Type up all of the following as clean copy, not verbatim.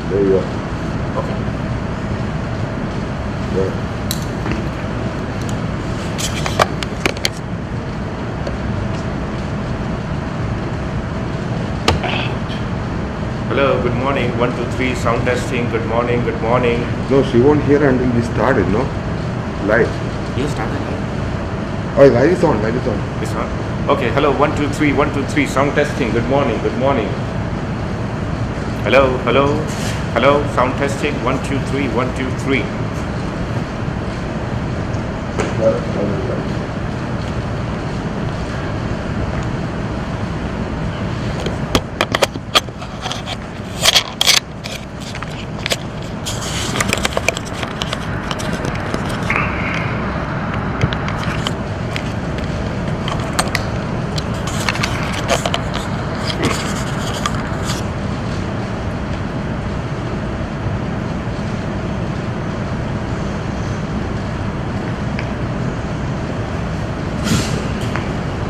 There you go. Okay. Yeah. Hello, good morning. 1, 2, 3, sound testing. Good morning, good morning. No, she won't hear until we started, no? Live. You started. Oh, live is on, live is on. This one? Okay, hello, 1, 2, 3, 1, 2, 3, sound testing. Good morning, good morning. Hello, hello, hello, sound testing. 1, 2, 3, 1, 2, 3.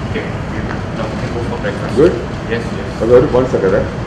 Okay, now we can go for breakfast. Good? Yes, yes. Okay, 1 second, right?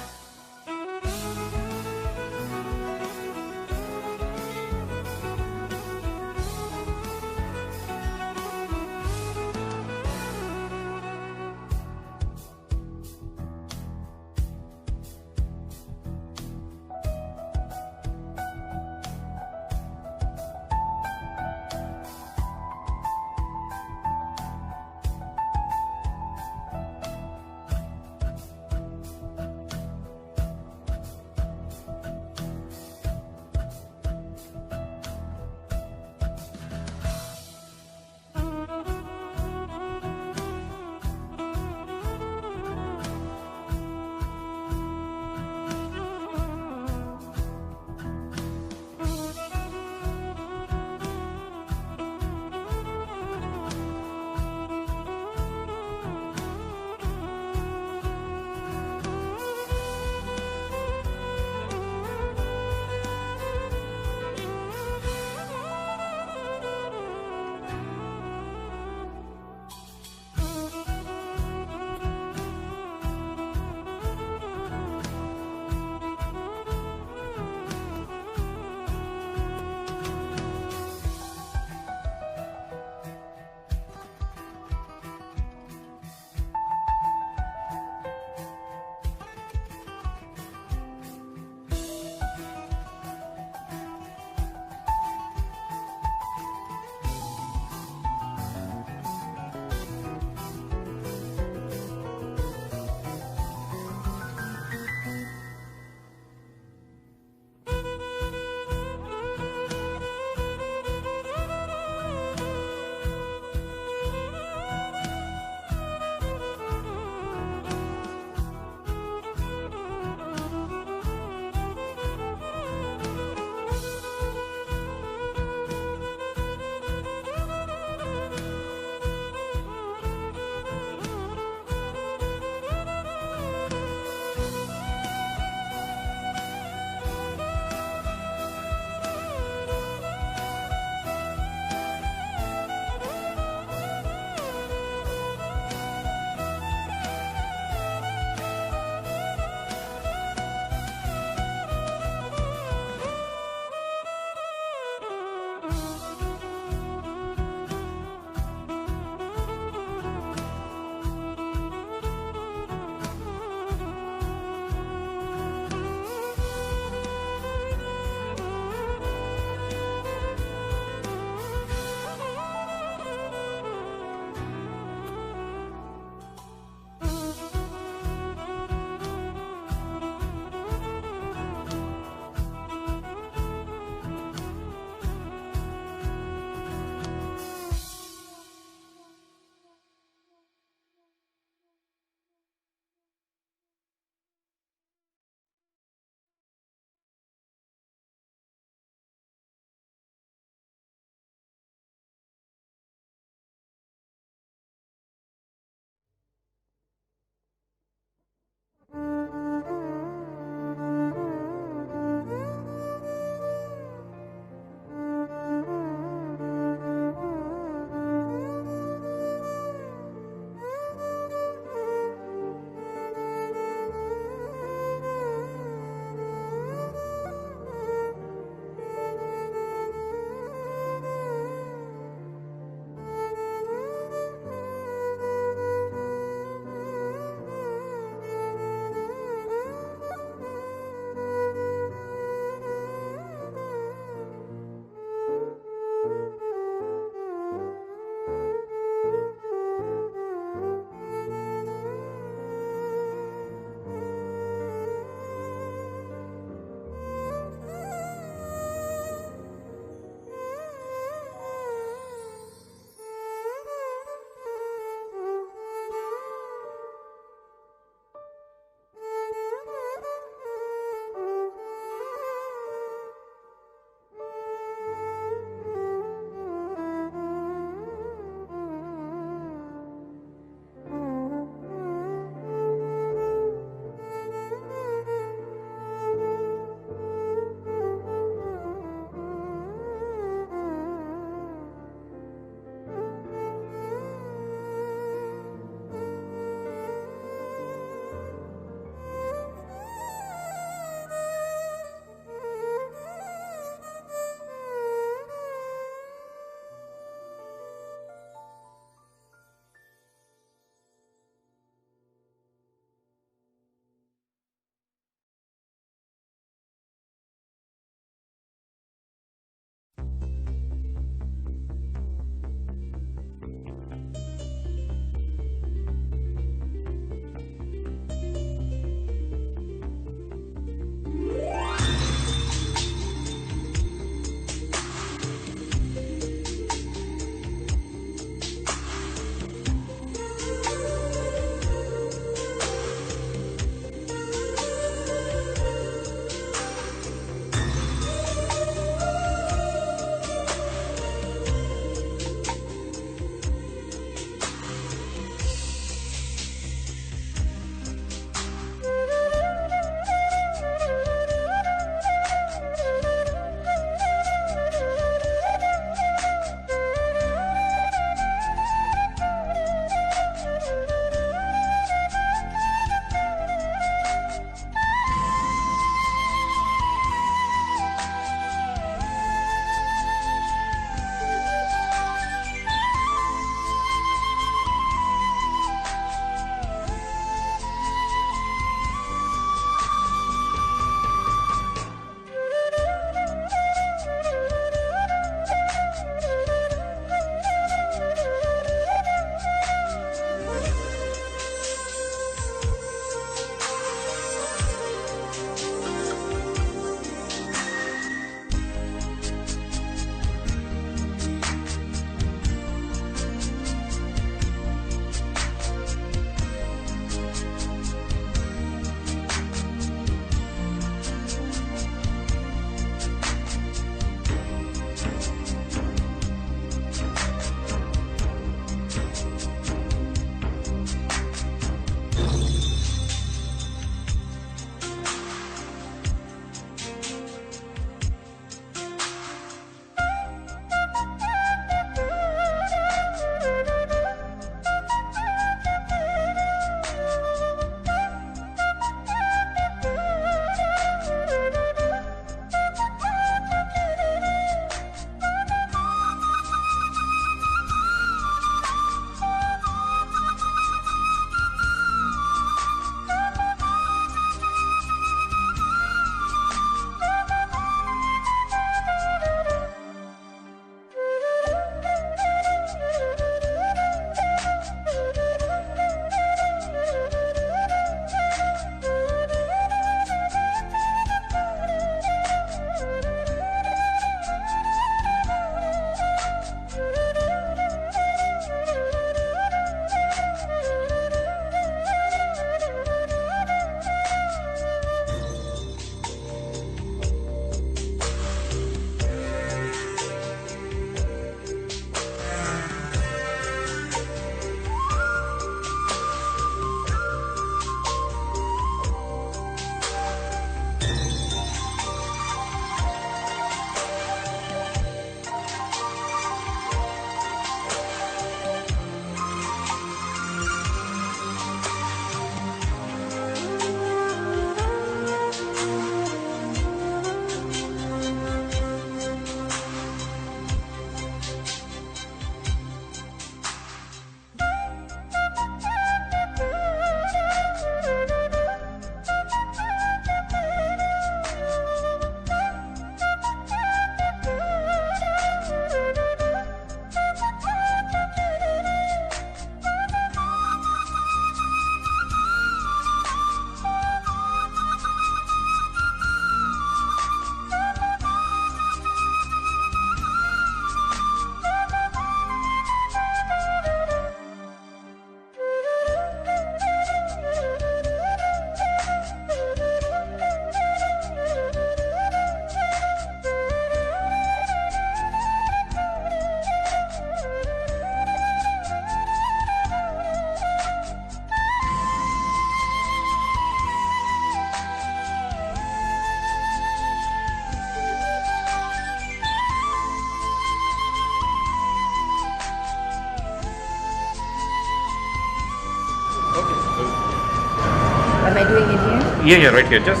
Am I doing it here? Yeah, right here. Just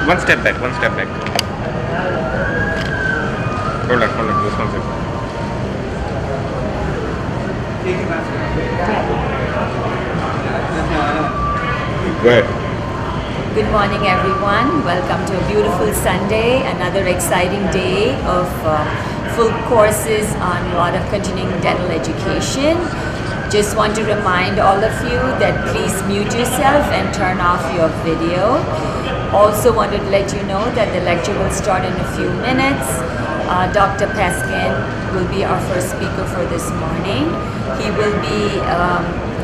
one step back, one step back. Hold on, just one second. Go ahead. Good morning, everyone. Welcome to a beautiful Sunday, another exciting day of full courses on a lot of continuing dental education. Just want to remind all of you that please mute yourself and turn off your video. Also wanted to let you know that the lecture will start in a few minutes. Dr. Peskin will be our first speaker for this morning. He will be,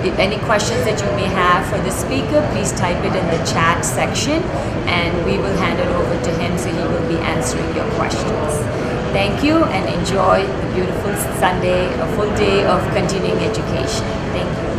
if any questions that you may have for the speaker, please type it in the chat section and we will hand it over to him so he will be answering your questions. Thank you and enjoy the beautiful Sunday, a full day of continuing education. Thank you.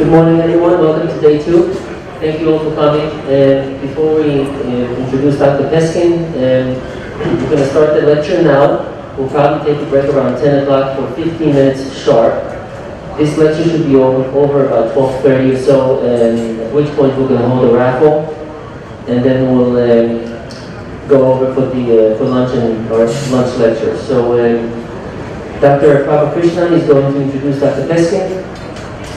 Good morning, everyone. Welcome to day 2. Thank you all for coming. Before we introduce Dr. Peskin, we're going to start the lecture now. We'll probably take a break around 10 o'clock for 15 minutes sharp. This lecture should be over about 12:30 or so, at which point we're going to hold a raffle, and then we'll go over for lunch and our lunch lecture. So Dr. Prabhakrishnan is going to introduce Dr. Peskin.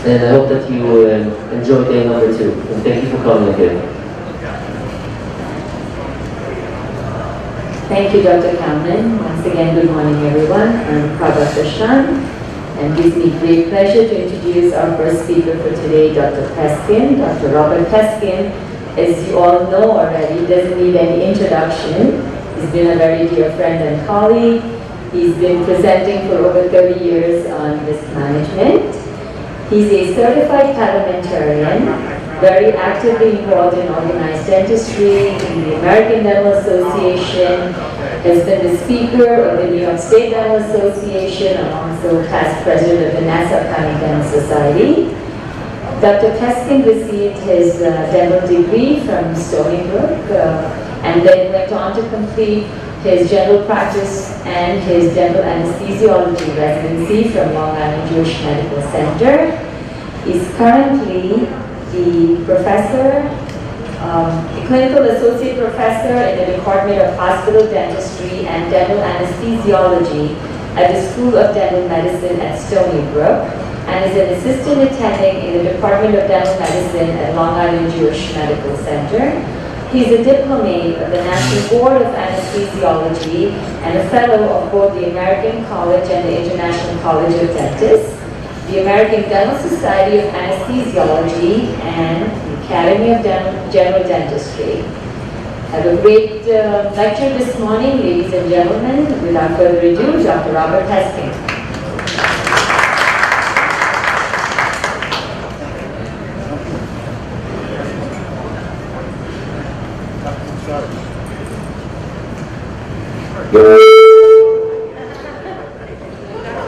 And I hope that you enjoy day number 2. And thank you for coming again. Thank you, Dr. Kamlin. Once again, good morning, everyone. I'm Prabha Krishnan, and it gives me great pleasure to introduce our first speaker for today, Dr. Peskin. Dr. Robert Peskin, as you all know already, doesn't need any introduction. He's been a very dear friend and colleague. He's been presenting for over 30 years on risk management. He's a certified parliamentarian, very actively involved in organized dentistry, in the American Dental Association, has been the speaker of the New York State Dental Association, and also past president of the Nassau County Dental Society. Dr. Peskin received his dental degree from Stony Brook and then went on to complete his general practice and his dental anesthesiology residency from Long Island Jewish Medical Center. He's currently the clinical associate professor in the Department of Hospital Dentistry and Dental Anesthesiology at the School of Dental Medicine at Stony Brook, and is an assistant attending in the Department of Dental Medicine at Long Island Jewish Medical Center. He's a diplomate of the National Board of Anesthesiology and a fellow of both the American College and the International College of Dentists, the American Dental Society of Anesthesiology, and the Academy of General Dentistry. Have a great lecture this morning, ladies and gentlemen. Without further ado, Dr. Robert Peskin.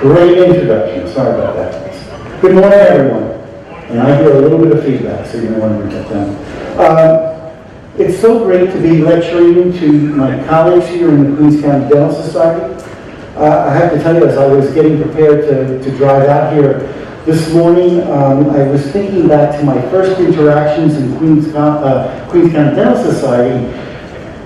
Great introduction. Sorry about that. Good morning, everyone. And I hear a little bit of feedback, so you may want to write that down. It's so great to be lecturing to my colleagues here in the Queens County Dental Society. I have to tell you, as I was getting prepared to drive out here this morning, I was thinking back to my first interactions in Queens County Dental Society,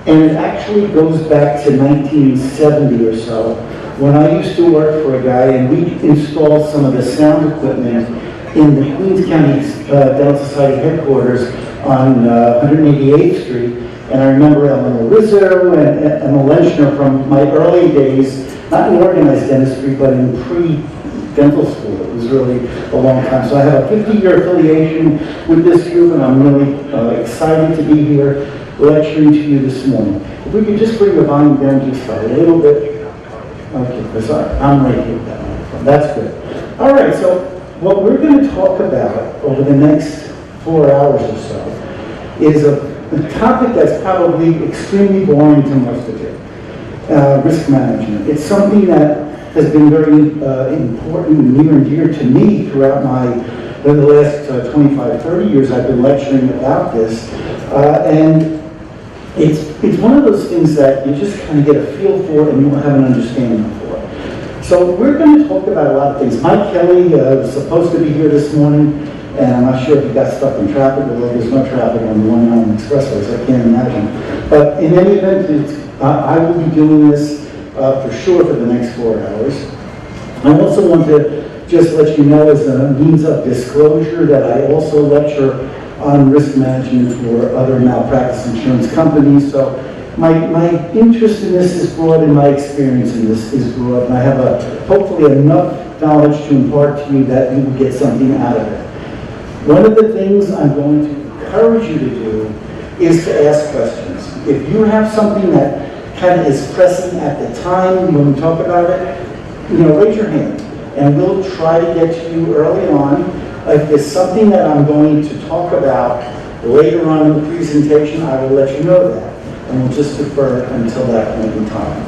and it actually goes back to 1970 or so, when I used to work for a guy and we installed some of the sound equipment in the Queens County Dental Society headquarters on 188th Street. And I remember Eleanor Rizzo and Emma Lenchner from my early days, not in organized dentistry, but in pre-dental school. It was really a long time. So I have a 50-year affiliation with this group, and I'm really excited to be here lecturing to you this morning. If we could just bring the volume down just a little bit. Okay, because I'm right here with that microphone. That's good. All right, so what we're going to talk about over the next 4 hours or so is a topic that's probably extremely boring to most of you, risk management. It's something that has been very important and near and dear to me throughout the last 25, 30 years I've been lecturing about this. And it's one of those things that you just kind of get a feel for and you don't have an understanding for. So we're going to talk about a lot of things. Mike Kelly was supposed to be here this morning, and I'm not sure if he got stuck in traffic, although there's no traffic on the 109 expressway, so I can't imagine. But in any event, I will be doing this for sure for the next 4 hours. I also want to just let you know, as a means of disclosure, that I also lecture on risk management for other malpractice insurance companies. So my interest in this is broad, and my experience in this is broad, and I have hopefully enough knowledge to impart to you that you will get something out of it. One of the things I'm going to encourage you to do is to ask questions. If you have something that kind of is pressing at the time when we talk about it, raise your hand, and we'll try to get to you early on. If there's something that I'm going to talk about later on in the presentation, I will let you know that, and we'll just defer until that point in time.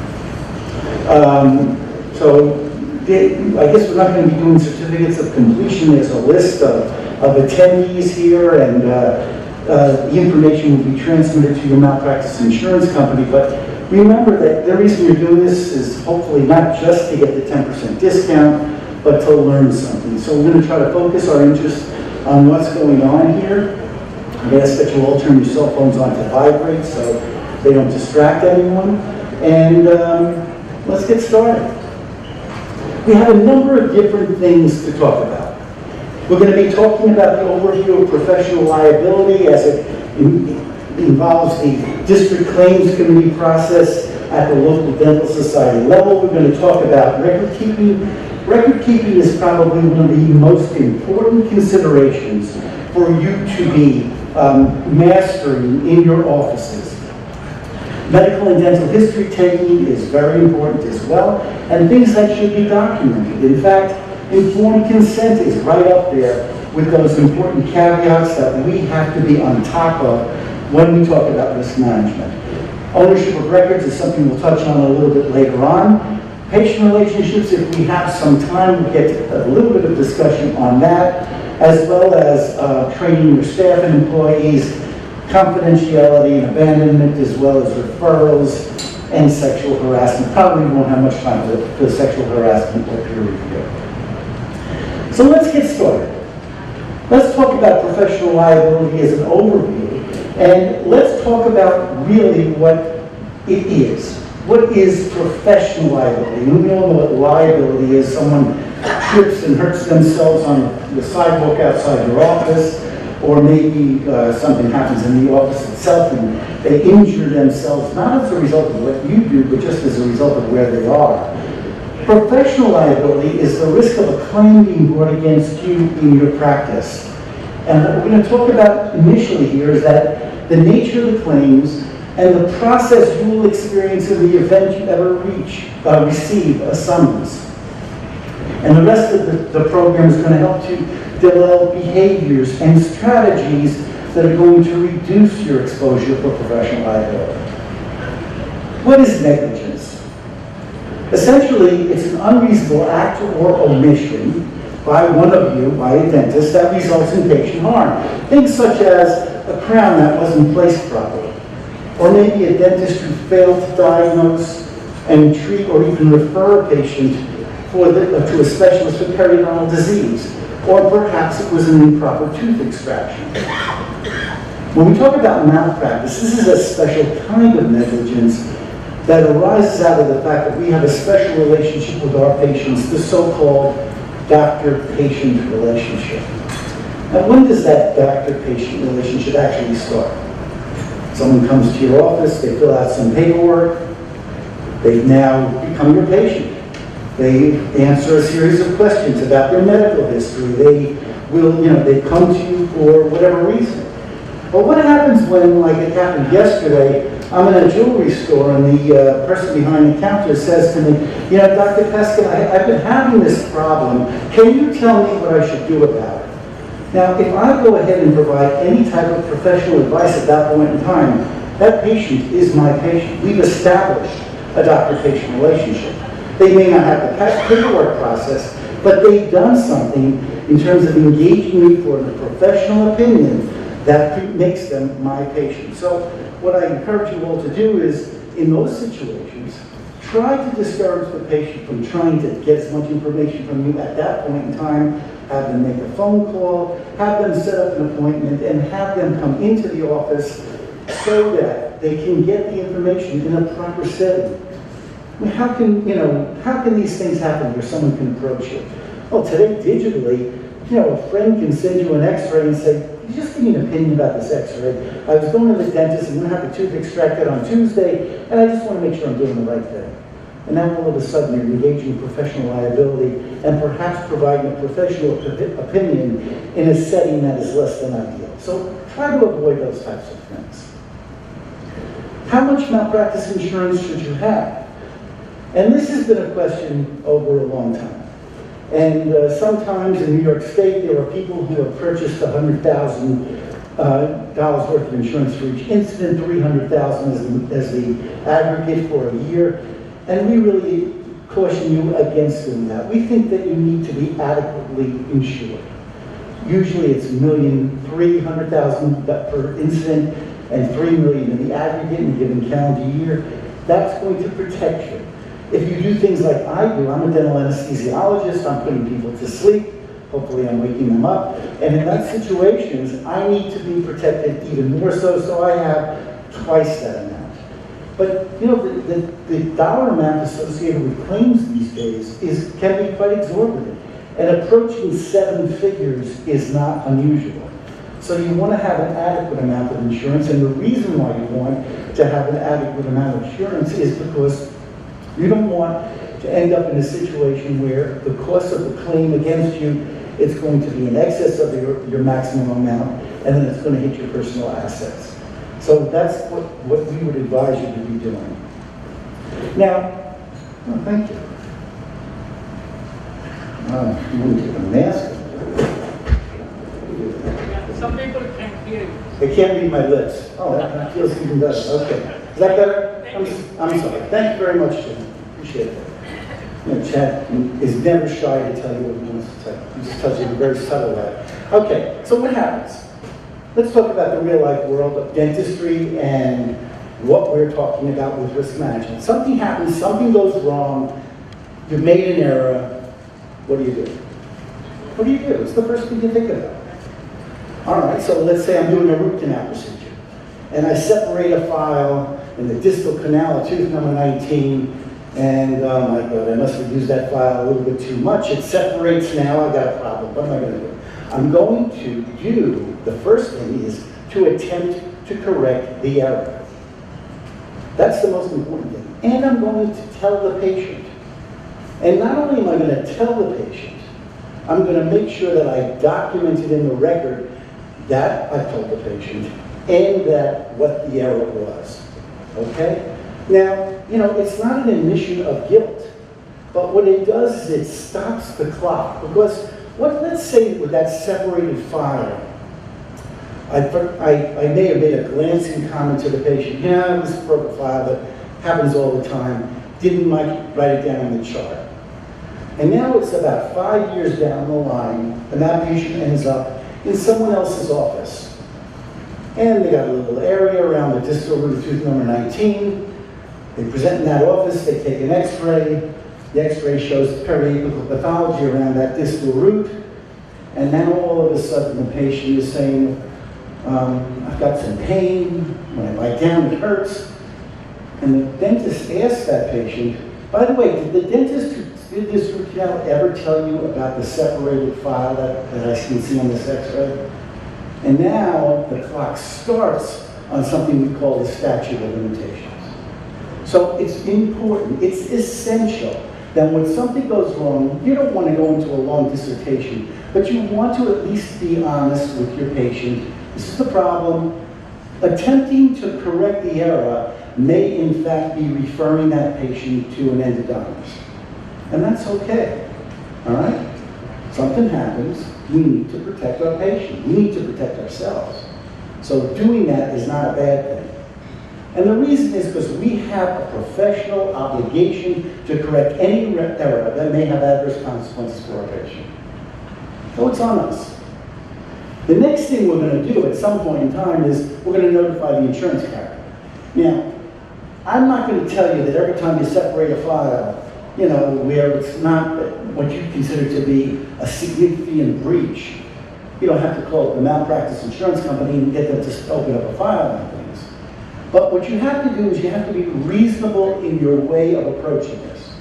I guess we're not going to be doing certificates of completion. There's a list of attendees here, and the information will be transmitted to your malpractice insurance company. But remember that the reason you're doing this is hopefully not just to get the 10% discount, but to learn something. So we're going to try to focus our interest on what's going on here. I ask that you all turn your cell phones on to vibrate so they don't distract anyone. And let's get started. We have a number of different things to talk about. We're going to be talking about the overview of professional liability as it involves the district claims committee process at the local dental society level. We're going to talk about record keeping. Record keeping is probably one of the most important considerations for you to be mastering in your offices. Medical and dental history taking is very important as well, and things that should be documented. In fact, informed consent is right up there with those important caveats that we have to be on top of when we talk about risk management. Ownership of records is something we'll touch on a little bit later on. Patient relationships, if we have some time, we'll get a little bit of discussion on that. as well as training your staff and employees, confidentiality and abandonment, as well as referrals and sexual harassment. Probably won't have much time for sexual harassment or peer review. So let's get started. Let's talk about professional liability as an overview, and let's talk about really what it is. What is professional liability? And we all know what liability is. Someone trips and hurts themselves on the sidewalk outside your office, or maybe something happens in the office itself and they injure themselves, not as a result of what you do, but just as a result of where they are. Professional liability is the risk of a claim being brought against you in your practice. And what we're going to talk about initially here is that the nature of the claims and the process you will experience in the event you ever receive a summons. And the rest of the program is going to help you develop behaviors and strategies that are going to reduce your exposure for professional liability. What is negligence? Essentially, it's an unreasonable act or omission by one of you, by a dentist, that results in patient harm. Things such as a crown that wasn't placed properly, or maybe a dentist who failed to diagnose and treat or even refer a patient to a specialist for periodontal disease, or perhaps it was an improper tooth extraction. When we talk about malpractice, this is a special kind of negligence that arises out of the fact that we have a special relationship with our patients, the so-called doctor-patient relationship. Now, when does that doctor-patient relationship actually start? Someone comes to your office, they fill out some paperwork, they've now become your patient. They answer a series of questions about their medical history. They come to you for whatever reason. But what happens when, like it happened yesterday, I'm in a jewelry store and the person behind the counter says to me, Dr. Peskin, I've been having this problem. Can you tell me what I should do about it? Now, if I go ahead and provide any type of professional advice at that point in time, that patient is my patient. We've established a doctor-patient relationship. They may not have the paperwork process, but they've done something in terms of engaging me for a professional opinion that makes them my patient. So what I encourage you all to do is, in those situations, try to discourage the patient from trying to get as much information from you at that point in time. Have them make a phone call, have them set up an appointment, and have them come into the office so that they can get the information in a proper setting. I mean, how can these things happen where someone can approach you? Well, today, digitally, a friend can send you an x-ray and say, just give me an opinion about this x-ray. I was going to the dentist and going to have a tooth extracted on Tuesday, and I just want to make sure I'm doing the right thing. And now all of a sudden you're engaging in professional liability and perhaps providing a professional opinion in a setting that is less than ideal. So try to avoid those types of things. How much malpractice insurance should you have? And this has been a question over a long time. And sometimes in New York State, there are people who have purchased $100,000 worth of insurance for each incident, $300,000 as the aggregate for a year. And we really caution you against doing that. We think that you need to be adequately insured. Usually it's $1,300,000 per incident and $3 million in the aggregate in a given calendar year. That's going to protect you. If you do things like I do, I'm a dental anesthesiologist, I'm putting people to sleep, hopefully I'm waking them up, and in that situations, I need to be protected even more so I have twice that amount. But the dollar amount associated with claims these days can be quite exorbitant, and approaching 7 figures is not unusual. So you want to have an adequate amount of insurance, and the reason why you want to have an adequate amount of insurance is because you don't want to end up in a situation where the cost of the claim against you is going to be in excess of your maximum amount, and then it's going to hit your personal assets. So that's what we would advise you to be doing. Now, thank you. You want to take a mask? Some people can't hear you. They can't read my lips. Oh, that feels even better. Okay. Is that better? I'm sorry. Thank you very much, Jim. Appreciate it. Chad is never shy to tell you what he wants to tell you. He just tells you in a very subtle way. Okay, so what happens? Let's talk about the real-life world of dentistry and what we're talking about with risk management. Something happens, something goes wrong, you've made an error, what do you do? What do you do? It's the first thing you think about. All right, so let's say I'm doing a root canal procedure, and I separate a file in the distal canal of tooth number 19, and oh my God, I must have used that file a little bit too much. It separates now, I've got a problem. What am I going to do? I'm going to do, the first thing is to attempt to correct the error. That's the most important thing. And I'm going to tell the patient. And not only am I going to tell the patient, I'm going to make sure that I document it in the record that I told the patient and that what the error was. Okay? Now, you know, it's not an admission of guilt, but what it does is it stops the clock. Because let's say with that separated file, I may have made a glancing comment to the patient. Yeah, it was a broken file, but happens all the time. Didn't write it down in the chart. And now it's about 5 years down the line, and that patient ends up in someone else's office. And they got a little area around the distal root of tooth number 19. They present in that office, they take an x-ray. The x-ray shows periapical pathology around that distal root. And now all of a sudden the patient is saying, I've got some pain, when I lie down it hurts. And the dentist asks that patient, by the way, did the dentist who did this root canal ever tell you about the separated file that I can see on this x-ray? And now the clock starts on something we call the statute of limitations. So it's important, it's essential that when something goes wrong, you don't want to go into a long dissertation, but you want to at least be honest with your patient. This is the problem. Attempting to correct the error may in fact be referring that patient to an endodontist. And that's okay, all right? Something happens, we need to protect our patient. We need to protect ourselves. So doing that is not a bad thing. And the reason is because we have a professional obligation to correct any error that may have adverse consequences for our patient. So it's on us. The next thing we're going to do at some point in time is we're going to notify the insurance carrier. Now, I'm not going to tell you that every time you separate a file, you know, where it's not what you consider to be a significant breach, you don't have to call the malpractice insurance company and get them to open up a file and things. But what you have to do is you have to be reasonable in your way of approaching this.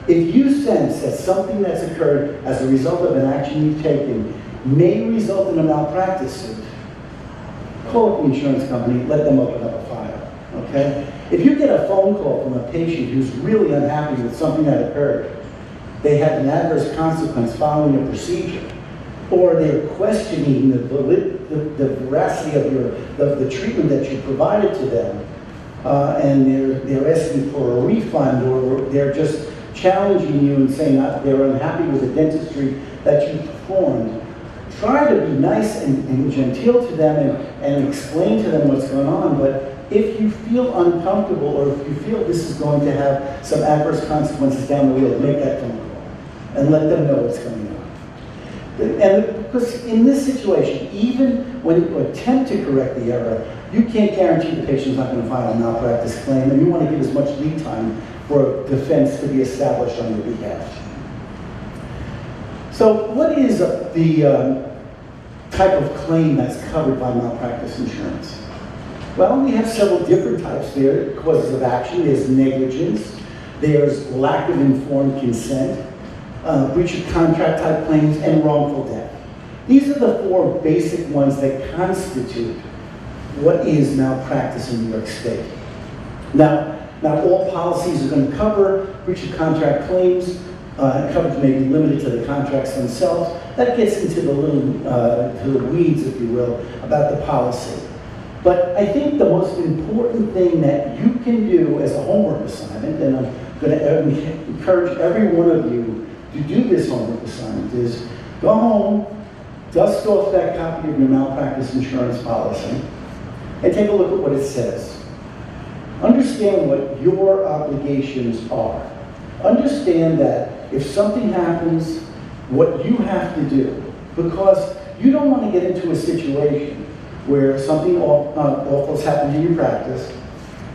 If you sense that something that's occurred as a result of an action you've taken may result in a malpractice suit, call up the insurance company, let them open up a file, okay? If you get a phone call from a patient who's really unhappy with something that occurred, they had an adverse consequence following a procedure, or they're questioning the veracity of the treatment that you provided to them, and they're asking for a refund, or they're just challenging you and saying they're unhappy with the dentistry that you performed, try to be nice and genteel to them and explain to them what's going on. But if you feel uncomfortable, or if you feel this is going to have some adverse consequences down the road, make that phone call and let them know what's going on. And because in this situation, even when you attempt to correct the error, you can't guarantee the patient's not going to file a malpractice claim, and you want to give as much lead time for defense to be established on your behalf. So what is the type of claim that's covered by malpractice insurance? Well, we have several different types there. Causes of action, there's negligence, there's lack of informed consent, breach of contract type claims, and wrongful death. These are the four basic ones that constitute what is malpractice in New York State. Now all policies are going to cover breach of contract claims. Coverage may be limited to the contracts themselves. That gets into the to the weeds, if you will, about the policy. But I think the most important thing that you can do as a homework assignment, and I'm going to encourage every one of you to do this homework assignment, is go home, dust off that copy of your malpractice insurance policy, and take a look at what it says. Understand what your obligations are. Understand that if something happens, what you have to do, because You don't want to get into a situation where something awful has happened in your practice,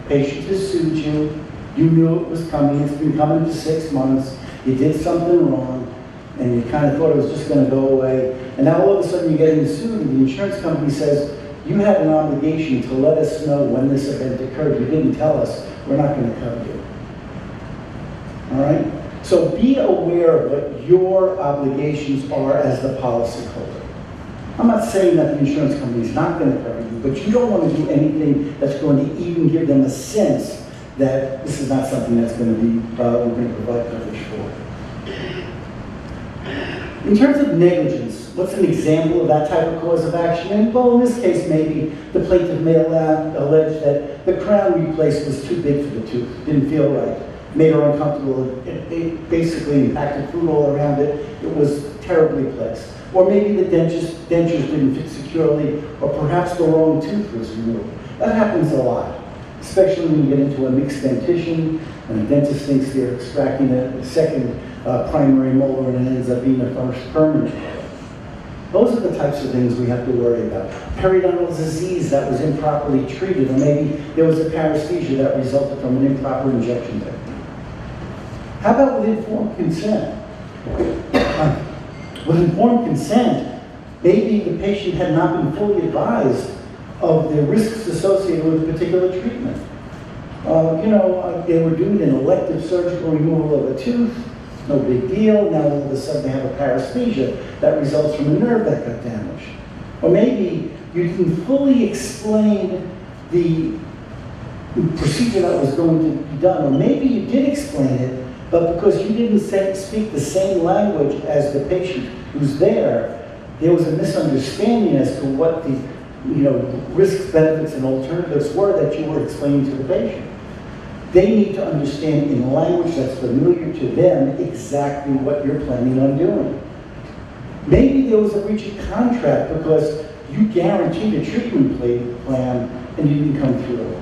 patient has sued you, you knew it was coming, it's been coming for 6 months, you did something wrong, and you kind of thought it was just going to go away, and now all of a sudden you're getting sued, and the insurance company says, you had an obligation to let us know when this event occurred. You didn't tell us, we're not going to cover you. All right? So be aware of what your obligations are as the policyholder. I'm not saying that the insurance company is not going to cover you, but you don't want to do anything that's going to even give them a sense that this is not something that's going to be, we're going to provide coverage for. In terms of negligence, what's an example of that type of cause of action? And well, in this case, maybe the plaintiff may allege that the crown replaced was too big for the tooth, didn't feel right, made her uncomfortable, it basically impacted food all around it, it was terribly placed. Or maybe the dentures didn't fit securely, or perhaps the wrong tooth was removed. That happens a lot, especially when you get into a mixed dentition, and the dentist thinks they're extracting a second primary molar and it ends up being a first permanent molar. Those are the types of things we have to worry about. Periodontal disease that was improperly treated, or maybe there was a paresthesia that resulted from an improper injection technique. How about with informed consent? With informed consent, maybe the patient had not been fully advised of the risks associated with a particular treatment. They were doing an elective surgical removal of a tooth, no big deal. Now all of a sudden they have a paresthesia that results from a nerve that got damaged. Or maybe you didn't fully explain the procedure that was going to be done. Or maybe you did explain it, but because you didn't speak the same language as the patient who's there was a misunderstanding as to what the risks, benefits, and alternatives were that you were explaining to the patient. They need to understand in language that's familiar to them exactly what you're planning on doing. Maybe there was a breach of contract because you guaranteed a treatment plan and you didn't come through.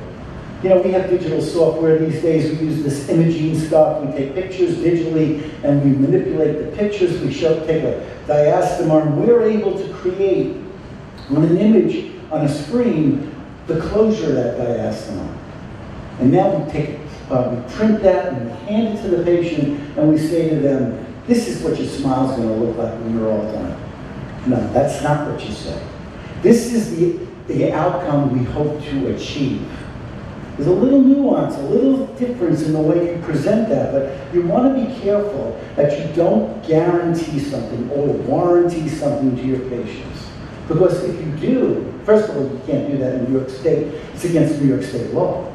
We have digital software these days. We use this imaging stuff. We take pictures digitally and we manipulate the pictures. We take a diastema and we're able to create on an image on a screen the closure of that diastema. And now we print that and we hand it to the patient and we say to them, this is what your smile is going to look like when you're all done. No, that's not what you say. This is the outcome we hope to achieve. There's a little nuance, a little difference in the way you present that, but you want to be careful that you don't guarantee something or warranty something to your patients. Because if you do, first of all, you can't do that in New York State. It's against New York State law.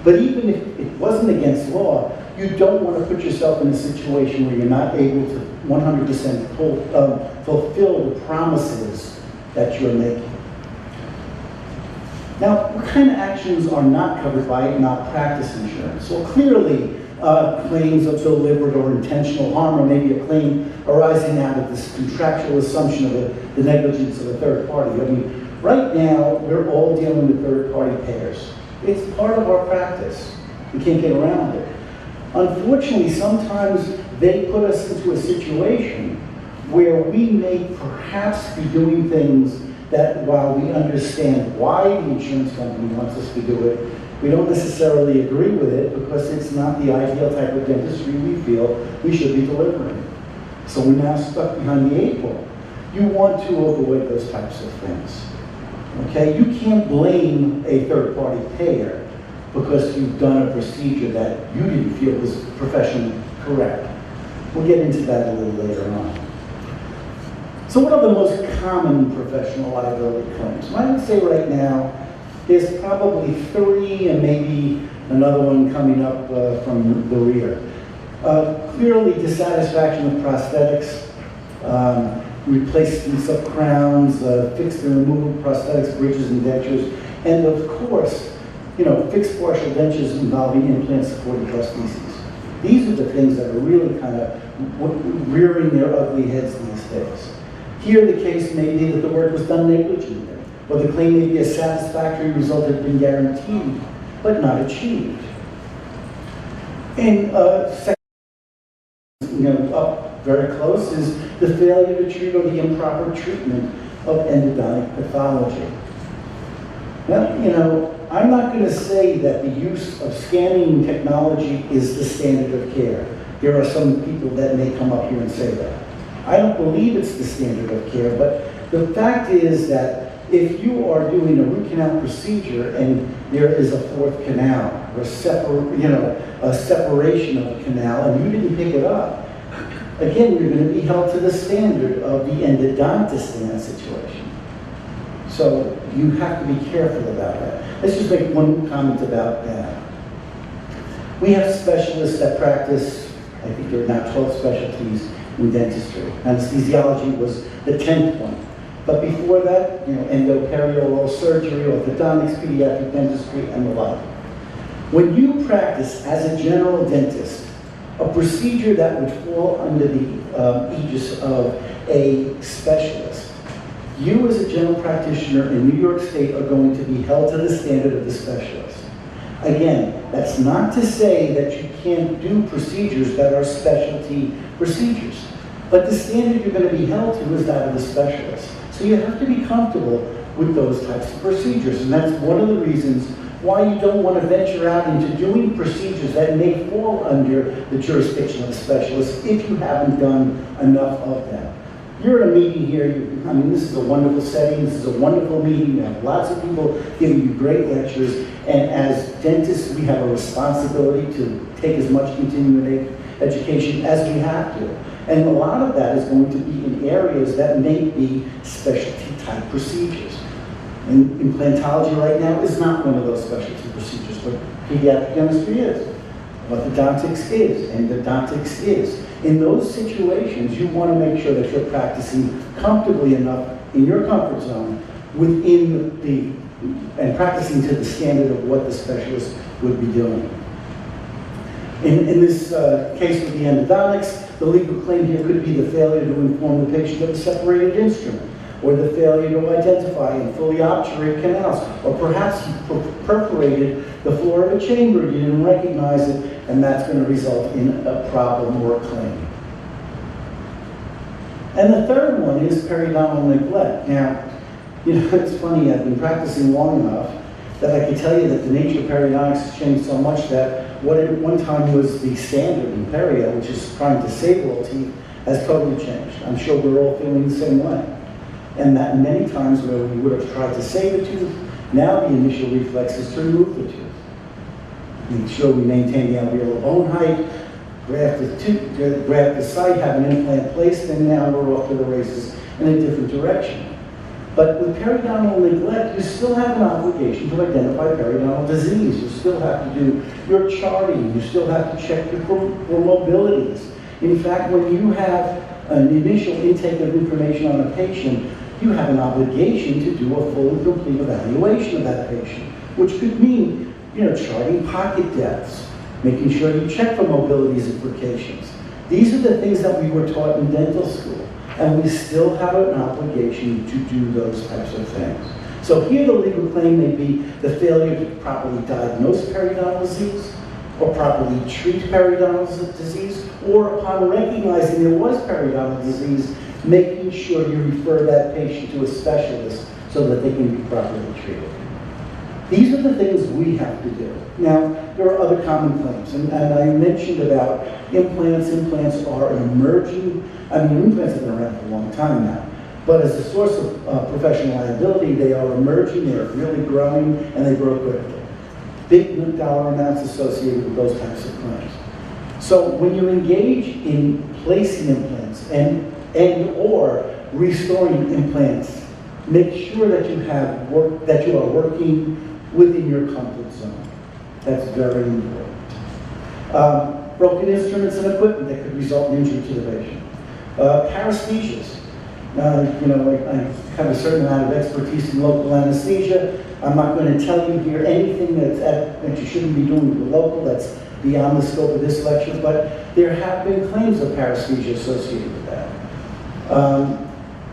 But even if it wasn't against law, you don't want to put yourself in a situation where you're not able to 100% fulfill the promises that you're making. Now, what kind of actions are not covered by malpractice insurance? Well, clearly, claims of deliberate or intentional harm, or maybe a claim arising out of this contractual assumption of the negligence of a third party. I mean, right now, we're all dealing with third-party payers. It's part of our practice. We can't get around it. Unfortunately, sometimes they put us into a situation where we may perhaps be doing things that, while we understand why the insurance company wants us to do it, we don't necessarily agree with it because it's not the ideal type of dentistry we feel we should be delivering. So we're now stuck behind the 8 ball. You want to avoid those types of things. Okay? You can't blame a third-party payer because you've done a procedure that you didn't feel was professionally correct. We'll get into that a little later on. So what are the most common professional liability claims? Well, I would say right now, there's probably 3 and maybe another one coming up from the rear. Clearly, dissatisfaction with prosthetics, replacements of crowns, fixed and removable prosthetics, bridges, and dentures, and of course, fixed partial dentures involving implants supporting prostheses. These are the things that are really kind of rearing their ugly heads these days. Here, the case may be that the work was done negligently, or the claim may be a satisfactory result had been guaranteed, but not achieved. And up very close is the failure to treat or the improper treatment of endodontic pathology. Now, I'm not going to say that the use of scanning technology is the standard of care. There are some people that may come up here and say that. I don't believe it's the standard of care, but the fact is that if you are doing a root canal procedure and there is a fourth canal or a separation of a canal and you didn't pick it up, again, you're going to be held to the standard of the endodontist in that situation. So you have to be careful about that. Let's just make one comment about that. We have specialists that practice, I think there are now 12 specialties in dentistry. Anesthesiology was the 10th one. But before that, endo, perioral surgery, orthodontics, pediatric dentistry, and the like. When you practice as a general dentist, a procedure that would fall under the aegis of a specialist, you as a general practitioner in New York State are going to be held to the standard of the specialist. Again, that's not to say that you can't do procedures that are specialty procedures, but the standard you're going to be held to is that of the specialist. So you have to be comfortable with those types of procedures, and that's one of the reasons why you don't want to venture out into doing procedures that may fall under the jurisdiction of a specialist if you haven't done enough of them. You're in a meeting here, this is a wonderful setting, this is a wonderful meeting, you have lots of people giving you great lectures, and as dentists we have a responsibility to take as much continuing education as we have to. And a lot of that is going to be in areas that may be specialty type procedures. And implantology right now is not one of those specialty procedures, but pediatric dentistry is. Orthodontics is, endodontics is. In those situations, you want to make sure that you're practicing comfortably enough in your comfort zone and practicing to the standard of what the specialist would be doing. In this case with the endodontics, the legal claim here could be the failure to inform the patient of a separated instrument, or the failure to identify and fully obturate canals, or perhaps you perforated the floor of a chamber, you didn't recognize it, and that's going to result in a problem or a claim. And the third one is periodontal neglect. Now, it's funny, I've been practicing long enough that I can tell you that the nature of periodontics has changed so much that what at one time was the standard in perio, which is trying to save oral teeth, has totally changed. I'm sure we're all feeling the same way. And that many times where we would have tried to save a tooth, now the initial reflex is to remove the tooth. Make sure we maintain the alveolar bone height, graft the site, have an implant placed, and now we're off to the races in a different direction. But with periodontal neglect, you still have an obligation to identify periodontal disease. You still have to do your charting. You still have to check for mobilities. In fact, when you have an initial intake of information on a patient, you have an obligation to do a full and complete evaluation of that patient, which could mean, charting pocket depths, making sure you check for mobilities and frications. These are the things that we were taught in dental school, and we still have an obligation to do those types of things. So here the legal claim may be the failure to properly diagnose periodontal disease, or properly treat periodontal disease, or upon recognizing there was periodontal disease, making sure you refer that patient to a specialist so that they can be properly treated. These are the things we have to do. Now, there are other common claims, and I mentioned about implants. Implants are emerging. Implants have been around for a long time now, but as a source of professional liability, they are emerging, they're really growing, and they grow quickly. Big dollar amounts associated with those types of claims. So when you engage in placing implants and or restoring implants, make sure that you are working within your comfort zone. That's very important. Broken instruments and equipment that could result in injury to the patient. Paresthesias. I have a certain amount of expertise in local anesthesia. I'm not going to tell you here anything that you shouldn't be doing with local. That's beyond the scope of this lecture, but there have been claims of paresthesia associated with that.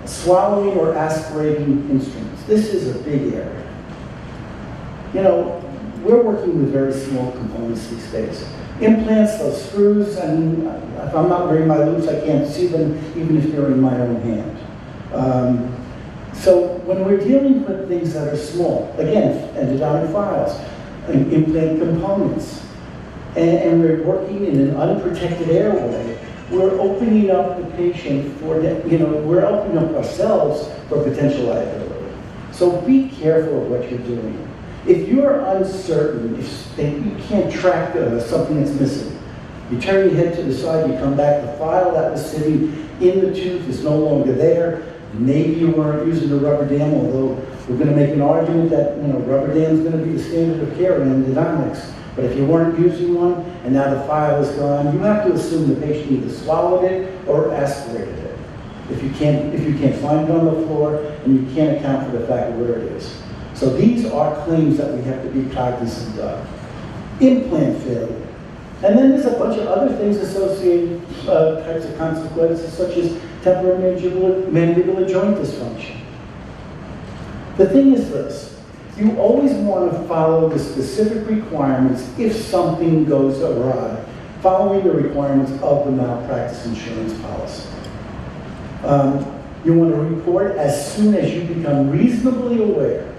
Swallowing or aspirating instruments. This is a big area. We're working with very small components these days. Implants, those screws, if I'm not wearing my loops, I can't see them even if they're in my own hand. So when we're dealing with things that are small, again, endodontic files, and implant components, and we're working in an unprotected airway, we're opening up the patient for, we're opening up ourselves for potential liability. So be careful of what you're doing. If you're uncertain, if you can't track something that's missing, you turn your head to the side, you come back, the file that was sitting in the tooth is no longer there. Maybe you weren't using a rubber dam, although we're going to make an argument that rubber dam is going to be the standard of care in endodontics. But if you weren't using one and now the file is gone, you have to assume the patient either swallowed it or aspirated it. If you can't find it on the floor and you can't account for the fact of where it is. So these are claims that we have to be cognizant of. Implant failure. And then there's a bunch of other things associated, types of consequences, such as temporal mandibular joint dysfunction. The thing is this, you always want to follow the specific requirements if something goes awry, following the requirements of the malpractice insurance policy. You want to report as soon as you become reasonably aware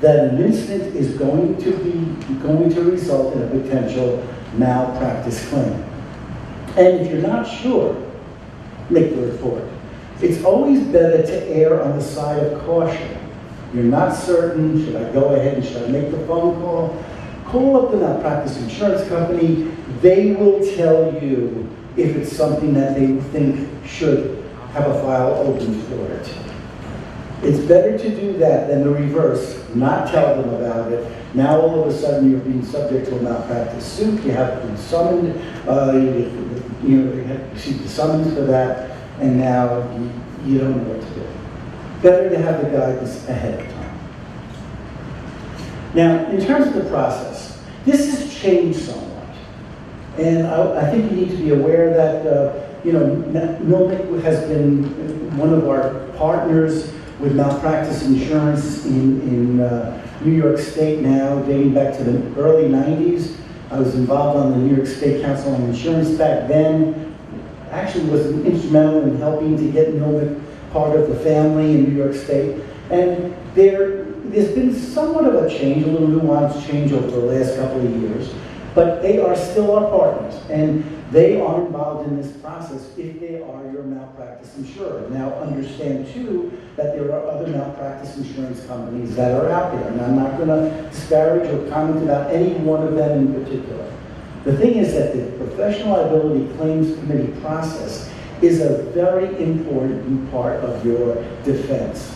that an incident is going to result in a potential malpractice claim. And if you're not sure, make the report. It's always better to err on the side of caution. You're not certain, should I go ahead and should I make the phone call? Call up the malpractice insurance company. They will tell you if it's something that they think should have a file open for it. It's better to do that than the reverse, not tell them about it. Now all of a sudden you're being subject to a malpractice suit. You have been summoned, you received the summons for that, and now you don't know what to do. Better to have the guidance ahead of time. Now, in terms of the process, this has changed somewhat. And I think you need to be aware that, NOMIC has been one of our partners with malpractice insurance in New York State now, dating back to the early 90s. I was involved on the New York State Council on Insurance back then. Actually was instrumental in helping to get NOMIC part of the family in New York State. And there's been somewhat of a change, a little nuanced change over the last couple of years, but they are still our partners. And they are involved in this process if they are your malpractice insurer. Now understand too that there are other malpractice insurance companies that are out there, and I'm not going to disparage or comment about any one of them in particular. The thing is that the professional liability claims committee process is a very important part of your defense.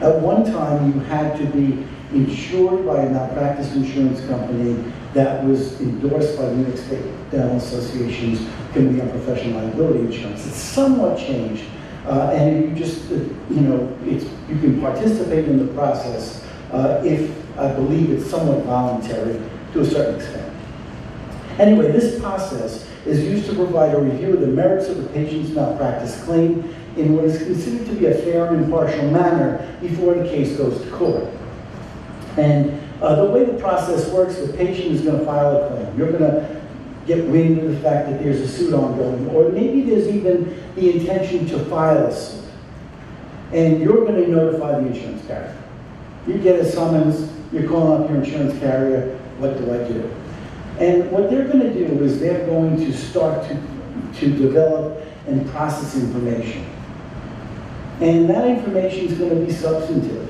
At one time you had to be insured by a malpractice insurance company that was endorsed by the New York State Dental Association's Committee on Professional Liability Insurance. It's somewhat changed, and you just, you can participate in the process if I believe it's somewhat voluntary to a certain extent. Anyway, this process is used to provide a review of the merits of the patient's malpractice claim in what is considered to be a fair and impartial manner before the case goes to court. And the way the process works, the patient is going to file a claim. You're going to get wind of the fact that there's a suit ongoing, or maybe there's even the intention to file a suit. And you're going to notify the insurance carrier. You get a summons, you're calling up your insurance carrier, what do I do? And what they're going to do is they're going to start to develop and process information. And that information is going to be substantive.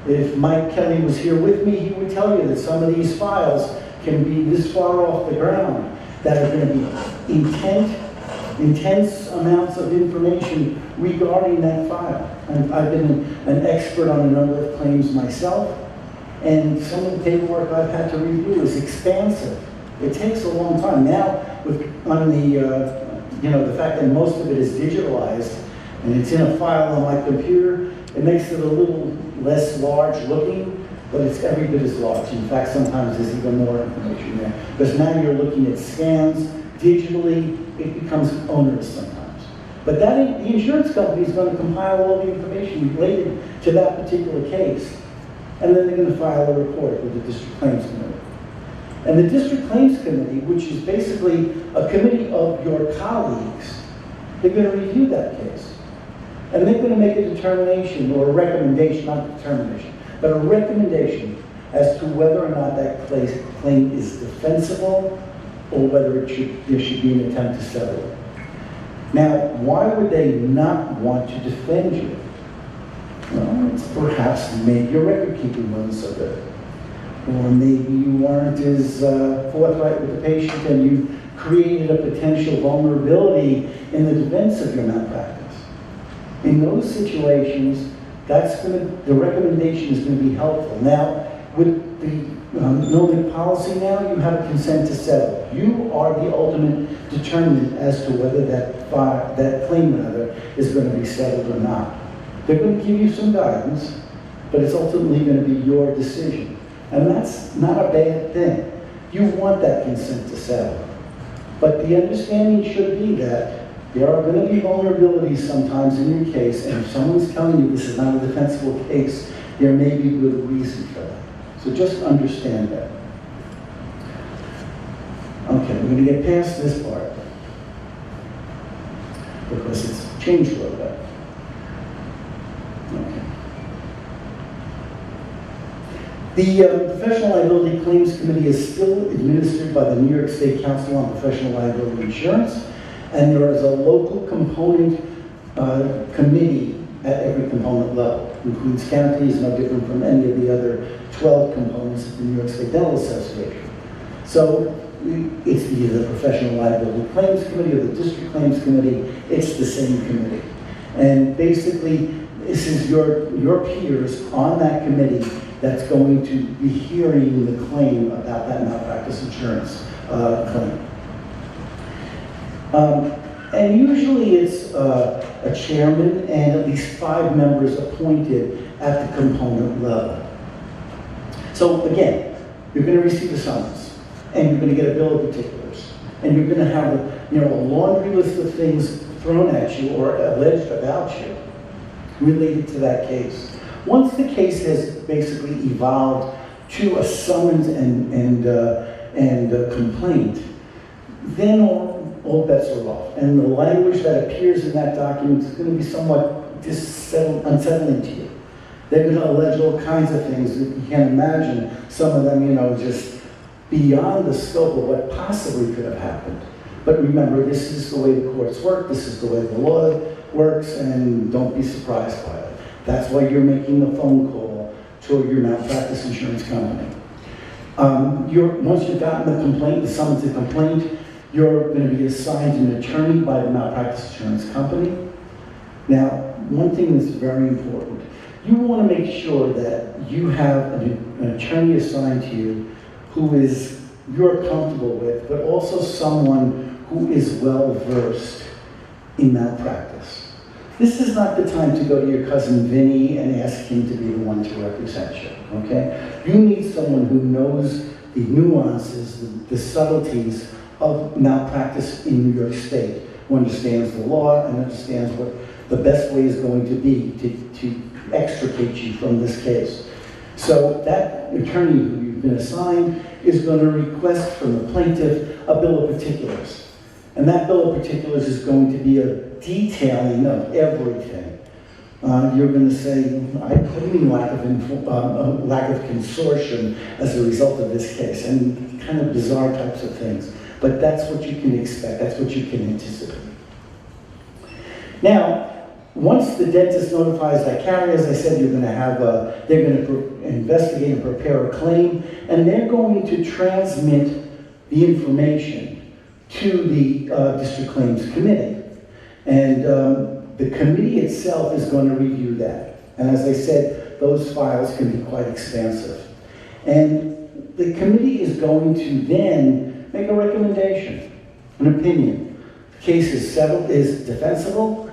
If Mike Kelly was here with me, he would tell you that some of these files can be this far off the ground, that are going to be intense amounts of information regarding that file. And I've been an expert on a number of claims myself, and some of the paperwork I've had to review is expansive. It takes a long time. Now, the fact that most of it is digitalized and it's in a file on my computer, it makes it a little less large looking, but it's every bit as large. In fact, sometimes there's even more information there. Because now you're looking at scans digitally, it becomes onerous sometimes. But the insurance company is going to compile all the information related to that particular case, and then they're going to file a report with the District Claims Committee. And the District Claims Committee, which is basically a committee of your colleagues, they're going to review that case. And they're going to make a determination or a recommendation, not determination, but a recommendation as to whether or not that claim is defensible or whether there should be an attempt to settle it. Now, why would they not want to defend you? Well, it's perhaps maybe your record keeping wasn't so good. Or maybe you weren't as forthright with the patient and you created a potential vulnerability in the defense of your malpractice. In those situations, the recommendation is going to be helpful. Now, with the no-bid policy now, you have a consent to settle. You are the ultimate determinant as to whether that claim is going to be settled or not. They're going to give you some guidance, but it's ultimately going to be your decision. And that's not a bad thing. You want that consent to settle. But the understanding should be that there are going to be vulnerabilities sometimes in your case, and if someone's telling you this is not a defensible case, there may be good reason for that. So just understand that. Okay, we're going to get past this part because it's changed a little bit. Okay. The Professional Liability Claims Committee is still administered by the New York State Council on Professional Liability Insurance, and there is a local component committee at every component level. It includes counties, no different from any of the other 12 components of the New York State Dental Association. So it's either the Professional Liability Claims Committee or the District Claims Committee. It's the same committee. And basically, this is your peers on that committee that's going to be hearing the claim about that malpractice insurance claim. And usually it's a chairman and at least 5 members appointed at the component level. So again, you're going to receive a summons, and you're going to get a bill of particulars, and you're going to have a laundry list of things thrown at you or alleged about you related to that case. Once the case has basically evolved to a summons and a complaint, then all bets are off. And the language that appears in that document is going to be somewhat unsettling to you. They're going to allege all kinds of things that you can't imagine. Some of them, just beyond the scope of what possibly could have happened. But remember, this is the way the courts work, this is the way the law works, and don't be surprised by it. That's why you're making the phone call to your malpractice insurance company. Once you've gotten the complaint, the summons to complaint, you're going to be assigned an attorney by the malpractice insurance company. Now, one thing that's very important, you want to make sure that you have an attorney assigned to you who you're comfortable with, but also someone who is well-versed in malpractice. This is not the time to go to your cousin Vinny and ask him to be the one to represent you, okay? You need someone who knows the nuances, the subtleties of malpractice in New York State, who understands the law and understands what the best way is going to be to extricate you from this case. So that attorney who you've been assigned is going to request from the plaintiff a bill of particulars. And that bill of particulars is going to be a detailing of everything. You're going to say, I put in lack of consortium as a result of this case, and kind of bizarre types of things. But that's what you can expect, that's what you can anticipate. Now, once the dentist notifies that carrier, as I said, they're going to investigate and prepare a claim, and they're going to transmit the information to the District Claims Committee. And the committee itself is going to review that. And as I said, those files can be quite expansive. And the committee is going to then make a recommendation, an opinion. The case is defensible.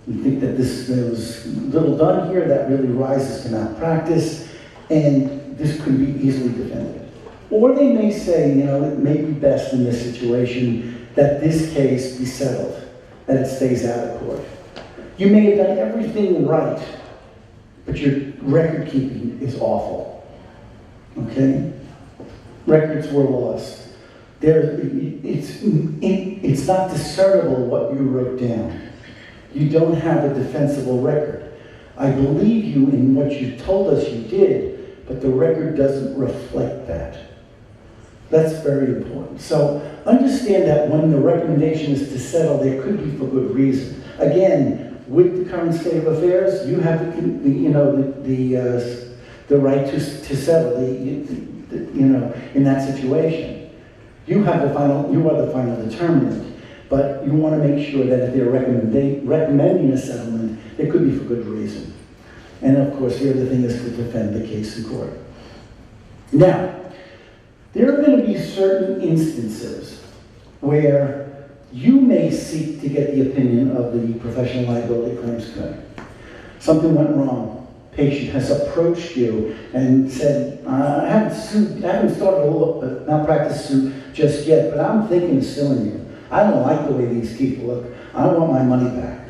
We think that there was little done here that really rises to malpractice, and this could be easily defended. Or they may say, it may be best in this situation that this case be settled, that it stays out of court. You may have done everything right, but your record keeping is awful. Okay? Records were lost. It's not discernible what you wrote down. You don't have a defensible record. I believe you in what you told us you did, but the record doesn't reflect that. That's very important. So understand that when the recommendation is to settle, there could be for good reason. Again, with the current state of affairs, you have the right to settle in that situation. You are the final determinant. But you want to make sure that if they're recommending a settlement, it could be for good reason. And of course, the other thing is to defend the case in court. Now, there are going to be certain instances where you may seek to get the opinion of the Professional Liability Claims Committee. Something went wrong. Patient has approached you and said, I haven't started a malpractice suit just yet, but I'm thinking of suing you. I don't like the way these teeth look. I want my money back.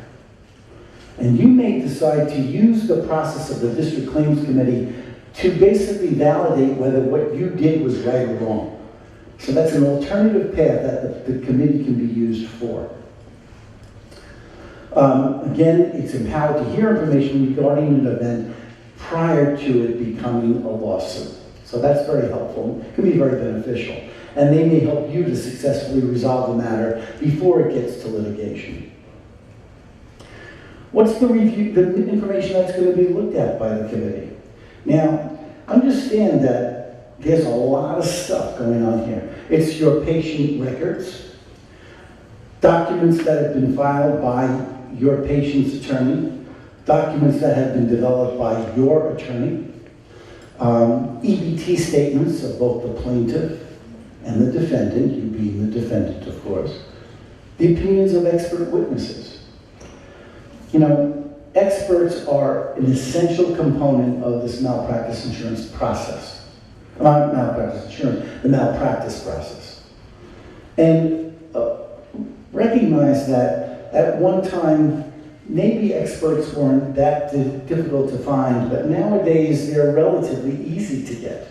And you may decide to use the process of the District Claims Committee to basically validate whether what you did was right or wrong. So that's an alternative path that the committee can be used for. Again, it's empowered to hear information regarding an event prior to it becoming a lawsuit. So that's very helpful. It can be very beneficial. And they may help you to successfully resolve the matter before it gets to litigation. What's the information that's going to be looked at by the committee? Now, understand that there's a lot of stuff going on here. It's your patient records, documents that have been filed by your patient's attorney, documents that have been developed by your attorney, EBT statements of both the plaintiff and the defendant, you being the defendant, of course, the opinions of expert witnesses. You know, experts are an essential component of this malpractice insurance process. Not malpractice insurance, the malpractice process. And recognize that at one time, maybe experts weren't that difficult to find, but nowadays they're relatively easy to get.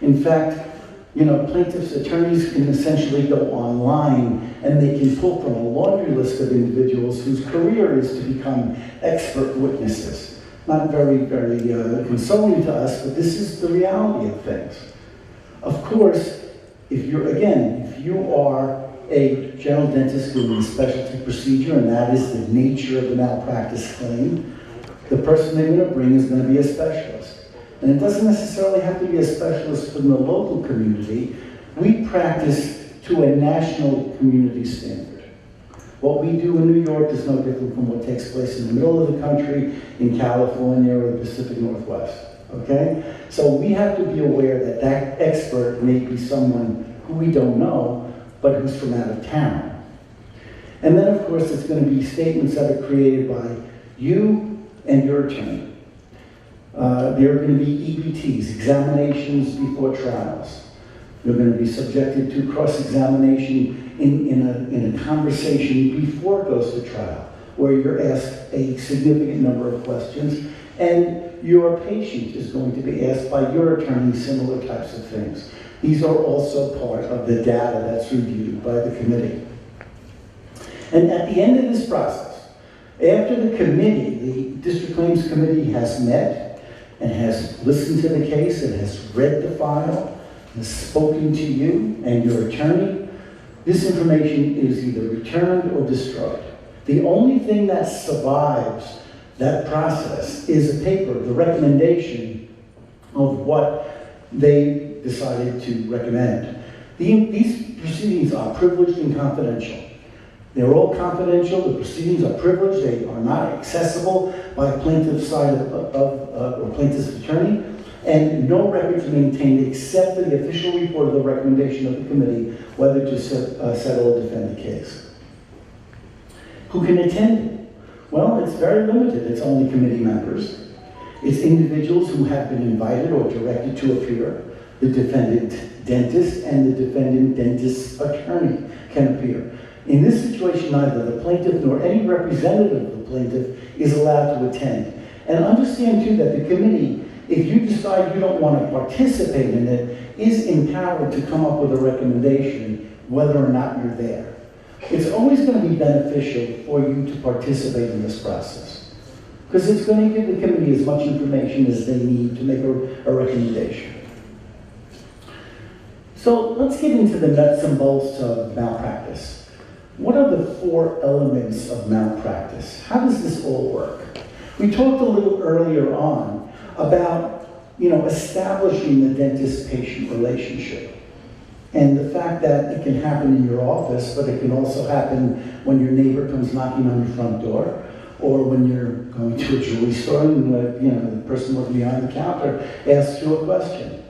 In fact, you know, plaintiffs' attorneys can essentially go online and they can pull from a laundry list of individuals whose career is to become expert witnesses. Not very, very consoling to us, but this is the reality of things. Of course, if you are a general dentist doing a specialty procedure, and that is the nature of the malpractice claim, the person they're going to bring is going to be a specialist. And it doesn't necessarily have to be a specialist from the local community. We practice to a national community standard. What we do in New York is no different from what takes place in the middle of the country, in California or the Pacific Northwest, okay? So we have to be aware that that expert may be someone who we don't know, but who's from out of town. And then, of course, it's going to be statements that are created by you and your attorney. There are going to be EBTs, examinations before trials. You're going to be subjected to cross-examination in a conversation before it goes to trial, where you're asked a significant number of questions, and your patient is going to be asked by your attorney similar types of things. These are also part of the data that's reviewed by the committee. And at the end of this process, after the committee, the District Claims Committee has met and has listened to the case and has read the file, has spoken to you and your attorney, this information is either returned or destroyed. The only thing that survives that process is a paper, the recommendation of what they decided to recommend. These proceedings are privileged and confidential. They're all confidential. The proceedings are privileged. They are not accessible by plaintiff's side or plaintiff's attorney, and no records are maintained except for the official report of the recommendation of the committee whether to settle or defend the case. Who can attend it? Well, it's very limited. It's only committee members. It's individuals who have been invited or directed to appear. The defendant dentist and the defendant dentist's attorney can appear. In this situation, neither the plaintiff nor any representative of the plaintiff is allowed to attend. And understand, too, that the committee, if you decide you don't want to participate in it, is empowered to come up with a recommendation whether or not you're there. it's always going to be beneficial for you to participate in this process, because it's going to give the committee as much information as they need to make a recommendation. So let's get into the nuts and bolts of malpractice. What are the 4 elements of malpractice? How does this all work? We talked a little earlier on about, establishing the dentist-patient relationship, and the fact that it can happen in your office, but it can also happen when your neighbor comes knocking on your front door, or when you're going to a jewelry store and the person working behind the counter asks you a question.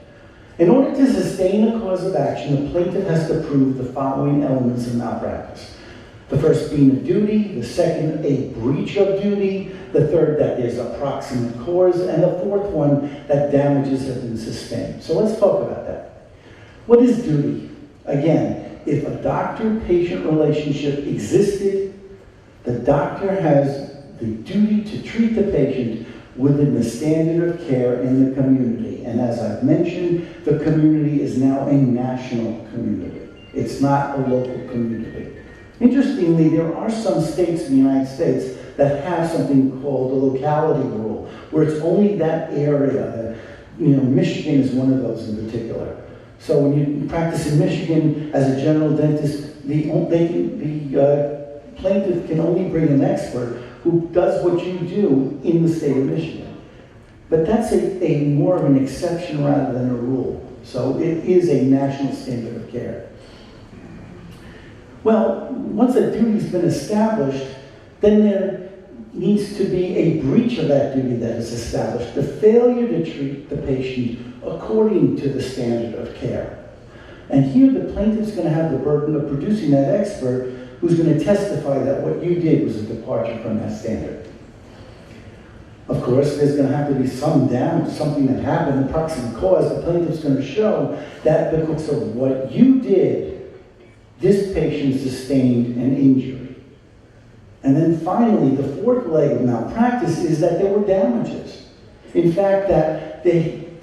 In order to sustain a cause of action, the plaintiff has to prove the following elements of malpractice. The first being a duty, the second a breach of duty, the third that there's a proximate cause, and the fourth one that damages have been sustained. So let's talk about that. What is duty? Again, if a doctor-patient relationship existed, the doctor has the duty to treat the patient within the standard of care in the community. And as I've mentioned, the community is now a national community. It's not a local community. Interestingly, there are some states in the United States that have something called a locality rule, where it's only that area. Michigan is one of those in particular. So when you practice in Michigan as a general dentist, the plaintiff can only bring an expert who does what you do in the state of Michigan. But that's a more of an exception rather than a rule. So it is a national standard of care. Well, once a duty's been established, then there needs to be a breach of that duty that is established, the failure to treat the patient according to the standard of care. And here the plaintiff's going to have the burden of producing that expert who's going to testify that what you did was a departure from that standard. Of course, there's going to have to be some damage, something that happened, the proximate cause. The plaintiff's going to show that because of what you did, this patient sustained an injury. And then finally, the fourth leg of malpractice is that there were damages. In fact, that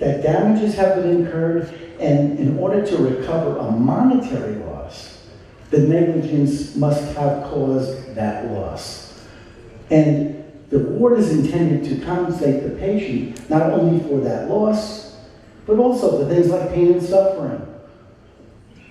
damages have been incurred, and in order to recover a monetary loss, the negligence must have caused that loss. And the award is intended to compensate the patient not only for that loss, but also for things like pain and suffering,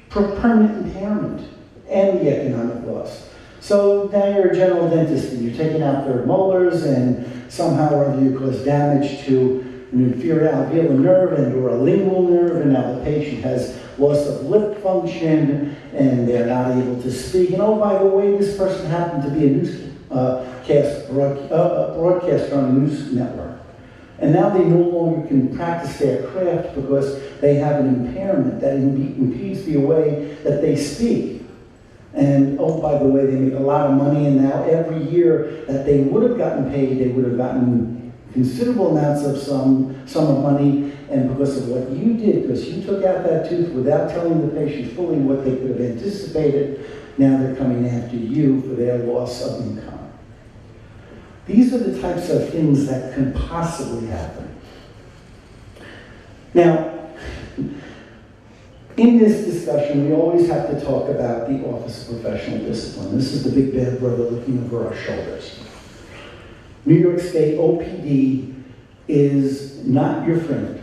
permanent impairment, and the economic loss. So now you're a general dentist and you're taking out their molars, and somehow or other you cause damage to an inferior alveolar nerve and or a lingual nerve, and now the patient has loss of lip function and they're not able to speak. And oh, by the way, this person happened to be a broadcaster on a news network. And now they no longer can practice their craft because they have an impairment that impedes the way that they speak. And oh, by the way, they make a lot of money, and now every year that they would have gotten paid, they would have gotten considerable amounts of sum of money. And because of what you did, because you took out that tooth without telling the patient fully what they could have anticipated, now they're coming after you for their loss of income. These are the types of things that can possibly happen. Now, in this discussion, we always have to talk about the Office of Professional Discipline. This is the big bad brother looking over our shoulders. New York State OPD is not your friend.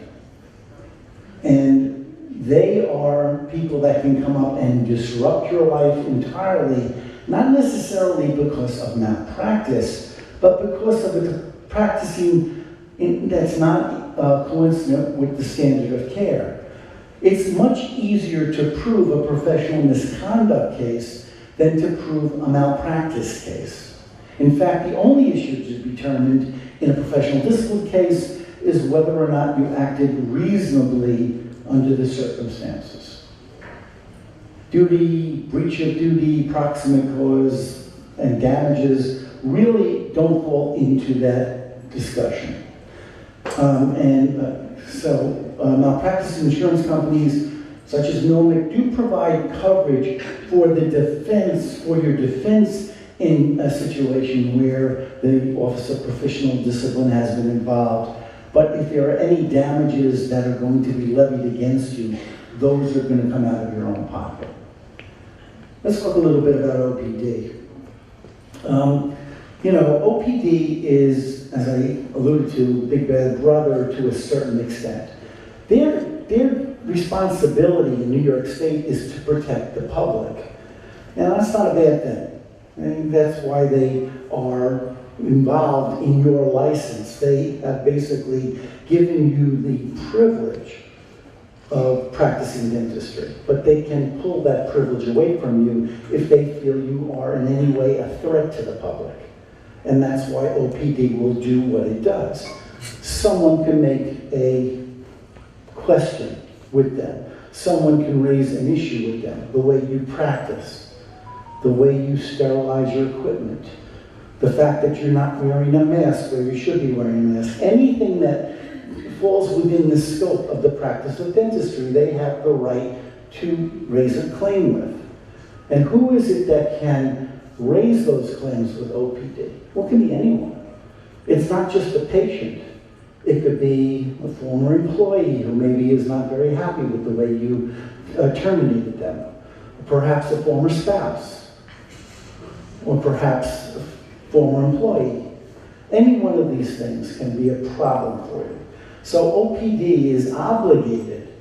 And they are people that can come up and disrupt your life entirely, not necessarily because of malpractice, but because of the practicing that's not coincident with the standard of care. It's much easier to prove a professional misconduct case than to prove a malpractice case. In fact, the only issue to be determined in a professional discipline case is whether or not you acted reasonably under the circumstances. Duty, breach of duty, proximate cause, and damages really don't fall into that discussion. Malpractice insurance companies such as Nomic do provide coverage for the defense, for your defense in a situation where the Office of Professional Discipline has been involved. But if there are any damages that are going to be levied against you, those are going to come out of your own pocket. Let's talk a little bit about OPD. OPD is, as I alluded to, Big Bad Brother to a certain extent. Their responsibility in New York State is to protect the public. Now, that's not a bad thing. And that's why they are involved in your license. They have basically given you the privilege of practicing dentistry, but they can pull that privilege away from you if they feel you are in any way a threat to the public. And that's why OPD will do what it does. Someone can make a question with them. Someone can raise an issue with them. The way you practice, the way you sterilize your equipment, the fact that you're not wearing a mask where you should be wearing a mask, anything that falls within the scope of the practice of dentistry, they have the right to raise a claim with. And who is it that can raise those claims with OPD? Well, it can be anyone. It's not just a patient. It could be a former employee who maybe is not very happy with the way you terminated them. Perhaps a former spouse. Or perhaps a former employee. Any one of these things can be a problem for you. So OPD is obligated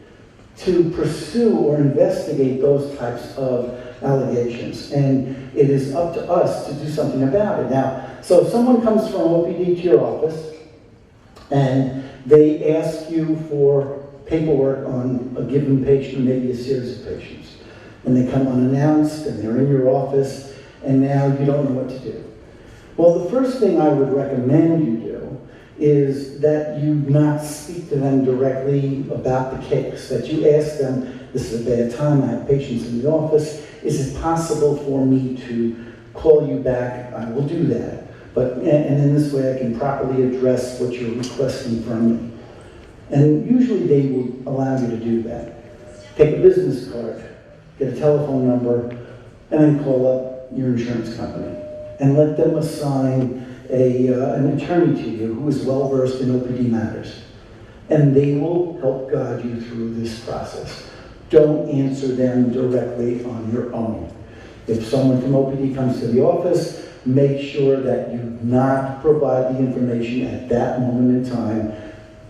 to pursue or investigate those types of allegations. And it is up to us to do something about it. Now, so if someone comes from OPD to your office and they ask you for paperwork on a given patient, maybe a series of patients, and they come unannounced and they're in your office and now you don't know what to do. Well, the first thing I would recommend you do is that you not speak to them directly about the case, that you ask them, this is a bad time, I have patients in the office, is it possible for me to call you back? I will do that. And in this way I can properly address what you're requesting from me. And usually they will allow you to do that. Take a business card, get a telephone number, and then call up your insurance company. And let them assign an attorney to you who is well versed in OPD matters. And they will help guide you through this process. Don't answer them directly on your own. If someone from OPD comes to the office, make sure that you not provide the information at that moment in time.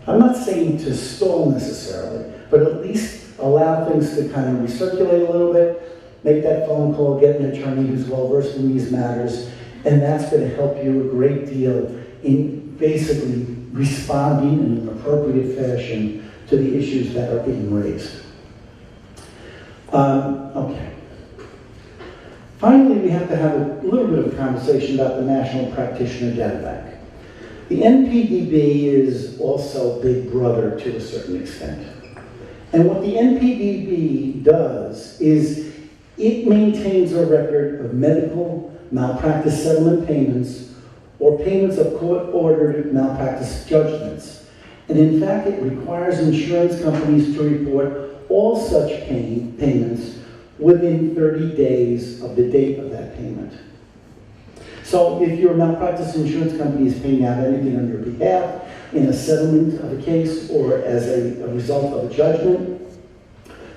I'm not saying to stall necessarily, but at least allow things to kind of recirculate a little bit, make that phone call, get an attorney who's well versed in these matters, and that's going to help you a great deal in basically responding in an appropriate fashion to the issues that are being raised. Okay. Finally, we have to have a little bit of a conversation about the National Practitioner Data Bank. The NPDB is also Big Brother to a certain extent. And what the NPDB does is it maintains a record of medical malpractice settlement payments or payments of court-ordered malpractice judgments. And in fact, it requires insurance companies to report all such payments within 30 days of the date of that payment. So if your malpractice insurance company is paying out anything on your behalf in a settlement of a case or as a result of a judgment,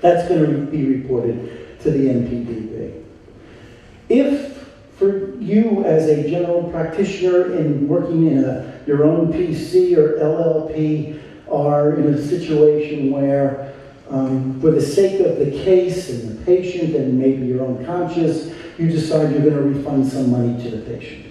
that's going to be reported to the NPDB. If for you as a general practitioner in working in your own PC or LLP are in a situation where for the sake of the case and the patient and maybe your own conscience, you decide you're going to refund some money to the patient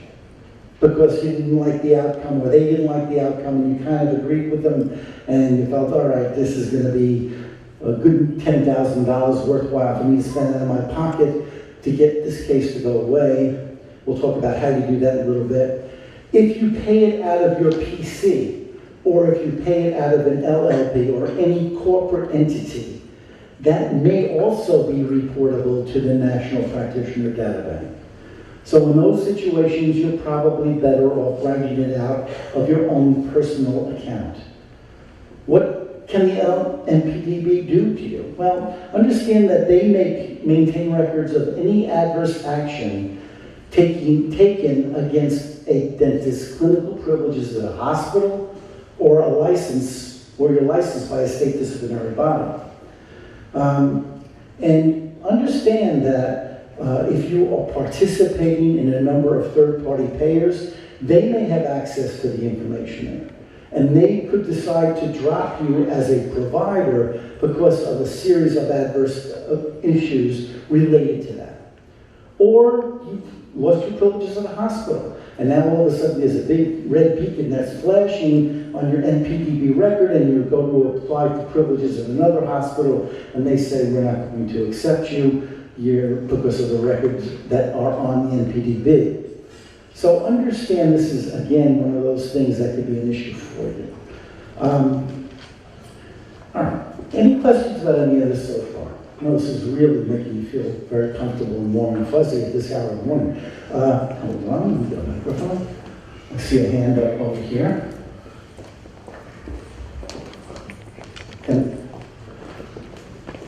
because you didn't like the outcome or they didn't like the outcome and you kind of agreed with them and you felt, all right, this is going to be a good $10,000 worthwhile for me to spend out of my pocket to get this case to go away. We'll talk about how you do that in a little bit. If you pay it out of your PC, or if you pay it out of an LLP or any corporate entity, that may also be reportable to the National Practitioner Data Bank. So in those situations, you're probably better off writing it out of your own personal account. What can the NPDB do to you? Well, understand that they maintain records of any adverse action taken against a dentist's clinical privileges at a hospital or a license, or you're licensed by a state disciplinary body. And understand that if you are participating in a number of third-party payers, they may have access to the information there. And they could decide to drop you as a provider because of a series of adverse issues related to that. Or you lost your privileges at a hospital, and now all of a sudden there's a big red beacon that's flashing on your NPDB record, and you go to apply for privileges at another hospital, and they say, we're not going to accept you because of the records that are on the NPDB. So understand this is, again, one of those things that could be an issue for you. All right. Any questions about any of this so far? I know this is really making you feel very comfortable and warm and fuzzy at this hour of the morning. Hold on, let me get a microphone. I see a hand up over here. And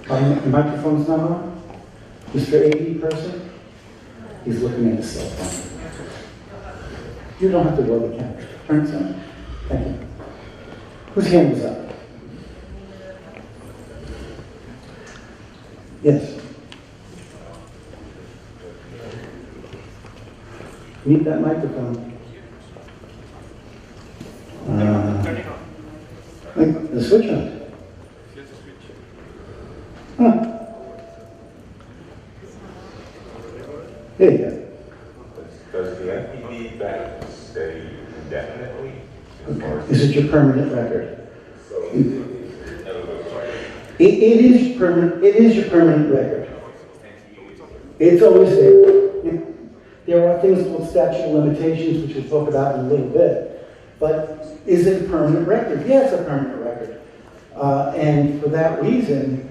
the microphone's not on? Mr. AD person? He's looking at his cell phone. You don't have to roll the camera. Turn it on. Thank you. Whose hand was up? Yes. Need that microphone. The switch on. Huh. There you go. Does the NPD back stay indefinitely? Is it your permanent record? It is permanent. It is your permanent record. It's always there. There are things called statute of limitations, which we'll talk about in a little bit. But is it a permanent record? Yeah, it's a permanent record. And for that reason,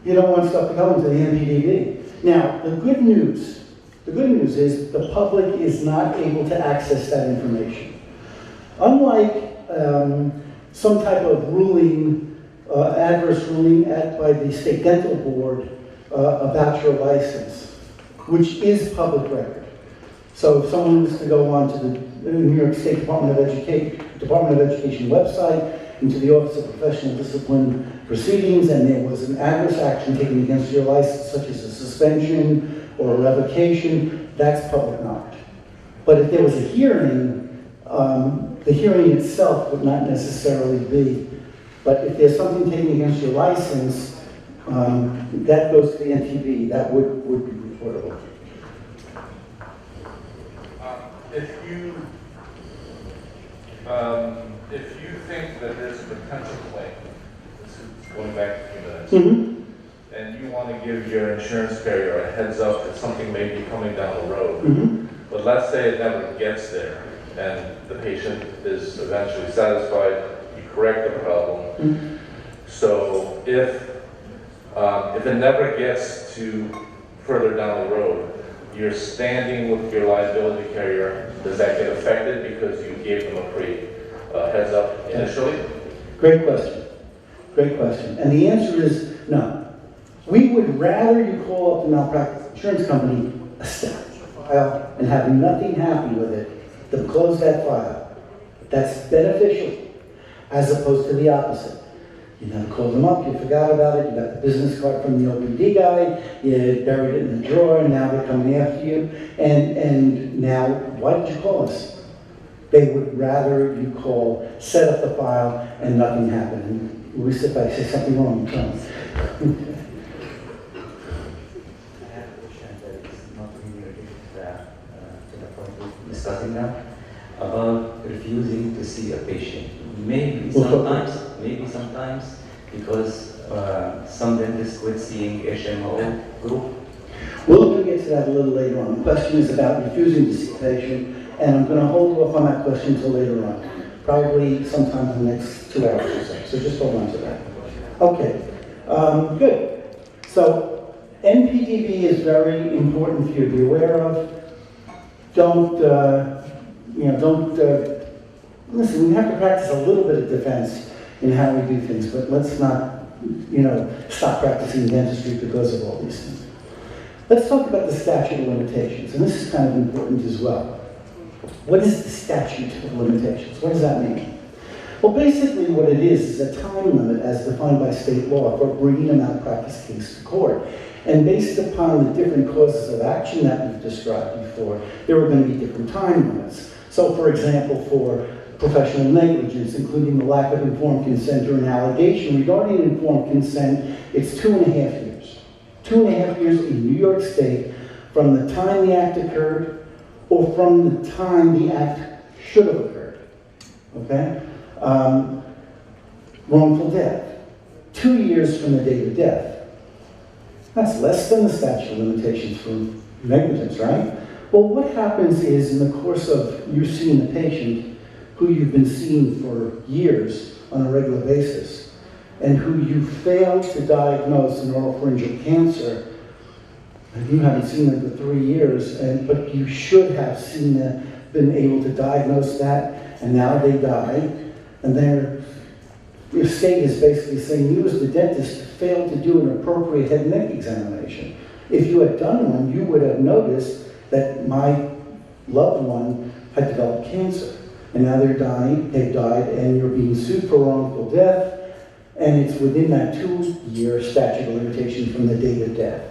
you don't want stuff to go into the NPDB. Now, the good news is the public is not able to access that information. Unlike some type of ruling, adverse ruling by the State Dental Board about your license, which is public record. So if someone was to go on to the New York State Department of Education website, into the Office of Professional Discipline Proceedings, and there was an adverse action taken against your license, such as a suspension or a revocation, that's public knowledge. But if there was a hearing, the hearing itself would not necessarily be. But if there's something taken against your license, that goes to the NTB, that would be reportable. If you think that there's a potential claim, this is going back a few minutes, and you want to give your insurance carrier a heads up that something may be coming down the road, but let's say it never gets there, and the patient is eventually satisfied, you correct the problem. So if it never gets to further down the road, you're standing with your liability carrier, does that get affected because you gave them a heads up initially? Great question. Great question. And the answer is no. We would rather you call up the malpractice insurance company, establish a file, and have nothing happen with it, to close that file. That's beneficial, as opposed to the opposite. You never called them up, you forgot about it, you got the business card from the OPD guy, you buried it in the drawer, and now they're coming after you. And now, why did you call us? They would rather you call, set up the file, and nothing happened. And we sit back and say something wrong, Tom. I have a question that is not really related to the point we're discussing now, about refusing to see a patient. Maybe sometimes, because some dentists quit seeing HMO group. We'll get to that a little later on. The question is about refusing to see a patient, and I'm going to hold off on that question until later on, probably sometime in the next 2 hours or so. So just hold on to that. Okay, good. So NPDB is very important for you to be aware of. Listen, we have to practice a little bit of defense in how we do things, but let's not, stop practicing dentistry because of all these things. Let's talk about the statute of limitations, and this is kind of important as well. What is the statute of limitations? What does that mean? Well, basically what it is a time limit as defined by state law for bringing a malpractice case to court. And based upon the different causes of action that we've described before, there were going to be different time limits. So for example, for professional negligence, including the lack of informed consent or an allegation regarding informed consent, it's 2.5 years. 2.5 years in New York State from the time the act occurred or from the time the act should have occurred. Okay? Wrongful death. 2 years from the date of death. That's less than the statute of limitations for negligence, right? Well, what happens is in the course of you seeing the patient who you've been seeing for years on a regular basis and who you failed to diagnose an oropharyngeal cancer, and you haven't seen them for 3 years, but you should have seen them, been able to diagnose that, and now they die, and your state is basically saying you as the dentist failed to do an appropriate head and neck examination. If you had done one, you would have noticed that my loved one had developed cancer. And now they're dying, they've died, and you're being sued for wrongful death, and it's within that 2-year statute of limitation from the date of death.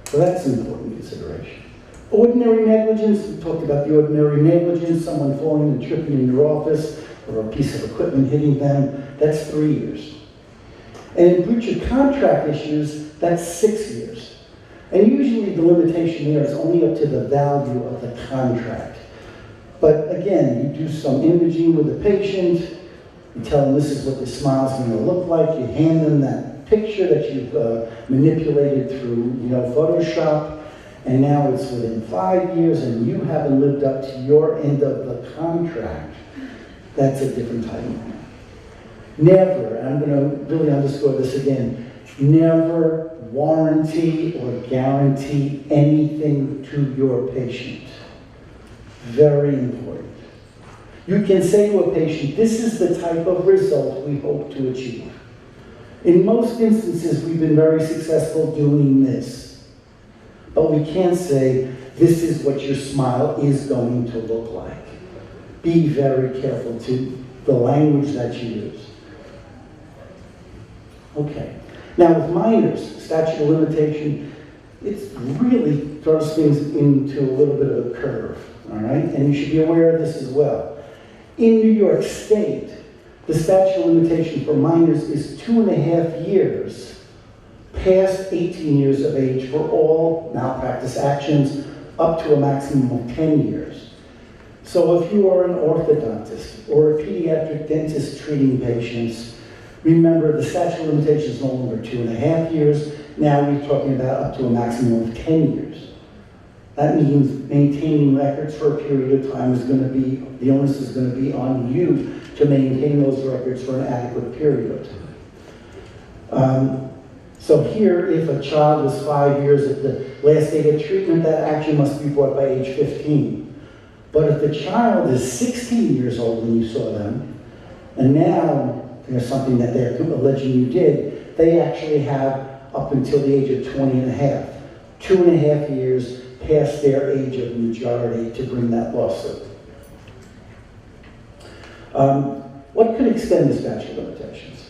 So that's an important consideration. Ordinary negligence, we talked about the ordinary negligence, someone falling and tripping in your office, or a piece of equipment hitting them, that's 3 years. And in breach of contract issues, that's 6 years. And usually the limitation there is only up to the value of the contract. But again, you do some imaging with the patient, you tell them this is what the smile's going to look like, you hand them that picture that you've manipulated through, Photoshop, and now it's within 5 years and you haven't lived up to your end of the contract. That's a different type of matter. Never, and I'm going to really underscore this again, never warranty or guarantee anything to your patient. Very important. You can say to a patient, this is the type of result we hope to achieve. In most instances, we've been very successful doing this. But we can't say, this is what your smile is going to look like. Be very careful to the language that you use. Okay. Now with minors, statute of limitation, it really throws things into a little bit of a curve, all right? And you should be aware of this as well. In New York State, the statute of limitation for minors is 2.5 years past 18 years of age for all malpractice actions, up to a maximum of 10 years. So if you are an orthodontist or a pediatric dentist treating patients, remember the statute of limitations is no longer 2.5 years. Now we're talking about up to a maximum of 10 years. That means maintaining records for a period of time is going to be, the onus is going to be on you to maintain those records for an adequate period of time. So here, if a child was 5 years at the last date of treatment, that action must be brought by age 15. But if the child is 16 years old when you saw them, and now there's something that they're alleging you did, they actually have up until the age of 20 and a half, 2.5 years past their age of majority to bring that lawsuit. What could extend the statute of limitations?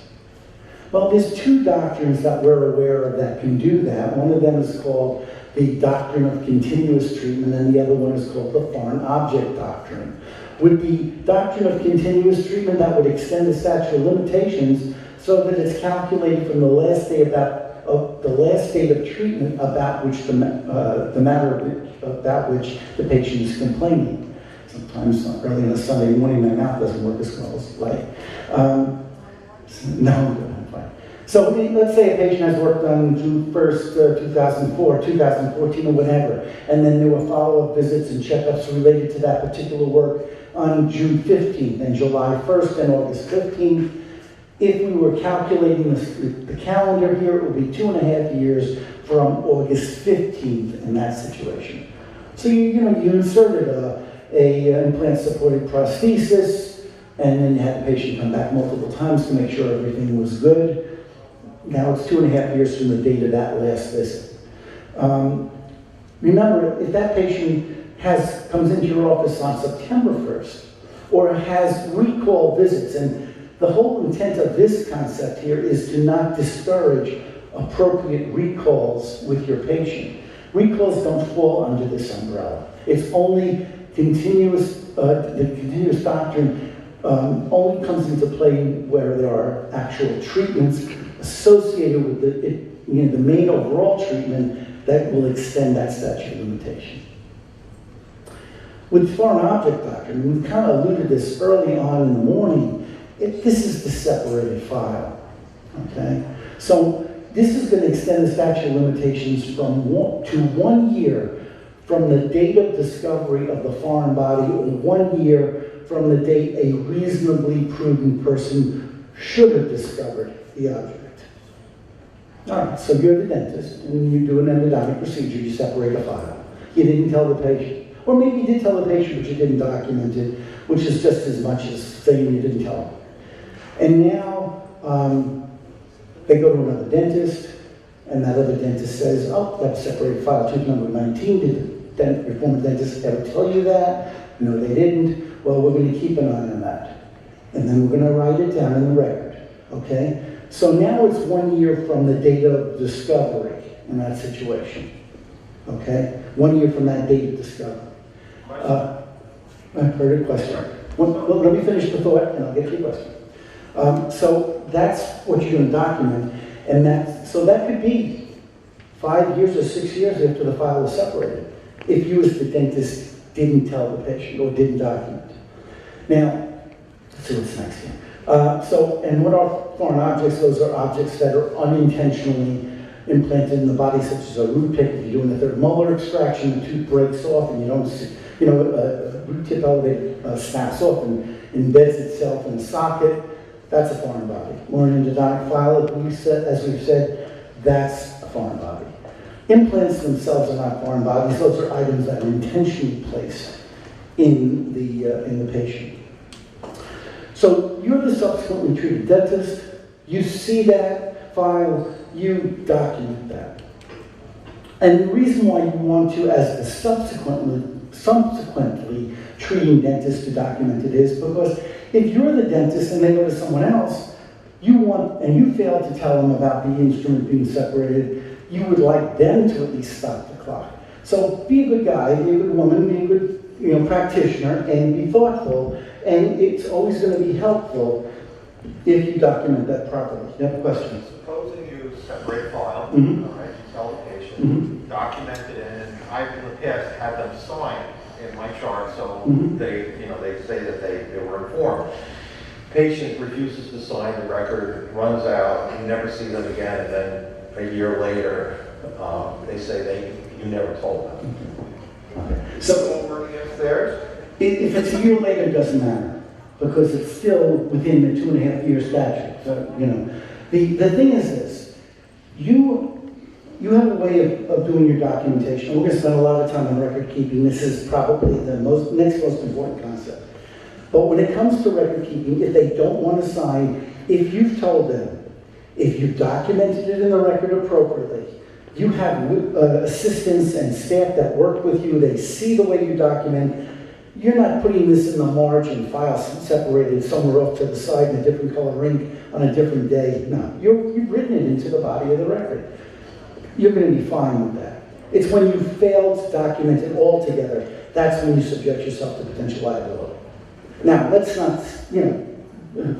Well, there's 2 doctrines that we're aware of that can do that. One of them is called the doctrine of continuous treatment, and the other one is called the foreign object doctrine. With the doctrine of continuous treatment, that would extend the statute of limitations so that it's calculated from the last day of treatment about which the matter about which the patient is complaining. Sometimes early on a Sunday morning, my mouth doesn't work as well as like. No, I'm fine. So let's say a patient has worked on June 1st, 2004, 2014, or whatever, and then there were follow-up visits and checkups related to that particular work on June 15th and July 1st and August 15th. If we were calculating the calendar here, it would be 2.5 years from August 15th in that situation. So you inserted a implant-supported prosthesis, and then you had the patient come back multiple times to make sure everything was good. Now it's 2.5 years from the date of that last visit. Remember, if that patient comes into your office on September 1st, or has recall visits, and the whole intent of this concept here is to not discourage appropriate recalls with your patient. Recalls don't fall under this umbrella. It's only continuous, the continuous doctrine only comes into play where there are actual treatments associated with the main overall treatment that will extend that statute of limitation. With foreign object doctrine, we've kind of alluded this early on in the morning, this is the separated file, okay? So this is going to extend the statute of limitations from 1 year from the date of discovery of the foreign body, or 1 year from the date a reasonably prudent person should have discovered the object. All right, so you're the dentist, and you do an endodontic procedure, you separate a file. You didn't tell the patient. Or maybe you did tell the patient, but you didn't document it, which is just as much as saying you didn't tell them. And now they go to another dentist, and that other dentist says, oh, that's separated file tooth number 19. Did your former dentist ever tell you that? No, they didn't. Well, we're going to keep an eye on that. And then we're going to write it down in the record, okay? So now it's 1 year from the date of discovery in that situation, okay? 1 year from that date of discovery. Very good question. Well, let me finish the thought, and I'll get to your question. So that's what you're going to document, and so that could be 5 years or 6 years after the file was separated, if you as the dentist didn't tell the patient or didn't document. Now, let's see what's next here. And what are foreign objects? Those are objects that are unintentionally implanted in the body, such as a root pick. If you're doing a third molar extraction, the tooth breaks off, and you don't see, a root tip elevator snaps off and embeds itself in the socket. That's a foreign body. Or an endodontic file, as we've said, that's a foreign body. Implants themselves are not foreign bodies. Those are items that are intentionally placed in the patient. So you're the subsequently treated dentist. You see that file, you document that. And the reason why you want to, as the subsequently treating dentist, to document it is because if you're the dentist and they go to someone else, and you fail to tell them about the instrument being separated, you would like them to at least stop the clock. So be a good guy, be a good woman, be a good practitioner, and be thoughtful. And it's always going to be helpful if you document that properly. You have a question? Supposing you separate file, Mm-hmm. all right, you tell the patient, Mm-hmm. document it in, and I've in the past had them sign in my chart, so Mm-hmm. they say that they were informed. Patient refuses to sign, the record runs out, you never see them again, and then a year later, they say you never told them. Okay. So it won't work against theirs? If it's a year later, it doesn't matter because it's still within the 2.5 year statute. So, the thing is this: you have a way of doing your documentation. We're going to spend a lot of time on record keeping. This is probably the next most important concept. But when it comes to record keeping, if they don't want to sign, if you've told them, if you've documented it in the record appropriately, you have assistants and staff that work with you, they see the way you document. You're not putting this in the margin file separated somewhere off to the side in a different color ink on a different day. No, you've written it into the body of the record. You're going to be fine with that. It's when you fail to document it all together, that's when you subject yourself to potential liability. Now, let's not,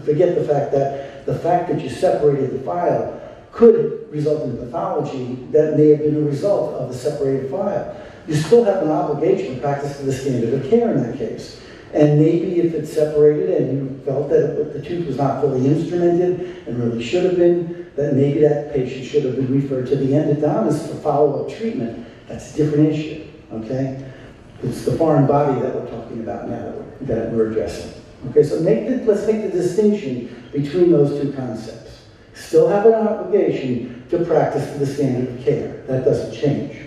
forget the fact that you separated the file could result in pathology that may have been a result of the separated file. You still have an obligation to practice to the standard of care in that case. And maybe if it's separated and you felt that the tooth was not fully instrumented and really should have been, that maybe that patient should have been referred to the endodontist for follow-up treatment. That's a different issue, okay? It's the foreign body that we're talking about now that we're addressing. Okay, so let's make the distinction between those two concepts. Still have an obligation to practice to the standard of care. That doesn't change.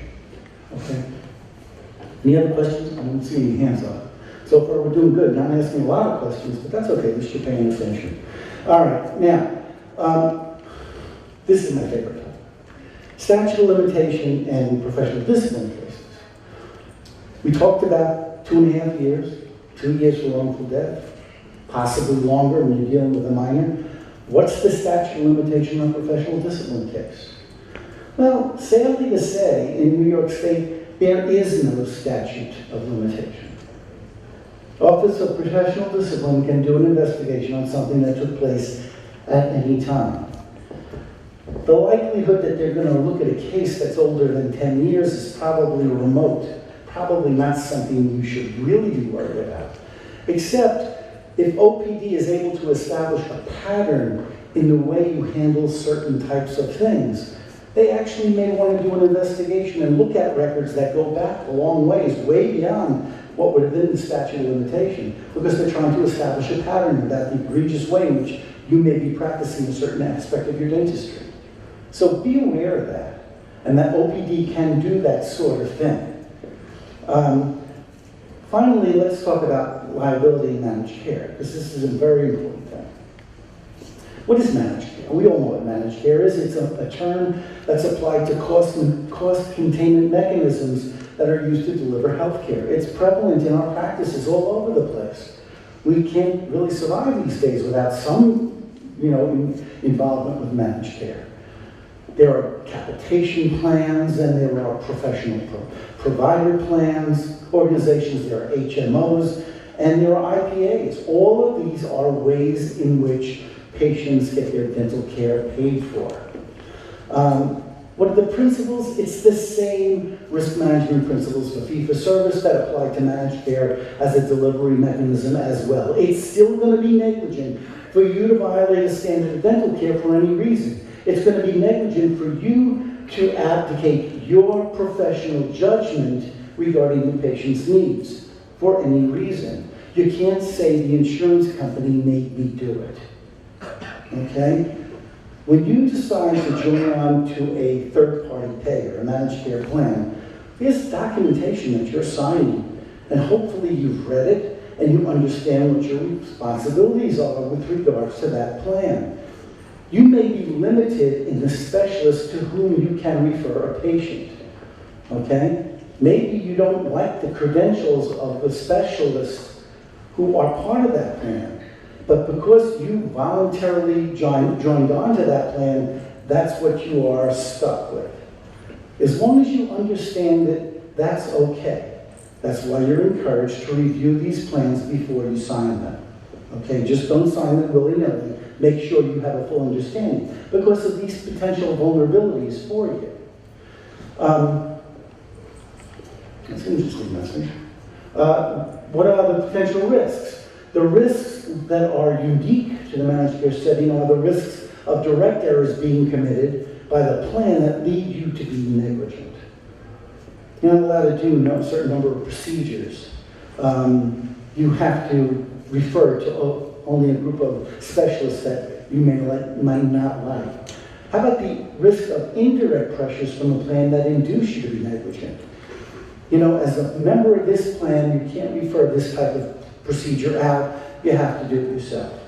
Okay? Any other questions? I don't see any hands up. So far we're doing good. Not asking a lot of questions, but that's okay. At least you're paying attention. All right, now, this is my favorite topic. Statute of limitation and professional discipline cases. We talked about 2.5 years, 2 years for wrongful death, possibly longer when you're dealing with a minor. What's the statute of limitation on a professional discipline case? Well, sadly to say, in New York State, there is no statute of limitation. Office of Professional Discipline can do an investigation on something that took place at any time. The likelihood that they're going to look at a case that's older than 10 years is probably remote, probably not something you should really be worried about. Except if OPD is able to establish a pattern in the way you handle certain types of things, they actually may want to do an investigation and look at records that go back a long ways, way beyond what would have been the statute of limitation, because they're trying to establish a pattern about the egregious way in which you may be practicing a certain aspect of your dentistry. So be aware of that, and that OPD can do that sort of thing. Finally, let's talk about liability and managed care, because this is a very important thing. What is managed care? We all know what managed care is. It's a term that's applied to cost containment mechanisms that are used to deliver health care. It's prevalent in our practices all over the place. We can't really survive these days without some, involvement with managed care. There are capitation plans, and there are professional provider plans, organizations, there are HMOs, and there are IPAs. All of these are ways in which patients get their dental care paid for. What are the principles? It's the same risk management principles for fee-for-service that apply to managed care as a delivery mechanism as well. It's still going to be negligent for you to violate a standard of dental care for any reason. It's going to be negligent for you to abdicate your professional judgment regarding the patient's needs for any reason. You can't say the insurance company made me do it. Okay? When you decide to join on to a third-party payer, a managed care plan, there's documentation that you're signing, and hopefully you've read it and you understand what your responsibilities are with regards to that plan. You may be limited in the specialist to whom you can refer a patient. Okay? Maybe you don't like the credentials of the specialists who are part of that plan. But because you voluntarily joined onto that plan, that's what you are stuck with. As long as you understand it, that's okay. That's why you're encouraged to review these plans before you sign them. Okay, just don't sign them willy-nilly. Make sure you have a full understanding because of these potential vulnerabilities for you. That's an interesting message. What are the potential risks? The risks that are unique to the managed care setting are the risks of direct errors being committed by the plan that lead you to be negligent. You're not allowed to do a certain number of procedures. You have to refer to only a group of specialists that you might not like. How about the risk of indirect pressures from the plan that induce you to be negligent? As a member of this plan, you can't refer this type of procedure out, you have to do it yourself.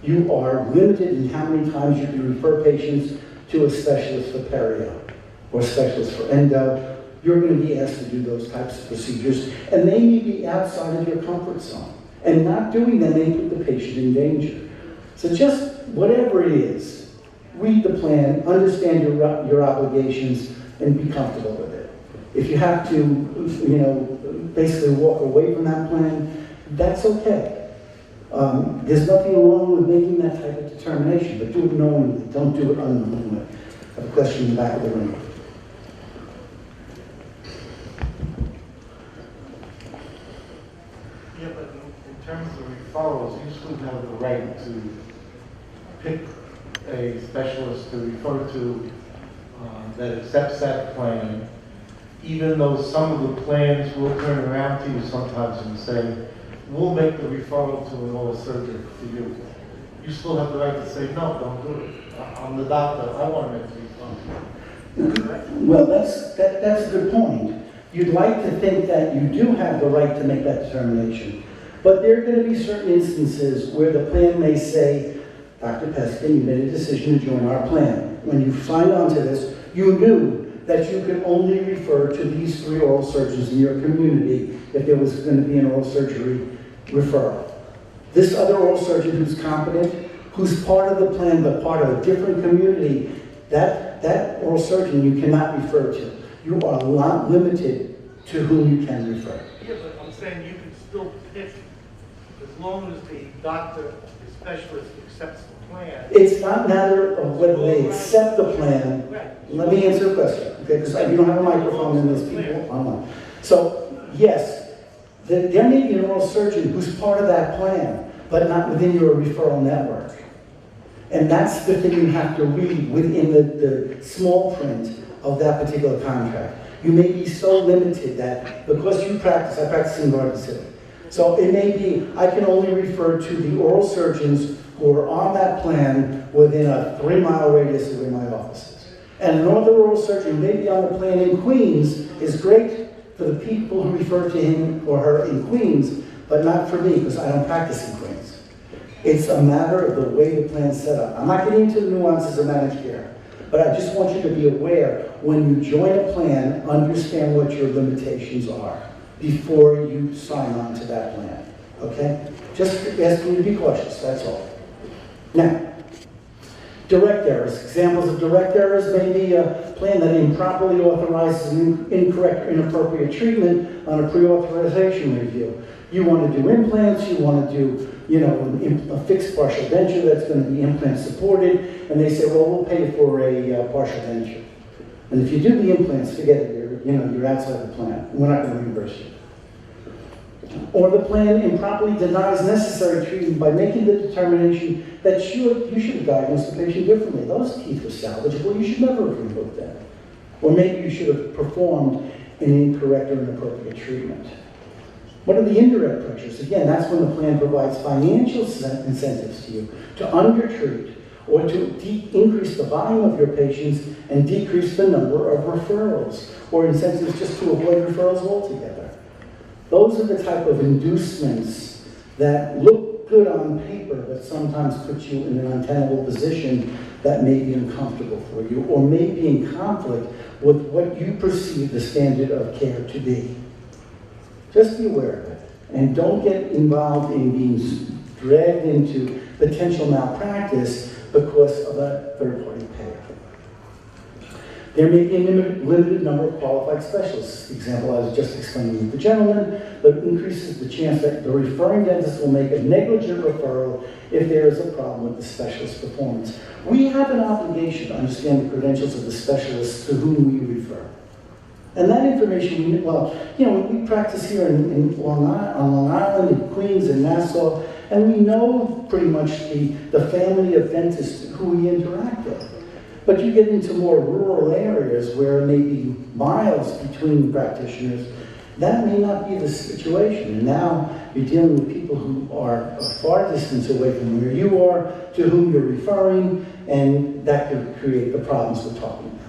You are limited in how many times you can refer patients to a specialist for perio or a specialist for endo. You're going to be asked to do those types of procedures, and they may be outside of your comfort zone. And not doing them may put the patient in danger. So just whatever it is, read the plan, understand your obligations, and be comfortable with it. If you have to, basically walk away from that plan, that's okay. There's nothing wrong with making that type of determination, but do it knowingly. Don't do it unknowingly. I have a question in the back of the room. Yeah, but in terms of referrals, you still have the right to pick a specialist to refer to that accepts that plan, even though some of the plans will turn around to you sometimes and say, we'll make the referral to an oral surgeon for you. You still have the right to say, no, don't do it. I'm the doctor, I want to make the referral. Well, that's a good point. You'd like to think that you do have the right to make that determination. But there are going to be certain instances where the plan may say, Dr. Peskin, you made a decision to join our plan. When you signed on to this, you knew that you could only refer to these 3 oral surgeons in your community if there was going to be an oral surgery referral. This other oral surgeon who's competent, who's part of the plan but part of a different community, that that oral surgeon you cannot refer to. You are limited to whom you can refer. Yeah, but I'm saying you can still pick as long as the doctor, the specialist accepts the plan. It's not a matter of whether they accept the plan. Let me answer the question, okay? Because you don't have a microphone and there's people online. So, yes, there may be an oral surgeon who's part of that plan, but not within your referral network. And that's the thing you have to read within the small print of that particular contract. You may be so limited that because you practice, I practice in Garden City. So it may be, I can only refer to the oral surgeons who are on that plan within a 3-mile radius of where my office is. And another oral surgeon who may be on the plan in Queens is great for the people who refer to him or her in Queens, but not for me because I don't practice in Queens. It's a matter of the way the plan's set up. I'm not getting into the nuances of managed care, but I just want you to be aware when you join a plan, understand what your limitations are before you sign on to that plan, okay? Just asking you to be cautious, that's all. Now, direct errors. Examples of direct errors may be a plan that improperly authorizes incorrect or inappropriate treatment on a pre-authorization review. You want to do implants, you want to do, a fixed partial denture that's going to be implant supported, and they say, well, we'll pay for a partial denture. And if you do the implants, forget it, you're outside the plan. We're not going to reimburse you. Or the plan improperly denies necessary treatment by making the determination that you should have diagnosed the patient differently. Those teeth were salvageable, you should never have removed them. Or maybe you should have performed an incorrect or inappropriate treatment. What are the indirect pressures? Again, that's when the plan provides financial incentives to you to undertreat or to increase the volume of your patients and decrease the number of referrals, or incentives just to avoid referrals altogether. Those are the type of inducements that look good on paper, but sometimes put you in an untenable position that may be uncomfortable for you, or may be in conflict with what you perceive the standard of care to be. Just be aware of it, and don't get involved in being dragged into potential malpractice because of a third-party payer. There may be a limited number of qualified specialists. The example I was just explaining with the gentleman, but increases the chance that the referring dentist will make a negligent referral if there is a problem with the specialist's performance. We have an obligation to understand the credentials of the specialists to whom we refer. And that information, we practice here on Long Island, in Queens, and Nassau, and we know pretty much the family of dentists who we interact with. But you get into more rural areas where there may be miles between practitioners, that may not be the situation. And now you're dealing with people who are a far distance away from where you are, to whom you're referring, and that could create the problems we're talking about.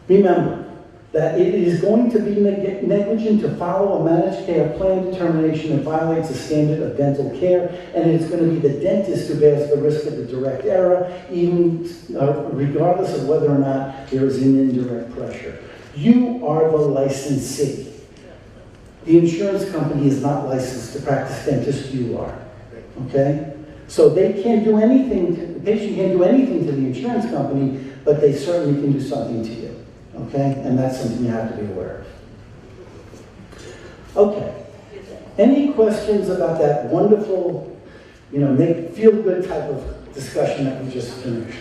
Remember that it is going to be negligent to follow a managed care plan determination that violates a standard of dental care, and it's going to be the dentist who bears the risk of the direct error, even regardless of whether or not there is an indirect pressure. You are the licensee. The insurance company is not licensed to practice dentistry, you are. Okay? So they can't do anything, the patient can't do anything to the insurance company, but they certainly can do something to you. Okay? And that's something you have to be aware of. Okay. Any questions about that wonderful, make feel-good type of discussion that we just finished?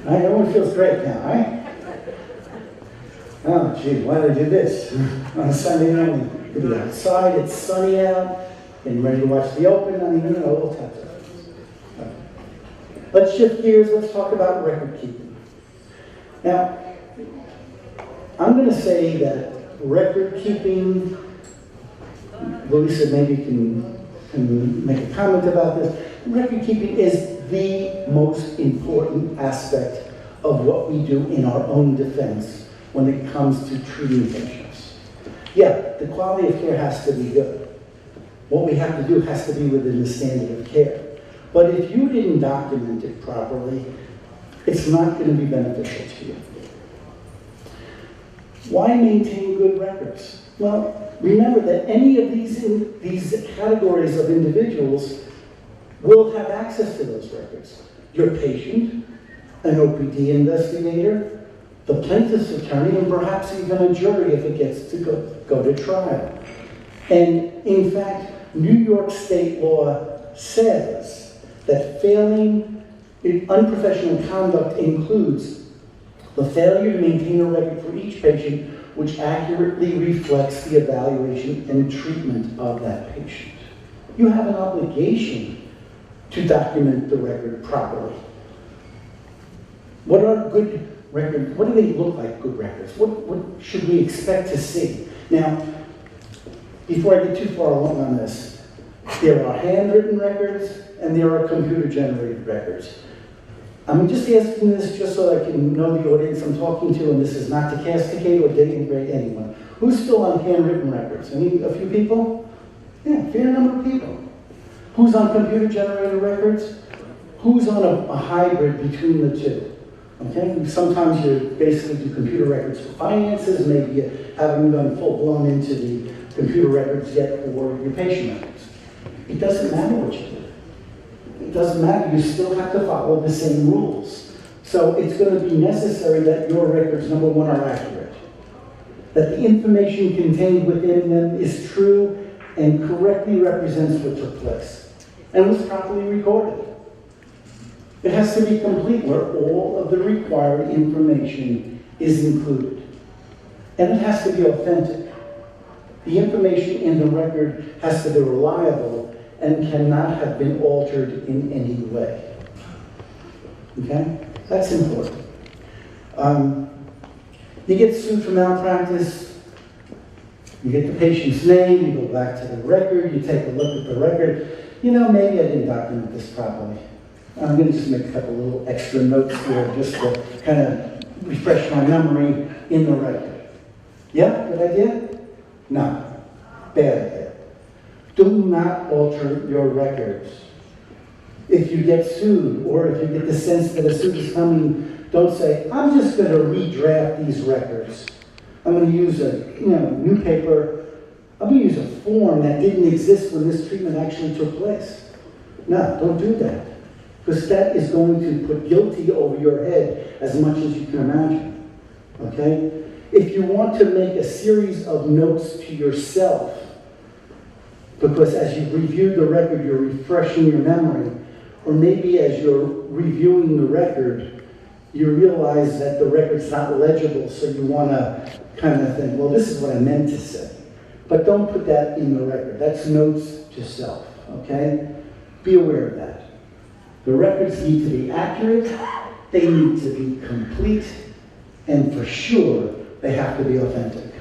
I know it feels great now, right? Oh, gee, why did I do this on a Sunday night? We'll be outside, it's sunny out, getting ready to watch the Open. All types of things. Okay. Let's shift gears, let's talk about record keeping. Now, I'm going to say that record keeping, Louisa maybe can make a comment about this. Record keeping is the most important aspect of what we do in our own defense when it comes to treating patients. Yeah, the quality of care has to be good. What we have to do has to be within the standard of care. But if you didn't document it properly, it's not going to be beneficial to you. Why maintain good records? Well, remember that any of these categories of individuals will have access to those records. Your patient, an OPD investigator, the plaintiff's attorney, and perhaps even a jury if it gets to go to trial. And in fact, New York state law says that failing in unprofessional conduct includes the failure to maintain a record for each patient which accurately reflects the evaluation and treatment of that patient. You have an obligation to document the record properly. What are good records? What do they look like, good records? What should we expect to see? Now, before I get too far along on this, there are handwritten records and there are computer-generated records. I'm just asking this just so I can know the audience I'm talking to, and this is not to castigate or denigrate anyone. Who's still on handwritten records? A few people? Yeah, a fair number of people. Who's on computer-generated records? Who's on a hybrid between the two? Okay, sometimes you basically do computer records for finances, maybe you haven't gone full-blown into the computer records yet for your patient records. It doesn't matter what you do. It doesn't matter, you still have to follow the same rules. So it's going to be necessary that your records, number one, are accurate. That the information contained within them is true and correctly represents what took place and was properly recorded. It has to be complete where all of the required information is included. And it has to be authentic. The information in the record has to be reliable and cannot have been altered in any way. Okay? That's important. You get sued for malpractice, you get the patient's name, you go back to the record, you take a look at the record. You know, maybe I didn't document this properly. I'm going to just make a couple little extra notes here just to kind of refresh my memory in the record. Yeah, good idea? No, bad idea. Do not alter your records. If you get sued, or if you get the sense that a suit is coming, don't say, I'm just going to redraft these records. I'm going to use a new paper. I'm going to use a form that didn't exist when this treatment actually took place. No, don't do that. Because that is going to put guilty over your head as much as you can imagine. Okay? If you want to make a series of notes to yourself, because as you review the record, you're refreshing your memory, or maybe as you're reviewing the record, you realize that the record's not legible, so you want to kind of think, well, this is what I meant to say. But don't put that in the record. That's notes to self, okay? Be aware of that. The records need to be accurate, they need to be complete, and for sure, they have to be authentic.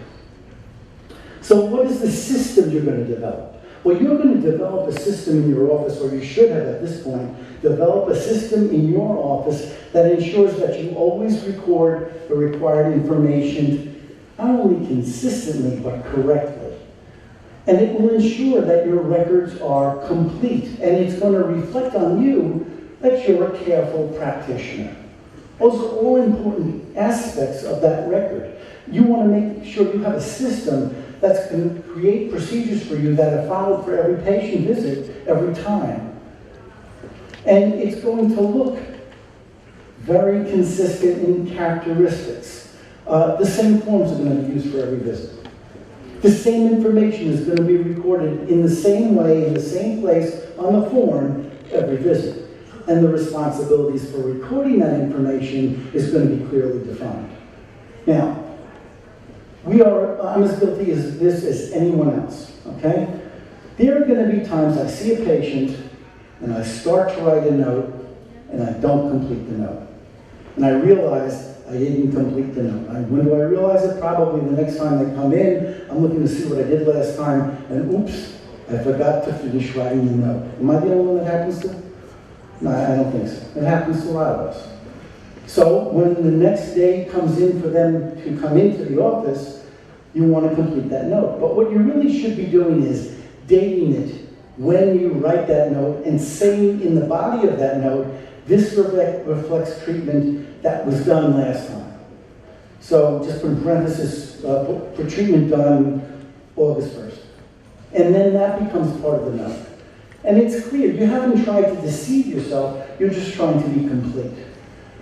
So what is the system you're going to develop? Well, you're going to develop a system in your office, or you should have at this point, develop a system in your office that ensures that you always record the required information, not only consistently, but correctly. And it will ensure that your records are complete, and it's going to reflect on you that you're a careful practitioner. Those are all important aspects of that record. You want to make sure you have a system that's going to create procedures for you that are followed for every patient visit, every time. And it's going to look very consistent in characteristics. The same forms are going to be used for every visit. The same information is going to be recorded in the same way, in the same place on the form every visit. And the responsibilities for recording that information is going to be clearly defined. Now, I'm as guilty as this as anyone else, okay? There are going to be times I see a patient and I start to write a note and I don't complete the note. And I realize I didn't complete the note. When do I realize it? Probably the next time they come in, I'm looking to see what I did last time, and oops, I forgot to finish writing the note. Am I the only one that happens to? No, I don't think so. It happens to a lot of us. So when the next day comes in for them to come into the office, you want to complete that note. But what you really should be doing is dating it when you write that note and saying in the body of that note, this reflects treatment that was done last time. So just put in parenthesis, for treatment done August 1st. And then that becomes part of the note. And it's clear, you haven't tried to deceive yourself, you're just trying to be complete.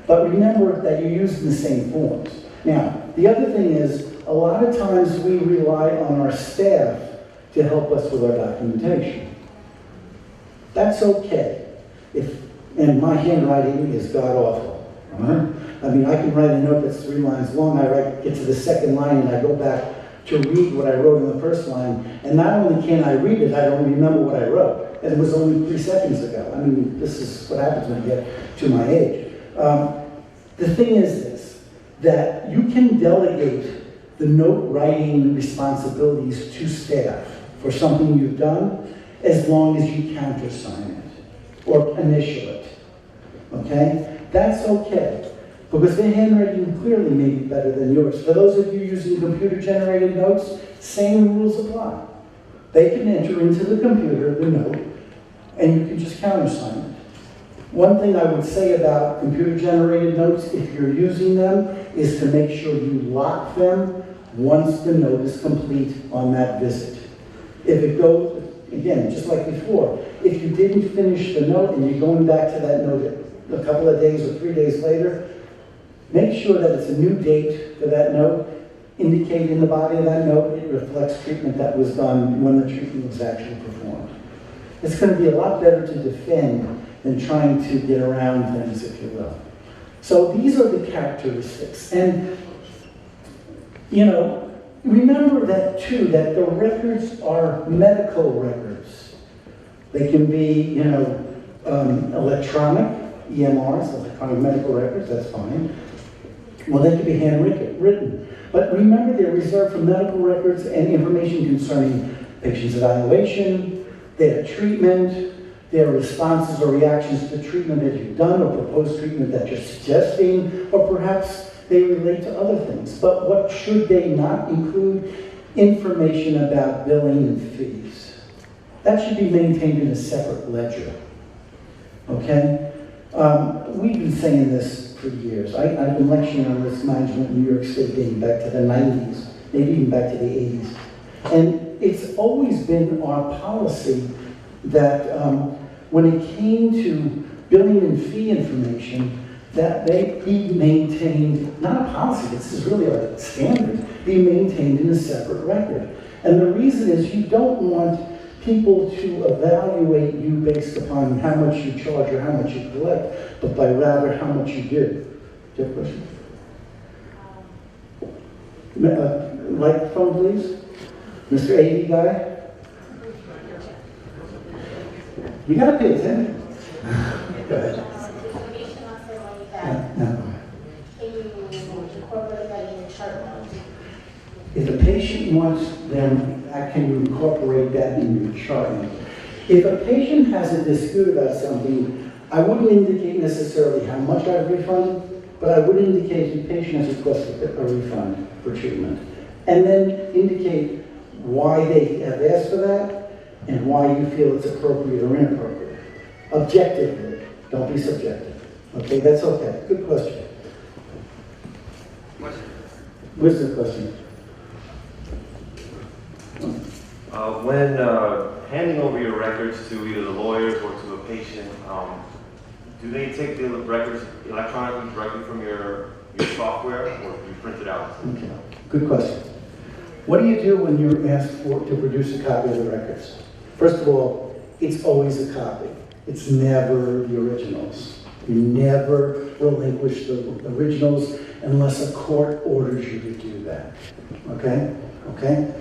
But remember that you're using the same forms. Now, the other thing is, a lot of times we rely on our staff to help us with our documentation. That's okay. And my handwriting is god-awful. I mean, I can write a note that's 3 lines long, get to the second line and I go back to read what I wrote in the first line, and not only can I read it, I don't remember what I wrote. And it was only 3 seconds ago. I mean, this is what happens when I get to my age. The thing is this, that you can delegate the note writing responsibilities to staff for something you've done, as long as you countersign it or initial it. Okay? That's okay. Because their handwriting clearly may be better than yours. For those of you using computer-generated notes, same rules apply. They can enter into the computer the note, and you can just countersign it. One thing I would say about computer-generated notes, if you're using them, is to make sure you lock them once the note is complete on that visit. If it goes, again, just like before, if you didn't finish the note and you're going back to that note a couple of days or 3 days later, make sure that it's a new date for that note. Indicate in the body of that note it reflects treatment that was done when the treatment was actually performed. It's going to be a lot better to defend than trying to get around things, if you will. So these are the characteristics. And, you know, remember that too, that the records are medical records. They can be, you know, electronic, EMRs, electronic medical records, that's fine. Well, they can be handwritten. But remember, they're reserved for medical records and information concerning patient's evaluation, their treatment, their responses or reactions to treatment that you've done or proposed treatment that you're suggesting, or perhaps they relate to other things. But what should they not include? Information about billing and fees. That should be maintained in a separate ledger. Okay? We've been saying this for years. I've been lecturing on risk management in New York State dating back to the 90s, maybe even back to the 80s. And it's always been our policy that when it came to billing and fee information, that they be maintained, not a policy, this is really a standard, be maintained in a separate record. And the reason is you don't want people to evaluate you based upon how much you charge or how much you collect, but by rather how much you do. Do you have a question? Microphone, please. Mr. AV guy. You gotta pay attention. Go ahead. If a patient wants them, can you incorporate that in your chart? If a patient has a dispute about something, I wouldn't indicate necessarily how much I refund, but I would indicate the patient has requested a refund for treatment. And then indicate why they have asked for that and why you feel it's appropriate or inappropriate. Objectively, don't be subjective. Okay, that's okay. Good question. What's the question? When handing over your records to either the lawyers or to a patient, do they take the records electronically directly from your software, or do you print it out? Okay. Good question. What do you do when you're asked to produce a copy of the records? First of all, it's always a copy. It's never the originals. You never relinquish the originals unless a court orders you to do that. Okay? Okay?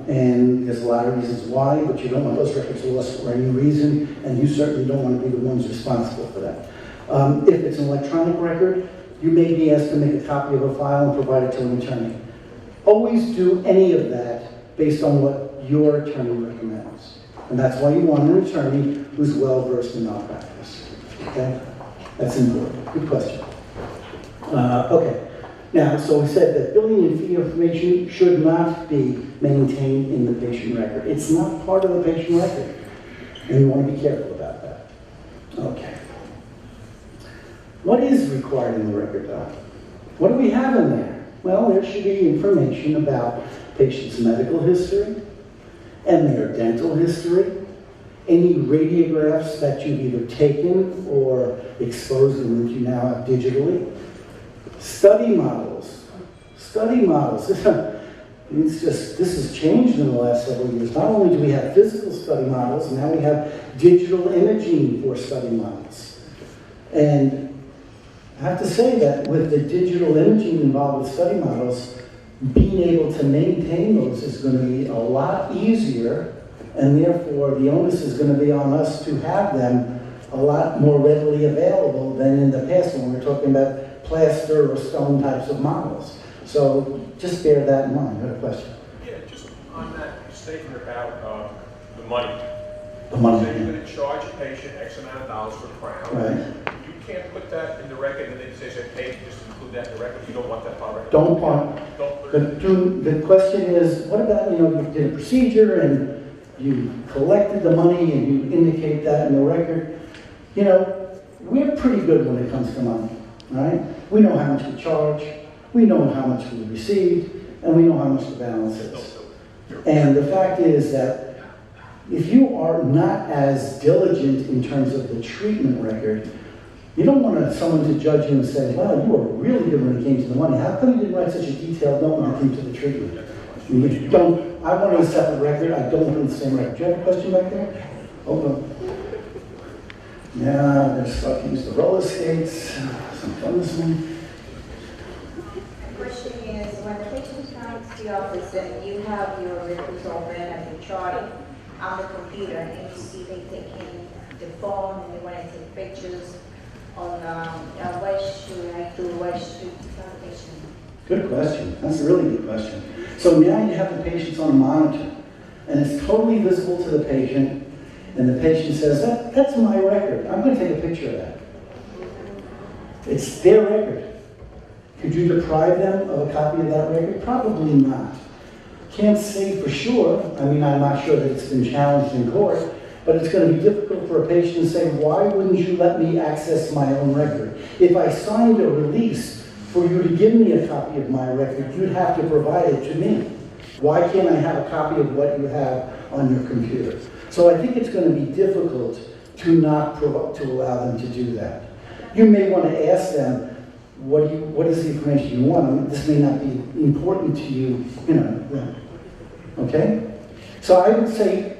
And there's a lot of reasons why, but you don't want those records lost for any reason, and you certainly don't want to be the ones responsible for that. If it's an electronic record, you may be asked to make a copy of a file and provide it to an attorney. Always do any of that based on what your attorney recommends. And that's why you want an attorney who's well-versed in malpractice. Okay? That's important. Good question. Okay. Now, so we said that billing and fee information should not be maintained in the patient record. It's not part of the patient record. And you want to be careful about that. Okay. What is required in the record, though? What do we have in there? Well, there should be information about patient's medical history and their dental history any radiographs that you've either taken or exposed and that you now have digitally. Study models. Study models. It's just, this has changed in the last several years. Not only do we have physical study models, now we have digital imaging for study models. And I have to say that with the digital imaging involved with study models, being able to maintain those is going to be a lot easier, and therefore the onus is going to be on us to have them a lot more readily available than in the past when we were talking about plaster or stone types of models. So just bear that in mind. I have a question. Yeah, just on that statement about the money. The money. So you're going to charge a patient X amount of dollars for crown. Right. You can't put that in the record and then say, hey, just include that in the record. You don't want that part of it. Don't want. The question is, what about, you did a procedure and you collected the money and you indicate that in the record? We're pretty good when it comes to money, right? We know how much we charge, we know how much we received, and we know how much the balance is. And the fact is that if you are not as diligent in terms of the treatment record, you don't want someone to judge you and say, well, you were really good when it came to the money. How come you didn't write such a detailed note when it came to the treatment? I wanted a separate record. I don't want the same record. Do you have a question back there? Hold on. Yeah, there's stuff. Use the roller skates. Some fun this one. The question is, when the patient comes to the office and you have your records open and you're charting on the computer and you see they taking the phone and they want to take pictures on what should I do, what should the patient do? Good question. That's a really good question. So now you have the patients on a monitor, and it's totally visible to the patient, and the patient says, that's my record. I'm going to take a picture of that. It's their record. Could you deprive them of a copy of that record? Probably not. Can't say for sure. I mean, I'm not sure that it's been challenged in court, but it's going to be difficult for a patient to say, why wouldn't you let me access my own record? If I signed a release for you to give me a copy of my record, you'd have to provide it to me. Why can't I have a copy of what you have on your computer? So I think it's going to be difficult to not to allow them to do that. You may want to ask them, what is the information you want? I mean, this may not be important to you, okay? So I would say,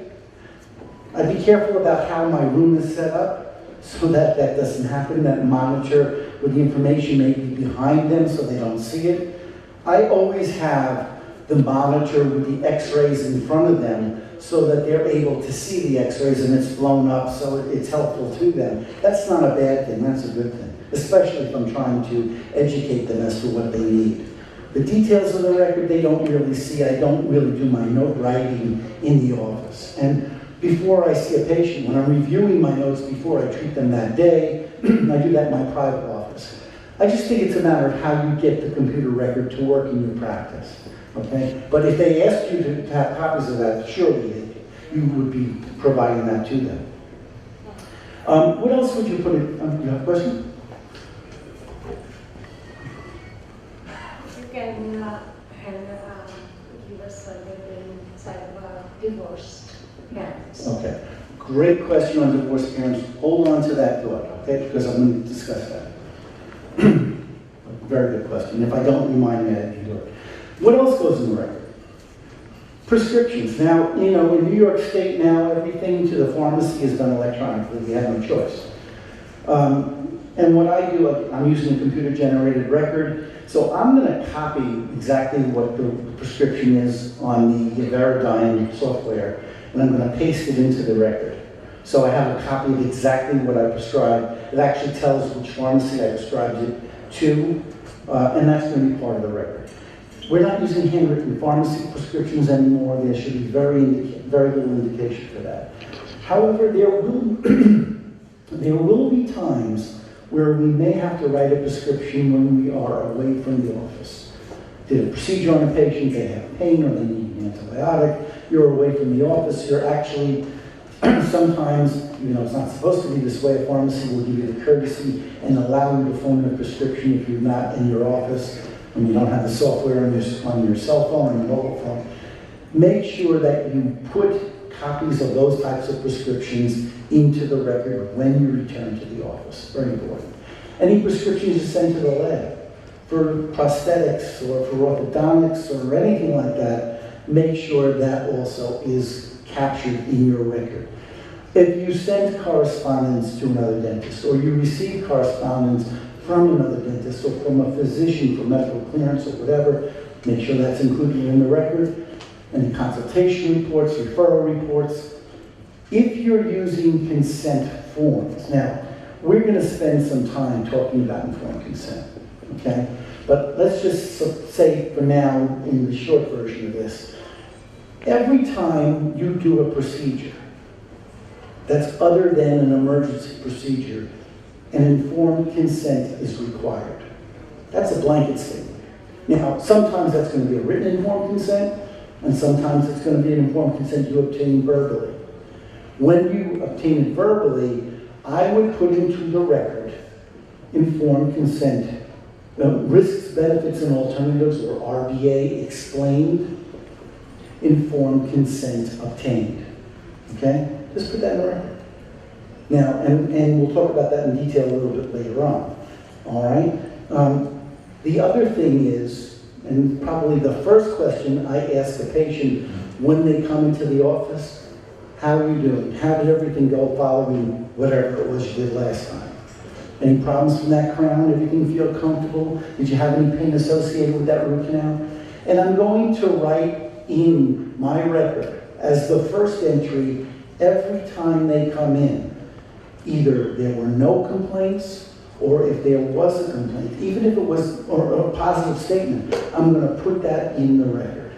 I'd be careful about how my room is set up so that that doesn't happen, that monitor with the information may be behind them so they don't see it. I always have the monitor with the x-rays in front of them so that they're able to see the x-rays and it's blown up so it's helpful to them. That's not a bad thing, that's a good thing, especially if I'm trying to educate them as to what they need. The details of the record they don't really see. I don't really do my note writing in the office. And before I see a patient, when I'm reviewing my notes before I treat them that day, I do that in my private office. I just think it's a matter of how you get the computer record to work in your practice, okay? But if they asked you to have copies of that, surely you would be providing that to them. What else would you put in? You have a question? You can give us a little insight about divorced parents. Okay. Great question on divorced parents. Hold on to that thought, okay? Because I'm going to discuss that. Very good question. If I don't, remind me I can do it. What else goes in the record? Prescriptions. Now, in New York State now, everything to the pharmacy is done electronically. We have no choice. And what I do, I'm using a computer-generated record, so I'm going to copy exactly what the prescription is on the Veridyne software, and I'm going to paste it into the record. So I have a copy of exactly what I prescribed. It actually tells which pharmacy I prescribed it to, and that's going to be part of the record. We're not using handwritten pharmacy prescriptions anymore. There should be very little indication for that. However, there will be times where we may have to write a prescription when we are away from the office. Did a procedure on a patient, they have pain or they need an antibiotic, you're away from the office, you're actually, sometimes, it's not supposed to be this way, a pharmacy will give you the courtesy and allow you to phone a prescription if you're not in your office, when you don't have the software on your cell phone or your mobile phone. Make sure that you put copies of those types of prescriptions into the record when you return to the office. Very important. Any prescriptions you send to the lab for prosthetics or for orthodontics or anything like that, make sure that also is captured in your record. If you send correspondence to another dentist or you receive correspondence from another dentist or from a physician for medical clearance or whatever, make sure that's included in the record. Any consultation reports, referral reports. If you're using consent forms, now, we're going to spend some time talking about informed consent, okay? But let's just say for now, in the short version of this, every time you do a procedure that's other than an emergency procedure, an informed consent is required. That's a blanket statement. Now, sometimes that's going to be a written informed consent, and sometimes it's going to be an informed consent you obtain verbally. When you obtain it verbally, I would put into the record informed consent, risks, benefits, and alternatives, or RBA, explained, informed consent obtained. Okay? Just put that in the record. Now, and we'll talk about that in detail a little bit later on. All right? The other thing is, and probably the first question I ask a patient when they come into the office, how are you doing? How did everything go following whatever it was you did last time? Any problems from that crown? Everything feel comfortable? Did you have any pain associated with that root canal? And I'm going to write in my record as the first entry every time they come in. Either there were no complaints, or if there was a complaint, even if it was a positive statement, I'm going to put that in the record.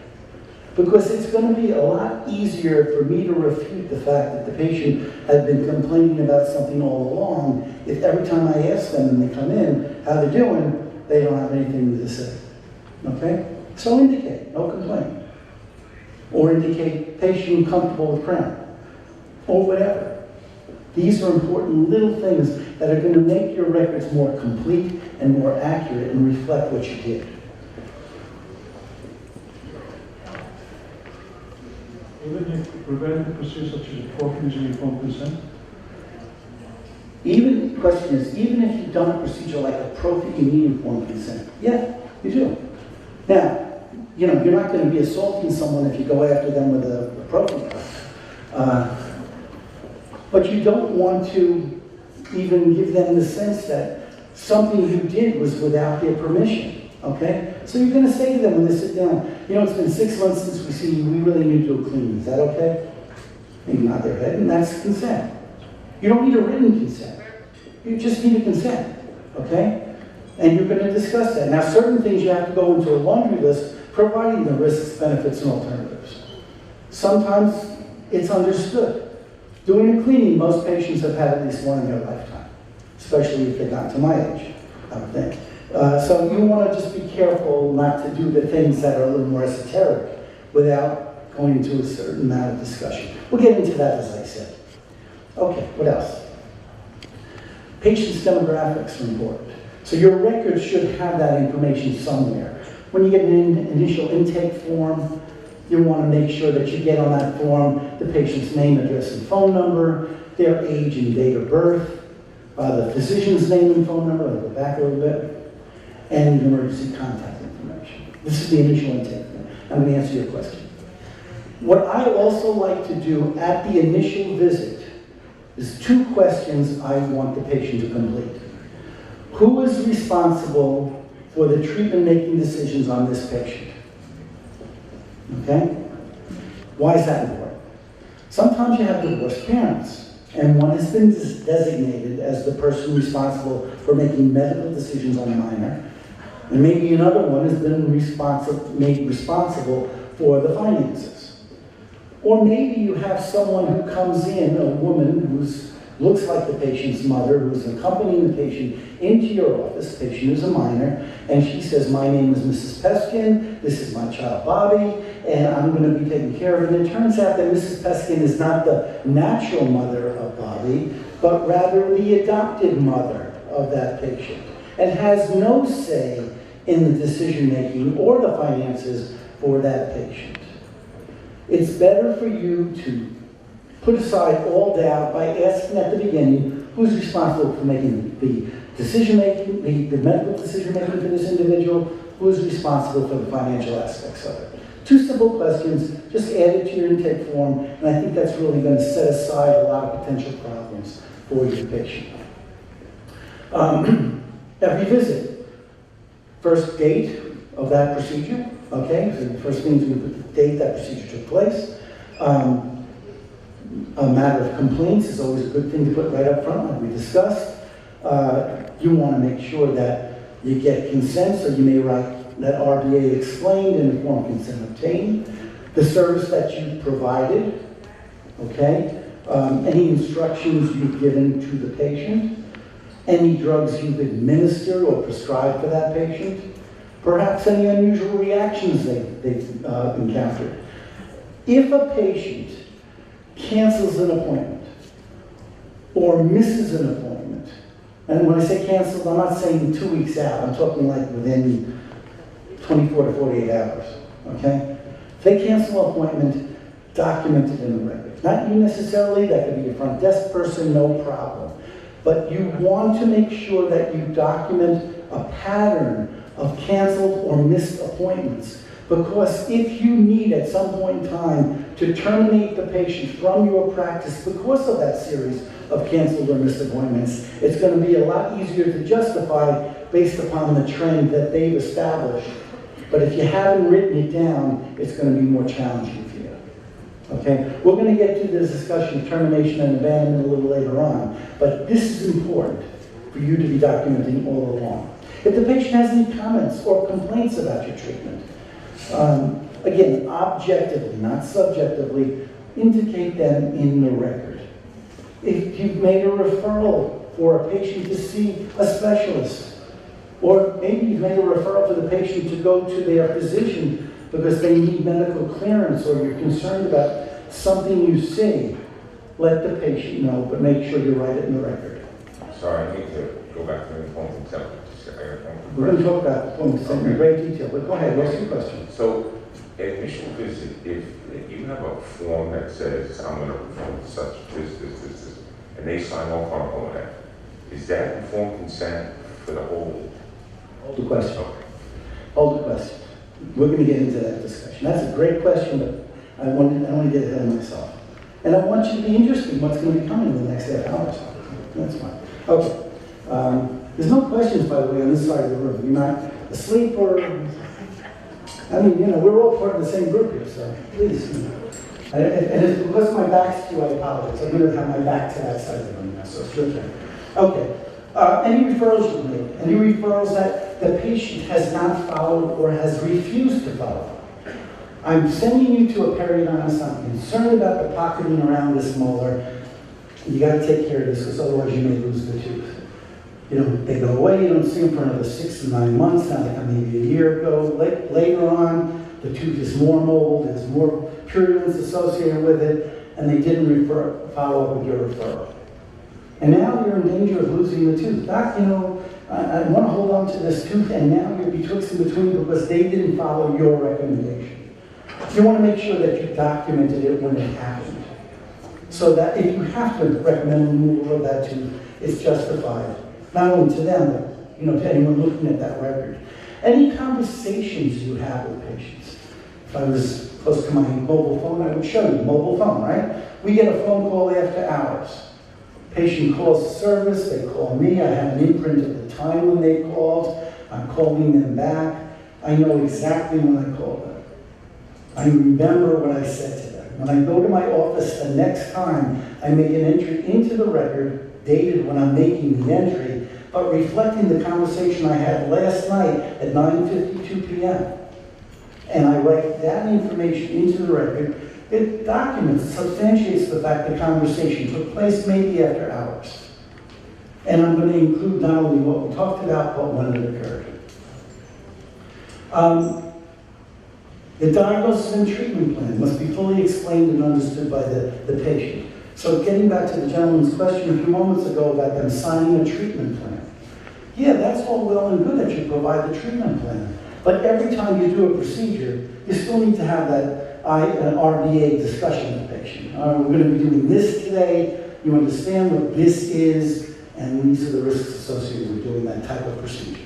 Because it's going to be a lot easier for me to refute the fact that the patient had been complaining about something all along if every time I ask them when they come in how they're doing, they don't have anything to say. Okay? So indicate, no complaint. Or indicate patient comfortable with crown. Or whatever. These are important little things that are going to make your records more complete and more accurate and reflect what you did. Even if preventive procedures such as appropriate using informed consent? Even, the question is, even if you've done a procedure like a prophy, you need informed consent. Yeah, you do. Now, you know, you're not going to be assaulting someone if you go after them with a prophy. But you don't want to even give them the sense that something you did was without their permission, okay? So you're going to say to them when they sit down, you know, it's been 6 months since we see you, we really need to do a cleaning. Is that okay? And you nod their head, and that's consent. You don't need a written consent. You just need a consent, okay? And you're going to discuss that. Now, certain things you have to go into a laundry list, providing the risks, benefits, and alternatives. Sometimes it's understood. Doing a cleaning, most patients have had at least one in their lifetime, especially if they got to my age, I would think. So you want to just be careful not to do the things that are a little more esoteric without going into a certain amount of discussion. We'll get into that, as I said. Okay, what else? Patients' demographics are important. So your record should have that information somewhere. When you get an initial intake form, you want to make sure that you get on that form the patient's name, address, and phone number, their age and date of birth, the physician's name and phone number, I'll go back a little bit, and emergency contact information. This is the initial intake form. I'm going to answer your question. What I also like to do at the initial visit is 2 questions I want the patient to complete. Who is responsible for the treatment-making decisions on this patient? Okay? Why is that important? Sometimes you have divorced parents, and one has been designated as the person responsible for making medical decisions on a minor, and maybe another one has been made responsible for the finances. Or maybe you have someone who comes in, a woman who looks like the patient's mother, who's accompanying the patient into your office. The patient is a minor, and she says, my name is Mrs. Peskin, this is my child Bobby, and I'm going to be taking care of it. And it turns out that Mrs. Peskin is not the natural mother of Bobby, but rather the adopted mother of that patient, and has no say in the decision-making or the finances for that patient. It's better for you to put aside all doubt by asking at the beginning who's responsible for making the decision-making, the medical decision-making for this individual, who is responsible for the financial aspects of it. Two simple questions, just add it to your intake form, and I think that's really going to set aside a lot of potential problems for your patient. Every visit, first date of that procedure, okay? So the first thing is going to put the date that procedure took place. A matter of complaints is always a good thing to put right up front, like we discussed. You want to make sure that you get consent, so you may write that RBA explained and informed consent obtained. The service that you provided, okay? Any instructions you've given to the patient, any drugs you've administered or prescribed for that patient, perhaps any unusual reactions they've encountered. If a patient cancels an appointment or misses an appointment, and when I say canceled, I'm not saying 2 weeks out, I'm talking like within 24 to 48 hours, okay? If they cancel an appointment, document it in the record. Not you necessarily, that could be a front desk person, no problem. But you want to make sure that you document a pattern of canceled or missed appointments. Because if you need at some point in time to terminate the patient from your practice because of that series of canceled or missed appointments, it's going to be a lot easier to justify based upon the trend that they've established. But if you haven't written it down, it's going to be more challenging for you. Okay? We're going to get to the discussion of termination and abandonment a little later on, but this is important for you to be documenting all along. If the patient has any comments or complaints about your treatment, again, objectively, not subjectively, indicate them in the record. If you've made a referral for a patient to see a specialist, or maybe you've made a referral for the patient to go to their physician because they need medical clearance or you're concerned about something you see, let the patient know, but make sure you write it in the record. Sorry, I need to go back to the phone and tell. We're going to talk about the phone consent in great detail, but go ahead, what's your question? So, initial visit, if you have a form that says, I'm going to perform such, this, and they sign off on all of that, is that informed consent for the whole? Hold the question. Hold the question. We're going to get into that discussion. That's a great question, but I don't want to get ahead of myself. And I want you to be interested in what's going to be coming in the next half hour. That's fine. Okay. There's no questions, by the way, on this side of the room. You're not asleep or... I mean, you know, we're all part of the same group here, so please. You know. And it's because my back's to you, I apologize. I'm going to have my back to that side of the room now, so it's your turn. Okay. Any referrals you made? Any referrals that the patient has not followed or has refused to follow? I'm sending you to a periodontist. I'm concerned about the pocketing around this molar. You got to take care of this because otherwise you may lose the tooth. You know, they go away, you don't see them for another 6 to 9 months, now they come maybe a year ago. Later on, the tooth is more mold, there's more purulence associated with it, and they didn't follow up with your referral. And now you're in danger of losing the tooth. Doc, you know, I want to hold on to this tooth, and now you're betwixt and between because they didn't follow your recommendation. You want to make sure that you documented it when it happened, so that if you have to recommend removal of that tooth, it's justified. Not only to them, but to anyone looking at that record. Any conversations you have with patients. If I was close to my mobile phone, I would show you mobile phone, right? We get a phone call after hours. Patient calls the service, they call me, I have an imprint of the time when they called, I'm calling them back. I know exactly when I called them. I remember what I said to them. When I go to my office the next time, I make an entry into the record, dated when I'm making the entry, but reflecting the conversation I had last night at 9:52 p.m. And I write that information into the record. It documents, substantiates the fact the conversation took place maybe after hours. And I'm going to include not only what we talked about, but when it occurred. The diagnosis and treatment plan must be fully explained and understood by the patient. So getting back to the gentleman's question a few moments ago about them signing a treatment plan. Yeah, that's all well and good that you provide the treatment plan. But every time you do a procedure, you still need to have that an RBA discussion with the patient. We're going to be doing this today. You understand what this is, and these are the risks associated with doing that type of procedure.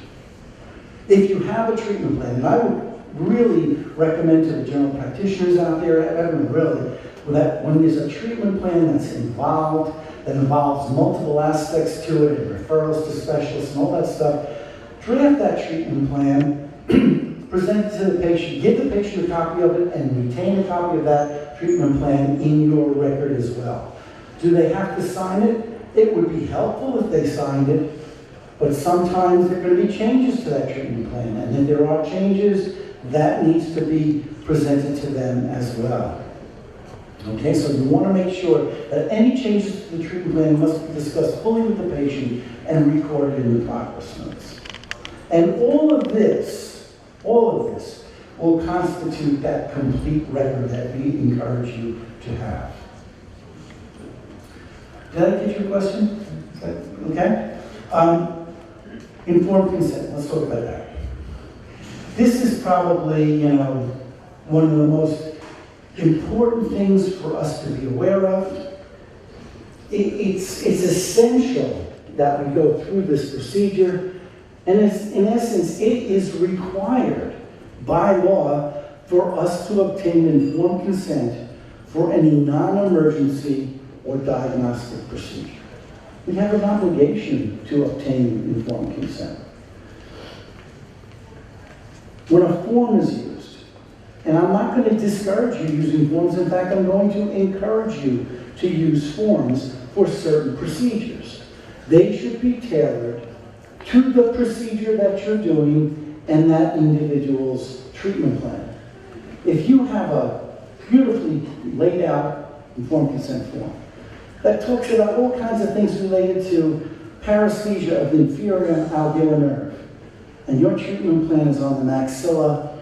If you have a treatment plan, and I would really recommend to the general practitioners out there, everyone really, that when there's a treatment plan that's involved, that involves multiple aspects to it, and referrals to specialists and all that stuff, draft that treatment plan, present it to the patient, give the patient a copy of it, and retain a copy of that treatment plan in your record as well. Do they have to sign it? It would be helpful if they signed it, but sometimes there are going to be changes to that treatment plan, and if there are changes, that needs to be presented to them as well. Okay, so you want to make sure that any changes to the treatment plan must be discussed fully with the patient and recorded in the progress notes. And all of this will constitute that complete record that we encourage you to have. Did I get your question? Okay? Informed consent, let's talk about that. This is probably, one of the most important things for us to be aware of. It's essential that we go through this procedure, and in essence, it is required by law for us to obtain informed consent for any non-emergency or diagnostic procedure. We have an obligation to obtain informed consent. When a form is used, and I'm not going to discourage you using forms, in fact, I'm going to encourage you to use forms for certain procedures. They should be tailored to the procedure that you're doing and that individual's treatment plan. If you have a beautifully laid out informed consent form that talks about all kinds of things related to paresthesia of the inferior alveolar nerve, and your treatment plan is on the maxilla,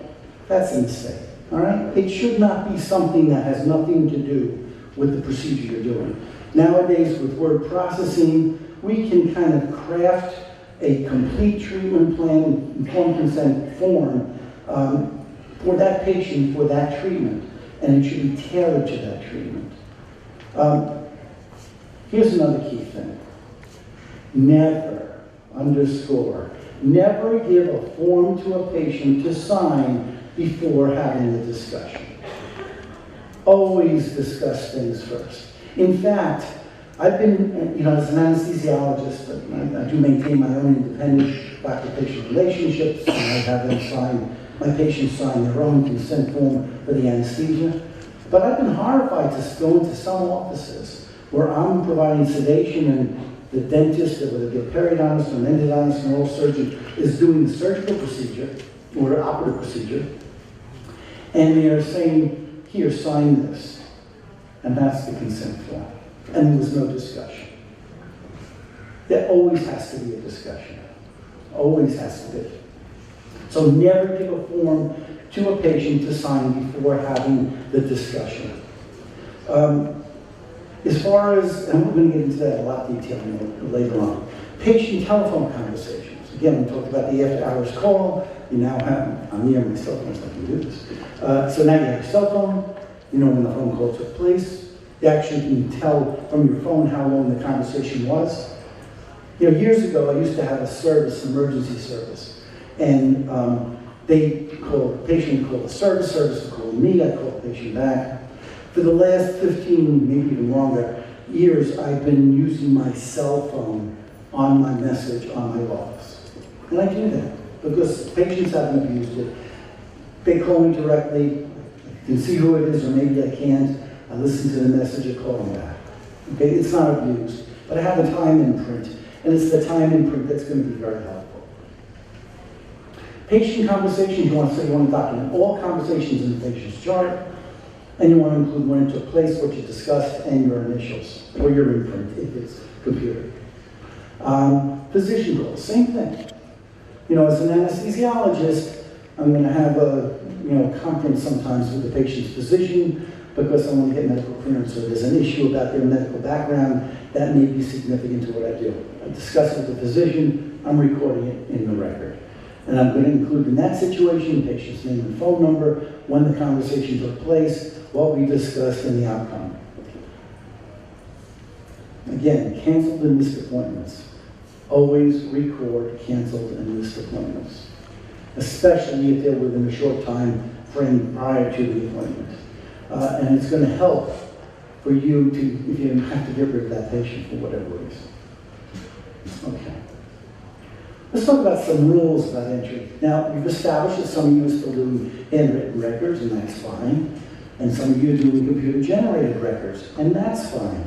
that's a mistake, all right? It should not be something that has nothing to do with the procedure you're doing. Nowadays, with word processing, we can kind of craft a complete treatment plan, informed consent form for that patient, for that treatment, and it should be tailored to that treatment. Here's another key thing. Never, underscore, never give a form to a patient to sign before having the discussion. Always discuss things first. In fact, I've been, as an anesthesiologist, I do maintain my own independent doctor-patient relationships, and I have them sign, my patients sign their own consent form for the anesthesia. But I've been horrified to go into some offices where I'm providing sedation and the dentist, whether it be a periodontist or an endodontist or an oral surgeon, is doing the surgical procedure or the operative procedure, and they are saying, here, sign this. And that's the consent form. And there was no discussion. There always has to be a discussion. Always has to be. So never give a form to a patient to sign before having the discussion. As far as, and we're going to get into that in a lot of detail later on, patient telephone conversations. Again, we talked about the after-hours call. You now have, I'm near my cell phone, so I can do this. So now you have a cell phone. You know when the phone call took place. You actually can tell from your phone how long the conversation was. Years ago, I used to have a service, emergency service, and they call the patient, call the service would call me, I'd call the patient back. For the last 15, maybe even longer, years, I've been using my cell phone on my message on my office. And I do that because patients haven't abused it. They call me directly, I can see who it is, or maybe I can't. I listen to the message and call them back. Okay, it's not abused, but I have a time imprint, and it's the time imprint that's going to be very helpful. Patient conversations, you want to document all conversations in the patient's chart, and you want to include when it took place, what you discussed, and your initials, or your imprint, if it's computer. Physician goals, same thing. As an anesthesiologist, I'm going to have a conference sometimes with the patient's physician, because I want to get medical clearance, or there's an issue about their medical background that may be significant to what I do. I discuss it with the physician, I'm recording it in the record. And I'm going to include in that situation the patient's name and phone number, when the conversation took place, what we discussed, and the outcome. Again, canceled and missed appointments. Always record canceled and missed appointments, especially if they're within a short time frame prior to the appointment. And it's going to help for you to, if you have to get rid of that patient for whatever reason. Okay. Let's talk about some rules about entry. Now, we've established that some of you are still doing handwritten records, and that's fine. And some of you are doing computer-generated records, and that's fine.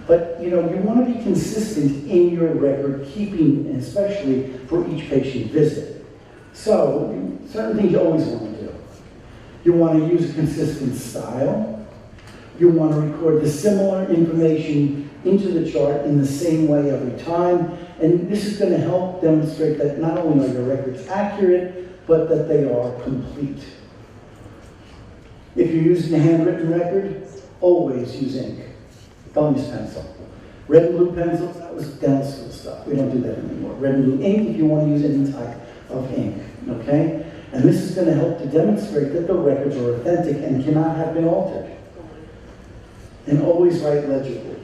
But, you want to be consistent in your record keeping, especially for each patient visit. So, certain things you always want to do. You want to use a consistent style. You want to record the similar information into the chart in the same way every time. And this is going to help demonstrate that not only are your records accurate, but that they are complete. If you're using a handwritten record, always use ink. Don't use pencil. Red and blue pencils, that was dental school stuff. We don't do that anymore. Red and blue ink if you want to use any type of ink, okay? And this is going to help to demonstrate that the records are authentic and cannot have been altered. And always write legibly.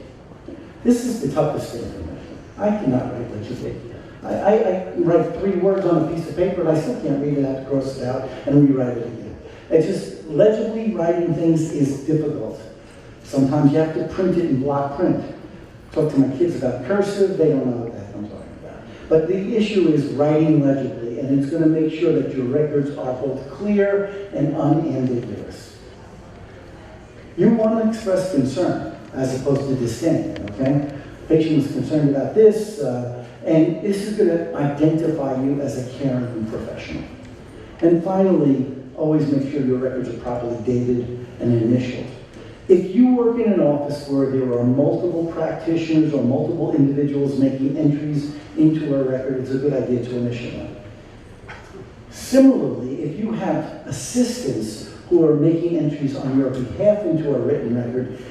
This is the toughest thing for me. I cannot write legibly. I write 3 words on a piece of paper and I still can't read it. I have to cross it out and rewrite it again. It's just, legibly writing things is difficult. Sometimes you have to print it in block print. Talk to my kids about cursive, they don't know what the heck I'm talking about. But the issue is writing legibly, and it's going to make sure that your records are both clear and unambiguous. You want to express concern as opposed to disdain, okay? Patient is concerned about this, and this is going to identify you as a caring professional. And finally, always make sure your records are properly dated and initialed. If you work in an office where there are multiple practitioners or multiple individuals making entries into a record, it's a good idea to initial them. Similarly, if you have assistants who are making entries on your behalf into a written record,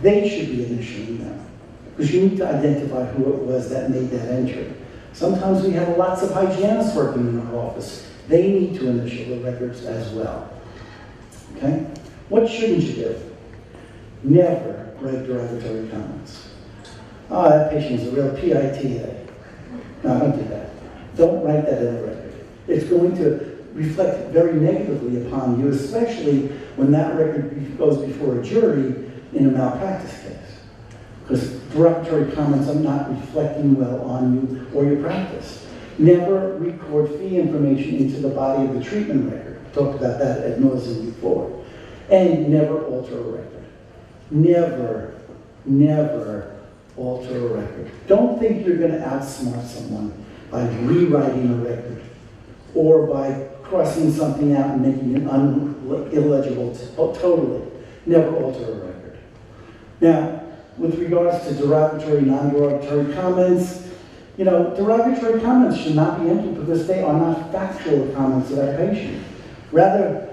they should be initialing them, because you need to identify who it was that made that entry. Sometimes we have lots of hygienists working in our office. They need to initial the records as well. Okay? What shouldn't you do? Never write derogatory comments. Oh, that patient is a real PITA. No, don't do that. Don't write that in the record. It's going to reflect very negatively upon you, especially when that record goes before a jury in a malpractice case. Because derogatory comments are not reflecting well on you or your practice. Never record fee information into the body of the treatment record. I talked about that ad nauseam before. And never alter a record. Never, never alter a record. Don't think you're going to outsmart someone by rewriting a record or by crossing something out and making it illegible totally. Never alter a record. Now, with regards to derogatory, non-derogatory comments, derogatory comments should not be entered because they are not factual comments about a patient. Rather,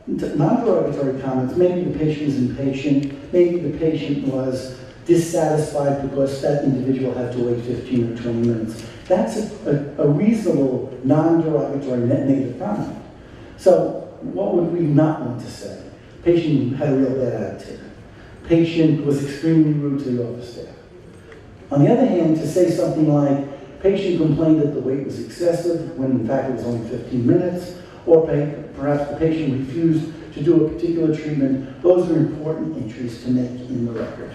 non-derogatory comments, maybe the patient is impatient, maybe the patient was dissatisfied because that individual had to wait 15 or 20 minutes. That's a reasonable non-derogatory negative comment. So what would we not want to say? Patient had a real bad attitude. Patient was extremely rude to the office staff. On the other hand, to say something like, patient complained that the wait was excessive, when in fact it was only 15 minutes, or perhaps the patient refused to do a particular treatment, those are important entries to make in the record.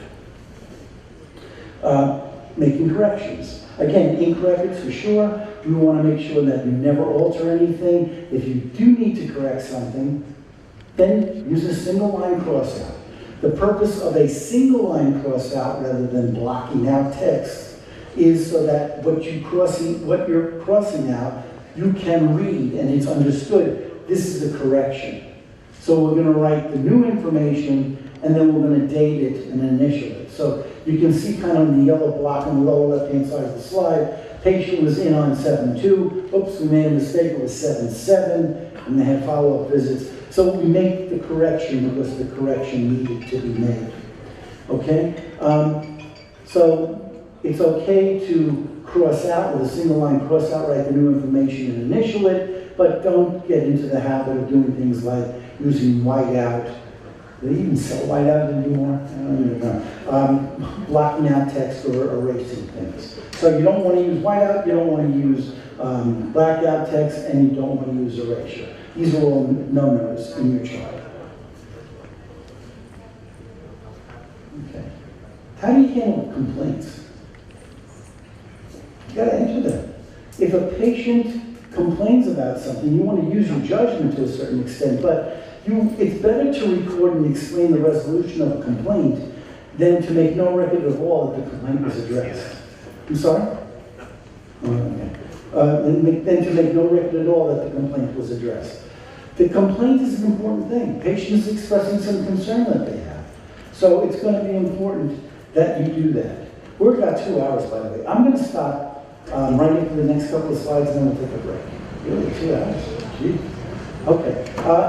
Making corrections. Again, ink records for sure. You want to make sure that you never alter anything. If you do need to correct something, then use a single line crossout. The purpose of a single line crossout rather than blocking out text is so that what you're crossing out, you can read and it's understood. This is the correction. So we're going to write the new information and then we're going to date it and initial it. So you can see kind of in the yellow block on the lower left-hand side of the slide, patient was in on 7/2. Oops, we made a mistake, it was 7/7, and they had follow-up visits. So we make the correction because the correction needed to be made. Okay? So it's okay to cross out with a single line cross out, write the new information and initial it. but don't get into the habit of doing things like using whiteout. Do they even sell whiteout anymore? I don't even know. Blocking out text or erasing things. So you don't want to use whiteout, you don't want to use blacked out text, and you don't want to use erasure. These are all no-nos in your chart. Okay. How do you handle complaints? You got to answer them. If a patient complains about something, you want to use your judgment to a certain extent, but it's better to record and explain the resolution of a complaint than to make no record at all that the complaint was addressed. I'm sorry? Okay. Than to make no record at all that the complaint was addressed. The complaint is an important thing. Patient is expressing some concern that they have. So it's going to be important that you do that. We're about 2 hours, by the way. I'm going to stop right after the next couple of slides, and then we'll take a break. Really, 2 hours? Gee. Okay.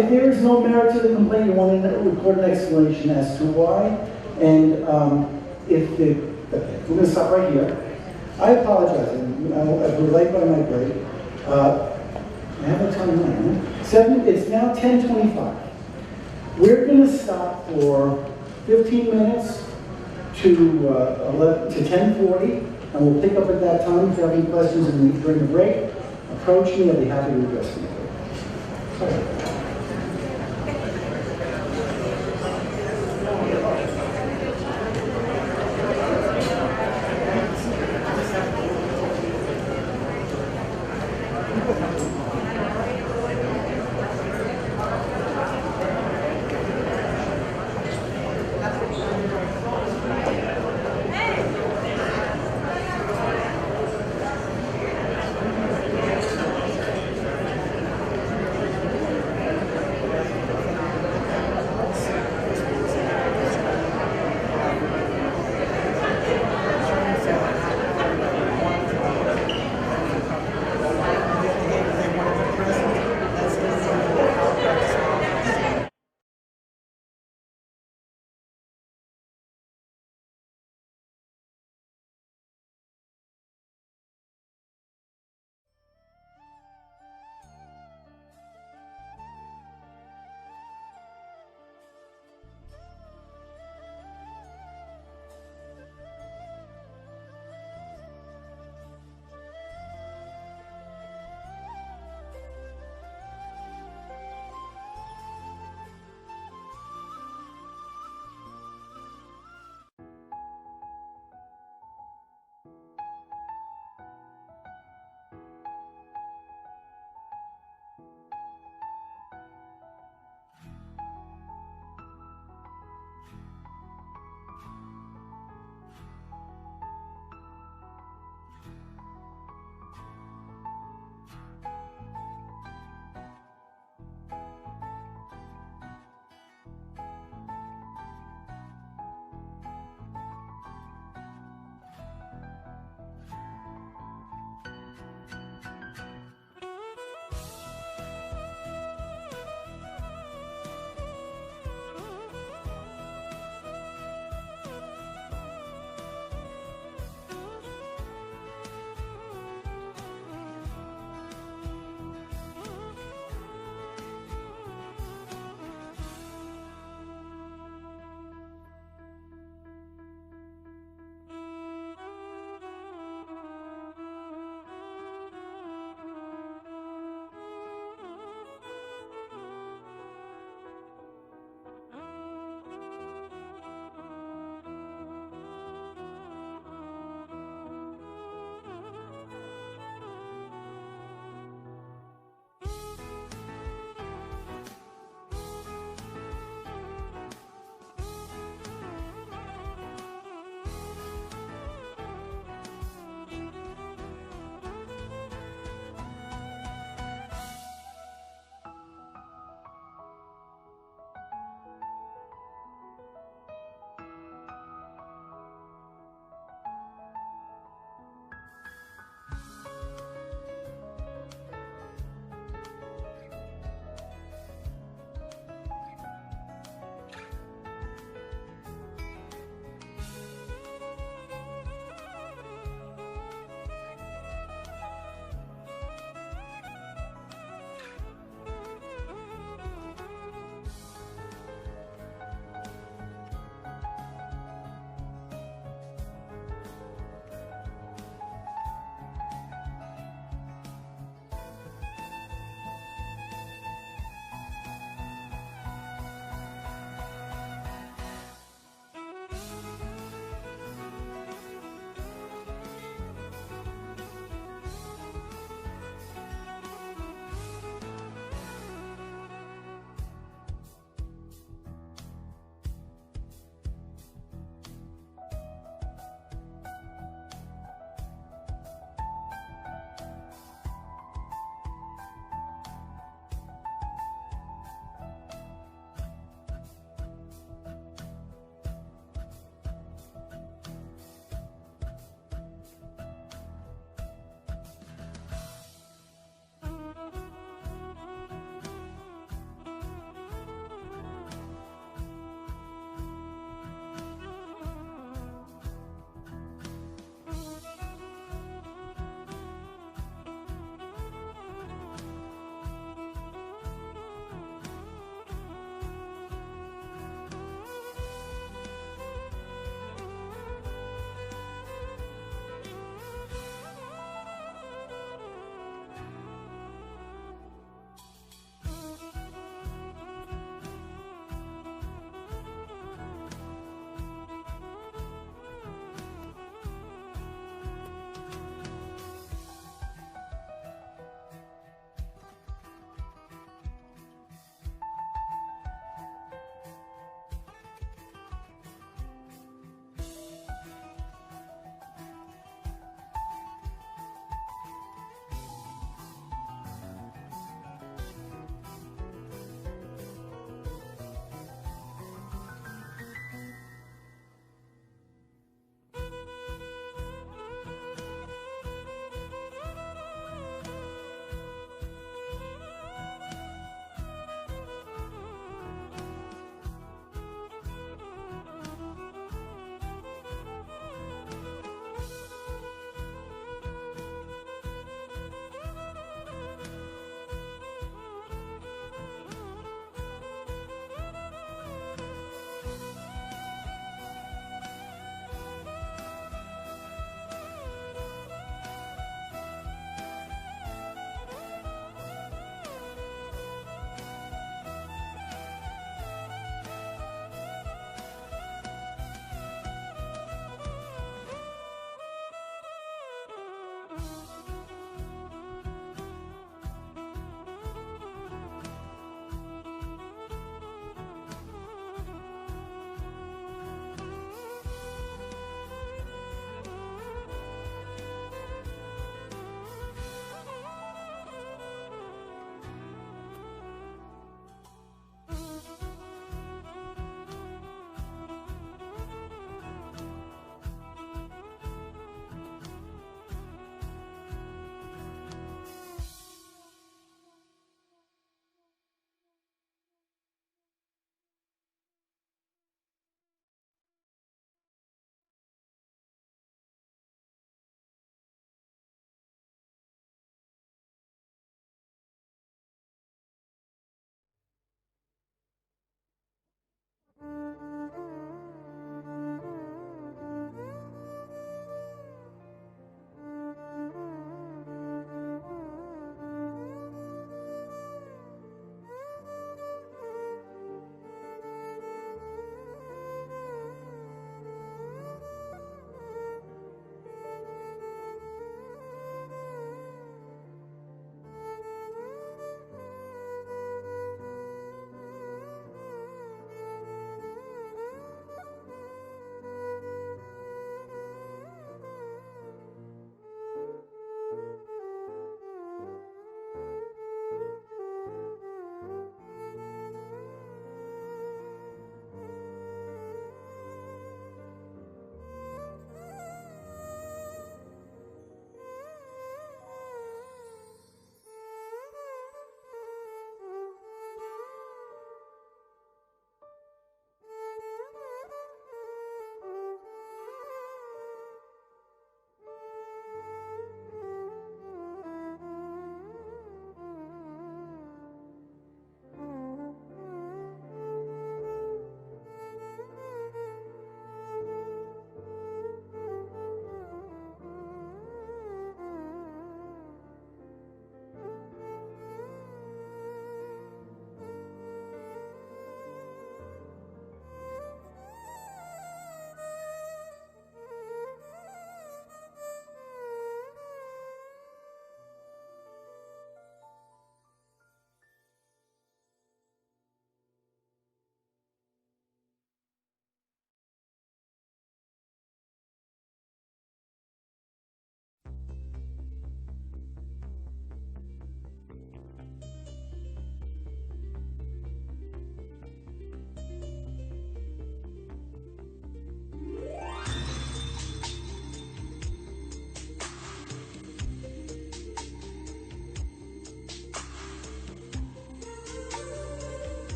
If there is no merit to the complaint, you want to record an explanation as to why. And okay, we're going to stop right here. I apologize. We're late by my break. I have a time now. It's now 10:25. We're going to stop for 15 minutes to 10:40, and we'll pick up at that time. If you have any questions during the break, approach me. I'll be happy to address them. Sorry.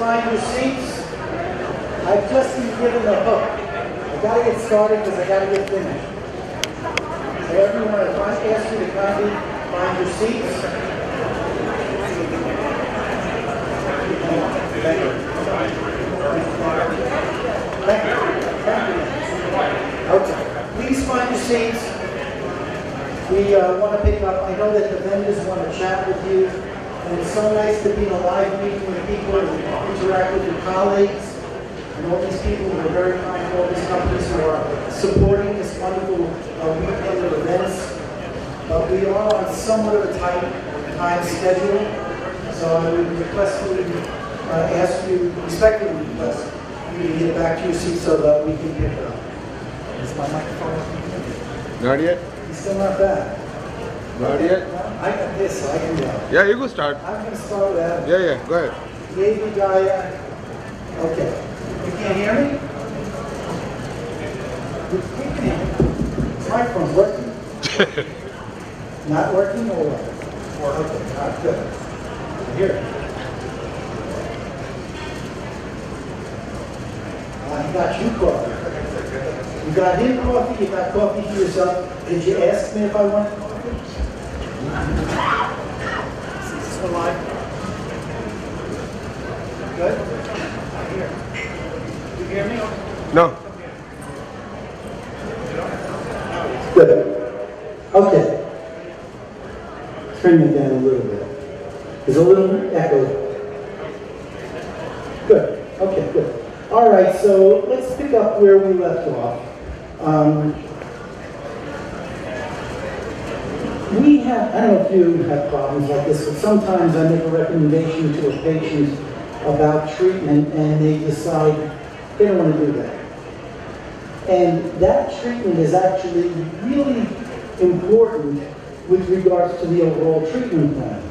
find your seats. I've just been given the hook. I gotta get started because I gotta get finished. So everyone, I ask you to kindly find your seats. Thank you. Thank you. Okay. Please find your seats. We want to pick up. I know that the vendors want to chat with you. And it's so nice to be in a live meeting with people and interact with your colleagues. And all these people who are very kind, all these companies who are supporting this wonderful weekend of events. We are on somewhat of a tight time schedule. So I would respectfully ask you, respectfully request you to get back to your seat so that we can pick it up. Is my microphone working? Not yet? He's still not back. Not yet? I got this, so I can go. Yeah, you go start. I'm going to start with that. Yeah, go ahead. David Gaia. Okay. You can't hear me? You can hear me. This microphone's working. Not working or what? Okay, all right, good. I hear it. I got you coffee. You got him coffee, you got coffee for yourself. Did you ask me if I wanted coffee? Is this still live? Good? I hear. You hear me? No. Good. Okay. Turn me down a little bit. There's a little echo. Good. Okay, good. All right, so let's pick up where we left off. We have, I don't know if you have problems like this, but sometimes I make a recommendation to a patient about treatment and they decide they don't want to do that. And that treatment is actually really important with regards to the overall treatment plan.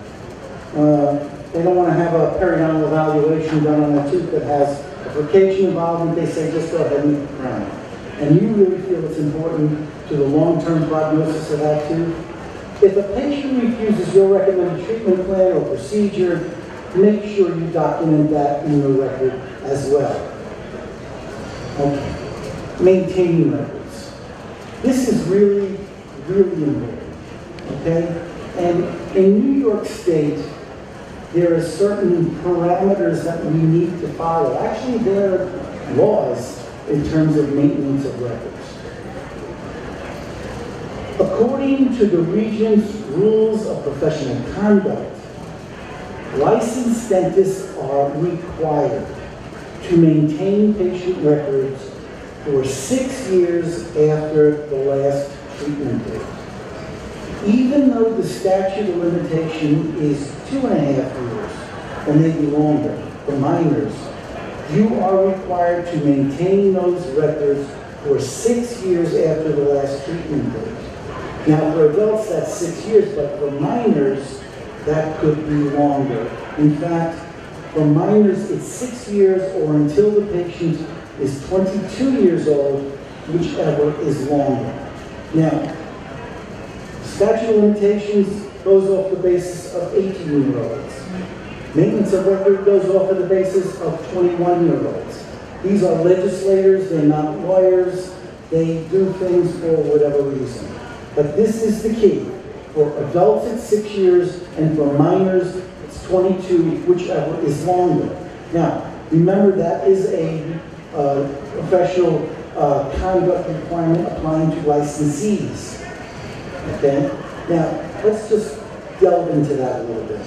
They don't want to have a periodontal evaluation done on a tooth that has a furcation involvement. They say just go ahead and crown. And you really feel it's important to the long-term prognosis of that tooth. If a patient refuses your recommended treatment plan or procedure, make sure you document that in the record as well. Okay. Maintaining records. This is really, really important. Okay? And in New York State, there are certain parameters that we need to follow. Actually, there are laws in terms of maintenance of records. According to the Regent's Rules of Professional Conduct, licensed dentists are required to maintain patient records for 6 years after the last treatment date. Even though the statute of limitation is 2.5 years, or maybe longer, for minors, you are required to maintain those records for 6 years after the last treatment date. Now, for adults, that's 6 years, but for minors, that could be longer. In fact, for minors, it's 6 years or until the patient is 22 years old, whichever is longer. Now, statute of limitations goes off the basis of 18-year-olds. Maintenance of record goes off of the basis of 21-year-olds. These are legislators, they're not lawyers, they do things for whatever reason. But this is the key. For adults, it's 6 years, and for minors, it's 22, whichever is longer. Now, remember that is a professional conduct requirement applying to licensees. Okay? Now, let's just delve into that a little bit.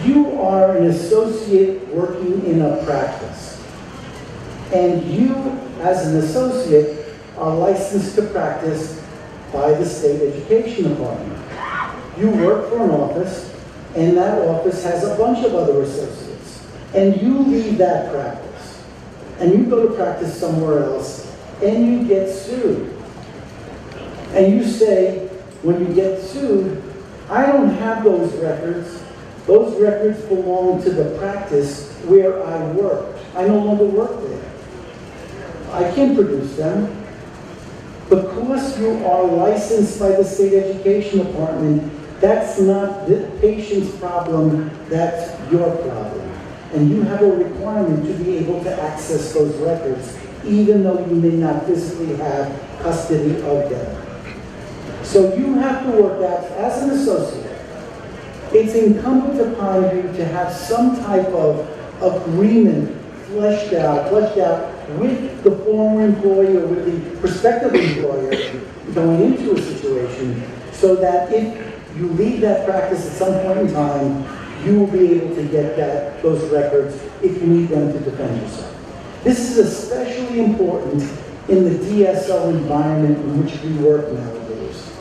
You are an associate working in a practice. And you, as an associate, are licensed to practice by the state education department. You work for an office, and that office has a bunch of other associates. And you leave that practice. And you go to practice somewhere else, and you get sued. And you say, when you get sued, I don't have those records. Those records belong to the practice where I worked. I no longer work there. I can produce them. Because you are licensed by the state education department, that's not the patient's problem, that's your problem. and you have a requirement to be able to access those records, even though you may not physically have custody of them. So you have to work out, as an associate, it's incumbent upon you to have some type of agreement fleshed out with the former employee or with the prospective employer going into a situation, so that if you leave that practice at some point in time, you will be able to get those records if you need them to defend yourself. This is especially important in the DSO environment in which we work nowadays.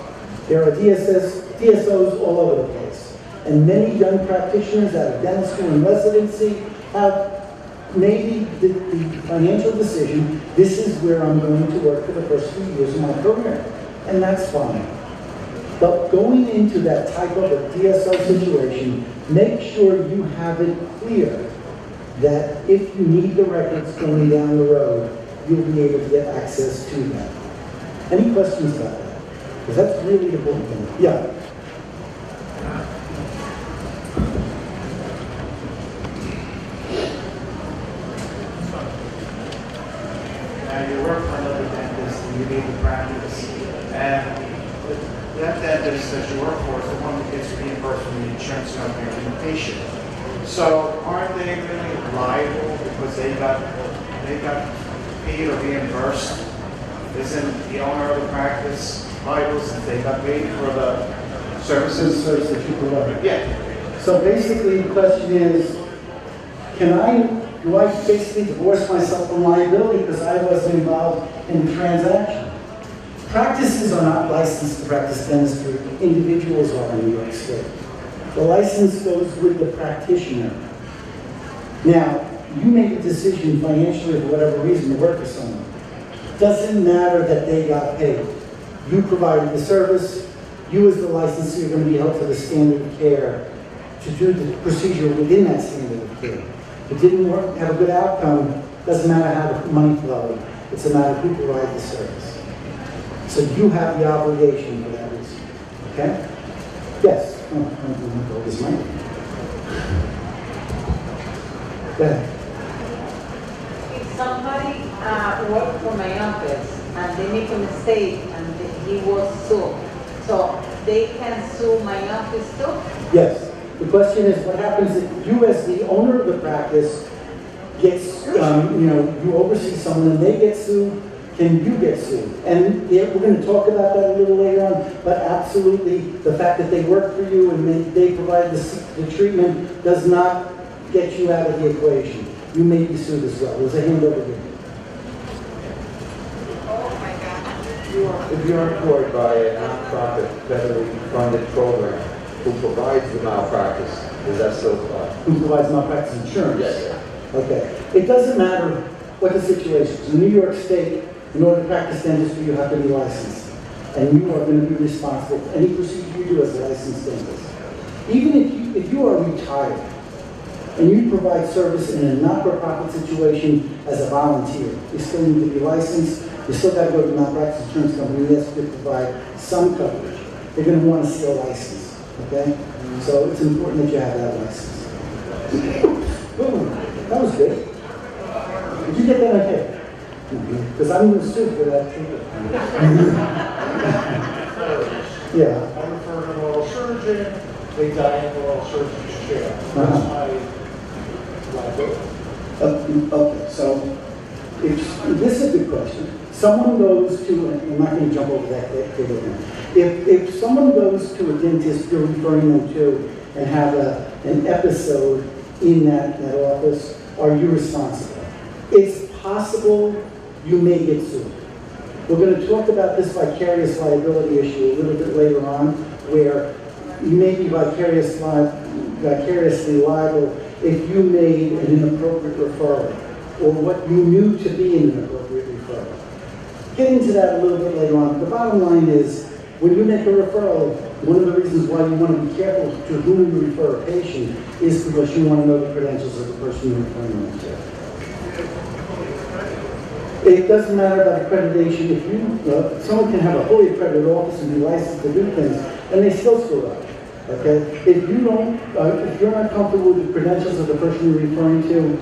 There are DSOs all over the place, and many young practitioners out of dental school and residency have made the financial decision, this is where I'm going to work for the first few years of my career, and that's fine. But going into that type of a DSO situation, make sure you have it clear that if you need the records going down the road, you'll be able to get access to them. Any questions about that? Because that's really the important thing. Yeah. Now you work for another dentist and you need to practice, and that dentist that you work for is the one that gets reimbursed from the insurance company or the patient. So aren't they really liable because they got paid or reimbursed? Isn't the owner of the practice liable since they got paid for the services? Service that you provide. Yeah. So basically the question is, do I basically divorce myself from liability because I wasn't involved in the transaction? Practices are not licensed to practice dentistry. Individuals are in New York State. The license goes with the practitioner. Now, you make a decision financially for whatever reason to work for someone. Doesn't matter that they got paid. You provided the service. You as the licensee are going to be held to the standard of care to do the procedure within that standard of care. If it didn't work, have a good outcome, doesn't matter how the money flowed. It's a matter of who provided the service. So you have the obligation for that reason. Okay? Yes? Oh, this mic. Go ahead. If somebody worked for my office and they make a mistake and he was sued, so they can sue my office too? Yes. The question is, what happens if you, as the owner of the practice, gets, you oversee someone and they get sued, can you get sued? And we're going to talk about that a little later on, but absolutely, the fact that they work for you and they provide the treatment does not get you out of the equation. You may be sued as well. There's a hand over here. If you're employed by a nonprofit federally funded program who provides the malpractice, is that still apply? Who provides malpractice insurance? Yes. Okay. It doesn't matter what the situation is. In New York State, in order to practice dentistry, you have to be licensed. And you are going to be responsible for any procedure you do as a licensed dentist. Even if you are retired and you provide service in a not-for-profit situation as a volunteer, you still need to be licensed. You still got to go to the malpractice insurance company. Yes, to provide some coverage. They're going to want to see a license. Okay? So it's important that you have that license. Ooh, that was good. Did you get that okay? Because I'm going to sue for that treatment. Yeah. I refer to an oral surgeon, they die in the oral surgeon's chair. That's my liability. Okay, so this is a good question. Someone goes to, and I'm not going to jump over that table now. If someone goes to a dentist you're referring them to and have an episode in that office, are you responsible? It's possible you may get sued. We're going to talk about this vicarious liability issue a little bit later on, where you may be vicariously liable if you made an inappropriate referral, or what you knew to be an inappropriate referral. Get into that a little bit later on. The bottom line is, when you make a referral, one of the reasons why you want to be careful to whom you refer a patient is because you want to know the credentials of the person you're referring them to. It doesn't matter about accreditation. If someone can have a fully accredited office and be licensed to do things, and they still screw up. Okay? If you don't, if you're not comfortable with the credentials of the person you're referring to,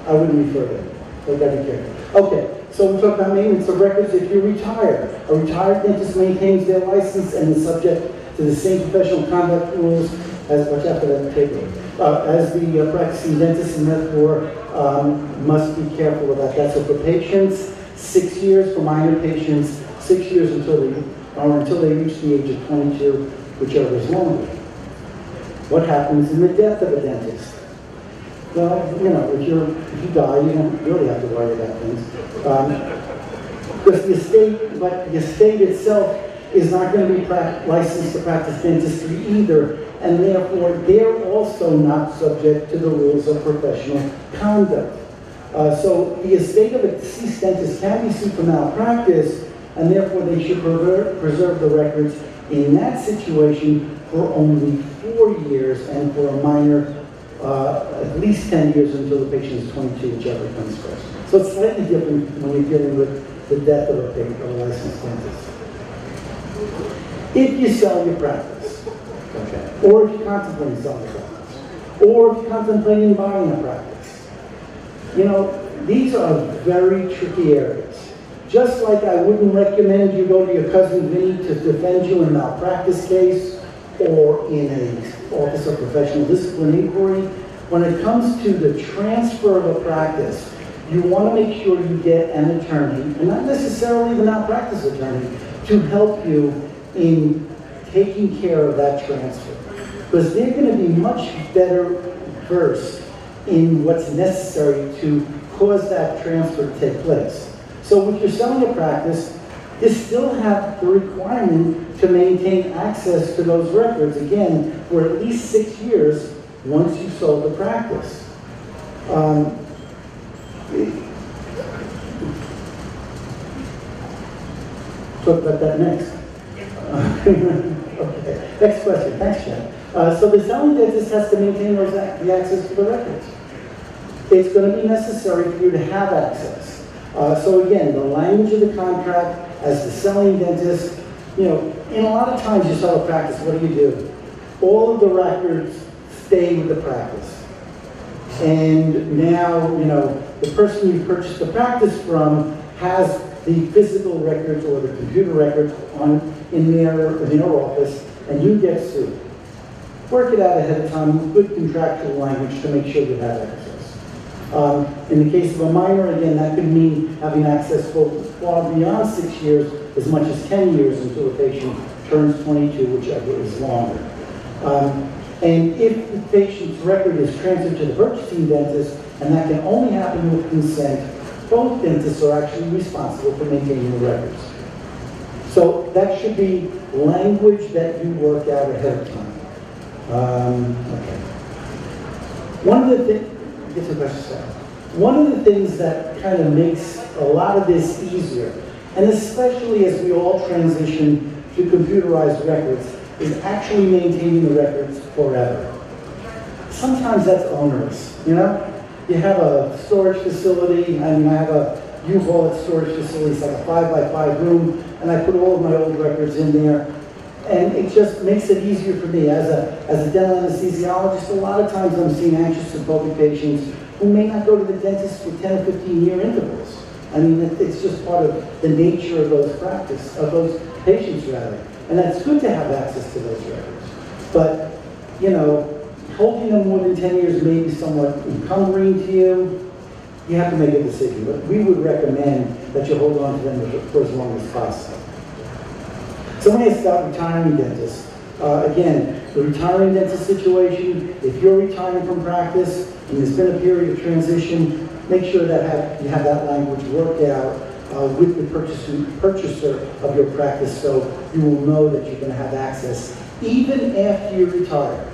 I wouldn't refer them. So gotta be careful. Okay, so we talked about maintenance of records. If you're retired, a retired dentist maintains their license and is subject to the same professional conduct rules as, watch out for that table, as the practicing dentist, and therefore must be careful about that. So for patients, 6 years. For minor patients, 6 years until they reach the age of 22, whichever is longer. What happens in the death of a dentist? Well, you know, if you die, you don't really have to worry about things. Because the estate itself is not going to be licensed to practice dentistry either, and therefore they're also not subject to the rules of professional conduct. So the estate of a deceased dentist can be sued for malpractice, and therefore they should preserve the records in that situation for only 4 years, and for a minor, at least 10 years until the patient is 22, whichever comes first. So it's slightly different when you're dealing with the death of a licensed dentist. If you sell your practice, okay, or if you contemplate selling a practice, or if you're contemplating buying a practice, you know, these are very tricky areas. Just like I wouldn't recommend you go to your cousin Vinny to defend you in a malpractice case or in an Office of Professional Discipline inquiry, when it comes to the transfer of a practice, you want to make sure you get an attorney, and not necessarily the malpractice attorney, to help you in taking care of that transfer. Because they're going to be much better versed in what's necessary to cause that transfer to take place. So if you're selling a practice, you still have the requirement to maintain access to those records, again, for at least 6 years once you sold the practice. Talk about that next. Okay, next question. Thanks, Jen. So the selling dentist has to maintain the access to the records. It's going to be necessary for you to have access. So again, the language of the contract as the selling dentist, you know, in a lot of times you sell a practice, what do? All of the records stay with the practice. And now, you know, the person you purchased the practice from has the physical records or the computer records in their office, and you get sued. Work it out ahead of time with good contractual language to make sure you have access. In the case of a minor, again, that could mean having access for far beyond 6 years, as much as 10 years until the patient turns 22, whichever is longer. And if the patient's record is transferred to the purchasing dentist, and that can only happen with consent, both dentists are actually responsible for maintaining the records. So that should be language that you work out ahead of time. Okay. One of the things that kind of makes a lot of this easier, and especially as we all transition to computerized records, is actually maintaining the records forever. Sometimes that's onerous, you know? You have a storage facility, I mean, I have a U-Haul storage facility, it's like a 5x5 room, and I put all of my old records in there, and it just makes it easier for me. As a dental anesthesiologist, a lot of times I'm seeing anxious and phobic patients who may not go to the dentist for 10 or 15-year intervals. I mean, it's just part of the nature of those patients rather. And that's good to have access to those records. But, you know, holding them more than 10 years may be somewhat encumbering to you. You have to make a decision. But we would recommend that you hold on to them for as long as possible. So when I start retiring dentists, again, the retiring dentist situation, if you're retiring from practice and there's been a period of transition, make sure that you have that language worked out with the purchaser of your practice, so you will know that you're going to have access even after you retire.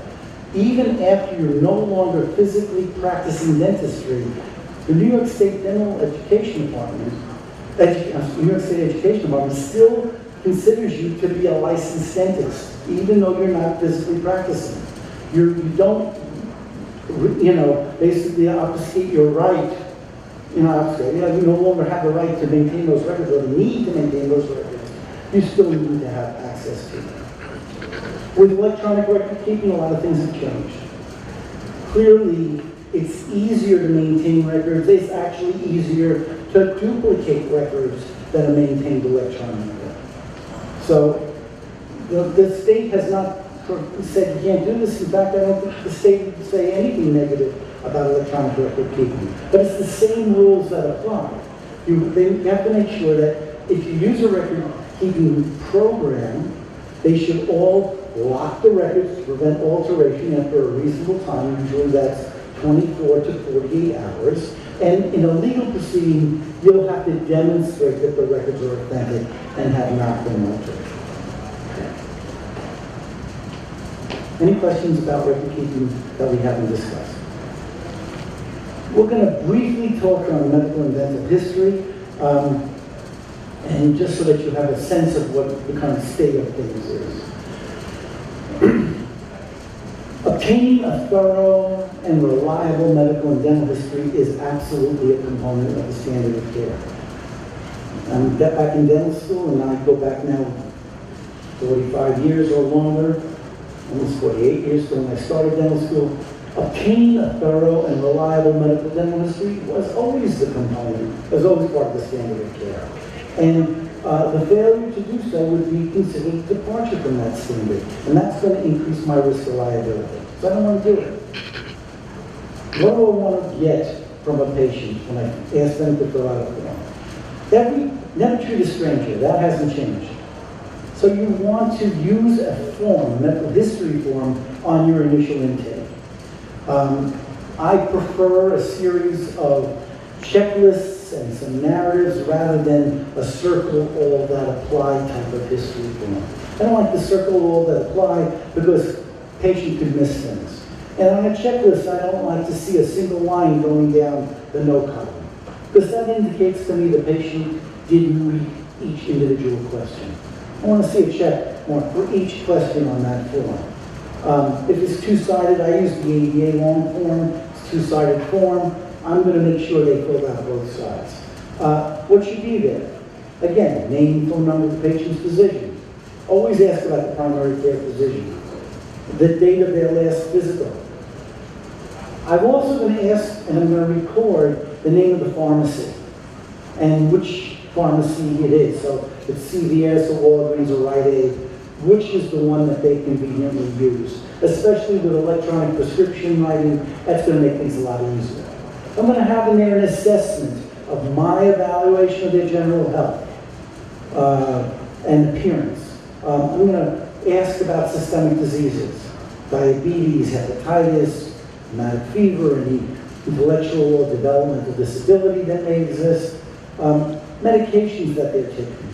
Even after you're no longer physically practicing dentistry, the New York State Dental Education Department, New York State Education Department still considers you to be a licensed dentist, even though you're not physically practicing. You don't, you know, basically obfuscate your right. You no longer have the right to maintain those records or the need to maintain those records. You still need to have access to them. With electronic record keeping, a lot of things have changed. Clearly, it's easier to maintain records. It's actually easier to duplicate records that are maintained electronically. So the state has not said you can't do this. In fact, I don't think the state would say anything negative about electronic record keeping. But it's the same rules that apply. You have to make sure that if you use a record keeping program, they should all lock the records to prevent alteration after a reasonable time. Usually that's 24 to 48 hours. And in a legal proceeding, you'll have to demonstrate that the records are authentic and have not been altered. Any questions about record keeping that we haven't discussed? We're going to briefly talk on medical and dental history, and just so that you have a sense of what the current state of things is. Obtaining a thorough and reliable medical and dental history is absolutely a component of the standard of care. I'm back in dental school, and I go back now 45 years or longer, almost 48 years from when I started dental school. Obtaining a thorough and reliable medical dental history was always the component, was always part of the standard of care. And the failure to do so would be considered a departure from that standard, and that's going to increase my risk of liability. So I don't want to do it. What do I want to get from a patient when I ask them to fill out a form? Never treat a stranger. That hasn't changed. So you want to use a form, a medical history form, on your initial intake. I prefer a series of checklists and some narratives rather than a circle all that apply type of history form. I don't like the circle all that apply because patient could miss things. And on a checklist, I don't like to see a single line going down the no column, because that indicates to me the patient didn't read each individual question. I want to see a check mark for each question on that form. If it's two-sided, I use the ADA long form. It's a two-sided form. I'm going to make sure they fill out both sides. What should be there? Again, name, phone number of the patient's physician. Always ask about the primary care physician. The date of their last physical. I'm also going to ask, and I'm going to record the name of the pharmacy and which pharmacy it is. So if it's CVS or Walgreens or Rite Aid, which is the one that they conveniently use. Especially with electronic prescription writing, that's going to make things a lot easier. I'm going to have in there an assessment of my evaluation of their general health and appearance. I'm going to ask about systemic diseases, diabetes, hepatitis, rheumatic fever, any intellectual or developmental disability that may exist, medications that they're taking.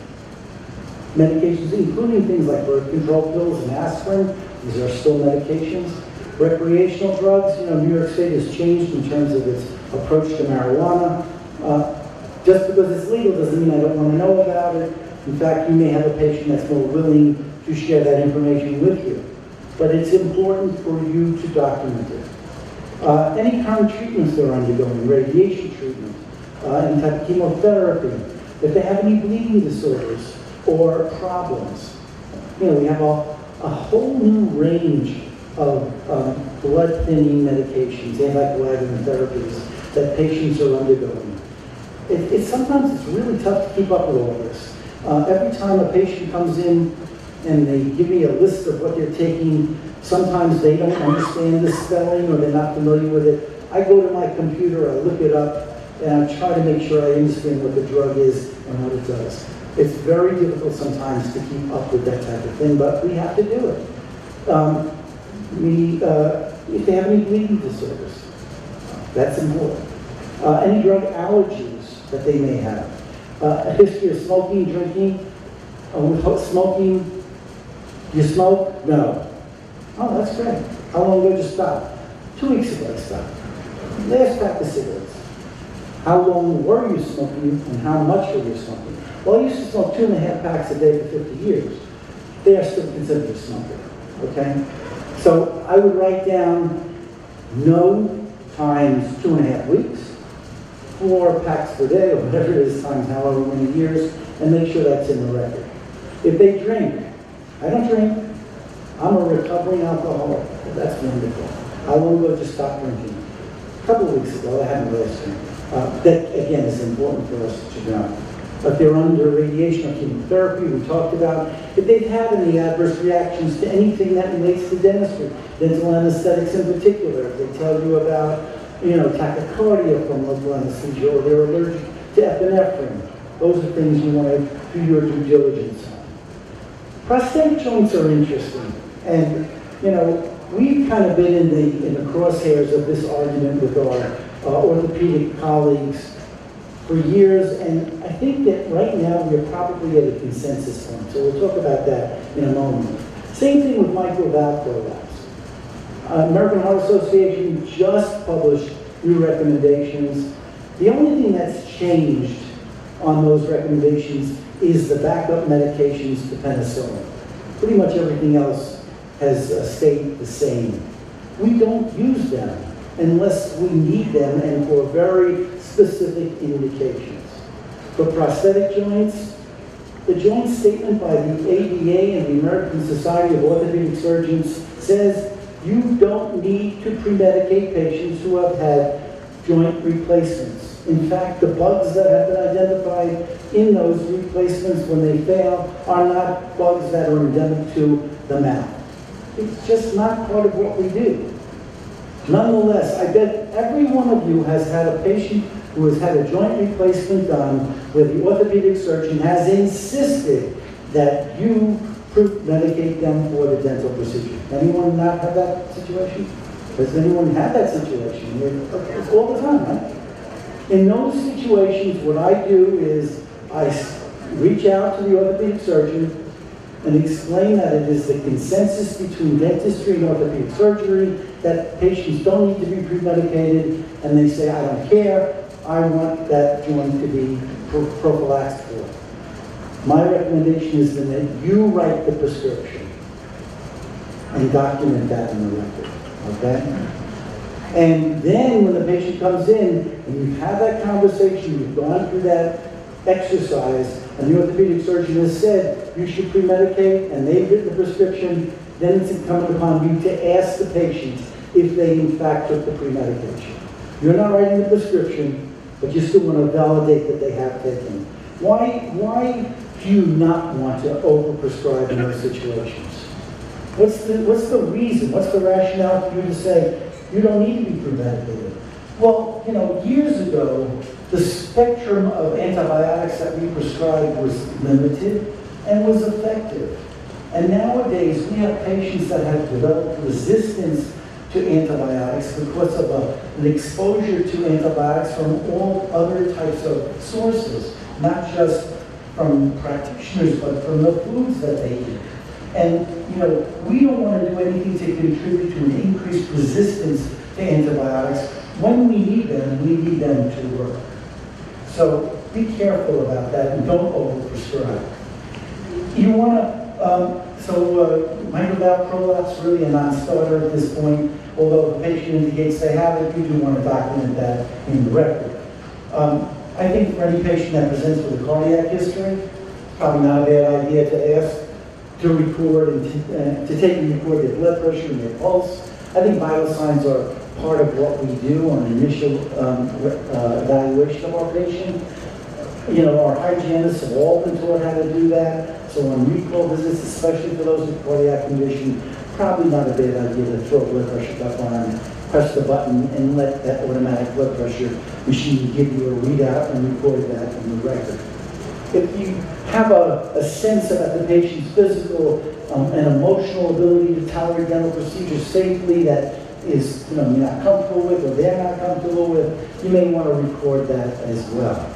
Medications including things like birth control pills and aspirin. These are still medications. Recreational drugs, New York State has changed in terms of its approach to marijuana. Just because it's legal doesn't mean I don't want to know about it. In fact, you may have a patient that's more willing to share that information with you. But it's important for you to document it. Any current treatments they're undergoing, radiation treatment, any type of chemotherapy, if they have any bleeding disorders or problems. We have a whole new range of blood thinning medications, anticoagulant therapies that patients are undergoing. Sometimes it's really tough to keep up with all this. Every time a patient comes in and they give me a list of what they're taking, sometimes they don't understand the spelling or they're not familiar with it. I go to my computer, I look it up, and I try to make sure I understand what the drug is and what it does. It's very difficult sometimes to keep up with that type of thing, but we have to do it. If they have any bleeding disorders, that's important. Any drug allergies that they may have. A history of smoking, drinking. Smoking, you smoke? No. Oh, that's great. How long ago did you stop? 2 weeks ago I stopped. Last pack of cigarettes. How long were you smoking and how much were you smoking? Well, I used to smoke 2.5 packs a day for 50 years. They are still considered a smoker, okay? So I would write down no times 2.5 weeks, 4 packs per day, or whatever it is, times however many years, and make sure that's in the record. If they drink, I don't drink. I'm a recovering alcoholic. Well, that's wonderful. How long ago did you stop drinking? A couple of weeks ago, I haven't really seen. That, again, is important for us to know. But they're under radiation or chemotherapy, we talked about. If they've had any adverse reactions to anything that relates to dentistry, dental anesthetics in particular, if they tell you about, tachycardia from local anesthesia, or they're allergic to epinephrine, those are things you want to do your due diligence on. Prosthetic joints are interesting, and we've kind of been in the crosshairs of this argument with our orthopedic colleagues for years, and I think that right now we're probably at a consensus point, so we'll talk about that in a moment. Same thing with mitral valve prolapse. American Heart Association just published new recommendations. The only thing that's changed on those recommendations is the backup medications to penicillin. Pretty much everything else has stayed the same. We don't use them unless we need them and for very specific indications. For prosthetic joints, the joint statement by the ADA and the American Society of Orthopedic Surgeons says you don't need to pre-medicate patients who have had joint replacements. In fact, the bugs that have been identified in those replacements when they fail are not bugs that are endemic to the mouth. It's just not part of what we do. Nonetheless, I bet every one of you has had a patient who has had a joint replacement done where the orthopedic surgeon has insisted that you medicate them for the dental procedure. Anyone not have that situation? Does anyone have that situation? It's all the time, right? In those situations, what I do is I reach out to the orthopedic surgeon and explain that it is the consensus between dentistry and orthopedic surgery that patients don't need to be pre-medicated, and they say, I don't care, I want that joint to be prophylaxed for. My recommendation is then that you write the prescription and document that in the record, okay? And then when the patient comes in and you've had that conversation, you've gone through that exercise, and the orthopedic surgeon has said you should pre-medicate, and they've written the prescription, then it's incumbent upon you to ask the patient if they in fact took the pre-medication. You're not writing the prescription, but you still want to validate that they have taken. Why do you not want to overprescribe in those situations? What's the reason? What's the rationale for you to say you don't need to be pre-medicated? Well, years ago, the spectrum of antibiotics that we prescribed was limited and was effective. And nowadays, we have patients that have developed resistance to antibiotics because of an exposure to antibiotics from all other types of sources, not just from practitioners, but from the foods that they eat. And, we don't want to do anything to contribute to an increased resistance to antibiotics. When we need them to work. So be careful about that and don't overprescribe. You want to, mitral valve prolapse really a non-starter at this point, although if the patient indicates they have it, you do want to document that in the record. I think for any patient that presents with a cardiac history, probably not a bad idea to ask to record and to take and record their blood pressure and their pulse. I think vital signs are part of what we do on initial evaluation of our patient. Our hygienists have all been taught how to do that. So on recall visits, especially for those with cardiac condition, probably not a bad idea to throw a blood pressure cuff on, press the button, and let that automatic blood pressure machine give you a readout and record that in the record. If you have a sense about the patient's physical and emotional ability to tolerate dental procedures safely that is you're not comfortable with or they're not comfortable with, you may want to record that as well.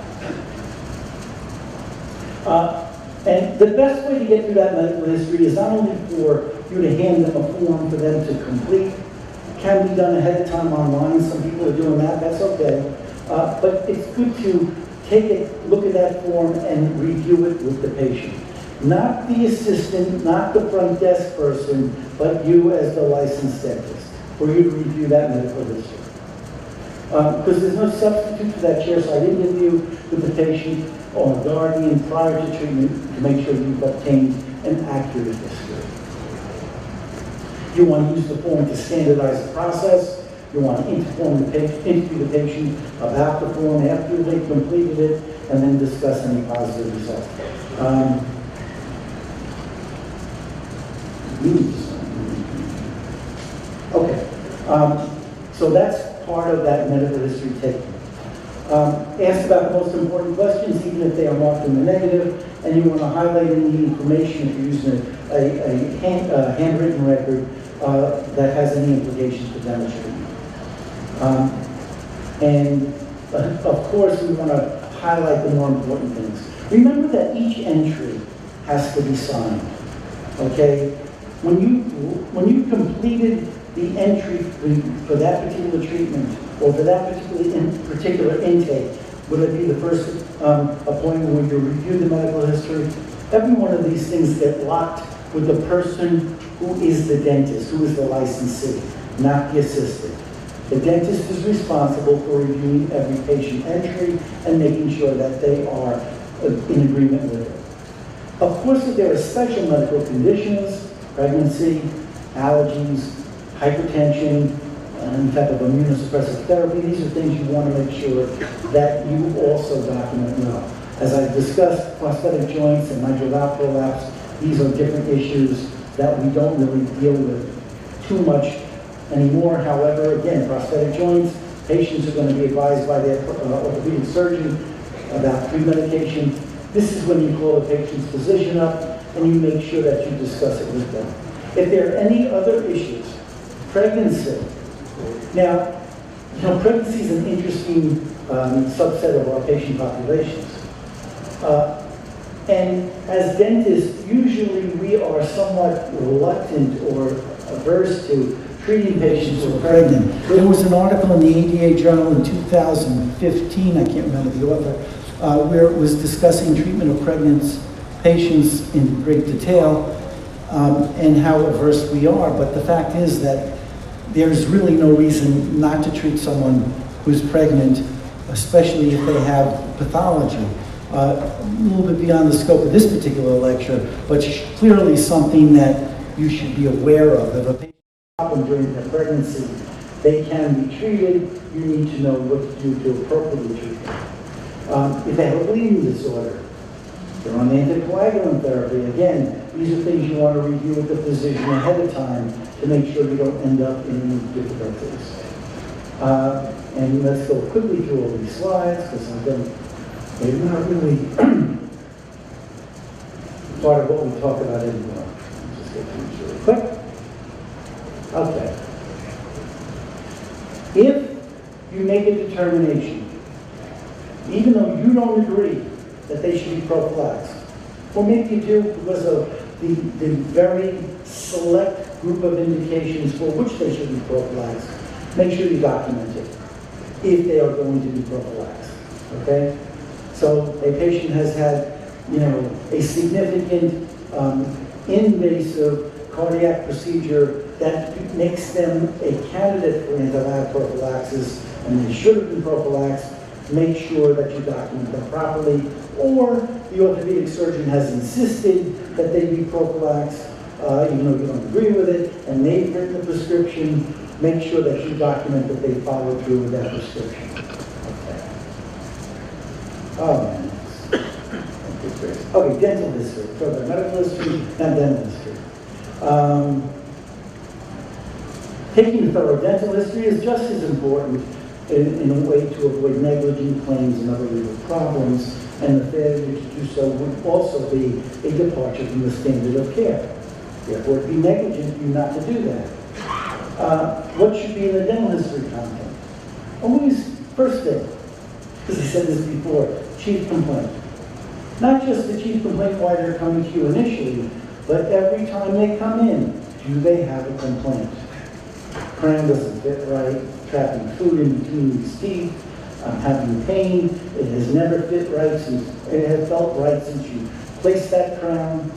And the best way to get through that medical history is not only for you to hand them a form for them to complete. It can be done ahead of time online. Some people are doing that. That's okay. But it's good to take it, look at that form, and review it with the patient. Not the assistant, not the front desk person, but you as the licensed dentist, for you to review that medical history. Because there's no substitute for that chair, so I didn't interview with the patient or a guardian prior to treatment to make sure you've obtained an accurate history. You want to use the form to standardize the process. You want to interview the patient about the form after they've completed it, and then discuss any positive results. Okay, so that's part of that medical history taking. Ask about the most important questions, even if they are marked in the negative, and you want to highlight any information if you're using a handwritten record that has any implications for dental treatment. And of course, we want to highlight the more important things. Remember that each entry has to be signed. Okay, when you completed the entry for that particular treatment or for that particular intake, would it be the first appointment when you review the medical history? Every one of these things get locked with the person who is the dentist, who is the licensee, not the assistant. The dentist is responsible for reviewing every patient entry and making sure that they are in agreement with it. Of course, if there are special medical conditions, pregnancy, allergies, hypertension, any type of immunosuppressive therapy, these are things you want to make sure that you also document well. As I discussed, prosthetic joints and mitral valve prolapse, these are different issues that we don't really deal with too much anymore. However, again, prosthetic joints, patients are going to be advised by their orthopedic surgeon about pre-medication. This is when you call the patient's physician up and you make sure that you discuss it with them. If there are any other issues, pregnancy. Now, pregnancy is an interesting subset of our patient populations. And as dentists, usually we are somewhat reluctant or averse to treating patients who are pregnant. There was an article in the ADA Journal in 2015, I can't remember the author, where it was discussing treatment of pregnant patients in great detail and how averse we are. But the fact is that there's really no reason not to treat someone who's pregnant, especially if they have pathology. A little bit beyond the scope of this particular lecture, but clearly something that you should be aware of. If a patient has a problem during their pregnancy, they can be treated. You need to know what to do to appropriately treat them. If they have a bleeding disorder, they're on anticoagulant therapy. Again, these are things you want to review with the physician ahead of time to make sure you don't end up in any difficulties. And let's go quickly through all these slides because they're not really part of what we talk about anymore. Just get through this really quick. Okay. If you make a determination, even though you don't agree that they should be prophylaxed, or maybe you do because of the very select group of indications for which they should be prophylaxed, make sure you document it if they are going to be prophylaxed. Okay? So a patient has had, a significant invasive cardiac procedure that makes them a candidate for antibiotic prophylaxis, and they should have been prophylaxed. Make sure that you document them properly. Or the orthopedic surgeon has insisted that they be prophylaxed, even though you don't agree with it, and they've written the prescription. Make sure that you document that they follow through with that prescription. Oh, man. Okay, dental history. Talk about medical history and dental history. Taking thorough dental history is just as important in a way to avoid negligent claims and other legal problems, and the failure to do so would also be a departure from the standard of care. Therefore, it would be negligent for you not to do that. What should be in the dental history content? Always, first thing, because I said this before, chief complaint. Not just the chief complaint why they're coming to you initially, but every time they come in, do they have a complaint? Crown doesn't fit right, trapping food in between these teeth, I'm having pain, it has never fit right since, it has felt right since you placed that crown.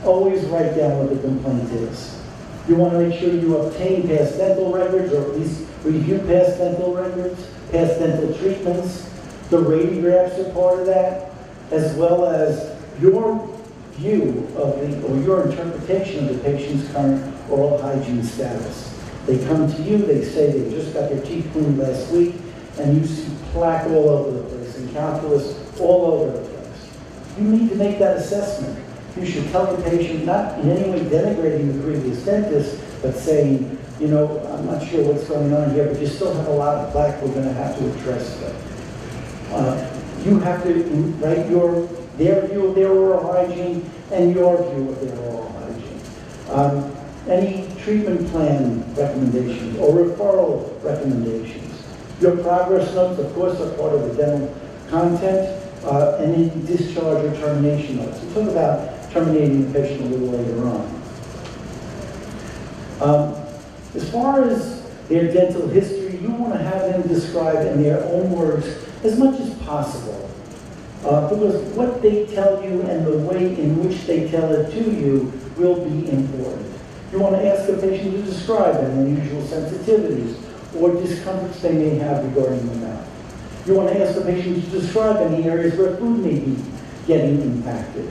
Always write down what the complaint is. You want to make sure you obtain past dental records, or at least review past dental records, past dental treatments. The radiographs are part of that, as well as your view of or your interpretation of the patient's current oral hygiene status. They come to you, they say they just got their teeth cleaned last week, and you see plaque all over the place and calculus all over the place. You need to make that assessment. You should tell the patient, not in any way denigrating the previous dentist, but saying, you know, I'm not sure what's going on here, but you still have a lot of plaque, we're going to have to address that. You have to write their view of their oral hygiene and your view of their oral hygiene. Any treatment plan recommendations or referral recommendations. Your progress notes, of course, are part of the dental content. Any discharge or termination notes. We'll talk about terminating the patient a little later on. As far as their dental history, you want to have them describe in their own words as much as possible. Because what they tell you and the way in which they tell it to you will be important. You want to ask a patient to describe any unusual sensitivities or discomforts they may have regarding the mouth. You want to ask the patient to describe any areas where food may be getting impacted.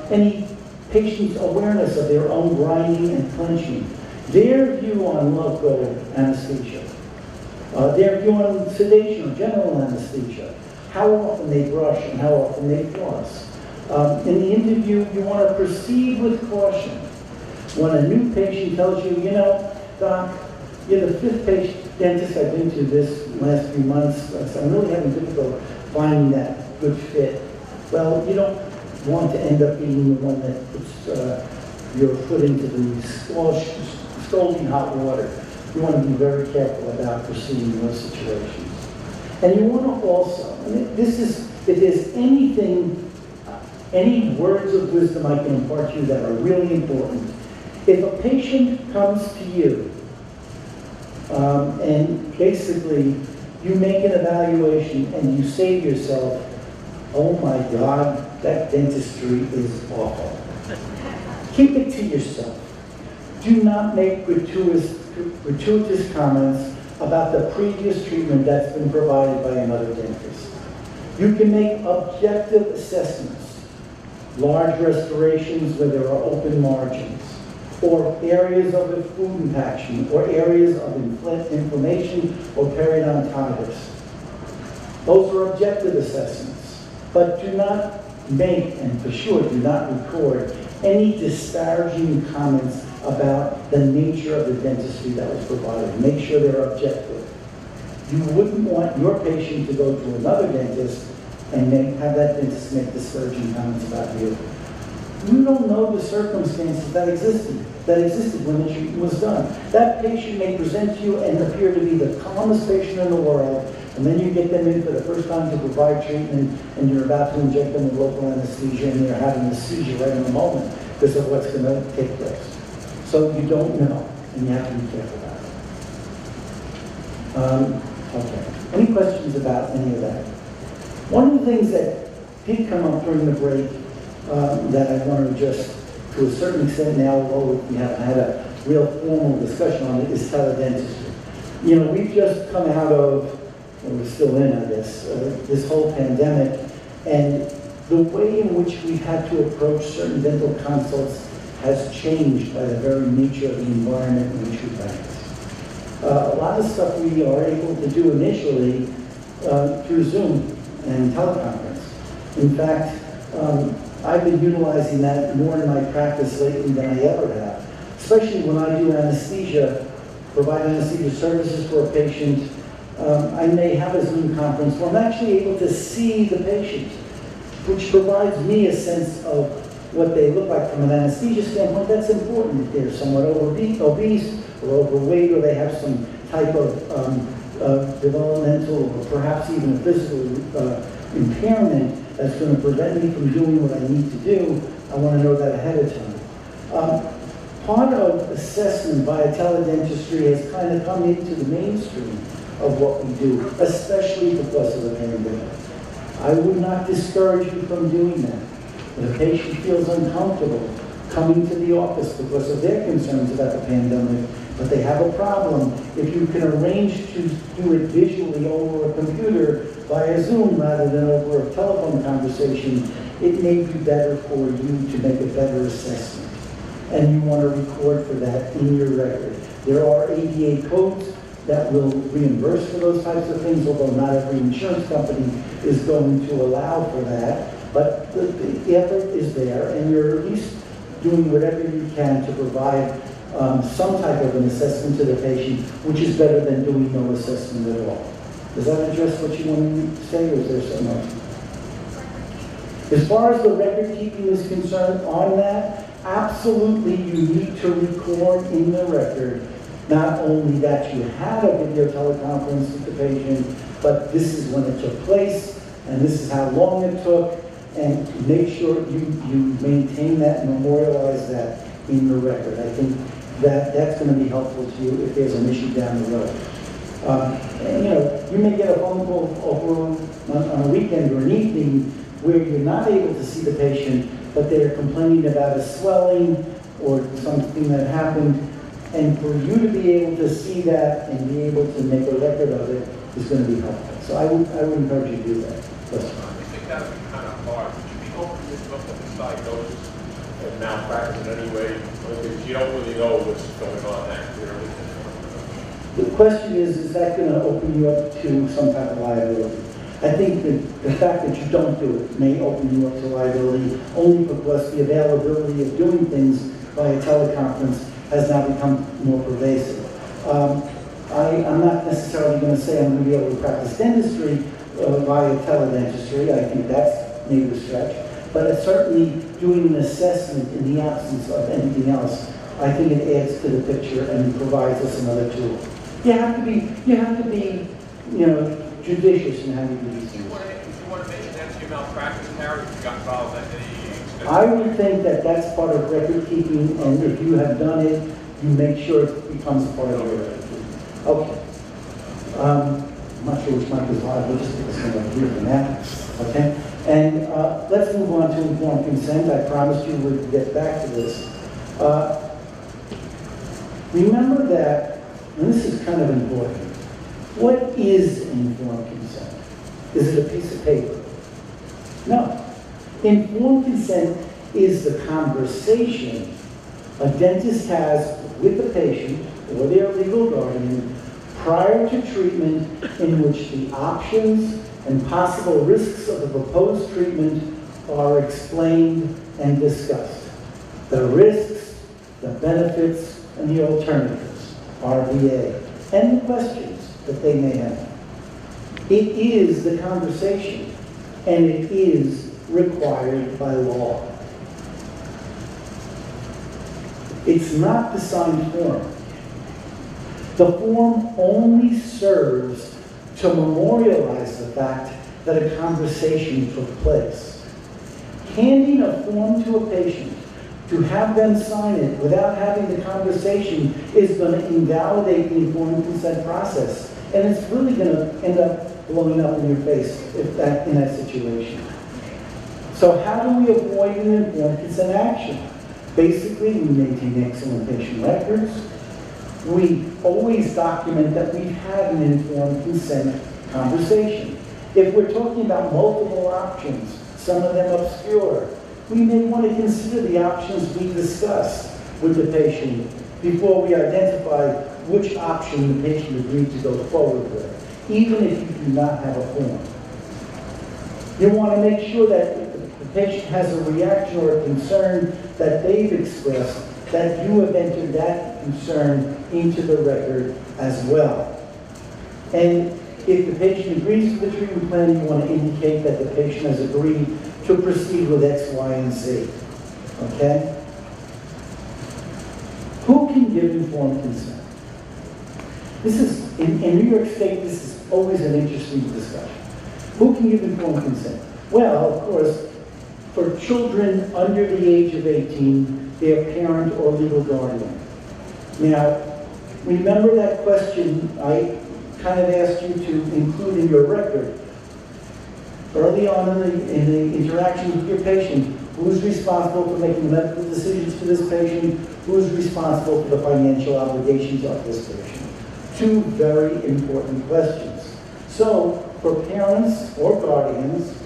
Any patient's awareness of their own grinding and clenching. Their view on local anesthesia. Their view on sedation or general anesthesia. How often they brush and how often they floss. In the interview, you want to proceed with caution. When a new patient tells you, you know, Doc, you're the 5th patient dentist I've been to this last few months, so I'm really having difficulty finding that good fit. Well, you don't want to end up being the one that puts your foot into the scalding hot water. You want to be very careful about proceeding in those situations. And you want to also, this is, if there's anything, any words of wisdom I can impart to you that are really important. If a patient comes to you and basically you make an evaluation and you say to yourself, oh my God, that dentistry is awful. Keep it to yourself. Do not make gratuitous comments about the previous treatment that's been provided by another dentist. You can make objective assessments, large restorations where there are open margins, or areas of a food impaction, or areas of inflammation or periodontitis. Those are objective assessments, but do not make, and for sure do not record, any disparaging comments about the nature of the dentistry that was provided. Make sure they're objective. You wouldn't want your patient to go to another dentist and have that dentist make disparaging comments about you. You don't know the circumstances that existed when the treatment was done. That patient may present to you and appear to be the calmest patient in the world, and then you get them in for the first time to provide treatment, and you're about to inject them with local anesthesia, and they're having a seizure right in the moment because of what's going to take place. So you don't know, and you have to be careful about it. Okay. Any questions about any of that? One of the things that did come up during the break that I want to address to a certain extent now, although we haven't had a real formal discussion on it, is teledentistry. You know, we've just come out of, well, we're still in, I guess, this whole pandemic, and the way in which we've had to approach certain dental consults has changed by the very nature of the environment in which we practice. A lot of stuff we are able to do initially through Zoom and teleconference. In fact, I've been utilizing that more in my practice lately than I ever have, especially when I do anesthesia, provide anesthesia services for a patient. I may have a Zoom conference where I'm actually able to see the patient, which provides me a sense of what they look like from an anesthesia standpoint. That's important. If they're somewhat obese or overweight, or they have some type of developmental or perhaps even a physical impairment that's going to prevent me from doing what I need to do, I want to know that ahead of time. Part of assessment via teledentistry has kind of come into the mainstream of what we do, especially because of the pandemic. I would not discourage you from doing that. If a patient feels uncomfortable coming to the office because of their concerns about the pandemic, but they have a problem, if you can arrange to do it visually over a computer via Zoom rather than over a telephone conversation, it may be better for you to make a better assessment. and you want to record for that in your record. There are ADA codes that will reimburse for those types of things, although not every insurance company is going to allow for that. But the effort is there, and you're at least doing whatever you can to provide some type of an assessment to the patient, which is better than doing no assessment at all. Does that address what you wanted me to say, or is there something else? As far as the record keeping is concerned on that, absolutely you need to record in the record not only that you had a video teleconference with the patient, but this is when it took place, and this is how long it took, and make sure you maintain that and memorialize that in the record. I think that's going to be helpful to you if there's an issue down the road. And, you know, you may get a phone call over on a weekend or an evening where you're not able to see the patient, but they're complaining about a swelling or something that happened. And for you to be able to see that and be able to make a record of it is going to be helpful. So I would encourage you to do that. Yes. I think that would be kind of hard. Would you be open to this look at this diagnosis and malpractice in any way? Because you don't really know what's going on accurately. The question is that going to open you up to some type of liability? I think that the fact that you don't do it may open you up to liability only because the availability of doing things by a teleconference has now become more pervasive. I'm not necessarily going to say I'm going to be able to practice dentistry via teledentistry. I think that's maybe a stretch. But it's certainly doing an assessment in the absence of anything else. I think it adds to the picture and provides us another tool. You have to be, you know, judicious in how you do these things. Do you want to mention that to your malpractice carrier if you got involved in any? I would think that that's part of record keeping, and if you have done it, you make sure it becomes part of your record keeping. Okay. I'm not sure which mic is live. We'll just put this one up here for now. Okay. And let's move on to informed consent. I promised you we'd get back to this. Remember that, and this is kind of important. What is informed consent? Is it a piece of paper? No. Informed consent is the conversation a dentist has with the patient or their legal guardian prior to treatment in which the options and possible risks of the proposed treatment are explained and discussed. The risks, the benefits, and the alternatives, RVA, and the questions that they may have. It is the conversation, and it is required by law. It's not the signed form. The form only serves to memorialize the fact that a conversation took place. Handing a form to a patient to have them sign it without having the conversation is going to invalidate the informed consent process. And it's really going to end up blowing up in your face in that situation. So how do we avoid an informed consent action? Basically, we maintain excellent patient records. We always document that we've had an informed consent conversation. If we're talking about multiple options, some of them obscure, we may want to consider the options we discuss with the patient before we identify which option the patient agreed to go forward with, even if you do not have a form. You want to make sure that if the patient has a reaction or a concern that they've expressed, that you have entered that concern into the record as well. And if the patient agrees to the treatment plan, you want to indicate that the patient has agreed to proceed with X, Y, and Z. Okay? Who can give informed consent? This is, in New York State, this is always an interesting discussion. Who can give informed consent? Well, of course, for children under the age of 18, their parent or legal guardian. Now, remember that question I kind of asked you to include in your record. Early on in the interaction with your patient, who's responsible for making medical decisions for this patient? Who's responsible for the financial obligations of this patient? Two very important questions. So, for parents or guardians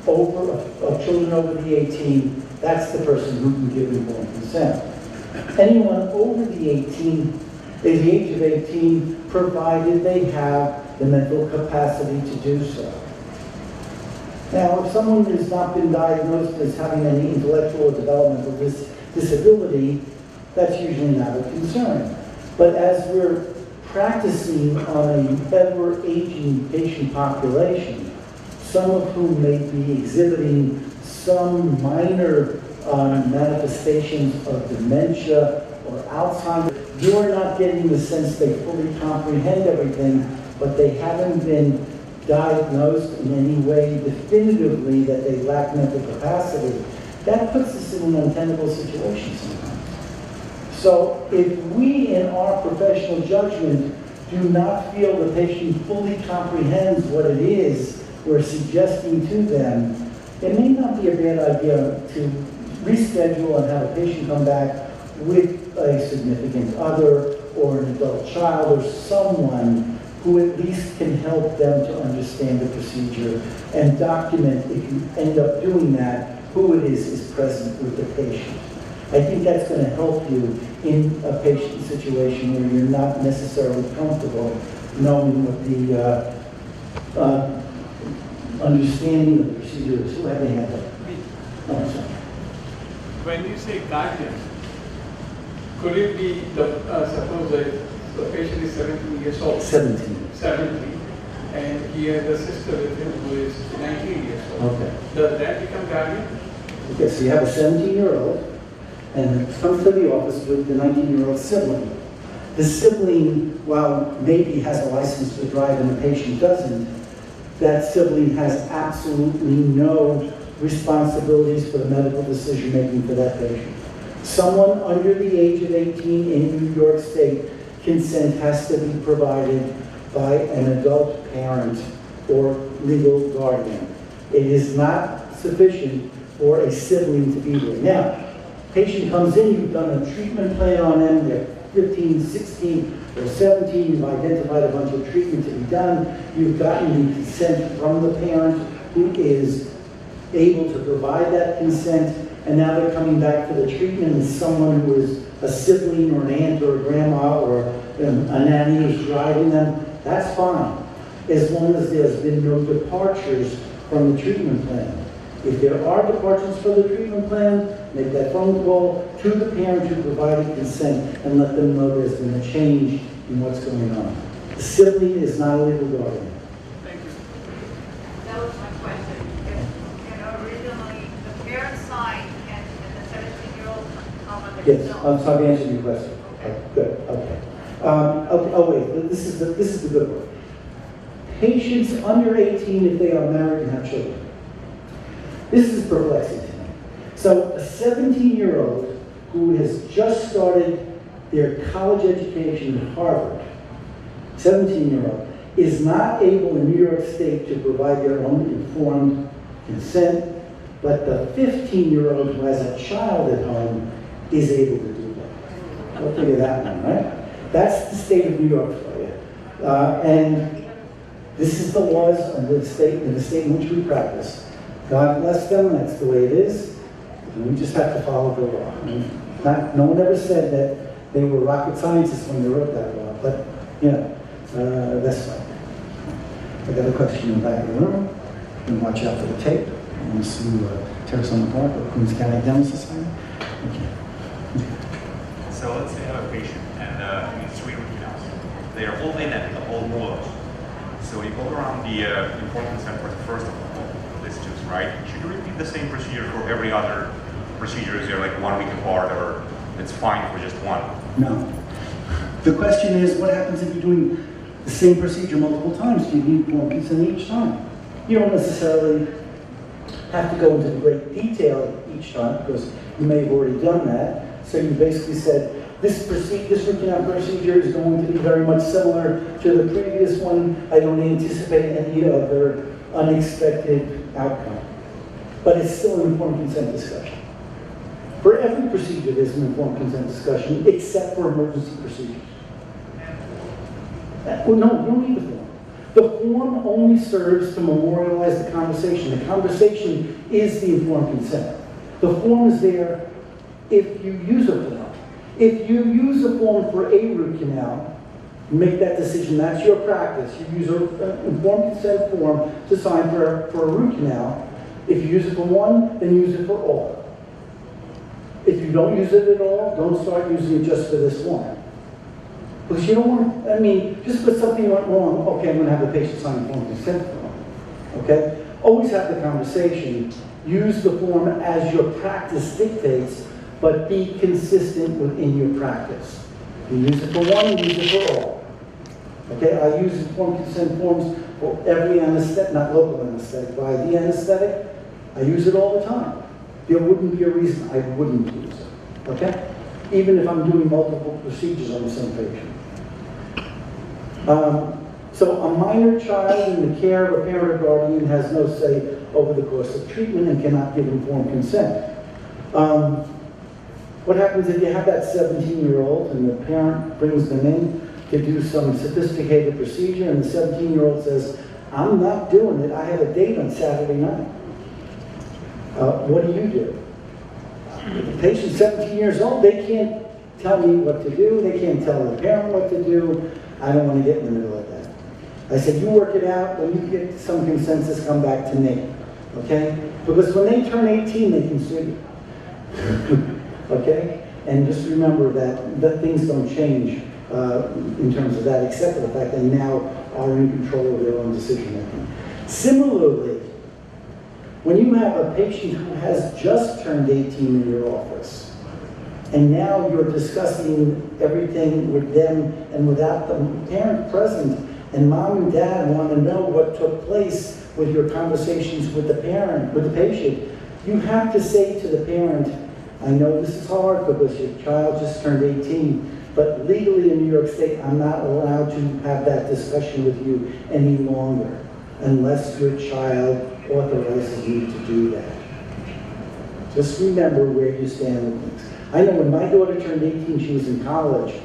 of children over the 18, that's the person who can give informed consent. Anyone over the age of 18, provided they have the mental capacity to do so. Now, if someone has not been diagnosed as having any intellectual or developmental disability, that's usually not a concern. But as we're practicing on an ever-aging patient population, some of whom may be exhibiting some minor manifestations of dementia or Alzheimer's, you're not getting the sense they fully comprehend everything, but they haven't been diagnosed in any way definitively that they lack mental capacity. That puts us in an untenable situation sometimes. So if we, in our professional judgment, do not feel the patient fully comprehends what it is we're suggesting to them, it may not be a bad idea to reschedule and have a patient come back with a significant other or an adult child or someone who at least can help them to understand the procedure and document, if you end up doing that, who it is present with the patient. I think that's going to help you in a patient situation where you're not necessarily comfortable knowing what the understanding of the procedure is. Who have they had that? Oh, sorry. When you say guardian, could it be, suppose the patient is 17 years old? 17, and he has a sister with him who is 19 years old. Okay. Does that become guardian? Okay, so you have a 17-year-old and comes to the office with the 19-year-old sibling. The sibling, while maybe has a license to drive and the patient doesn't, that sibling has absolutely no responsibilities for the medical decision making for that patient. Someone under the age of 18 in New York State, consent has to be provided by an adult parent or legal guardian. It is not sufficient for a sibling to be there. Now, patient comes in, you've done a treatment plan on them, they're 15, 16, or 17, you've identified a bunch of treatment to be done, you've gotten the consent from the parent who is able to provide that consent, and now they're coming back for the treatment, and someone who is a sibling or an aunt or a grandma or a nanny is driving them, that's fine, as long as there's been no departures from the treatment plan. If there are departures from the treatment plan, make that phone call to the parent who provided consent and let them know there's been a change in what's going on. The sibling is not a legal guardian. Thank you. That was my question. If originally the parent signed and the 17-year-old come on the Yes, I'm sorry to answer your question. Okay. Good, okay. Oh wait, this is the good one. Patients under 18 if they are married and have children. This is perplexing to me. So a 17-year-old who has just started their college education at Harvard, 17-year-old, is not able in New York State to provide their own informed consent, but the 15-year-old who has a child at home is able to do that. I'll tell you that one, right? That's the state of New York for you. And this is the laws of the state, in the state in which we practice. God bless them, that's the way it is. And we just have to follow the law. No one ever said that they were rocket scientists when they wrote that law, but, you know, that's fine. I got a question in the back of the room. And watch out for the tape. I want to see Terrace on the Park or Queens County Dental Society. Okay. So let's say I have a patient and he needs 3 root canals. They are all identical, all molars. So you go around the informed consent for the first of these two, right? Should you repeat the same procedure for every other procedure? Is there like 1 week apart, or it's fine for just one? No. The question is, what happens if you're doing the same procedure multiple times? Do you need informed consent each time? You don't necessarily have to go into great detail each time because you may have already done that. So you basically said, this root canal procedure is going to be very much similar to the previous one. I don't anticipate any other unexpected outcome. But it's still an informed consent discussion. For every procedure, there's an informed consent discussion, except for emergency procedures. Well, no, you don't need the form. The form only serves to memorialize the conversation. The conversation is the informed consent. The form is there if you use a form. If you use a form for a root canal, make that decision, that's your practice. You use an informed consent form to sign for a root canal. If you use it for one, then use it for all. If you don't use it at all, don't start using it just for this one. Because you don't want, I mean, just because something went wrong, okay, I'm going to have the patient sign a informed consent form. Okay? Always have the conversation. Use the form as your practice dictates, but be consistent within your practice. You use it for one, use it for all. Okay, I use informed consent forms for every anesthetic, not local anesthetic, but IV anesthetic. I use it all the time. There wouldn't be a reason I wouldn't use it. Okay? Even if I'm doing multiple procedures on the same patient. So a minor child in the care of a parent or guardian has no say over the course of treatment and cannot give informed consent. What happens if you have that 17-year-old and the parent brings them in to do some sophisticated procedure and the 17-year-old says, I'm not doing it, I have a date on Saturday night. What do you do? If the patient's 17 years old, they can't tell me what to do, they can't tell the parent what to do. I don't want to get in the middle of that. I said, you work it out, when you get some consensus, come back to me. Okay? Because when they turn 18, they can sue you. Okay? And just remember that things don't change in terms of that, except for the fact they now are in control of their own decision making. Similarly, when you have a patient who has just turned 18 in your office, and now you're discussing everything with them and without the parent present, and mom and dad want to know what took place with your conversations with the parent, with the patient, you have to say to the parent, I know this is hard because your child just turned 18, but legally in New York State, I'm not allowed to have that discussion with you any longer unless your child authorizes you to do that. Just remember where you stand with things. I know when my daughter turned 18, she was in college,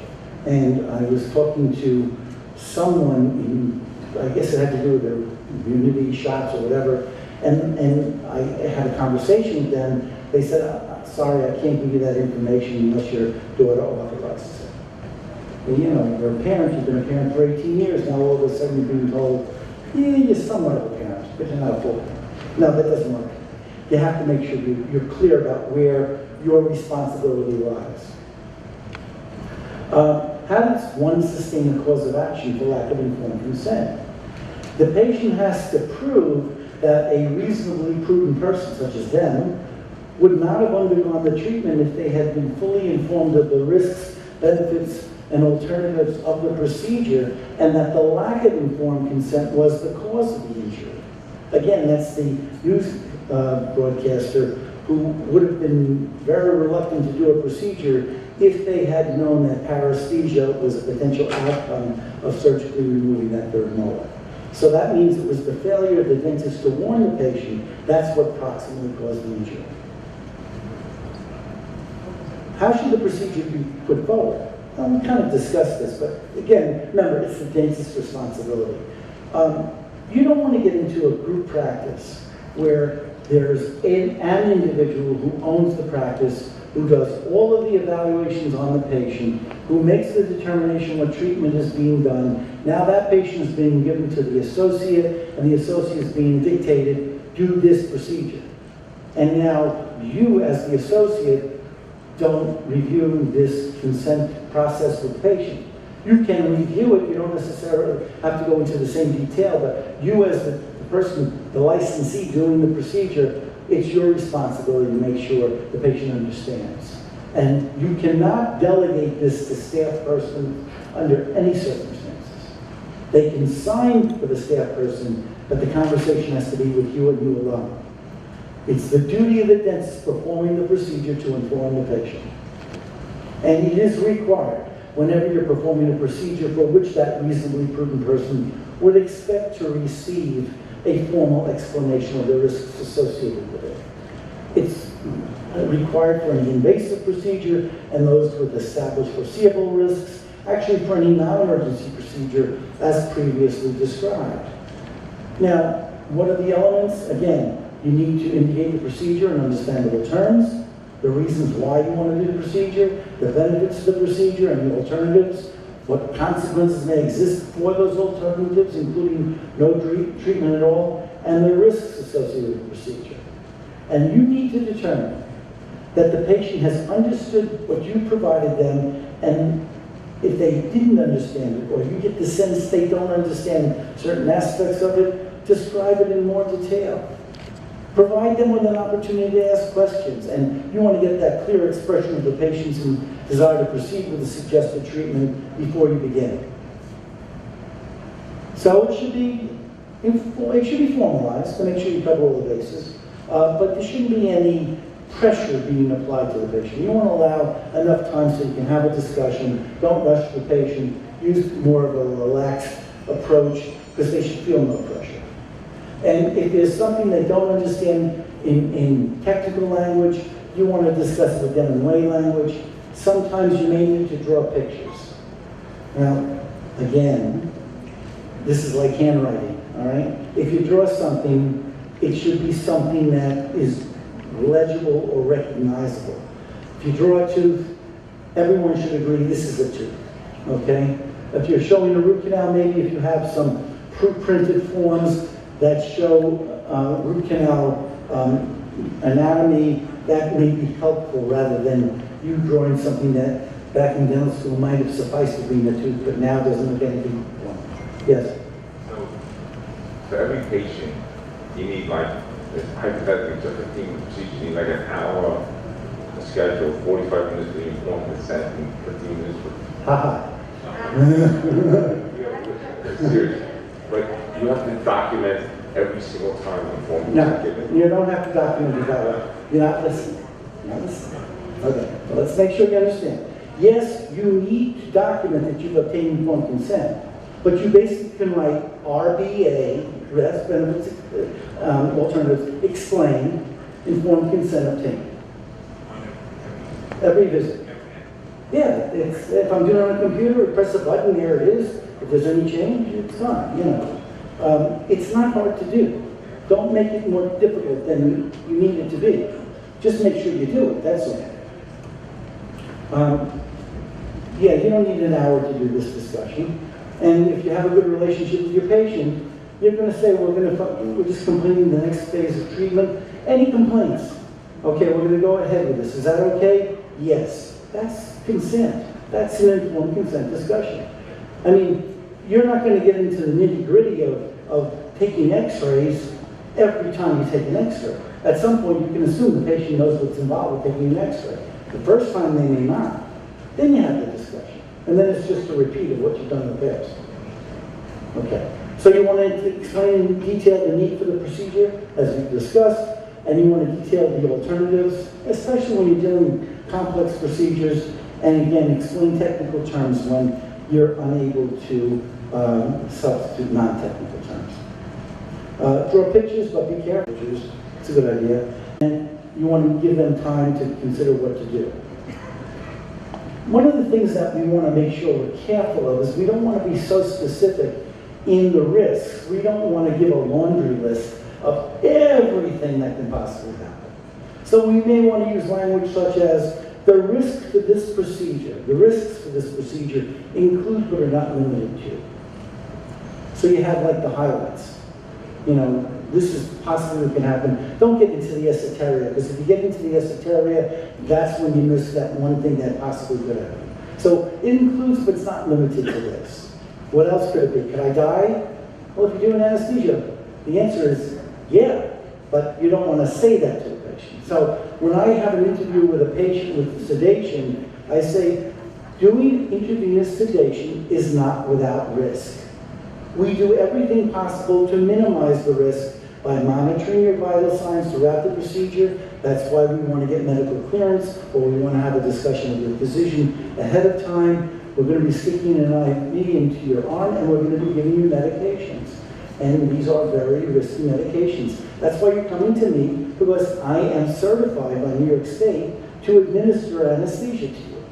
and I was talking to someone, I guess it had to do with their community shops or whatever, and I had a conversation with them. They said, sorry, I can't give you that information unless your daughter authorizes it. Well, you know, you're a parent, you've been a parent for 18 years, now all of a sudden you're being told, yeah, you're somewhat of a parent, but you're not a full parent. No, that doesn't work. You have to make sure you're clear about where your responsibility lies. How does one sustain a cause of action for lack of informed consent? The patient has to prove that a reasonably prudent person, such as them, would not have undergone the treatment if they had been fully informed of the risks, benefits, and alternatives of the procedure, and that the lack of informed consent was the cause of the injury. Again, that's the news broadcaster who would have been very reluctant to do a procedure if they had known that paresthesia was a potential outcome of surgically removing that third molar. So that means it was the failure of the dentist to warn the patient that's what proximately caused the injury. How should the procedure be put forward? Well, we kind of discussed this, but again, remember, it's the dentist's responsibility. You don't want to get into a group practice where there's an individual who owns the practice, who does all of the evaluations on the patient, who makes the determination what treatment is being done. Now that patient is being given to the associate, and the associate is being dictated, do this procedure. And now you, as the associate, don't review this consent process with the patient. You can review it, you don't necessarily have to go into the same detail, but you as the person, the licensee doing the procedure, it's your responsibility to make sure the patient understands. And you cannot delegate this to staff person under any circumstances. They can sign for the staff person, but the conversation has to be with you and you alone. It's the duty of the dentist performing the procedure to inform the patient. And it is required whenever you're performing a procedure for which that reasonably prudent person would expect to receive a formal explanation of the risks associated with it. It's required for any invasive procedure and those with established foreseeable risks, actually for any non-emergency procedure as previously described. Now, what are the elements? Again, you need to indicate the procedure in understandable terms. the reasons why you want to do the procedure, the benefits of the procedure and the alternatives, what consequences may exist for those alternatives, including no treatment at all, and the risks associated with the procedure. And you need to determine that the patient has understood what you provided them, and if they didn't understand it, or you get the sense they don't understand certain aspects of it, describe it in more detail. Provide them with an opportunity to ask questions, and you want to get that clear expression of the patient's desire to proceed with the suggested treatment before you begin. So it should be formalized to make sure you cover all the bases, but there shouldn't be any pressure being applied to the patient. You want to allow enough time so you can have a discussion. Don't rush the patient. Use more of a relaxed approach because they should feel no pressure. And if there's something they don't understand in technical language, you want to discuss it with them in lay language. Sometimes you may need to draw pictures. Now, again, this is like handwriting, all right? If you draw something, it should be something that is legible or recognizable. If you draw a tooth, everyone should agree this is a tooth, okay? If you're showing a root canal, maybe if you have some printed forms that show root canal anatomy, that may be helpful rather than you drawing something that back in dental school might have sufficed to be a tooth, but now doesn't look anything wrong. Yes? So, for every patient, you need like, hypothetically, just 15 procedures, you need like an hour schedule, 45 minutes for the informed consent, and 15 minutes for... Haha. Seriously. But you have to document every single time informed No, consent given. you don't have to document it that way. You're not listening. You're not listening. Okay, well, let's make sure you understand. Yes, you need to document that you've obtained informed consent, but you basically can write RBA, rest benefits, alternatives, explain, informed consent obtained. Every visit. Yeah, if I'm doing it on a computer, press a button, there it is. If there's any change, it's fine, you know. It's not hard to do. Don't make it more difficult than you need it to be. Just make sure you do it, that's all. Yeah, you don't need an hour to do this discussion. And if you have a good relationship with your patient, you're going to say, we're just completing the next phase of treatment. Any complaints? Okay, we're going to go ahead with this. Is that okay? Yes. That's consent. That's an informed consent discussion. I mean, you're not going to get into the nitty-gritty of taking x-rays every time you take an x-ray. At some point, you can assume the patient knows what's involved with taking an x-ray. The first time, they may not. Then you have the discussion. And then it's just a repeat of what you've done in the past. Okay. So you want to explain in detail the need for the procedure, as we've discussed, and you want to detail the alternatives, especially when you're dealing with complex procedures, and again, explain technical terms when you're unable to substitute non-technical terms. Draw pictures, but be careful. It's a good idea. And you want to give them time to consider what to do. One of the things that we want to make sure we're careful of is we don't want to be so specific in the risks. We don't want to give a laundry list of everything that can possibly happen. So we may want to use language such as, the risk for this procedure, the risks for this procedure include but are not limited to. So you have like the highlights. You know, this is possibly what can happen. Don't get into the esoteria, because if you get into the esoteria, that's when you miss that one thing that possibly could happen. So it includes but it's not limited to this. What else could it be? Could I die? Well, if you're doing anesthesia, the answer is yeah, but you don't want to say that to the patient. So when I have an interview with a patient with sedation, I say, doing intravenous sedation is not without risk. We do everything possible to minimize the risk by monitoring your vital signs throughout the procedure. That's why we want to get medical clearance, or we want to have a discussion with your physician ahead of time. We're going to be sticking an IV into your arm, and we're going to be giving you medications. And these are very risky medications. That's why you're coming to me, because I am certified by New York State to administer anesthesia to you.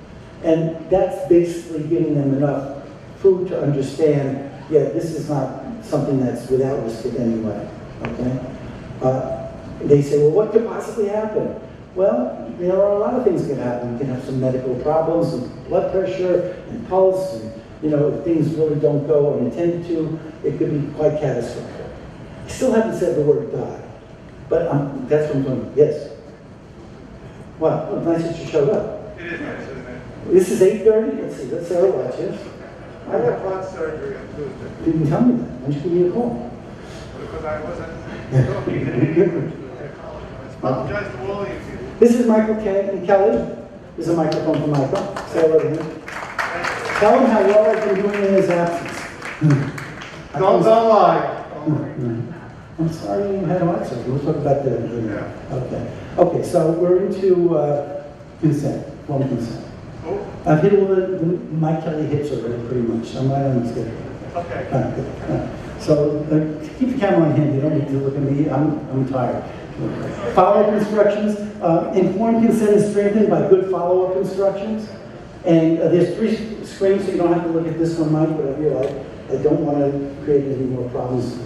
And that's basically giving them enough food to understand, yeah, this is not something that's without risk in any way, okay? They say, well, what could possibly happen? Well, there are a lot of things that can happen. You can have some medical problems, and blood pressure, and pulse, and if things really don't go unintended to, it could be quite catastrophic. I still haven't said the word die, but that's what I'm talking. Yes. Well, nice that you showed up. It is nice, isn't it? This is 8:30. Let's say our watch. Yes. I have heart surgery on Tuesday. You didn't tell me that. Why don't you give me a call? Because I wasn't talking to anyone. I apologize to all of you. This is Michael Kelly. This is a microphone for Michael. Say hello to him. Tell him how well I've been doing in his absence. Don't lie. I'm sorry you had a heart surgery. We'll talk about that. Okay. Okay, so we're into consent, form consent. I've hit all the Mike Kelly hits already pretty much. I'm right on the schedule. Okay. So keep the camera on hand. You don't need to look at me. I'm tired. Follow-up instructions. Informed consent is strengthened by good follow-up instructions. And there's 3 screens, so you don't have to look at this one, Mike, but I realize I don't want to create any more problems.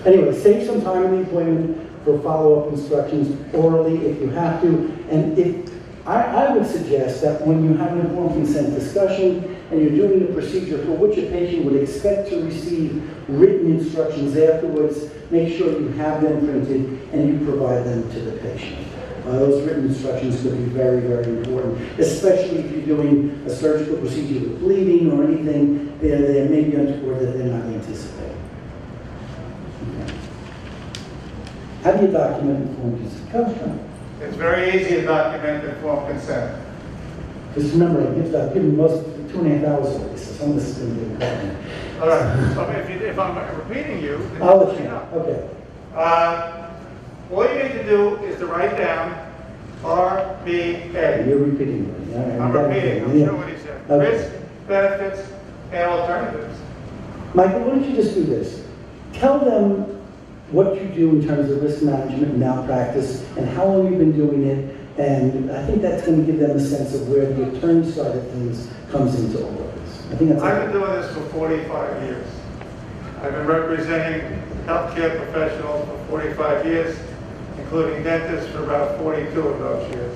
Anyway, save some time in the appointment for follow-up instructions orally if you have to. And if I would suggest that when you have an informed consent discussion and you're doing the procedure for which a patient would expect to receive written instructions afterwards, make sure you have them printed and you provide them to the patient. Those written instructions could be very, very important, especially if you're doing a surgical procedure with bleeding or anything there may be untoward that they're not anticipating. Okay. How do you document informed consent? Come. It's very easy to document informed consent. Just remember, I've given most 2.5 hours of this, so some of this is going to be important. All right. So if I'm repeating you, then I'll let you know. Okay. All you need to do is to write down RBA. You're repeating me. All right. I'm repeating. I'm sure what he said. Okay. Risk, benefits, and alternatives. Michael, why don't you just do this? Tell them what you do in terms of risk management and malpractice and how long you've been doing it. And I think that's going to give them a sense of where the attorney side of things comes into all of this. I think that's I've been doing this for 45 years. I've been representing healthcare professionals for 45 years, including dentists for about 42 of those years.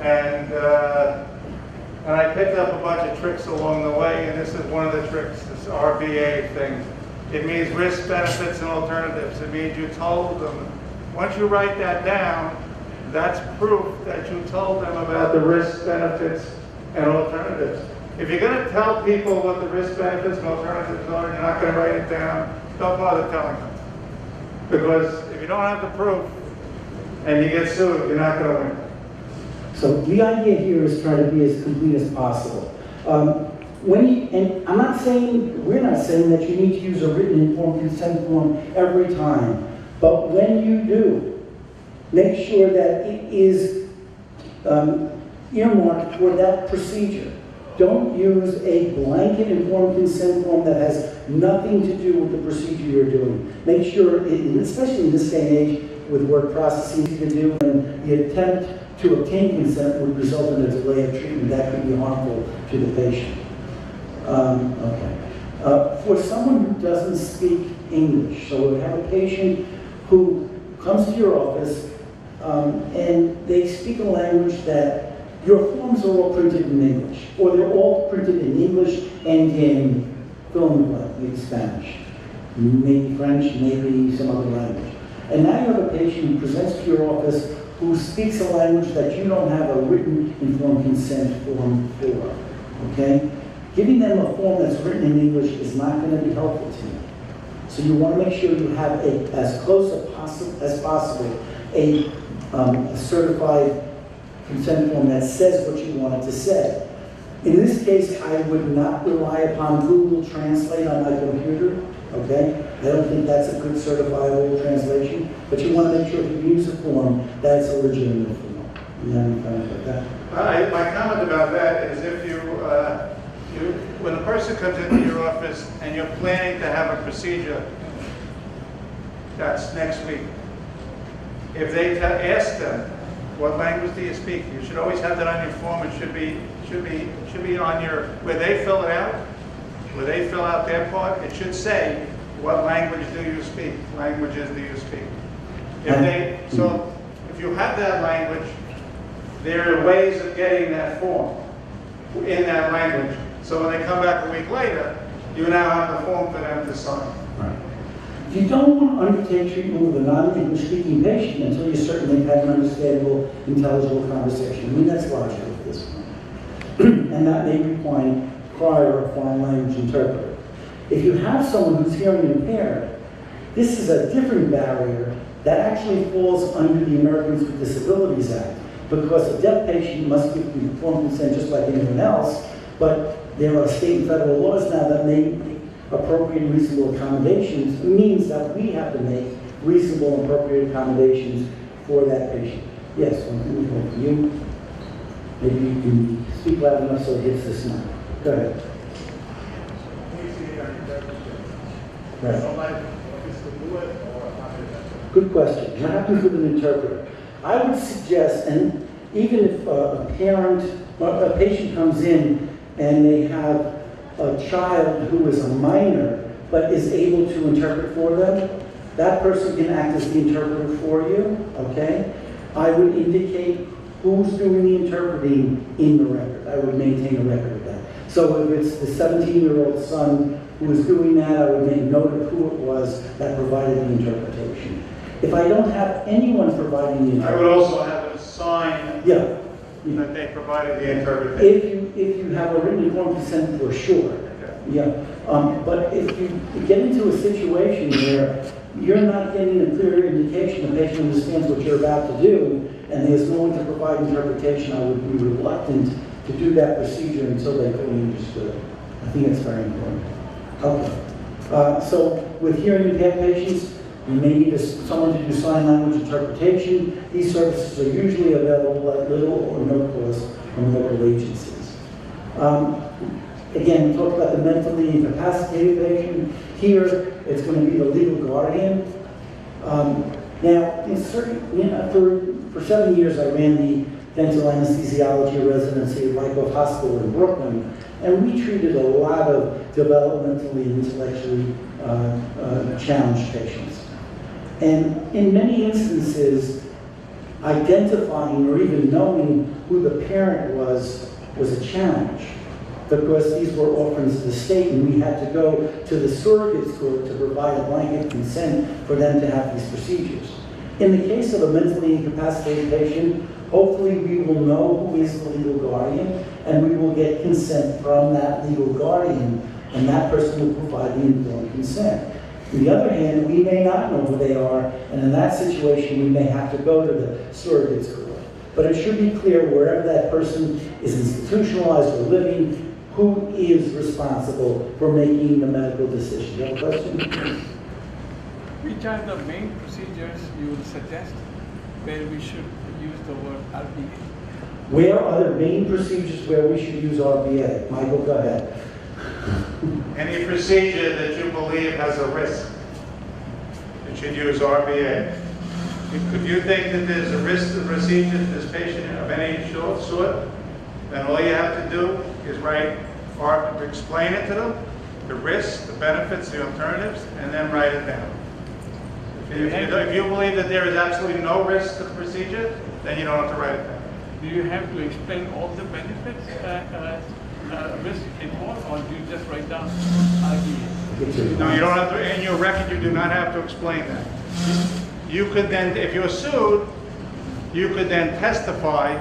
And I picked up a bunch of tricks along the way, and this is one of the tricks, this RBA thing. It means risk, benefits, and alternatives. It means you told them. Once you write that down, that's proof that you told them about the risk, benefits, and alternatives. If you're going to tell people what the risk, benefits, and alternatives are, and you're not going to write it down, don't bother telling them. Because if you don't have the proof and you get sued, you're not going to win. So the idea here is try to be as complete as possible. And I'm not saying, we're not saying that you need to use a written informed consent form every time, but when you do, make sure that it is earmarked for that procedure. Don't use a blanket informed consent form that has nothing to do with the procedure you're doing. Make sure, especially in this day and age, with word processing you can do, and the attempt to obtain consent would result in a delay of treatment that could be harmful to the patient. For someone who doesn't speak English, so we have a patient who comes to your office and they speak a language that your forms are all printed in English, or they're all printed in English and in fill in the blank, maybe Spanish, maybe French, maybe some other language. And now you have a patient who presents to your office who speaks a language that you don't have a written informed consent form for, okay? Giving them a form that's written in English is not going to be helpful to you. So you want to make sure you have as close as possible a certified consent form that says what you want it to say. In this case, I would not rely upon Google Translate on my computer, okay? I don't think that's a good certifiable translation, but you want to make sure if you use a form, that's a legitimate form. You have any comments about that? My comment about that is if when a person comes into your office and you're planning to have a procedure, that's next week. If they ask them, what language do you speak? You should always have that on your form. It should be on your, where they fill it out, where they fill out their part, it should say, what language do you speak? Languages do you speak? So if you have that language, there are ways of getting that form in that language. So when they come back a week later, you now have the form for them to sign. You don't want to undertake treatment with a non-English speaking patient until you certainly have an understandable, intelligible conversation. I mean, that's logical at this point. And that may require a foreign language interpreter. If you have someone who's hearing impaired, this is a different barrier that actually falls under the Americans with Disabilities Act, because a deaf patient must give informed consent just like anyone else, but there are state and federal laws now that make appropriate and reasonable accommodations. It means that we have to make reasonable and appropriate accommodations for that patient. Yes, one thing we hope for you. Maybe you can speak loud enough so it hits this mic. Go ahead. Right. Good question. What happens with an interpreter? I would suggest, and even if a patient comes in and they have a child who is a minor but is able to interpret for them, that person can act as the interpreter for you, okay? I would indicate who's doing the interpreting in the record. I would maintain a record of that. So if it's the 17-year-old son who is doing that, I would make note of who it was that provided the interpretation. If I don't have anyone providing the interpretation, I would also have a sign that they provided the interpretation. If you have a written informed consent, for sure. Yeah. But if you get into a situation where you're not getting a clear indication the patient understands what you're about to do, and there's no one to provide interpretation, I would be reluctant to do that procedure until they fully understood. I think it's very important. Okay. So with hearing impaired patients, you may need someone to do sign language interpretation. These services are usually available at little or no cost from local agencies. Again, we talked about the mentally incapacitated patient. Here, it's going to be the legal guardian. Now, for 7 years, I ran the dental anesthesiology residency at Wyckoff Hospital in Brooklyn, and we treated a lot of developmentally and intellectually challenged patients. And in many instances, identifying or even knowing who the parent was a challenge, because these were orphans of the state, and we had to go to the surrogate's court to provide a blanket consent for them to have these procedures. In the case of a mentally incapacitated patient, hopefully we will know who is the legal guardian, and we will get consent from that legal guardian, and that person will provide the informed consent. On the other hand, we may not know who they are, and in that situation, we may have to go to the surrogate's court. But it should be clear wherever that person is institutionalized or living, who is responsible for making the medical decision. You have a question? Which are the main procedures you would suggest where we should use the word RBA? Where are the main procedures where we should use RBA? Michael, go ahead. Any procedure that you believe has a risk, you should use RBA. If you think that there's a risk to the procedure to this patient of any sort, then all you have to do is explain it to them, the risks, the benefits, the alternatives, and then write it down. If you believe that there is absolutely no risk to the procedure, then you don't have to write it down. Do you have to explain all the benefits, risk involved, or do you just write down RBA? No, you don't have to. In your record, you do not have to explain that. You could then, if you're sued, you could then testify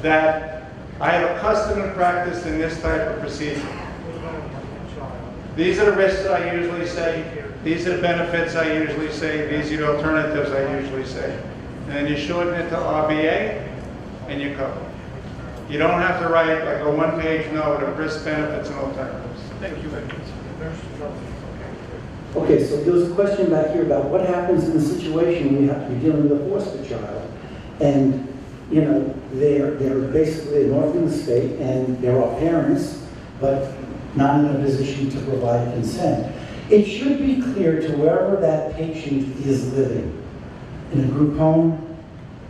that I have a custom and practice in this type of procedure. These are the risks I usually say. These are the benefits I usually say. These are the alternatives I usually say. And then you shorten it to RBA, and you cover it. You don't have to write like a one-page note of risk, benefits, and alternatives. Thank you very much. Okay, so there was a question back here about what happens in the situation when you have to be dealing with a foster child. And, you know, they're basically an orphan state, and there are parents, but not in a position to provide consent. It should be clear to wherever that patient is living, in a group home,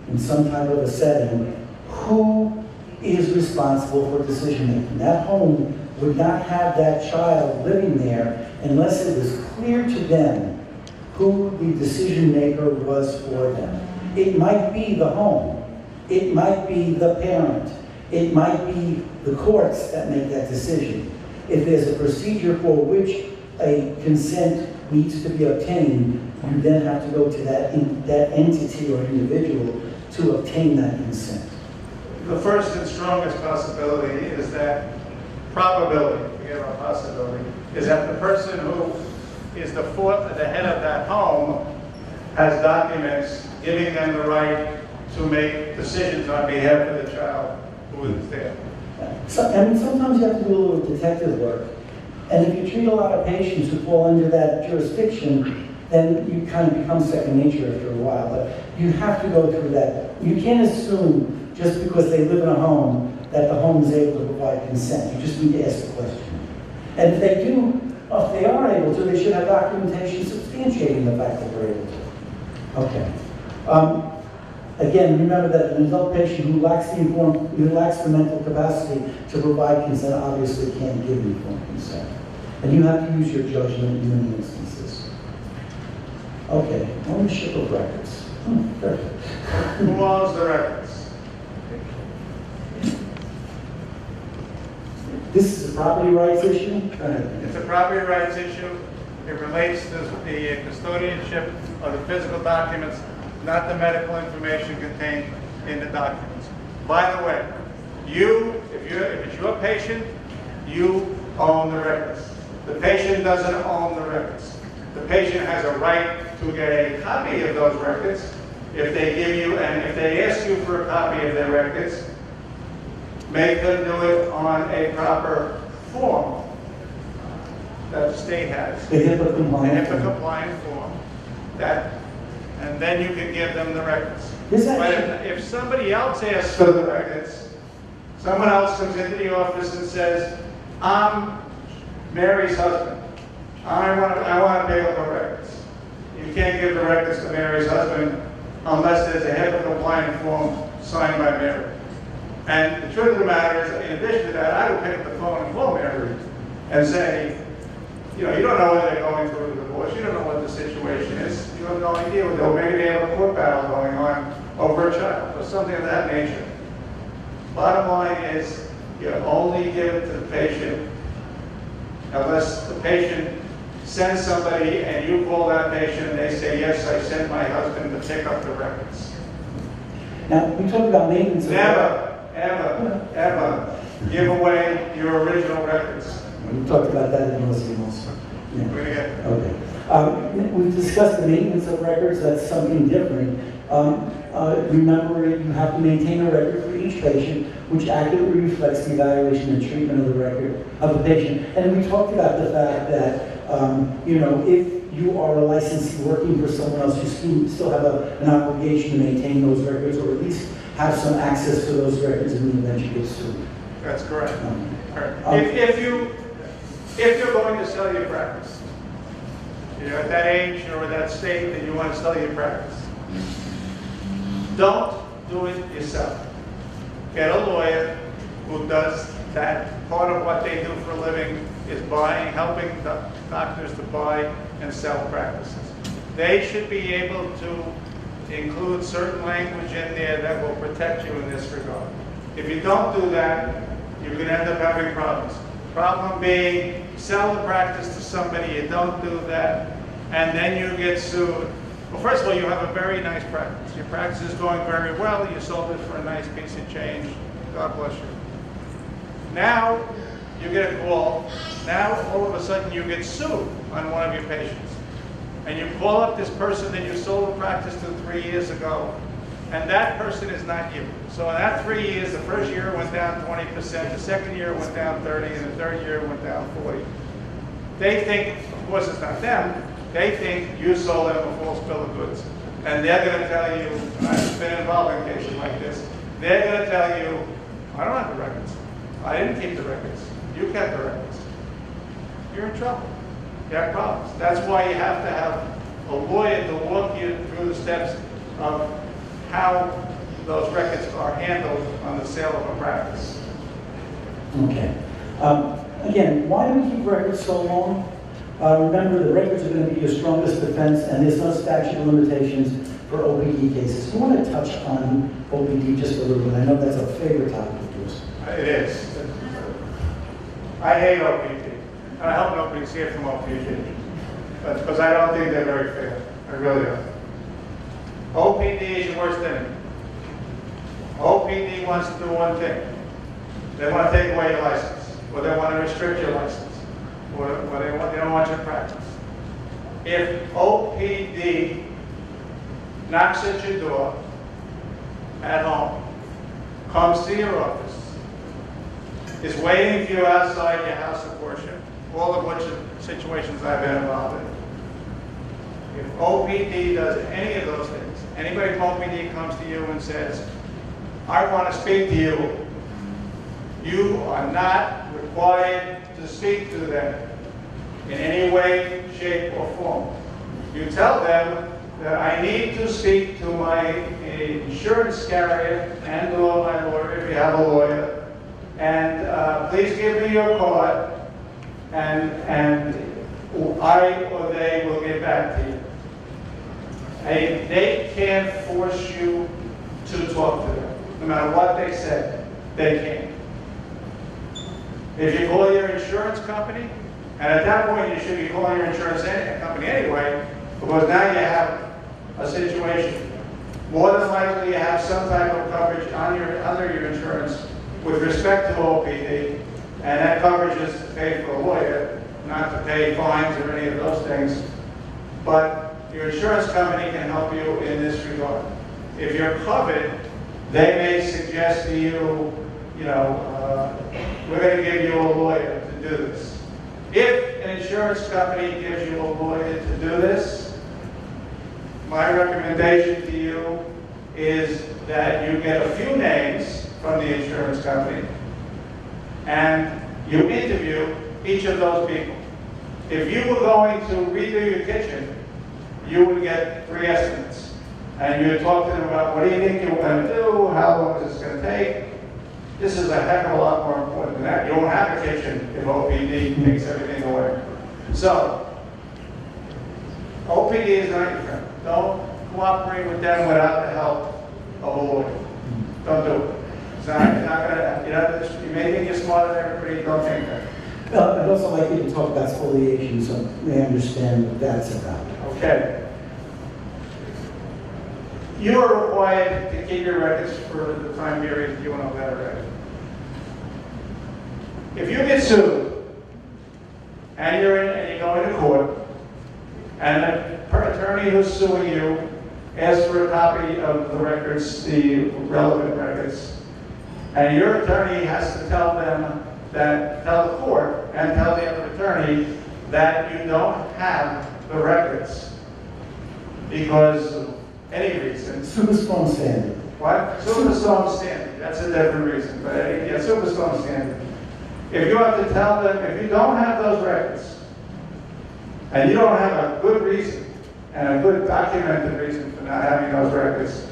in some type of a setting, who is responsible for decision making. That home would not have that child living there unless it was clear to them who the decision maker was for them. It might be the home, It might be the parent. It might be the courts that make that decision. If there's a procedure for which a consent needs to be obtained, you then have to go to that entity or individual to obtain that consent. The first and strongest possibility is that probability, forget about possibility, is that the person who is the head of that home has documents giving them the right to make decisions on behalf of the child who is there. So, I mean, sometimes you have to do a little detective work. And if you treat a lot of patients who fall under that jurisdiction, then you kind of become second nature after a while. But you have to go through that. You can't assume just because they live in a home that the home is able to provide consent. You just need to ask the question. And if they do, if they are able to, they should have documentation substantiating the fact that they're able to. Okay. Again, remember that an adult patient who lacks the mental capacity to provide consent obviously can't give informed consent. And you have to use your judgment in many instances. Okay, ownership of records. Perfect. Who owns the records? This is a property rights issue? It's a property rights issue. It relates to the custodianship of the physical documents, not the medical information contained in the documents. By the way, if it's your patient, you own the records. The patient doesn't own the records. The patient has a right to get a copy of those records if they give you, and if they ask you for a copy of their records, make them do it on a proper form that the state has. A HIPAA compliant form. And then you can give them the records. But if somebody else asks for the records, someone else comes into the office and says, I'm Mary's husband. I want to pick up the records. You can't give the records to Mary's husband unless there's a HIPAA compliant form signed by Mary. And the truth of the matter is, in addition to that, I would pick up the phone and call Mary and say, you know, you don't know whether they're going through a divorce. You don't know what the situation is. You have no idea. Maybe they have a court battle going on over a child or something of that nature. Bottom line is, you only give it to the patient unless the patient sends somebody and you call that patient and they say, yes, I sent my husband to pick up the records. Now, we talked about maintenance. Ever give away your original records. We talked about that in listening also. Yeah. Okay. We've discussed the maintenance of records. That's something different. Remember, you have to maintain a record for each patient, which accurately reflects the evaluation and treatment of the record of the patient. And we talked about the fact that, you know, if you are a licensee working for someone else, you still have an obligation to maintain those records, or at least have some access to those records in the event you get sued. That's correct. If you're going to sell your practice, you're at that age or at that state that you want to sell your practice, don't do it yourself. Get a lawyer who does that. Part of what they do for a living is helping doctors to buy and sell practices. They should be able to include certain language in there that will protect you in this regard. If you don't do that, you're going to end up having problems. Problem being, you sell the practice to somebody, you don't do that, and then you get sued. Well, first of all, you have a very nice practice. Your practice is going very well. You sold it for a nice piece of change. God bless you. Now, you get a call. Now, all of a sudden, you get sued on one of your patients. And you call up this person that you sold the practice to 3 years ago, and that person is not you. So in that 3 years, the first year went down 20%, the second year went down 30%, and the third year went down 40%. They think, of course it's not them, they think you sold them a false bill of goods. And they're going to tell you, I've been involved in cases like this, they're going to tell you, I don't have the records. I didn't keep the records. You kept the records. You're in trouble. You have problems. That's why you have to have a lawyer to walk you through the steps of how those records are handled on the sale of a practice. Okay. Again, why do we keep records so long? Remember, the records are going to be your strongest defense, and there's no statute of limitations for OPD cases. I want to touch on OPD just a little bit. I know that's a favorite topic of yours. It is. I hate OPD. And I hope nobody's here from OPD. Because I don't think they're very fair. I really don't. OPD is your worst enemy. OPD wants to do one thing. They want to take away your license, or they want to restrict your license, or they don't want you to practice. If OPD knocks at your door at home, comes to your office, is waiting for you outside your house of worship, all of which are situations I've been involved in. If OPD does any of those things, anybody from OPD comes to you and says, I want to speak to you, you are not required to speak to them in any way, shape, or form. You tell them that I need to speak to my insurance carrier and or my lawyer, if you have a lawyer, and please give me your card, and I or they will get back to you. They can't force you to talk to them. No matter what they say, they can't. If you call your insurance company, and at that point you should be calling your insurance company anyway, because now you have a situation. More than likely you have some type of coverage under your insurance with respect to OPD, and that coverage is to pay for a lawyer, not to pay fines or any of those things. But your insurance company can help you in this regard. If you're covered, they may suggest to you, we're going to give you a lawyer to do this. If an insurance company gives you a lawyer to do this, my recommendation to you is that you get a few names from the insurance company and you interview each of those people. If you were going to redo your kitchen, you would get 3 estimates. And you would talk to them about what do you think you're going to do, how long is this going to take. This is a heck of a lot more important than that. You won't have a kitchen if OPD takes everything away. So, OPD is not your friend. Don't cooperate with them without the help of a lawyer. Don't do it. It's not going to, you may think you're smarter than everybody, don't think that. I'd also like you to talk about spoliation so they understand what that's about. Okay. You are required to keep your records for the time period you want to have record. If you get sued and you're going to court, and the attorney who's suing you asks for a copy of the records, the relevant records, and your attorney has to tell the court and tell the other attorney that you don't have the records because of any reason. Superstorm standard. What? Superstorm standard. That's a different reason. But yeah, superstorm standard. If you have to tell them, if you don't have those records, and you don't have a good reason, and a good documented reason for not having those records,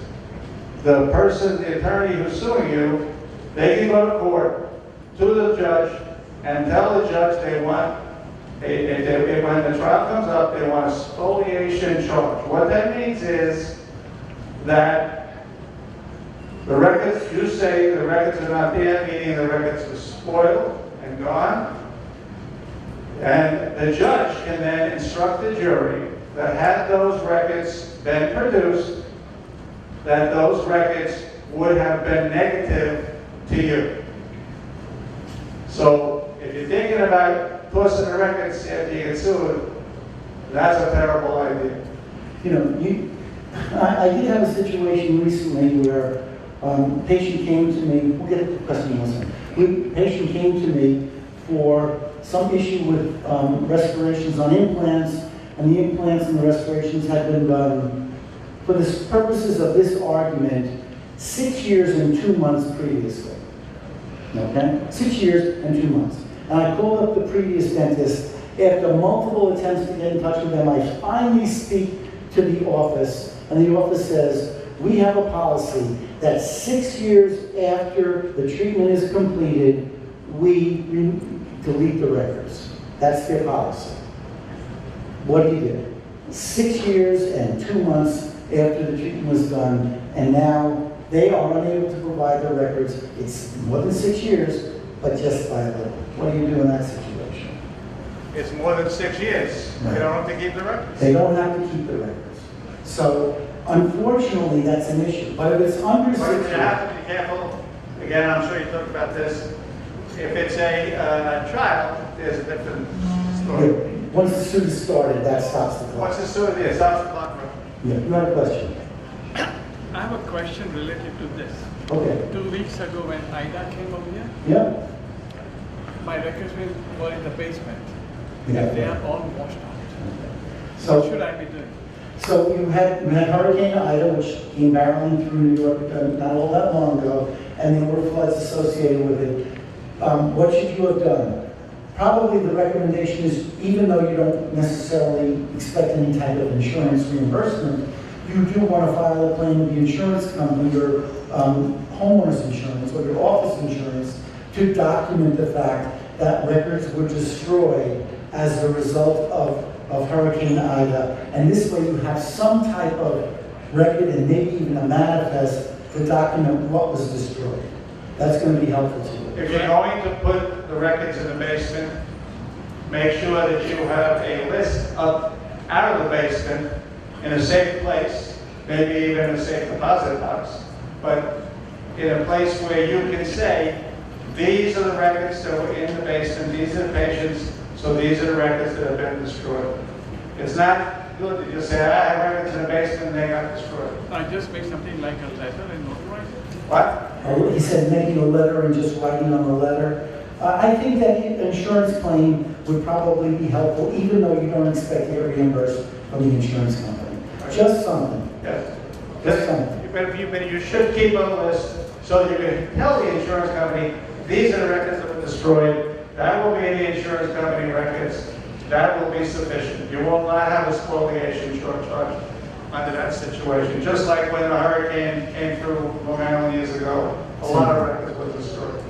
the person, the attorney who's suing you, they can go to court, to the judge, and tell the judge they want, when the trial comes up, they want a spoliation charge. What that means is that the records, you say the records are not there, meaning the records are spoiled and gone, and the judge can then instruct the jury that had those records been produced, that those records would have been negative to you. So if you're thinking about tossing the records after you get sued, that's a terrible idea. I did have a situation recently where a patient came to me, we'll get to the question in a second. A patient came to me for some issue with restorations on implants, and the implants and the restorations had been done, for the purposes of this argument, 6 years and 2 months previously. Okay? 6 years and 2 months. And I called up the previous dentist. After multiple attempts to get in touch with them, I finally speak to the office, and the office says, we have a policy that 6 years after the treatment is completed, we delete the records. That's their policy. What do you do? 6 years and 2 months after the treatment was done, and now they are unable to provide their records. It's more than 6 years, but just by a little. What do you do in that situation? It's more than 6 years. They don't have to keep the records. They don't have to keep the records. So unfortunately, that's an issue. But if it's under 6 But you years, have to be careful. Again, I'm sure you talked about this. If it's a child, there's a different story. yeah, once the suit is started, that stops the clock. Once the suit is, stops the clock. Yeah, you had a question? I have a question related to this. Okay. 2 weeks ago when Ida came over here, Yeah. my records were in the basement. Yeah. And they are all washed out. So- What should I be doing? So you had Hurricane Ida, which came barreling through New York not all that long ago, and there were floods associated with it. What should you have done? Probably the recommendation is, even though you don't necessarily expect any type of insurance reimbursement, you do want to file a claim with the insurance company, your homeowner's insurance or your office insurance, to document the fact that records were destroyed as a result of Hurricane Ida. And this way you have some type of record and maybe even a manifest to document what was destroyed. That's going to be helpful to you. If you're going to put the records in the basement, make sure that you have a list out of the basement in a safe place, maybe even a safe deposit box, but in a place where you can say, these are the records that were in the basement, these are the patients, so these are the records that have been destroyed. It's not good to just say, I have records in the basement and they got destroyed. I just make something like a letter and notarize it. What? He said making a letter and just writing on the letter. I think that the insurance claim would probably be helpful, even though you don't expect to get reimbursed from the insurance company. Just something. Yes. Just something. But you should keep a list so that you can tell the insurance company, these are the records that were destroyed. That will be in the insurance company records. That will be sufficient. You will not have a spoliation charge under that situation. Just like when the hurricane came through Long Island years ago, a lot of records were destroyed.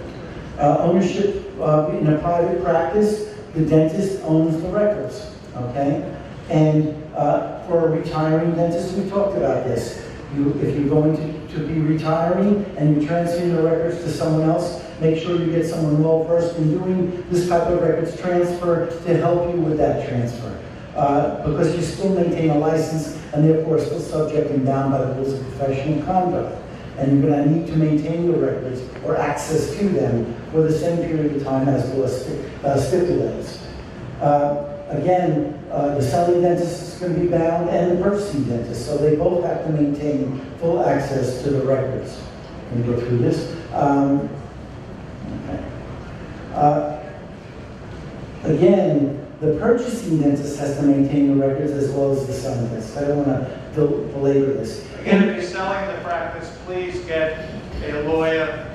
Ownership in a private practice, the dentist owns the records, okay? And for a retiring dentist, we talked about this. If you're going to be retiring and you're transferring the records to someone else, make sure you get someone well versed in doing this type of records transfer to help you with that transfer. Because you still maintain a license and therefore still subject and bound by the rules of professional conduct. And you're going to need to maintain the records or access to them for the same period of time as the law stipulates. Again, the selling dentist is going to be bound and the purchasing dentist, so they both have to maintain full access to the records. Let me go through this. Again, the purchasing dentist has to maintain the records as well as the selling dentist. I don't want to belabor this. Again, if you're selling the practice, please get a lawyer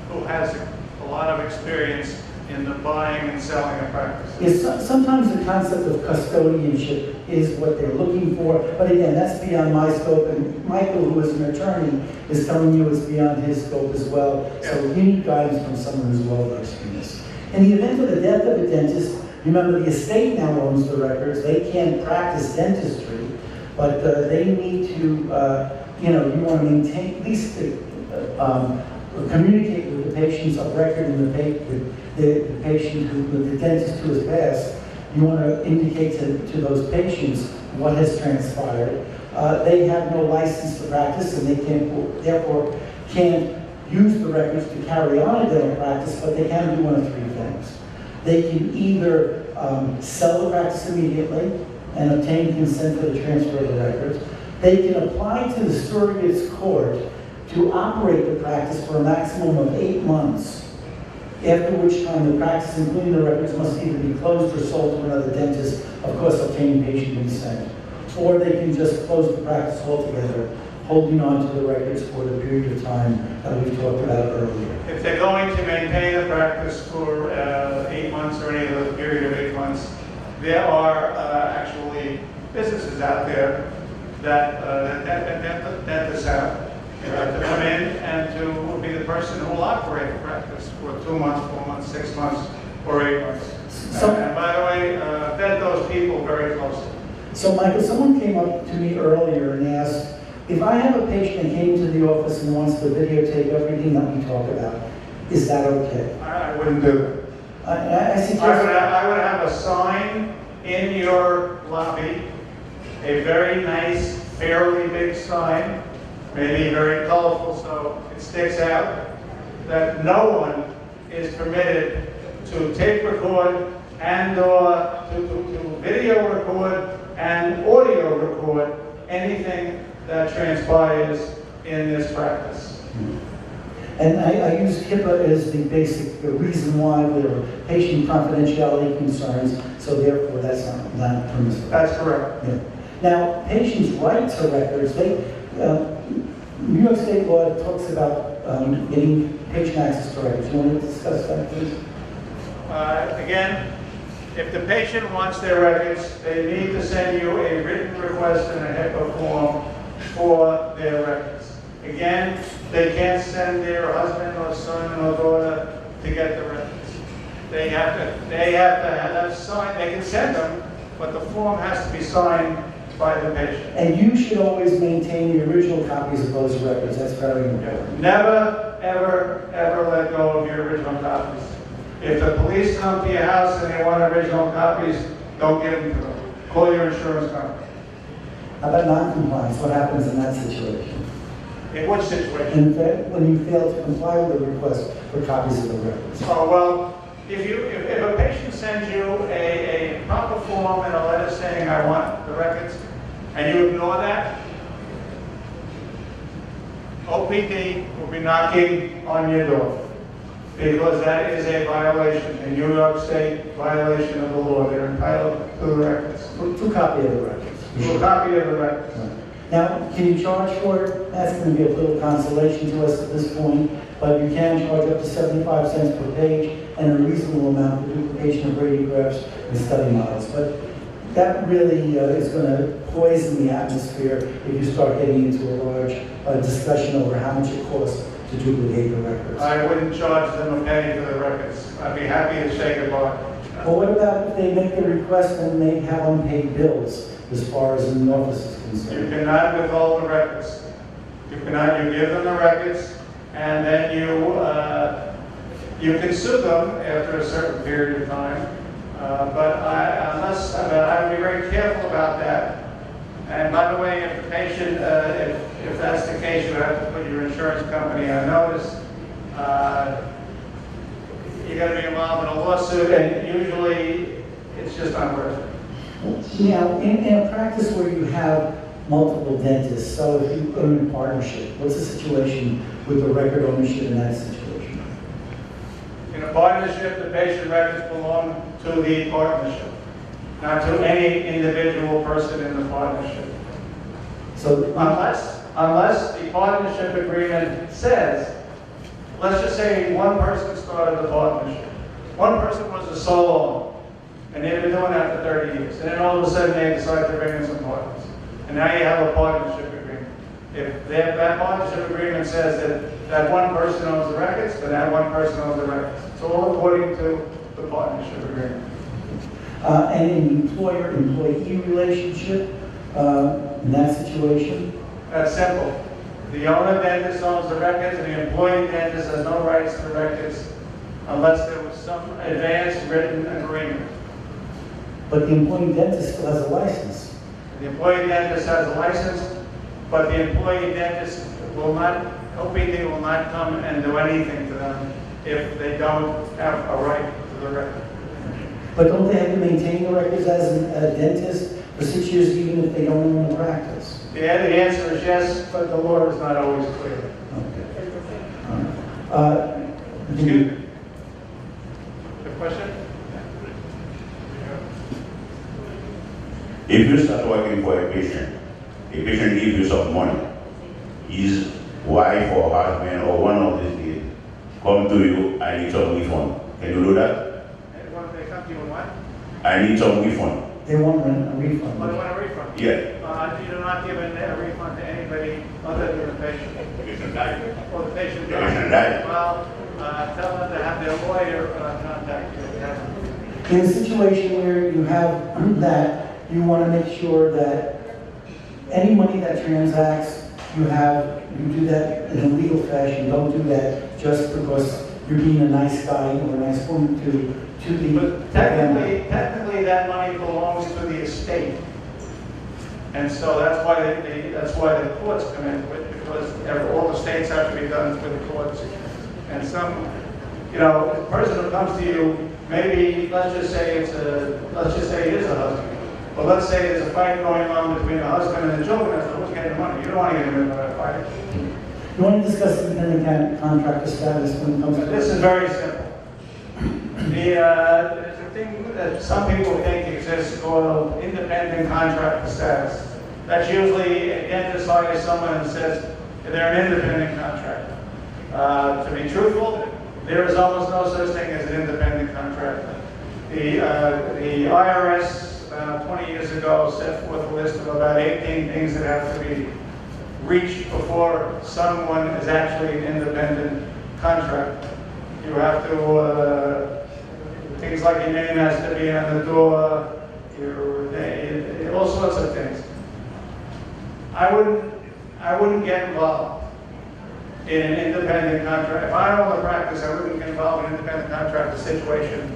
who has a lot of experience in the buying and selling of practice. Yes, sometimes the concept of custodianship is what they're looking for, but again, that's beyond my scope, and Michael, who is an attorney, is telling you it's beyond his scope as well, so you need guidance from someone who's well versed in this. In the event of the death of a dentist, remember the estate now owns the records. They can't practice dentistry, but they need to, you want to maintain, at least communicate with the patients of record and the patient the dentist who has passed. You want to indicate to those patients what has transpired. They have no license to practice and they therefore can't use the records to carry on a dental practice, but they can do one of three things. They can either sell the practice immediately and obtain consent for the transfer of the records. They can apply to the surrogate's court to operate the practice for a maximum of 8 months, after which time the practice, including the records, must either be closed or sold to another dentist, of course obtaining patient consent. Or they can just close the practice altogether, holding on to the records for the period of time that we talked about earlier. If they're going to maintain the practice for 8 months or any other period of 8 months, there are actually businesses out there that dentists have to come in and to be the person who will operate the practice for 2 months, 4 months, 6 months, or 8 months. And by the way, vet those people very closely. So Michael, someone came up to me earlier and asked If I have a patient that came to the office and wants to videotape everything that we talk about, is that okay? I wouldn't do it. I suggest... I would have a sign in your lobby, a very nice, fairly big sign, maybe very colorful so it sticks out, that no one is permitted to tape record and or to video record and audio record anything that transpires in this practice. And I use HIPAA as the basic reason why there are patient confidentiality concerns, so therefore that's not permissible. That's correct. Yeah. Now, patients' right to records, New York State law talks about getting patient access to records. You want to discuss that, please? Again, if the patient wants their records, they need to send you a written request and a HIPAA form for their records. Again, they can't send their husband or son or daughter to get the records. They have to have that signed. They can send them, but the form has to be signed by the patient. And you should always maintain the original copies of those records. That's very important. Never, ever, ever let go of your original copies. If the police come to your house and they want original copies, don't give them to them. Call your insurance company. How about non-compliance? What happens in that situation? In what situation? When you fail to comply with the request for copies of the records. Oh, well, if a patient sends you a proper form and a letter saying, I want the records, and you ignore that, OPD will be knocking on your door, because that is a violation, a New York State violation of the law. They're entitled to the records. To copy of the records. To a copy of the records. Now, can you charge for it? That's going to be a little consolation to us at this point, but you can charge up to 75 cents per page and a reasonable amount for duplication of radiographs and study models. But that really is going to poison the atmosphere if you start getting into a large discussion over how much it costs to duplicate the records. I wouldn't charge them a penny for the records. I'd be happy to shake it off. But what about if they make the request and they have unpaid bills as far as an office is concerned? You cannot withhold the records. You cannot. You give them the records, and then you can sue them after a certain period of time. But I would be very careful about that. And by the way, if the patient, if that's the case, you have to put your insurance company on notice. You're going to be involved in a lawsuit, and usually it's just not worth it. Now, in a practice where you have multiple dentists, so if you own a partnership, what's the situation with the record ownership in that situation? In a partnership, the patient records belong to the partnership, not to any individual person in the partnership. So unless the partnership agreement says, let's just say one person started the partnership. One person was the sole owner, and they've been doing that for 30 years. And then all of a sudden they decide to bring in some partners. And now you have a partnership agreement. If that partnership agreement says that one person owns the records, then that one person owns the records. It's all according to the partnership agreement. And an employer-employee relationship in that situation? That's simple. The owner dentist owns the records, and the employee dentist has no rights to the records unless there was some advanced written agreement. But the employee dentist still has a license. The employee dentist has a license, but the employee dentist will not, OPD will not come and do anything to them if they don't have a right to the record. But don't they have to maintain the records as a dentist for 6 years even if they don't own the practice? The answer is yes, but the law is not always clear. Excuse me. The question? If you start working for a patient gives you some money, his wife or husband or one of these kids come to you, I need some refund. Can you do that? They come to you and what? I need some refund. They want a refund. Oh, they want a refund? Yeah. You're not giving a refund to anybody other than the patient. The patient died. Or the patient The patient died. Well, tell them to have their lawyer contact you. In a situation where you have that, you want to make sure that any money that transacts you do that in a legal fashion. Don't do that just because you're being a nice guy or a nice woman to the. But technically that money belongs to the estate. And so that's why the courts come into it, because all the states have to be done through the courts. And some, a person who comes to you, maybe let's just say it is a husband. But let's say there's a fight going on between the husband and the children. So who's getting the money? You don't want to get in the middle of that fight. You want to discuss independent contractor status when it comes to this? Is very simple. There's a thing that some people think exists called independent contractor status. That's usually identified as someone who says they're an independent contractor. To be truthful, there is almost no such thing as an independent contractor. The IRS 20 years ago set forth a list of about 18 things that have to be reached before someone is actually an independent contractor. You have to, things like your name has to be on the door, all sorts of things. I wouldn't get involved in an independent contract. If I own a practice, I wouldn't get involved in an independent contractor situation,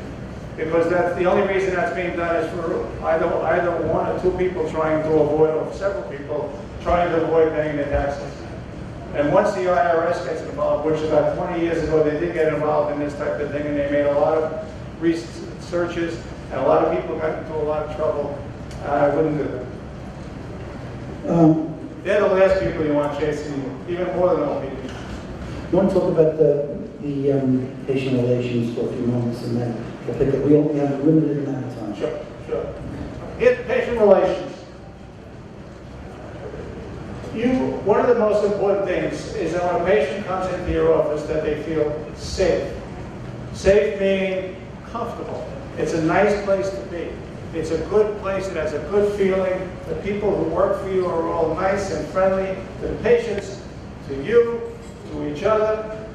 because that's the only reason that's being done is for either one or two people trying to avoid, or several people trying to avoid paying their taxes. And once the IRS gets involved, which about 20 years ago they did get involved in this type of thing, and they made a lot of researches, and a lot of people got into a lot of trouble, I wouldn't do that. They're the last people you want chasing you, even more than old people. You want to talk about the patient relations for a few moments, and then we'll pick up. We only have a limited amount of time. Sure. Patient relations. One of the most important things is that when a patient comes into your office that they feel safe. Safe meaning comfortable. It's a nice place to be. It's a good place. It has a good feeling. The people who work for you are all nice and friendly to the patients, to you, to each other.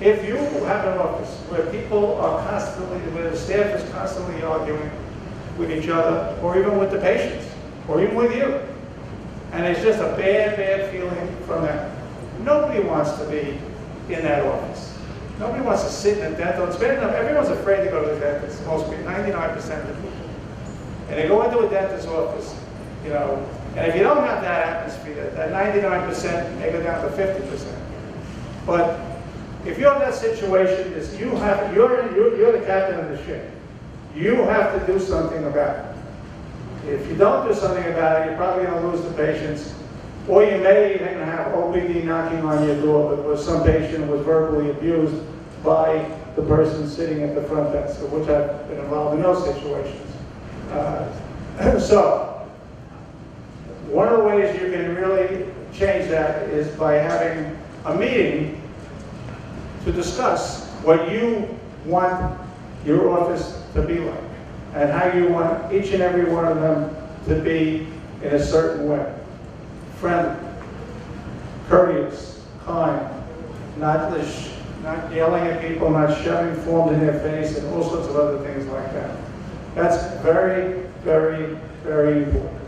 If you have an office where people are where the staff is constantly arguing with each other, or even with the patients, or even with you, and it's just a bad feeling from them, nobody wants to be in that office. Nobody wants to sit in a dental. It's bad enough. Everyone's afraid to go to the dentist. Most people, 99% of the people. And they go into a dentist's office, and if you don't have that atmosphere, that 99% may go down to 50%. But if you're in that situation, you're the captain of the ship. You have to do something about it. If you don't do something about it, you're probably going to lose the patients, or you may even have OBD knocking on your door because some patient was verbally abused by the person sitting at the front desk, which I've been involved in those situations. So, one of the ways you can really change that is by having a meeting to discuss what you want your office to be like, and how you want each and every one of them to be in a certain way. Friendly, courteous, kind, not yelling at people, not shoving forms in their face, and all sorts of other things like that. That's very, very, very important.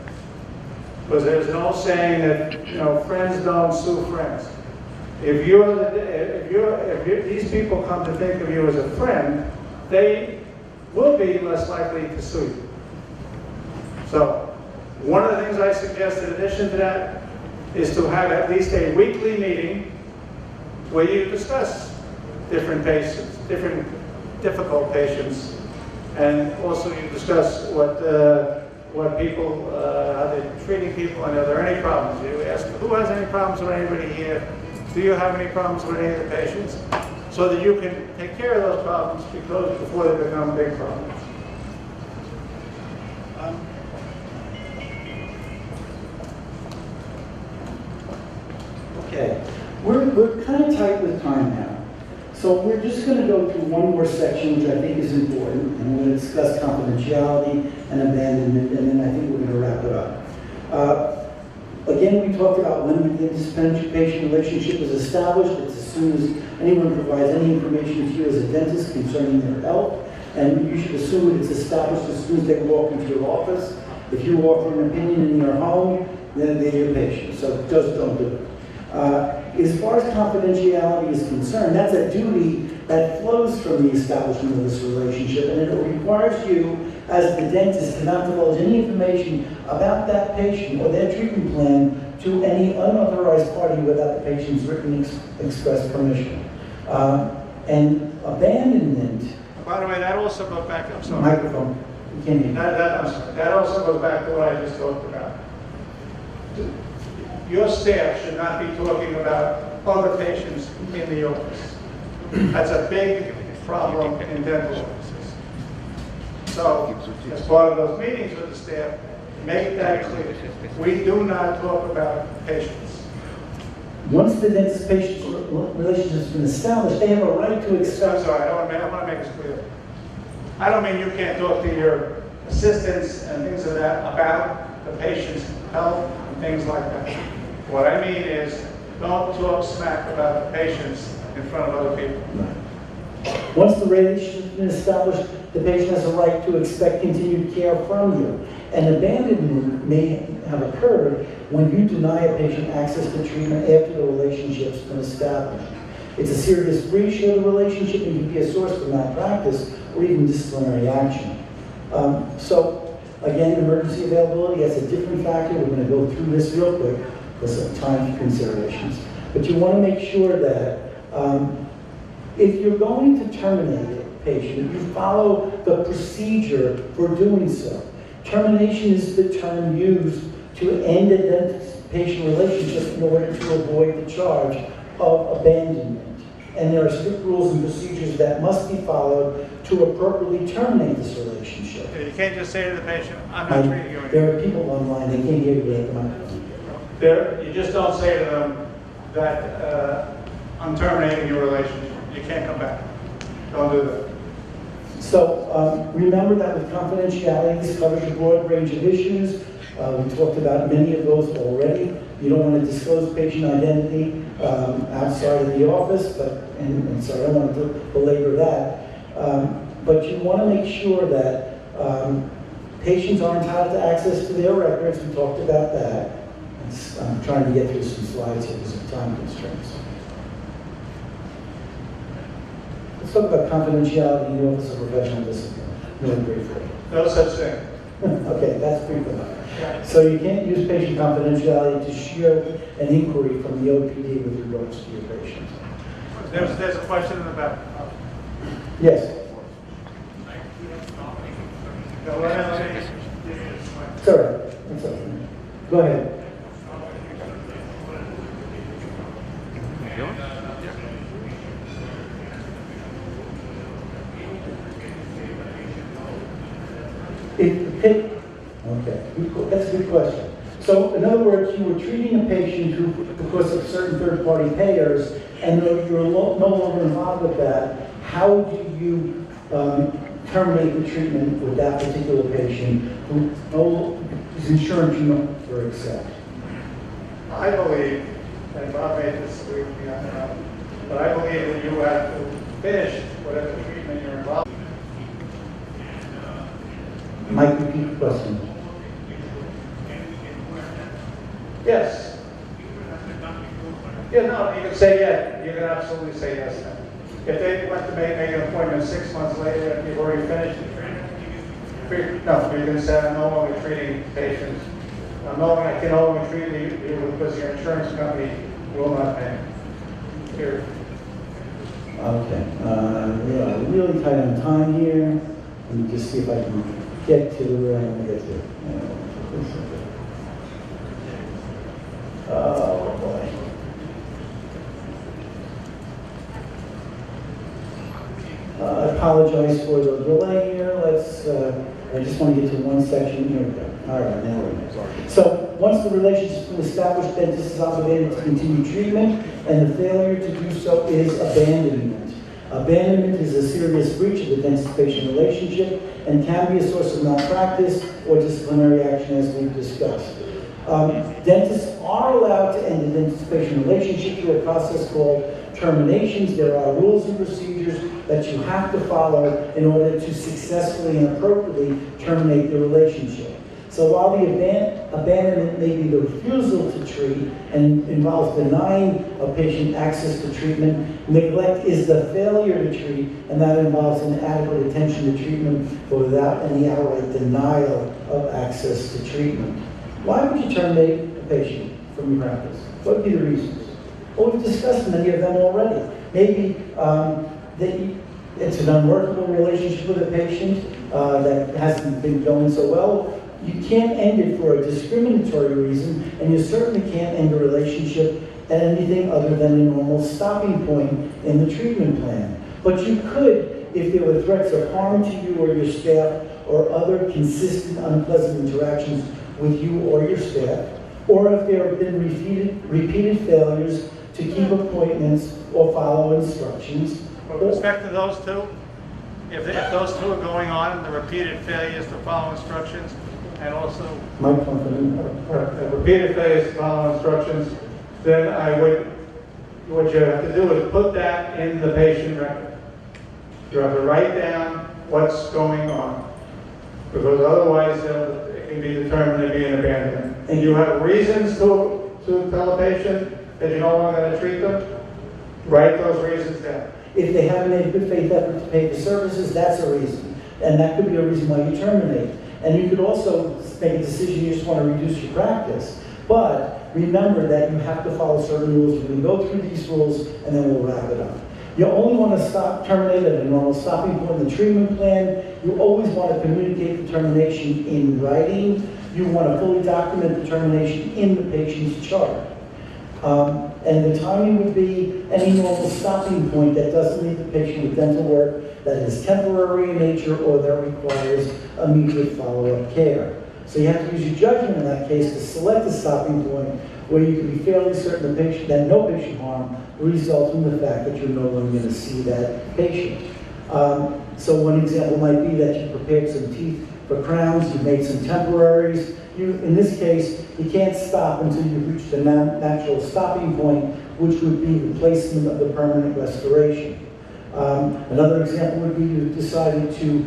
Because there's an old saying that friends don't sue friends. If these people come to think of you as a friend, they will be less likely to sue you. So, one of the things I suggest in addition to that is to have at least a weekly meeting where you discuss different patients, different difficult patients, and also you discuss what people, how they're treating people, and are there any problems? You ask, who has any problems with anybody here? Do you have any problems with any of the patients? So that you can take care of those problems before they become big problems. Okay, we're kind of tight with time now. So we're just going to go through one more section, which I think is important, and we're going to discuss confidentiality and abandonment, and then I think we're going to wrap it up. Again, we talked about when the independent-patient relationship is established. It's as soon as anyone provides any information to you as a dentist concerning their health, and you should assume it's established as soon as they walk into your office. If you offer an opinion in your home, then they're your patient, so just don't do it. As far as confidentiality is concerned, that's a duty that flows from the establishment of this relationship, and it requires you, as the dentist, to not divulge any information about that patient or their treatment plan to any unauthorized party without the patient's written express permission. And abandonment. By the way, that also goes back, I'm sorry. Microphone. You can't hear me. I'm sorry. That also goes back to what I just talked about. Your staff should not be talking about other patients in the office. That's a big problem in dental offices. So, as part of those meetings with the staff, make that clear. We do not talk about patients. Once the dentist-patient relationship has been established, they have a right to accept. I'm sorry, I want to make this clear. I don't mean you can't talk to your assistants and things of that about the patient's health and things like that. What I mean is, don't talk smack about the patients in front of other people. Once the relationship has been established, the patient has a right to expect continued care from you. And abandonment may have occurred when you deny a patient access to treatment after the relationship's been established. It's a serious breach of the relationship and can be a source of malpractice or even disciplinary action. So, again, emergency availability, that's a different factor. We're going to go through this real quick for some time considerations. But you want to make sure that if you're going to terminate a patient, you follow the procedure for doing so. Termination is the term used to end a dentist-patient relationship in order to avoid the charge of abandonment. And there are strict rules and procedures that must be followed to appropriately terminate this relationship. You can't just say to the patient, I'm not treating you anymore. There are people online, they can't hear you at the microphone. You just don't say to them that I'm terminating your relationship. You can't come back. Don't do that. So remember that with confidentiality, this covers a broad range of issues. We talked about many of those already. You don't want to disclose patient identity outside of the office, and so I don't want to belabor that. But you want to make sure that patients are entitled to access to their records. We talked about that. I'm trying to get through some slides here because of time constraints. Let's talk about confidentiality in the Office of Professional Discipline, really briefly. No such thing. Okay, that's brief enough. So you can't use patient confidentiality to shield an inquiry from the OPD with regards to your patient. There's a question in the back. Yes. Sorry. That's okay. Go ahead. Okay, that's a good question. So, in other words, you were treating a patient who, because of certain third-party payers, and you're no longer involved with that, how do you terminate the treatment with that particular patient whose insurance you no longer accept? I believe, and Bob may disagree with me on that, but I believe that you have to finish whatever treatment you're involved in. Mike, repeat the question. Yes. Yeah, no, you can say yes. You can absolutely say yes now. If they went to make an appointment 6 months later and you've already finished the treatment, no, you can say I'm no longer treating patients. I can no longer treat you because your insurance company will not pay. Here. Okay. We are really tight on time here. Let me just see if I can get to where I want to get to. Oh boy. I apologize for the delay here. I just want to get to one section. Here we go. All right, now we're there. So once the relationship has been established, dentist is obligated to continue treatment, and the failure to do so is abandonment. Abandonment is a serious breach of the dentist-patient relationship and can be a source of malpractice or disciplinary action, as we've discussed. Dentists are allowed to end a dentist-patient relationship through a process called terminations. There are rules and procedures that you have to follow in order to successfully and appropriately terminate the relationship. So while the abandonment may be the refusal to treat and involves denying a patient access to treatment, neglect is the failure to treat, and that involves inadequate attention to treatment but without any outright denial of access to treatment. Why would you terminate a patient from your practice? What would be the reasons? Well, we've discussed many of them already. Maybe it's an unworkable relationship with a patient that hasn't been going so well. You can't end it for a discriminatory reason, and you certainly can't end a relationship at anything other than a normal stopping point in the treatment plan. But you could, if there were threats of harm to you or your staff, or other consistent unpleasant interactions with you or your staff, or if there have been repeated failures to keep appointments or follow instructions. With respect to those two, if those two are going on, the repeated failures to follow instructions, and also repeated failures to follow instructions, then what you have to do is put that in the patient record. You have to write down what's going on, because otherwise it can be determined to be an abandonment. And you have reasons to tell a patient that you're no longer going to treat them, write those reasons down. If they haven't made a good faith effort to pay for services, that's a reason. And that could be a reason why you terminate. And you could also make a decision you just want to reduce your practice. But remember that you have to follow certain rules. We're going to go through these rules and then we'll wrap it up. You only want to terminate at a normal stopping point in the treatment plan. You always want to communicate the termination in writing. You want to fully document the termination in the patient's chart. And the timing would be any normal stopping point that doesn't leave the patient with dental work that is temporary in nature or that requires immediate follow-up care. So you have to use your judgment in that case to select a stopping point where you can be fairly certain that no patient harm will result from the fact that you're no longer going to see that patient. So one example might be that you prepared some teeth for crowns, you made some temporaries. In this case, you can't stop until you've reached the natural stopping point, which would be the placement of the permanent restoration. Another example would be you decided to,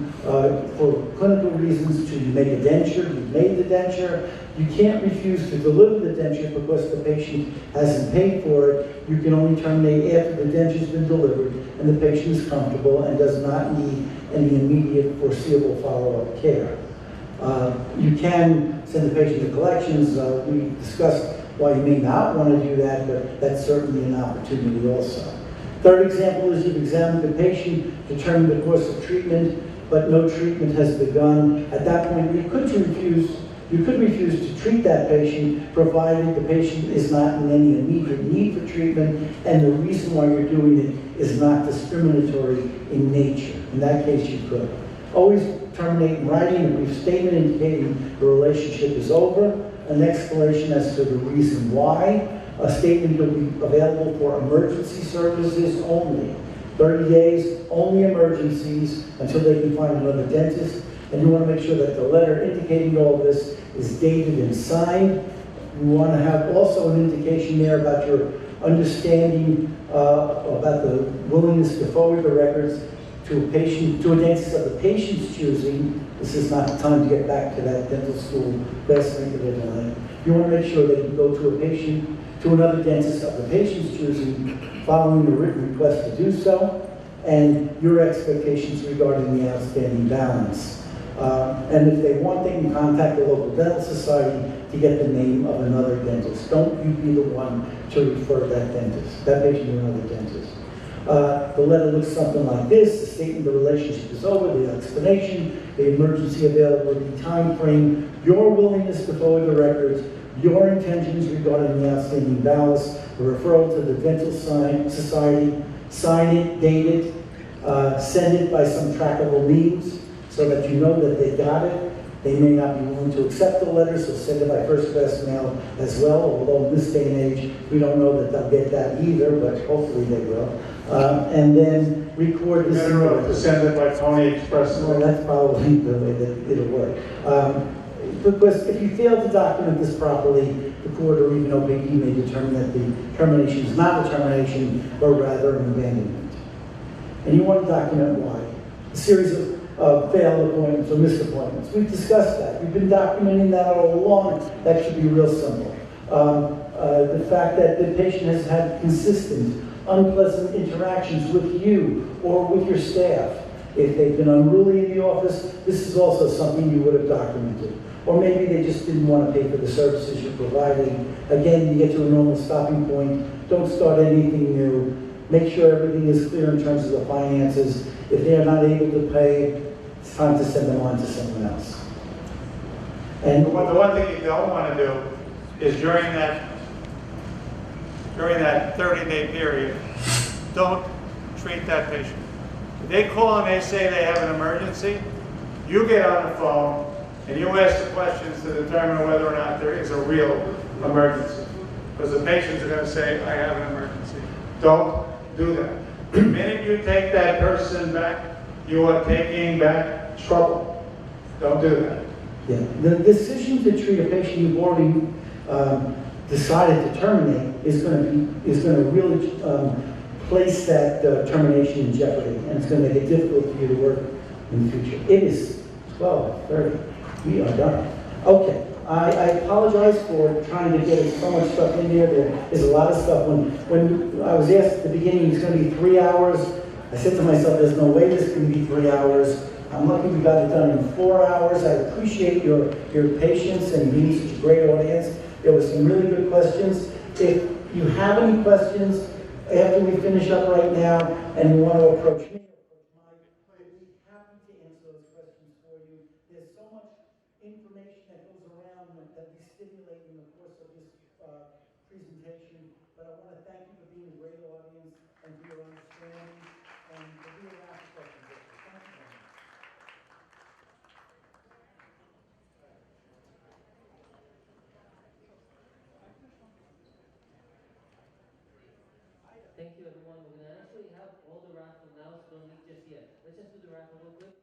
for clinical reasons, to make a denture. You've made the denture. You can't refuse to deliver the denture because the patient hasn't paid for it. You can only terminate after the denture's been delivered and the patient is comfortable and does not need any immediate foreseeable follow-up care. You can send the patient to collections. We discussed why you may not want to do that, but that's certainly an opportunity also. Third example is you've examined the patient, determined the course of treatment, but no treatment has begun. At that point, you could refuse to treat that patient, provided the patient is not in any immediate need for treatment, and the reason why you're doing it is not discriminatory in nature. In that case, you could. Always terminate in writing a brief statement indicating the relationship is over, an explanation as to the reason why. A statement will be available for emergency services only. 30 days, only emergencies, until they can find another dentist. And you want to make sure that the letter indicating all of this is dated and signed. You want to have also an indication there about your understanding about the willingness to forward the records to a dentist of the patient's choosing. This is not the time to get back to that dental school best link of deadline. You want to make sure that you go to another dentist of the patient's choosing, following a written request to do so, and your expectations regarding the outstanding balance. And if they want, they can contact the local dental society to get the name of another dentist. Don't you be the one to refer that patient to another dentist. The letter looks something like this: the statement the relationship is over, the explanation, the emergency availability time frame, your willingness to forward the records, your intentions regarding the outstanding balance, the referral to the dental society, sign it, date it, send it by some trackable means so that you know that they got it. They may not be willing to accept the letter, so send it by first-class mail as well, although in this day and age, we don't know that they'll get that either, but hopefully they will. And then record this. To send it by Pony Express. Well, that's probably the way that it'll work. Because if you fail to document this properly, the court or even OPD may determine that the termination is not a termination, but rather an abandonment. And you want to document why. A series of failed appointments or missed appointments. We've discussed that. We've been documenting that all along. That should be real simple. The fact that the patient has had consistent, unpleasant interactions with you or with your staff. If they've been unruly in the office, this is also something you would have documented. Or maybe they just didn't want to pay for the services you're providing. Again, you get to a normal stopping point. Don't start anything new. Make sure everything is clear in terms of the finances. If they are not able to pay, it's time to send them on to someone else. And the one thing you don't want to do is during that 30-day period, don't treat that patient. If they call and they say they have an emergency, you get on the phone and you ask the questions to determine whether or not there is a real emergency. Because the patients are going to say, I have an emergency. Don't do that. The minute you take that person back, you are taking back trouble. Don't do that. Yeah. The decision to treat a patient you've already decided to terminate is going to really place that termination in jeopardy, and it's going to make it difficult for you to work in the future. It is 12:30. We are done. Okay. I apologize for trying to get so much stuff in there. There is a lot of stuff. When I was asked at the beginning it's going to be 3 hours, I said to myself, there's no way this can be 3 hours. I'm lucky we got it done in 4 hours. I appreciate your patience and being such a great audience. There were some really good questions. If you have any questions after we finish up right now and you want to approach me, I'd be happy to answer those questions for you. There's so much information that goes around that we stimulate in the course of this presentation, but I want to thank you for being a great audience and for your understanding and for being asked questions. Thank you very much. Thank you, everyone. We're going to actually have all the raffle now, so don't leave just yet. Let's just do the raffle real quick.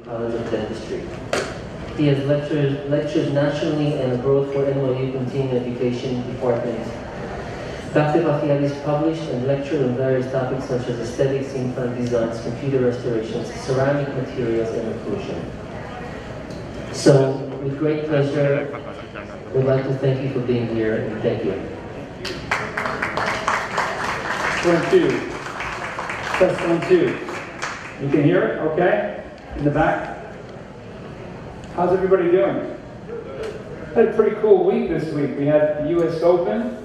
College of Dentistry. He has lectured nationally and abroad for NYU Continuing Education Department. Dr. Bakhtiari has published and lectured on various topics such as aesthetics, implant designs, computer restorations, ceramic materials, and occlusion. So, with great pleasure, we'd like to thank you for being here, and thank you. 1, 2. Test 1, 2. You can hear it? Okay? In the back? How's everybody doing? Had a pretty cool week this week. We had the U.S. Open.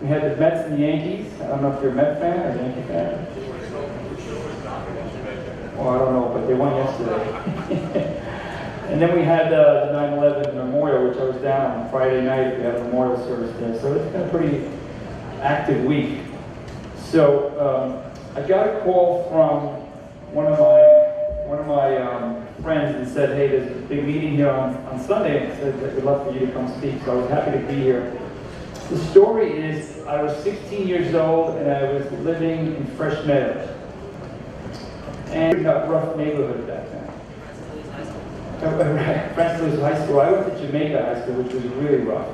We had the Mets and the Yankees. I don't know if you're a Met fan or a Yankee fan. Well, I don't know, but they won yesterday. And then we had the 9/11 memorial, which I was down on Friday night. We had a memorial service there. So it's been a pretty active week. So I got a call from one of my friends and said, hey, there's a big meeting here on Sunday, and said that we'd love for you to come speak. So I was happy to be here. The story is, I was 16 years old and I was living in Fresh Meadows. And a rough neighborhood back then. Prince High School. I went to Jamaica High School, which was really rough.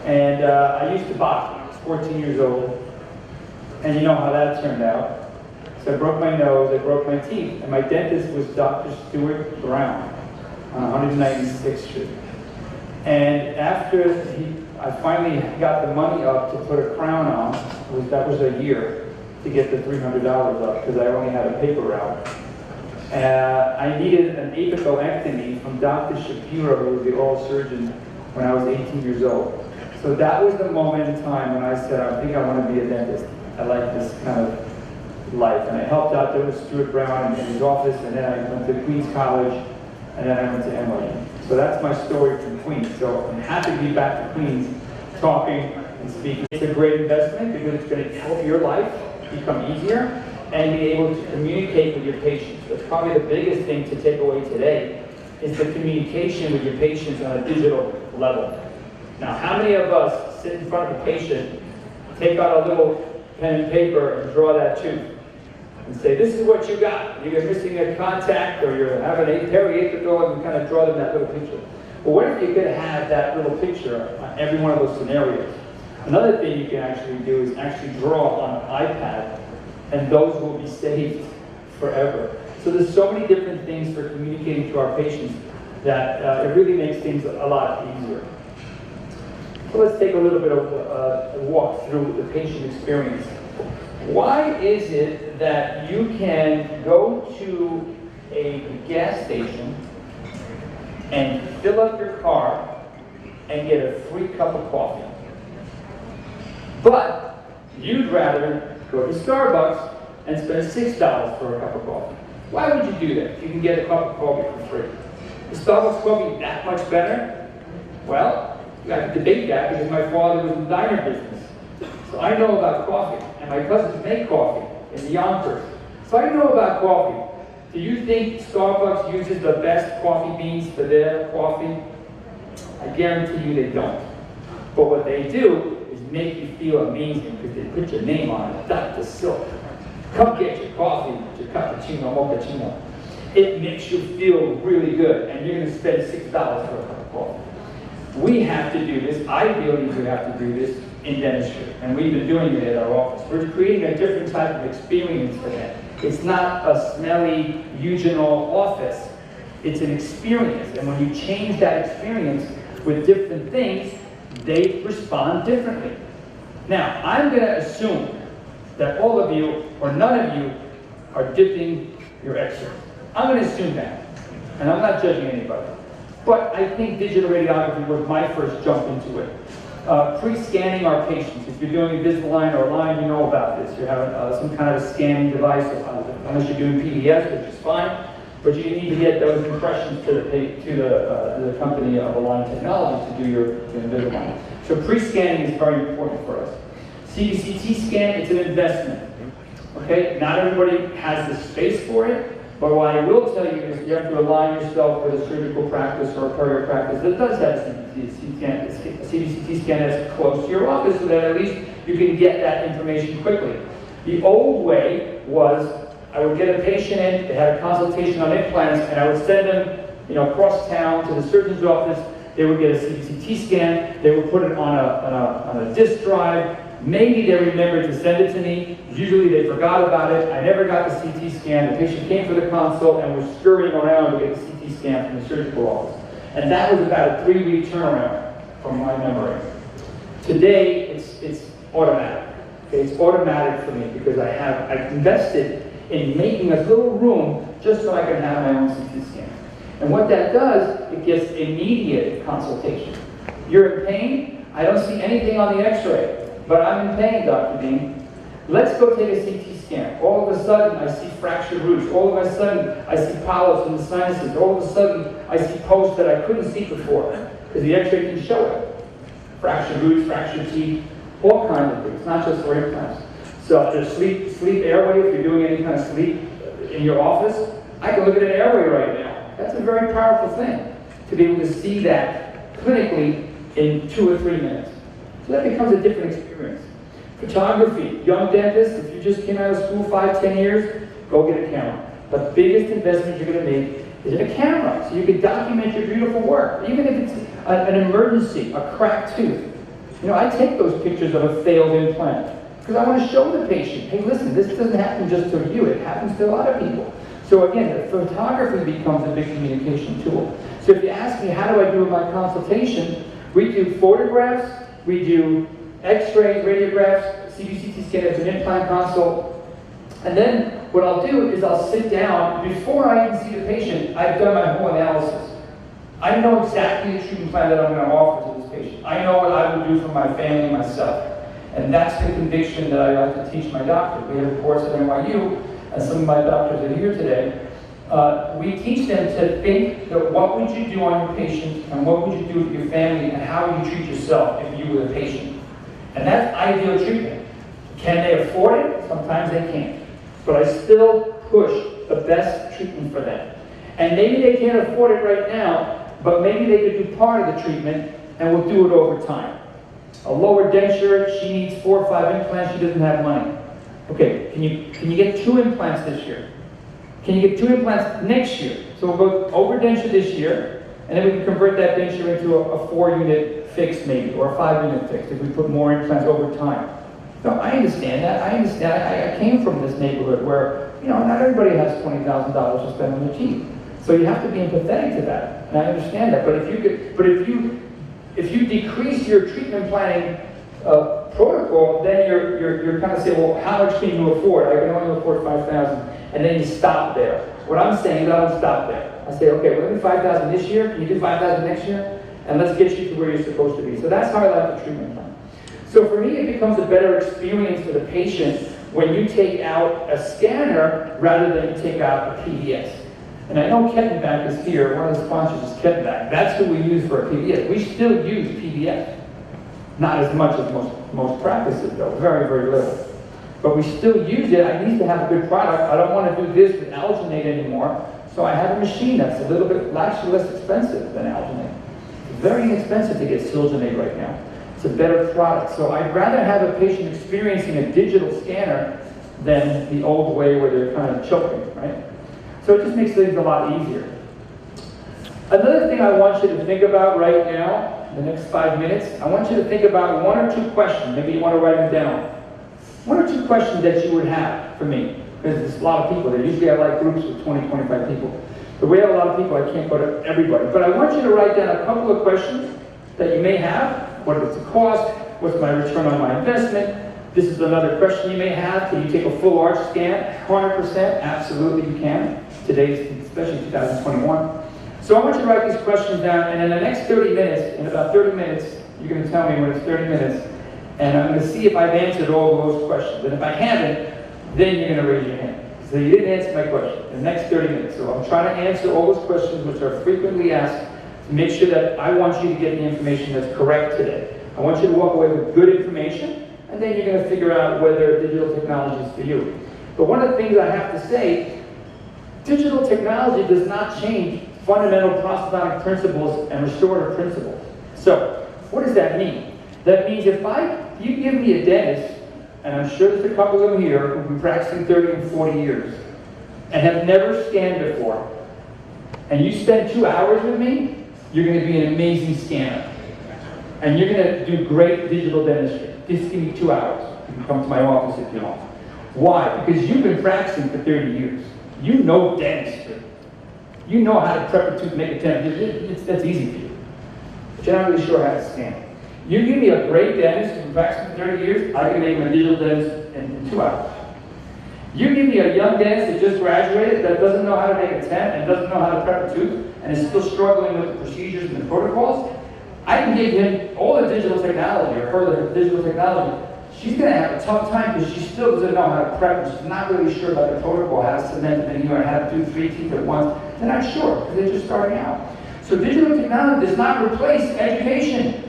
And I used to box. I was 14 years old. And you know how that turned out. So I broke my nose, I broke my teeth. And my dentist was Dr. Stuart Brown on 196th Street. And after I finally got the money up to put a crown on, that was a year to get the $300 up because I only had a paper route. I needed an apicectomy from Dr. Shapiro, who was the oral surgeon, when I was 18 years old. So that was the moment in time when I said, I think I want to be a dentist. I like this kind of life. And I helped out Dr. Stuart Brown in his office, and then I went to Queens College, and then I went to NYU. So that's my story from Queens. So I'm happy to be back to Queens talking and speaking. It's a great investment because it's going to help your life become easier and be able to communicate with your patients. That's probably the biggest thing to take away today is the communication with your patients on a digital level. Now, how many of us sit in front of a patient, take out a little pen and paper and draw that tooth and say, this is what you got. You're missing a contact or you're having a periapical, and you kind of draw them that little picture. Well, what if you could have that little picture on every one of those scenarios? Another thing you can actually do is actually draw on an iPad, and those will be saved forever. So there's so many different things for communicating to our patients that it really makes things a lot easier. So let's take a little bit of a walk through the patient experience. Why is it that you can go to a gas station and fill up your car and get a free cup of coffee, but you'd rather go to Starbucks and spend $6 for a cup of coffee? Why would you do that if you can get a cup of coffee for free? Is Starbucks coffee that much better? Well, you have to debate that because my father was in the diner business. So I know about coffee, and my cousins make coffee in the Yonkers. So I know about coffee. Do you think Starbucks uses the best coffee beans for their coffee? I guarantee you they don't. But what they do is make you feel amazing because they put your name on it, Dr. Silk. Come get your coffee, your cappuccino, mochaccino. It makes you feel really good, and you're going to spend $6 for a cup of coffee. We have to do this. I believe we have to do this in dentistry, and we've been doing it at our office. We're creating a different type of experience for them. It's not a smelly, eugenol office. It's an experience, and when you change that experience with different things, they respond differently. Now, I'm going to assume that all of you, or none of you, are dipping your x-ray. I'm going to assume that, and I'm not judging anybody. But I think digital radiography was my first jump into it. Pre-scanning our patients. If you're doing Invisalign or line, you know about this. You're having some kind of a scanning device, unless you're doing PDS, which is fine. But you need to get those impressions to the company of Align Technology to do your Invisalign. So pre-scanning is very important for us. CBCT scan, it's an investment. Okay, not everybody has the space for it. But what I will tell you is you have to align yourself with a surgical practice or a perio practice that does have a CBCT scan that's close to your office so that at least you can get that information quickly. The old way was I would get a patient in, they had a consultation on implants, and I would send them, across town to the surgeon's office. They would get a CT scan, they would put it on a disk drive. Maybe they remembered to send it to me. Usually they forgot about it. I never got the CT scan. The patient came for the consult and was scurrying around to get the CT scan from the surgical office. And that was about a 3-week turnaround from my memory. Today, it's automatic. Okay, it's automatic for me because I've invested in making a little room just so I can have my own CT scan. And what that does, it gets immediate consultation. You're in pain? I don't see anything on the x-ray. But I'm in pain, Dr. Dean. Let's go take a CT scan. All of a sudden, I see fractured roots. All of a sudden, I see polyps in the sinuses. All of a sudden, I see posts that I couldn't see before because the x-ray can show it. Fractured roots, fractured teeth, all kinds of things, not just for implants. So there's sleep airway, if you're doing any kind of sleep in your office, I can look at an airway right now. That's a very powerful thing, to be able to see that clinically in 2 or 3 minutes. So that becomes a different experience. Photography, young dentists, if you just came out of school 5-10 years, go get a camera. The biggest investment you're going to make is in a camera, so you can document your beautiful work. Even if it's an emergency, a cracked tooth. I take those pictures of a failed implant because I want to show the patient, hey, listen, this doesn't happen just to you, it happens to a lot of people. So again, the photography becomes a big communication tool. So if you ask me, how do I do my consultation, we do photographs, we do x-rays, radiographs, CT scan as an implant consult. And then what I'll do is I'll sit down. Before I even see the patient, I've done my whole analysis. I know exactly the treatment plan that I'm going to offer to this patient. I know what I would do for my family and myself. And that's the conviction that I like to teach my doctors. We have a course at NYU, and some of my doctors are here today. We teach them to think that what would you do on your patient, and what would you do with your family, and how would you treat yourself if you were the patient. And that's ideal treatment. Can they afford it? Sometimes they can't. But I still push the best treatment for them. And maybe they can't afford it right now, but maybe they could do part of the treatment, and we'll do it over time. A lower denture, she needs 4 or 5 implants, she doesn't have money. Okay, can you get 2 implants this year? Can you get 2 implants next year? So we'll go over denture this year, and then we can convert that denture into a 4-unit fix maybe, or a 5-unit fix if we put more implants over time. No, I understand that. I understand. I came from this neighborhood where, not everybody has $20,000 to spend on their teeth. So you have to be empathetic to that, and I understand that. But if you decrease your treatment planning protocol, then you're kind of saying, well, how much can you afford? I can only afford $5,000, and then you stop there. What I'm saying is I don't stop there. I say, okay, well, let me $5,000 this year. Can you do $5,000 next year? And let's get you to where you're supposed to be. So that's how I like the treatment plan. So for me, it becomes a better experience for the patient when you take out a scanner rather than you take out a PDS. And I know Kettenbach is here. One of the sponsors is Kettenbach. That's who we use for a PDS. We still use PDS. Not as much as most practices, though. Very, very little. But we still use it. I need to have a good product. I don't want to do this with alginate anymore. So I have a machine that's a little bit actually less expensive than alginate. It's very inexpensive to get silginate right now. It's a better product. So I'd rather have a patient experiencing a digital scanner than the old way where they're kind of choking, right? So it just makes things a lot easier. Another thing I want you to think about right now, in the next 5 minutes, I want you to think about 1 or 2 questions. Maybe you want to write them down. 1 or 2 questions that you would have for me. Because there's a lot of people there. Usually I like groups with 20, 25 people. The way I have a lot of people, I can't go to everybody. But I want you to write down a couple of questions that you may have. What is the cost? What's my return on my investment? This is another question you may have. Can you take a full arch scan? 100%? Absolutely you can. Today's, especially 2021. So I want you to write these questions down, and in the next 30 minutes, in about 30 minutes, you're going to tell me when it's 30 minutes, and I'm going to see if I've answered all of those questions. And if I haven't, then you're going to raise your hand. So you didn't answer my question in the next 30 minutes. So I'm trying to answer all those questions which are frequently asked to make sure that I want you to get the information that's correct today. I want you to walk away with good information, and then you're going to figure out whether digital technology is for you. But one of the things I have to say, digital technology does not change fundamental prosthodontic principles and restorative principles. So, what does that mean? That means if you give me a dentist, and I'm sure there's a couple of them here who've been practicing 30 and 40 years, and have never scanned before, and you spend 2 hours with me, you're going to be an amazing scanner. And you're going to do great digital dentistry. Just give me 2 hours. You can come to my office if you want. Why? Because you've been practicing for 30 years. You know dentistry. You know how to prep a tooth, make a dent. That's easy for you. But you're not really sure how to scan. You give me a great dentist who's been practicing for 30 years, I can make him a digital dentist in 2 hours. You give me a young dentist that just graduated, that doesn't know how to make a tent and doesn't know how to prep a tooth, and is still struggling with the procedures and the protocols, I can give him all the digital technology, or her the digital technology. She's going to have a tough time because she still doesn't know how to prep, and she's not really sure about the protocol, how to cement the veneer, and how to do 3 teeth at once. They're not sure, because they're just starting out. So digital technology does not replace education.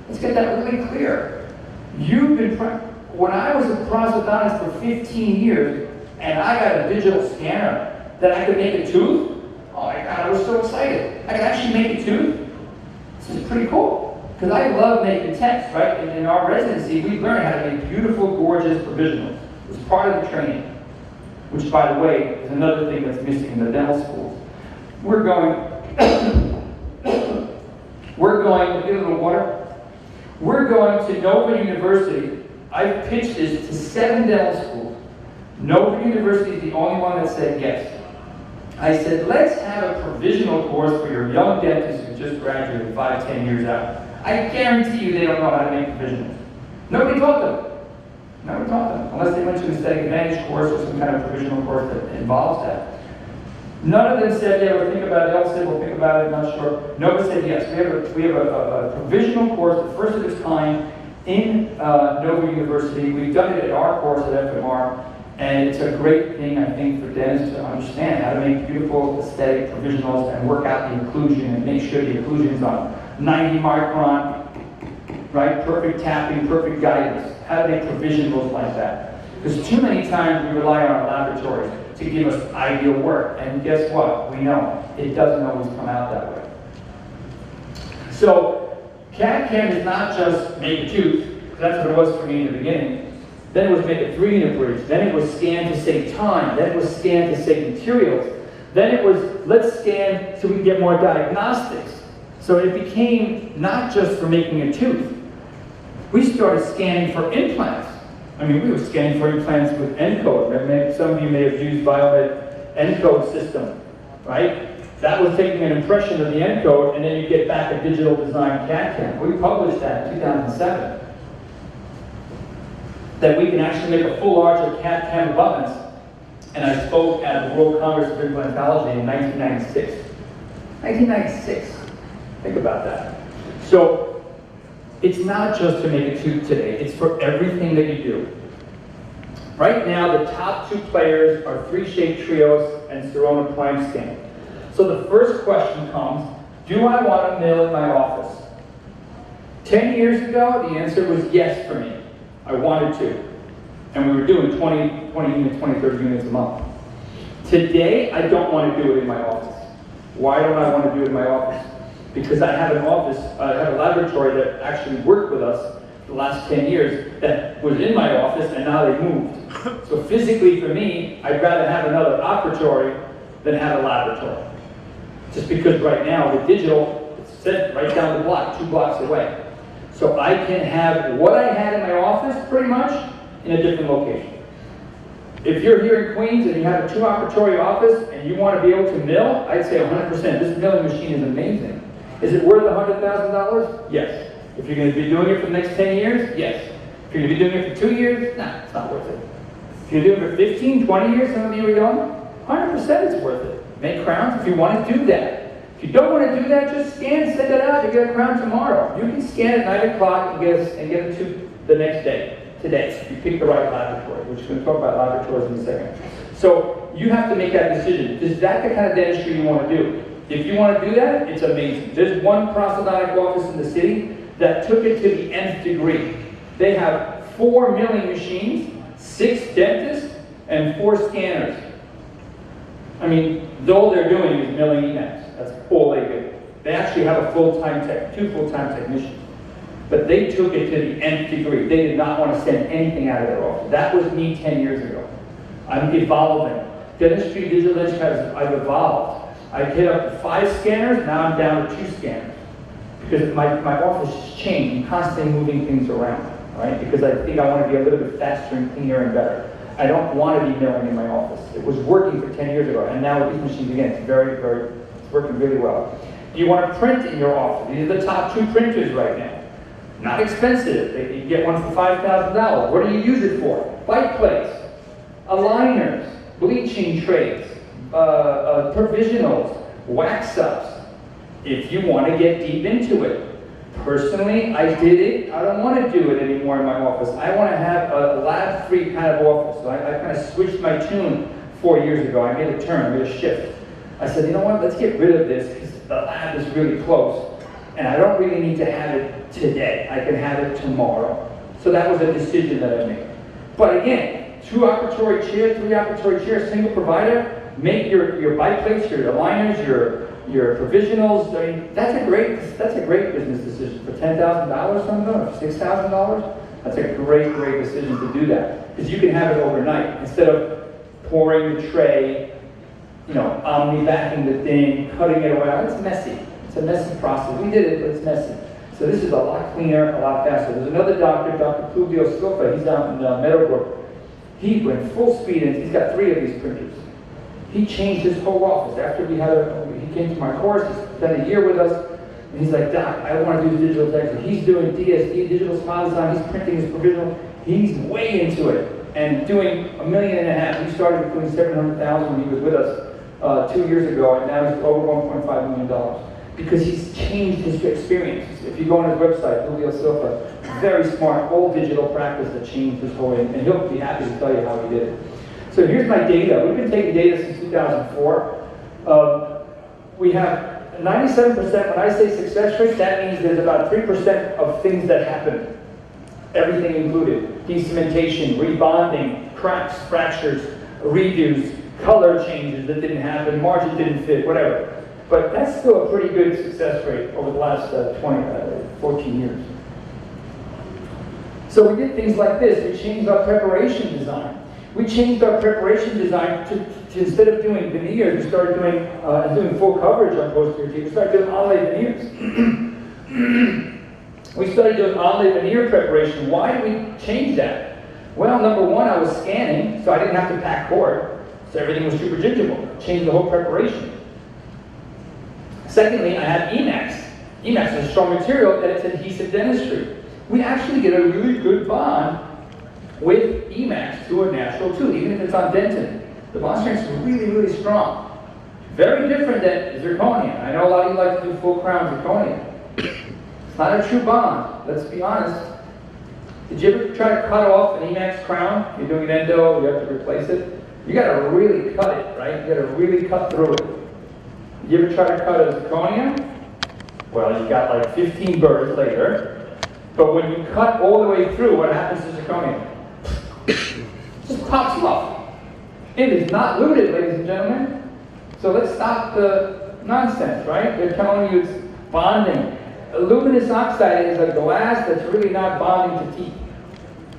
Let's get that really clear. When I was a prosthodontist for 15 years, and I got a digital scanner that I could make a tooth, oh my God, I was so excited. I could actually make a tooth. This is pretty cool. Because I love making tests, right? In our residency, we learn how to make beautiful, gorgeous provisionals. It's part of the training. Which, by the way, is another thing that's missing in the dental schools. We're going, get a little water. We're going to Nova University. I've pitched this to 7 dental schools. Nova University is the only one that said yes. I said, let's have a provisional course for your young dentists who just graduated 5, 10 years out. I guarantee you they don't know how to make provisionals. Nobody taught them. Nobody taught them, unless they went to an aesthetic advantage course or some kind of provisional course that involves that. None of them said they would think about it. They all said, we'll think about it, not sure. Nova said yes. We have a provisional course, the first of its kind, in Nova University. We've done it at our course at FMR, and it's a great thing, I think, for dentists to understand how to make beautiful aesthetic provisionals and work out the occlusion and make sure the occlusion's on 90 micron, right? Perfect tapping, perfect guidance. How to make provisionals like that. Because too many times we rely on our laboratories to give us ideal work, and guess what? We know it doesn't always come out that way. So CAD/CAM is not just make a tooth, that's what it was for me in the beginning. Then it was make a 3-unit bridge. Then it was scan to save time. Then it was scan to save materials. Then it was let's scan so we can get more diagnostics. So it became not just for making a tooth. We started scanning for implants. I mean, we were scanning for implants with ENCODE. Some of you may have used Biomed ENCODE system, right? That was taking an impression of the ENCODE, and then you get back a digital design CAD/CAM. We published that in 2007. That we can actually make a full arch of CAD/CAM abutments. And I spoke at the World Congress of Implantology in 1996. 1996. Think about that. So, it's not just to make a tooth today, it's for everything that you do. Right now, the top 2 players are 3Shape Trios and Sirona Prime Scan. So the first question comes, do I want a mill in my office? 10 years ago, the answer was yes for me. I wanted to. And we were doing 20 units, 20, 30 units a month. Today, I don't want to do it in my office. Why don't I want to do it in my office? Because I have an office, I have a laboratory that actually worked with us the last 10 years that was in my office, and now they moved. So physically for me, I'd rather have another operatory than have a laboratory. Just because right now with digital, it's sent right down the block, 2 blocks away. So I can have what I had in my office pretty much in a different location. If you're here in Queens and you have a 2-operatory office and you want to be able to mill, I'd say 100%. This milling machine is amazing. Is it worth $100,000? Yes. If you're going to be doing it for the next 10 years? Yes. If you're going to be doing it for 2 years? Nah, it's not worth it. If you're doing it for 15, 20 years, some of you are young, 100% it's worth it. Make crowns if you want to do that. If you don't want to do that, just scan, send it out, you get a crown tomorrow. You can scan at 9 o'clock and get it to the next day, today. You pick the right laboratory, which we're going to talk about laboratories in a second. So you have to make that decision. Is that the kind of dentistry you want to do? If you want to do that, it's amazing. There's one prosthodontic office in the city that took it to the nth degree. They have 4 milling machines, 6 dentists, and 4 scanners. I mean, all they're doing is milling EMAX. That's all they do. They actually have a full-time tech, 2 full-time technicians. But they took it to the nth degree. They did not want to send anything out of their office. That was me 10 years ago. I'm evolving. Dentistry, digital dentistry, I've evolved. I hit up to 5 scanners, now I'm down to 2 scanners. Because my office has changed, I'm constantly moving things around, right? Because I think I want to be a little bit faster and cleaner and better. I don't want to be milling in my office. It was working for 10 years ago, and now with these machines, again, it's it's working really well. Do you want to print in your office? These are the top 2 printers right now. Not expensive. You get one for $5,000. What do you use it for? Bite plates, aligners, bleaching trays, provisionals, wax-ups, if you want to get deep into it. Personally, I did it. I don't want to do it anymore in my office. I want to have a lab-free kind of office. So I kind of switched my tune 4 years ago. I made a turn, I made a shift. I said, you know what, let's get rid of this because the lab is really close. And I don't really need to have it today. I can have it tomorrow. So that was a decision that I made. But again, 2 operatory chairs, 3 operatory chairs, single provider, make your bite plates, your aligners, your provisionals. I mean, that's a great business decision. For $10,000 something, or $6,000, that's a great decision to do that. Because you can have it overnight instead of pouring the tray, omni-backing the thing, cutting it around. It's messy. It's a messy process. We did it, but it's messy. So this is a lot cleaner, a lot faster. There's another doctor, Dr. Pluvio Silva. He's out in Meadowbrook. He went full speed, and he's got 3 of these printers. He changed his whole office. After he came to my course, he spent a year with us, and he's like, Doc, I want to do digital text. He's doing DSD, digital smile design. He's printing his provisional. He's way into it and doing $1.5 million. He started doing $700,000 when he was with us 2 years ago, and now he's over $1.5 million. Because he's changed his experience. If you go on his website, Julio Silva, very smart, all digital practice that changed his whole, and he'll be happy to tell you how he did it. So here's my data. We've been taking data since 2004. We have 97%, when I say success rate, that means there's about 3% of things that happen. Everything included. Decementation, rebonding, cracks, fractures, redos, color changes that didn't happen, margin didn't fit, whatever. But that's still a pretty good success rate over the last 14 years. So we did things like this. We changed our preparation design. We changed our preparation design to instead of doing veneers, we started doing full coverage on posterior teeth. We started doing onlay veneers. We started doing onlay veneer preparation. Why did we change that? Well, number one, I was scanning, so I didn't have to pack cord, so everything was super gingival. Changed the whole preparation. Secondly, I had Emax. Emax is a strong material that it's adhesive dentistry. We actually get a really good bond with Emax to a natural tooth, even if it's on dentin. The bond strength is really, really strong. Very different than zirconia. I know a lot of you like to do full crown zirconia. It's not a true bond, let's be honest. Did you ever try to cut off an Emax crown? You're doing an endo, you have to replace it. You gotta really cut it, right? You gotta really cut through it. You ever try to cut a zirconia? Well, you got like 15 burrs later. But when you cut all the way through, what happens to zirconia? It just pops off. It is not luted, ladies and gentlemen. So let's stop the nonsense, right? They're telling you it's bonding. Aluminous oxide is a glass that's really not bonding to teeth.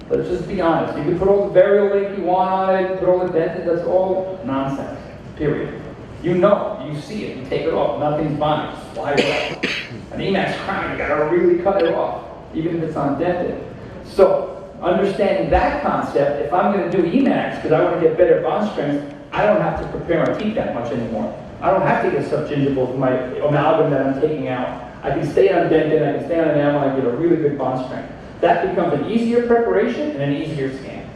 Let's just be honest. You can put all the burial link you want on it, put all the dentin, that's all nonsense, period. You know, you see it, you take it off, nothing's bonding, just slide it off. An Emax crown, you gotta really cut it off, even if it's on dentin. So, understanding that concept, if I'm gonna do Emax, because I want to get better bond strength, I don't have to prepare my teeth that much anymore. I don't have to get subgingival for my amalgam that I'm taking out. I can stay on dentin, I can stay on enamel, I get a really good bond strength. That becomes an easier preparation and an easier scan.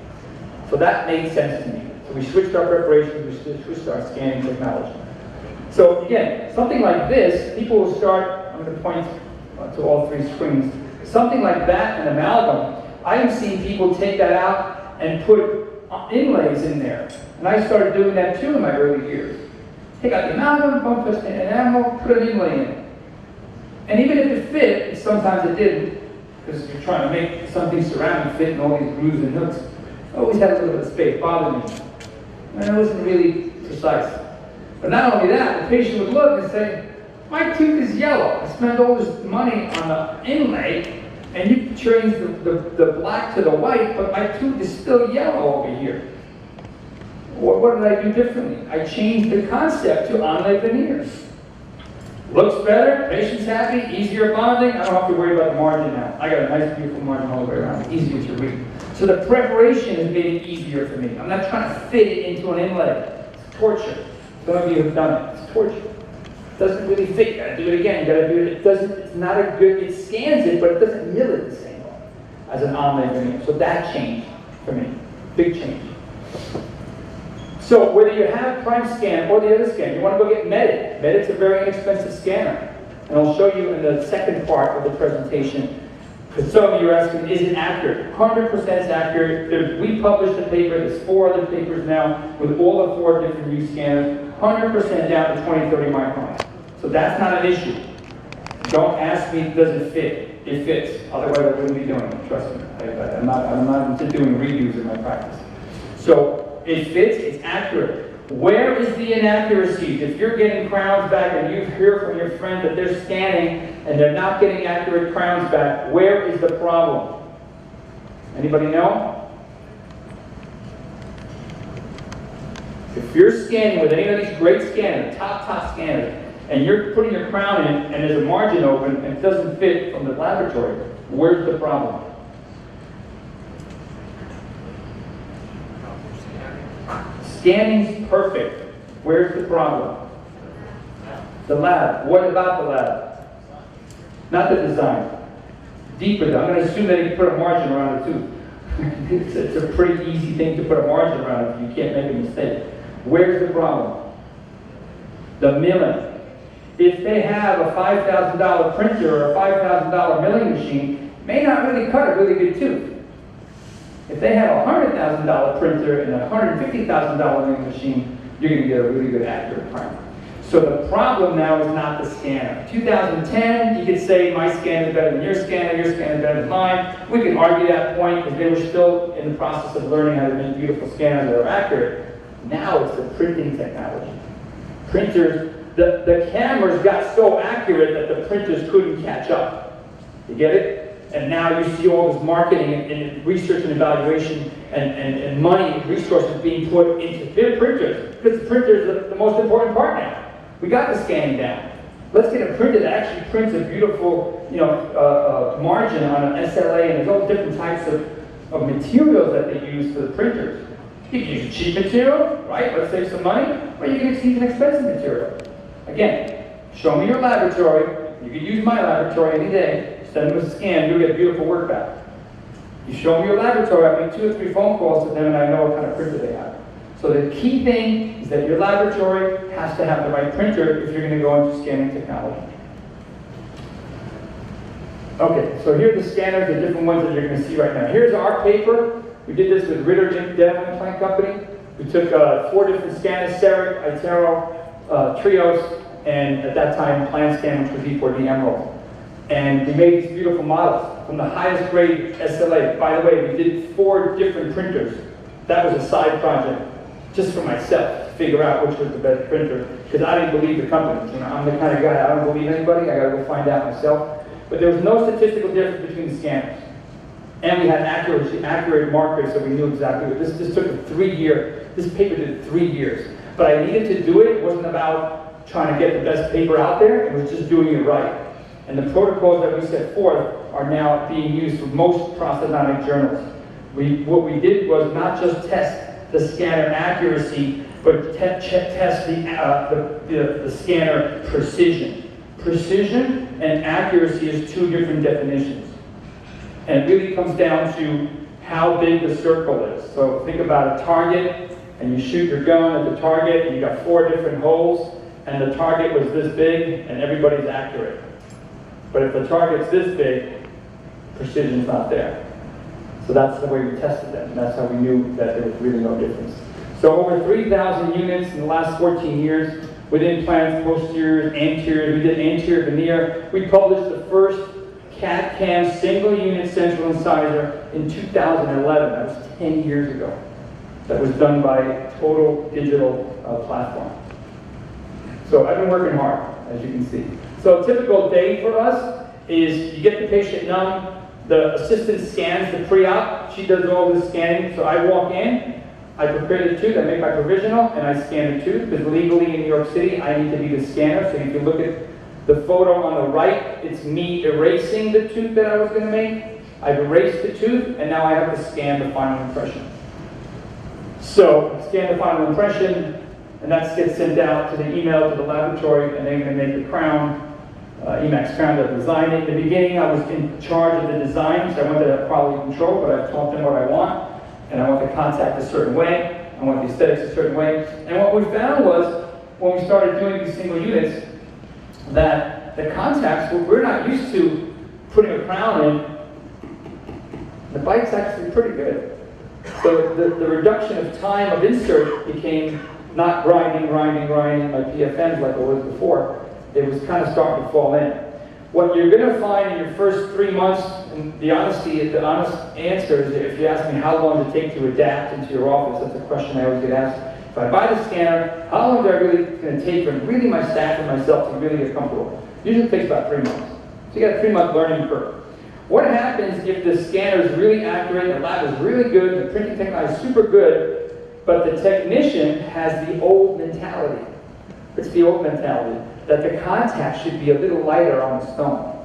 So that made sense to me. So we switched our preparation, we switched our scanning technology. So again, something like this, people will start, I'm going to point to all 3 screens, something like that, an amalgam, I have seen people take that out and put inlays in there. And I started doing that too in my early years. Take out the amalgam, bump twist an enamel, put an inlay in. And even if it fit, sometimes it didn't, because you're trying to make something ceramic fit in all these grooves and nooks. I always had a little bit of space, bothered me. And it wasn't really precise. But not only that, the patient would look and say, my tooth is yellow. I spent all this money on the inlay, and you change the black to the white, but my tooth is still yellow over here. What did I do differently? I changed the concept to onlay veneers. Looks better, patient's happy, easier bonding. I don't have to worry about the margin now. I got a nice, beautiful margin all the way around, easier to read. So the preparation has made it easier for me. I'm not trying to fit it into an inlay. It's torture. Some of you have done it. It's torture. It doesn't really fit. You gotta do it again. You gotta do it. It doesn't. It's not a good. It scans it, but it doesn't mill it the same way as an onlay veneer. So that changed for me. Big change. So whether you have Prime Scan or the other scan, you want to go get Medit. Medit's a very inexpensive scanner. And I'll show you in the second part of the presentation. Because some of you are asking, is it accurate? 100% accurate. We published a paper, there's 4 other papers now with all the 4 different use scanners, 100% down to 20, 30 microns. So that's not an issue. Don't ask me, does it fit? It fits. Otherwise, I wouldn't be doing it, trust me. I'm not into doing redos in my practice. So it fits, it's accurate. Where is the inaccuracies? If you're getting crowns back and you hear from your friend that they're scanning and they're not getting accurate crowns back, where is the problem? Anybody know? If you're scanning with any of these great scanners, top scanners, and you're putting your crown in and there's a margin open and it doesn't fit from the laboratory, where's the problem? Scanning's perfect. Where's the problem? The lab. What about the lab? Not the design. Deeper down. I'm going to assume that you can put a margin around it too. It's a pretty easy thing to put a margin around it. You can't make a mistake. Where's the problem? The milling. If they have a $5,000 printer or a $5,000 milling machine, it may not really cut a really good tooth. If they have a $100,000 printer and a $150,000 milling machine, you're going to get a really good accurate print. So the problem now is not the scanner. 2010, you could say my scanner is better than your scanner is better than mine. We can argue that point because they were still in the process of learning how to make beautiful scanners that are accurate. Now it's the printing technology. Printers, the cameras got so accurate that the printers couldn't catch up. You get it? And now you see all this marketing and research and evaluation and money and resources being put into printers. Because the printer is the most important part now. We got the scanning down. Let's get a printer that actually prints a beautiful, margin on an SLA, and there's all different types of materials that they use for the printers. You can use a cheap material, right? Let's save some money. Or you can use an expensive material. Again, show me your laboratory. You can use my laboratory any day. Send them a scan, you'll get beautiful work back. You show me your laboratory, I make 2 or 3 phone calls to them and I know what kind of printer they have. So the key thing is that your laboratory has to have the right printer if you're going to go into scanning technology. Okay, so here are the scanners, the different ones that you're going to see right now. Here's our paper. We did this with Ritter Dental Implant Company. We took 4 different scanners, CEREC, iTero, Trios, and at that time, PlanScan, which was E4D Emerald. And we made these beautiful models from the highest grade SLA. By the way, we did 4 different printers. That was a side project, just for myself, to figure out which was the best printer, because I didn't believe the company. I'm the kind of guy, I don't believe anybody, I gotta go find out myself. But there was no statistical difference between the scanners. And we had accurate markers, so we knew exactly what this took a 3-year, this paper did 3 years. But I needed to do it. It wasn't about trying to get the best paper out there, it was just doing it right. And the protocols that we set forth are now being used for most prosthodontic journals. What we did was not just test the scanner accuracy, but test the scanner precision. Precision and accuracy is 2 different definitions. And it really comes down to how big the circle is. So think about a target, and you shoot your gun at the target, and you got 4 different holes, and the target was this big, and everybody's accurate. But if the target's this big, precision's not there. So that's the way we tested them, and that's how we knew that there was really no difference. So over 3,000 units in the last 14 years, with implants, posteriors, anteriors. We did anterior veneer. We published the first CAD-CAM single unit central incisor in 2011. That was 10 years ago. That was done by Total Digital Platform. So I've been working hard, as you can see. So a typical day for us is you get the patient numb, the assistant scans the pre-op, she does all the scanning, so I walk in, I prepare the tooth, I make my provisional, and I scan the tooth, because legally in New York City, I need to be the scanner. So if you look at the photo on the right, it's me erasing the tooth that I was going to make. I've erased the tooth, and now I have to scan the final impression. So, scan the final impression, and that gets sent out to the email to the laboratory, and they're going to make the crown, Emax crown, to design it. In the beginning, I was in charge of the design, so I wanted to have quality control, but I've taught them what I want, and I want the contact a certain way, I want the aesthetics a certain way. And what we found was, when we started doing these single units, that the contacts, we're not used to putting a crown in. The bite's actually pretty good. So the reduction of time of insert became not grinding my PFMs like it was before. It was kind of starting to fall in. What you're going to find in your first 3 months, and the honest answer is, if you ask me how long does it take to adapt into your office, that's a question I always get asked. If I buy the scanner, how long is it really going to take for really my staff and myself to really get comfortable? Usually it takes about 3 months. So you got a 3-month learning curve. What happens if the scanner is really accurate, the lab is really good, the printing technology is super good, but the technician has the old mentality? It's the old mentality that the contact should be a little lighter on the stone.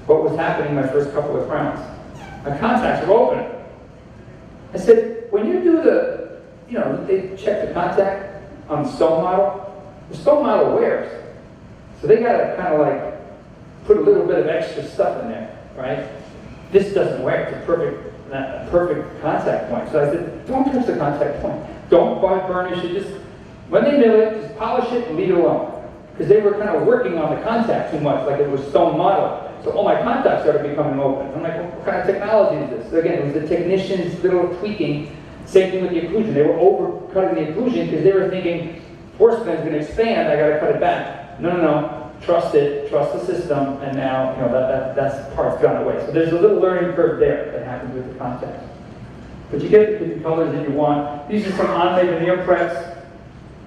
What was happening my first couple of crowns? My contacts were open. I said, when you do the, they check the contact on the stone model, the stone model wears. So they got to kind of like put a little bit of extra stuff in there, right? This doesn't wear. It's a perfect contact point. So I said, don't touch the contact point. Don't burnish it. Just, when they mill it, just polish it and leave it alone. Because they were kind of working on the contact too much, like it was stone model. So all my contacts started becoming open. I'm like, what kind of technology is this? So again, it was the technician's little tweaking. Same thing with the occlusion. They were overcutting the occlusion because they were thinking, porcelain is going to expand, I got to cut it back. No. Trust it, trust the system, and now that part's gone away. So there's a little learning curve there that happens with the contacts. But you get the colors that you want. These are some onlay veneer preps.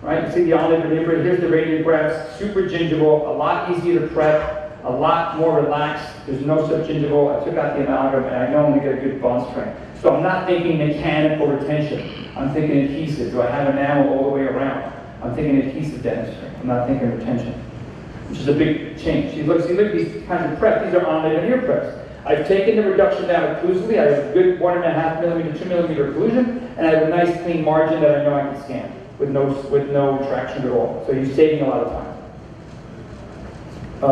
Right? You see the onlay veneer prep. Here's the radiant preps. Super gingival, a lot easier to prep, a lot more relaxed. There's no subgingival. I took out the amalgam, and I normally get a good bond strength. So I'm not thinking mechanical retention. I'm thinking adhesive. Do I have enamel all the way around? I'm thinking adhesive dentistry. I'm not thinking retention, which is a big change. You look at these kinds of preps. These are onlay veneer preps. I've taken the reduction down occlusively. I have a good 1.5 millimeter, 2 millimeter occlusion, and I have a nice clean margin that I know I can scan with no traction at all. So you're saving a lot of time.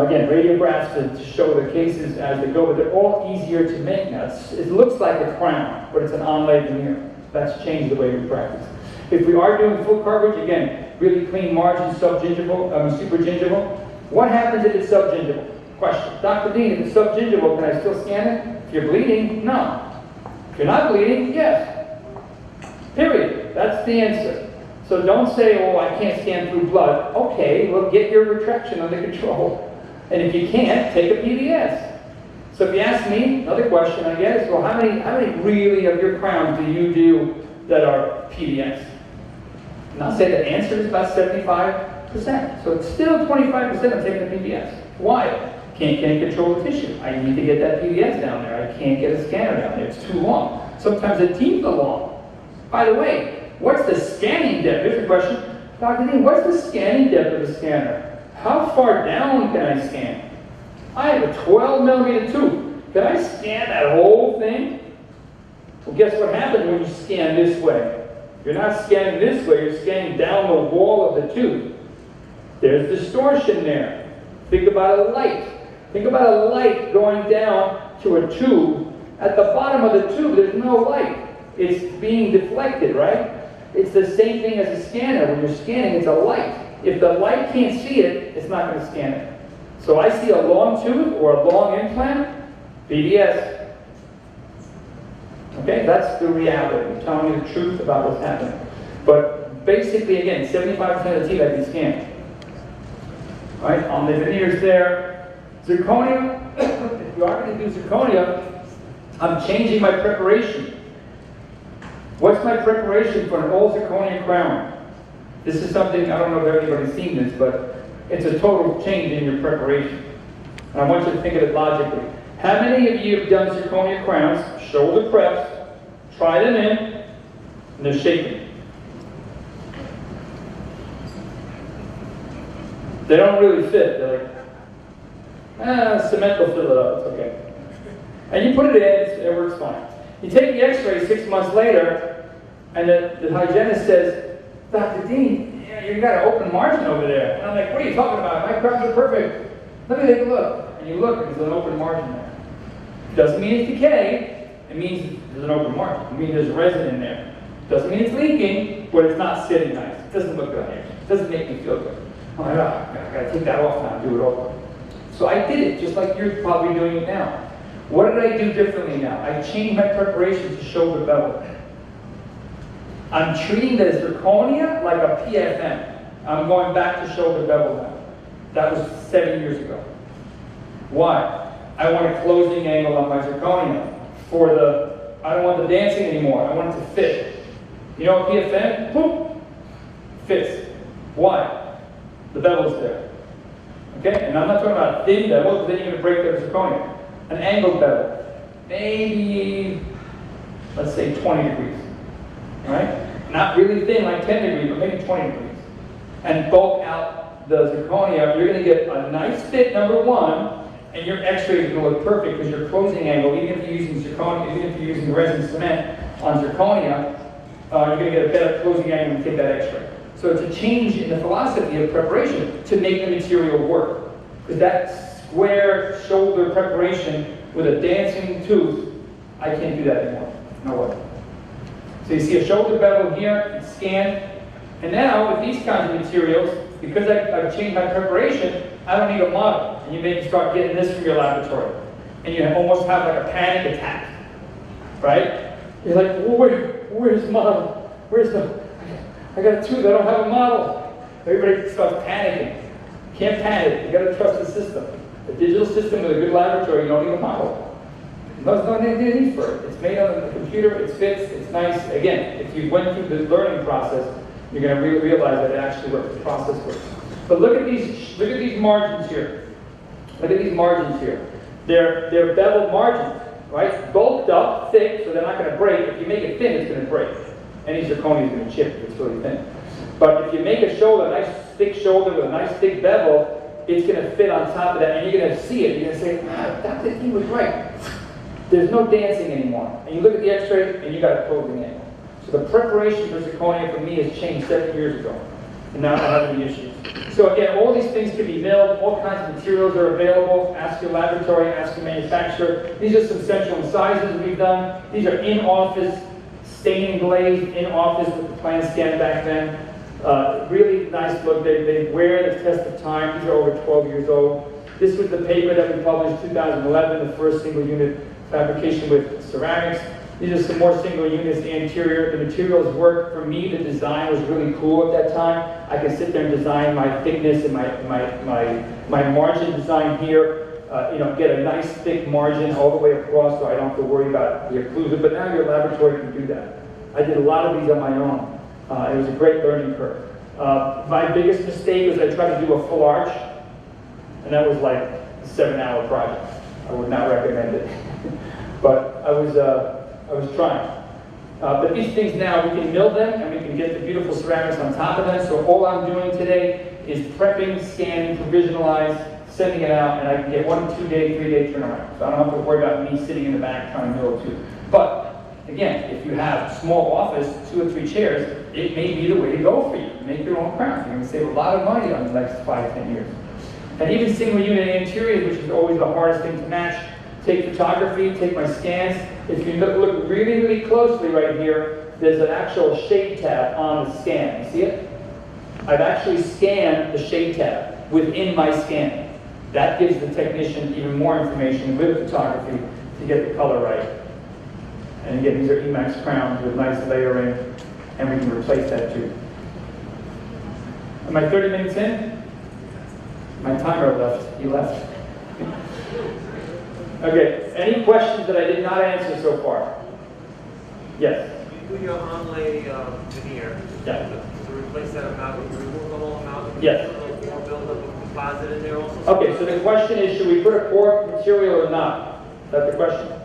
Again, radiographs to show the cases as they go, but they're all easier to make now. It looks like a crown, but it's an onlay veneer. That's changed the way we practice. If we are doing full coverage, again, really clean margin, super gingival. What happens if it's subgingival? Question. Dr. Dean, if it's subgingival, can I still scan it? If you're bleeding, no. If you're not bleeding, yes. Period. That's the answer. So don't say, oh, I can't scan through blood. Okay, well, get your retraction under control. And if you can't, take a PDS. So if you ask me, another question, I guess, well, how many really of your crowns do you do that are PDS? And I'll say the answer is about 75%. So it's still 25% of taking the PDS. Why? Can't control the tissue. I need to get that PDS down there. I can't get a scanner down there. It's too long. Sometimes the teeth are long. By the way, what's the scanning depth? Here's the question. Dr. Dean, what's the scanning depth of the scanner? How far down can I scan? I have a 12 millimeter tooth. Can I scan that whole thing? Well, guess what happens when you scan this way? You're not scanning this way, you're scanning down the wall of the tooth. There's distortion there. Think about a light. Think about a light going down to a tube. At the bottom of the tube, there's no light. It's being deflected, right? It's the same thing as a scanner. When you're scanning, it's a light. If the light can't see it, it's not going to scan it. So I see a long tooth or a long implant, PDS. Okay, that's the reality. I'm telling you the truth about what's happening. But basically, again, 75% of the teeth I can scan. All right, on the veneers there. Zirconia, if you are going to do zirconia, I'm changing my preparation. What's my preparation for an old zirconia crown? This is something, I don't know if everybody's seen this, but it's a total change in your preparation. And I want you to think of it logically. How many of you have done zirconia crowns, shoulder preps, try them in, and they're shaking. They don't really fit. They're like, cement will fill it up, it's okay. And you put it in, it works fine. You take the x-ray 6 months later, and the hygienist says, Dr. Dean, you got an open margin over there. And I'm like, what are you talking about? My crowns are perfect. Let me take a look. And you look, and there's an open margin there. Doesn't mean it's decay. It means there's an open margin. It means there's resin in there. Doesn't mean it's leaking, but it's not sitting nice. It doesn't look good on here. It doesn't make me feel good. I'm like, I gotta take that off now and do it over. So I did it, just like you're probably doing it now. What did I do differently now? I changed my preparation to shoulder bevel. I'm treating the zirconia like a PFM. I'm going back to shoulder bevel now. That was 7 years ago. Why? I want a closing angle on my zirconia. I don't want the dancing anymore. I want it to fit. You know, PFM, boom, fits. Why? The bevel's there. Okay? And I'm not talking about thin bevel, because then you're going to break the zirconia. An angled bevel, maybe, let's say 20 degrees. Right? Not really thin, like 10 degrees, but maybe 20 degrees. And bulk out the zirconia. You're going to get a nice fit, number one, and your x-ray is going to look perfect because your closing angle, even if you're using zirconia, even if you're using resin cement on zirconia, you're going to get a better closing angle and take that x-ray. So it's a change in the philosophy of preparation to make the material work. Because that square shoulder preparation with a dancing tooth, I can't do that anymore. No way. So you see a shoulder bevel here, it's scanned. And now with these kinds of materials, because I've changed my preparation, I don't need a model. And you maybe start getting this from your laboratory. And you almost have like a panic attack. Right? You're like, where's the model? I got a tooth, I don't have a model. Everybody starts panicking. Can't panic, you gotta trust the system. A digital system with a good laboratory, you don't need a model. There's no need for it. It's made on the computer, it fits, it's nice. Again, if you went through the learning process, you're gonna realize that it actually works, the process works. But look at these margins here. Look at these margins here. They're beveled margins, right? Bulked up, thick, so they're not gonna break. If you make it thin, it's gonna break. Any zirconia is going to chip if it's really thin. But if you make a shoulder, a nice thick shoulder with a nice thick bevel, it's going to fit on top of that, and you're going to see it. You're going to say, Dr. D was right. There's no dancing anymore. And you look at the x-ray, and you got a closing angle. So the preparation for zirconia for me has changed 7 years ago. And now I don't have any issues. So again, all these things can be milled. All kinds of materials are available. Ask your laboratory, ask your manufacturer. These are some central incisors we've done. These are in-office stained glaze in office with the plan scan back then. Really nice look. They wear the test of time. These are over 12 years old. This was the paper that we published in 2011, the first single unit fabrication with ceramics. These are some more single units, the interior. The materials work for me. The design was really cool at that time. I could sit there and design my thickness and my margin design here. Get a nice thick margin all the way across so I don't have to worry about the occlusion. But now your laboratory can do that. I did a lot of these on my own. It was a great learning curve. My biggest mistake was I tried to do a full arch, and that was like a 7-hour project. I would not recommend it. But I was trying. But these things now, we can mill them, and we can get the beautiful ceramics on top of them. So all I'm doing today is prepping, scanning, provisionalize, sending it out, and I can get 1 2-day, 3-day turnaround. So I don't have to worry about me sitting in the back trying to mill a tooth. But again, if you have a small office, 2 or 3 chairs, it may be the way to go for you. Make your own crown. You're going to save a lot of money on the next 5-10 years. And even single unit interiors, which is always the hardest thing to match. Take photography, take my scans. If you look really, really closely right here, there's an actual shade tab on the scan. You see it? I've actually scanned the shade tab within my scan. That gives the technician even more information with photography to get the color right. And again, these are Emax crowns with nice layering, and we can replace that too. Am I 30 minutes in? My timer left. He left. Okay, any questions that I did not answer so far? Yes? You do your onlay veneer. Yeah. To replace that amalgam, you remove the whole amalgam. Yes. More buildup of composite in there also. Okay, so the question is, should we put a core material or not? Is that the question?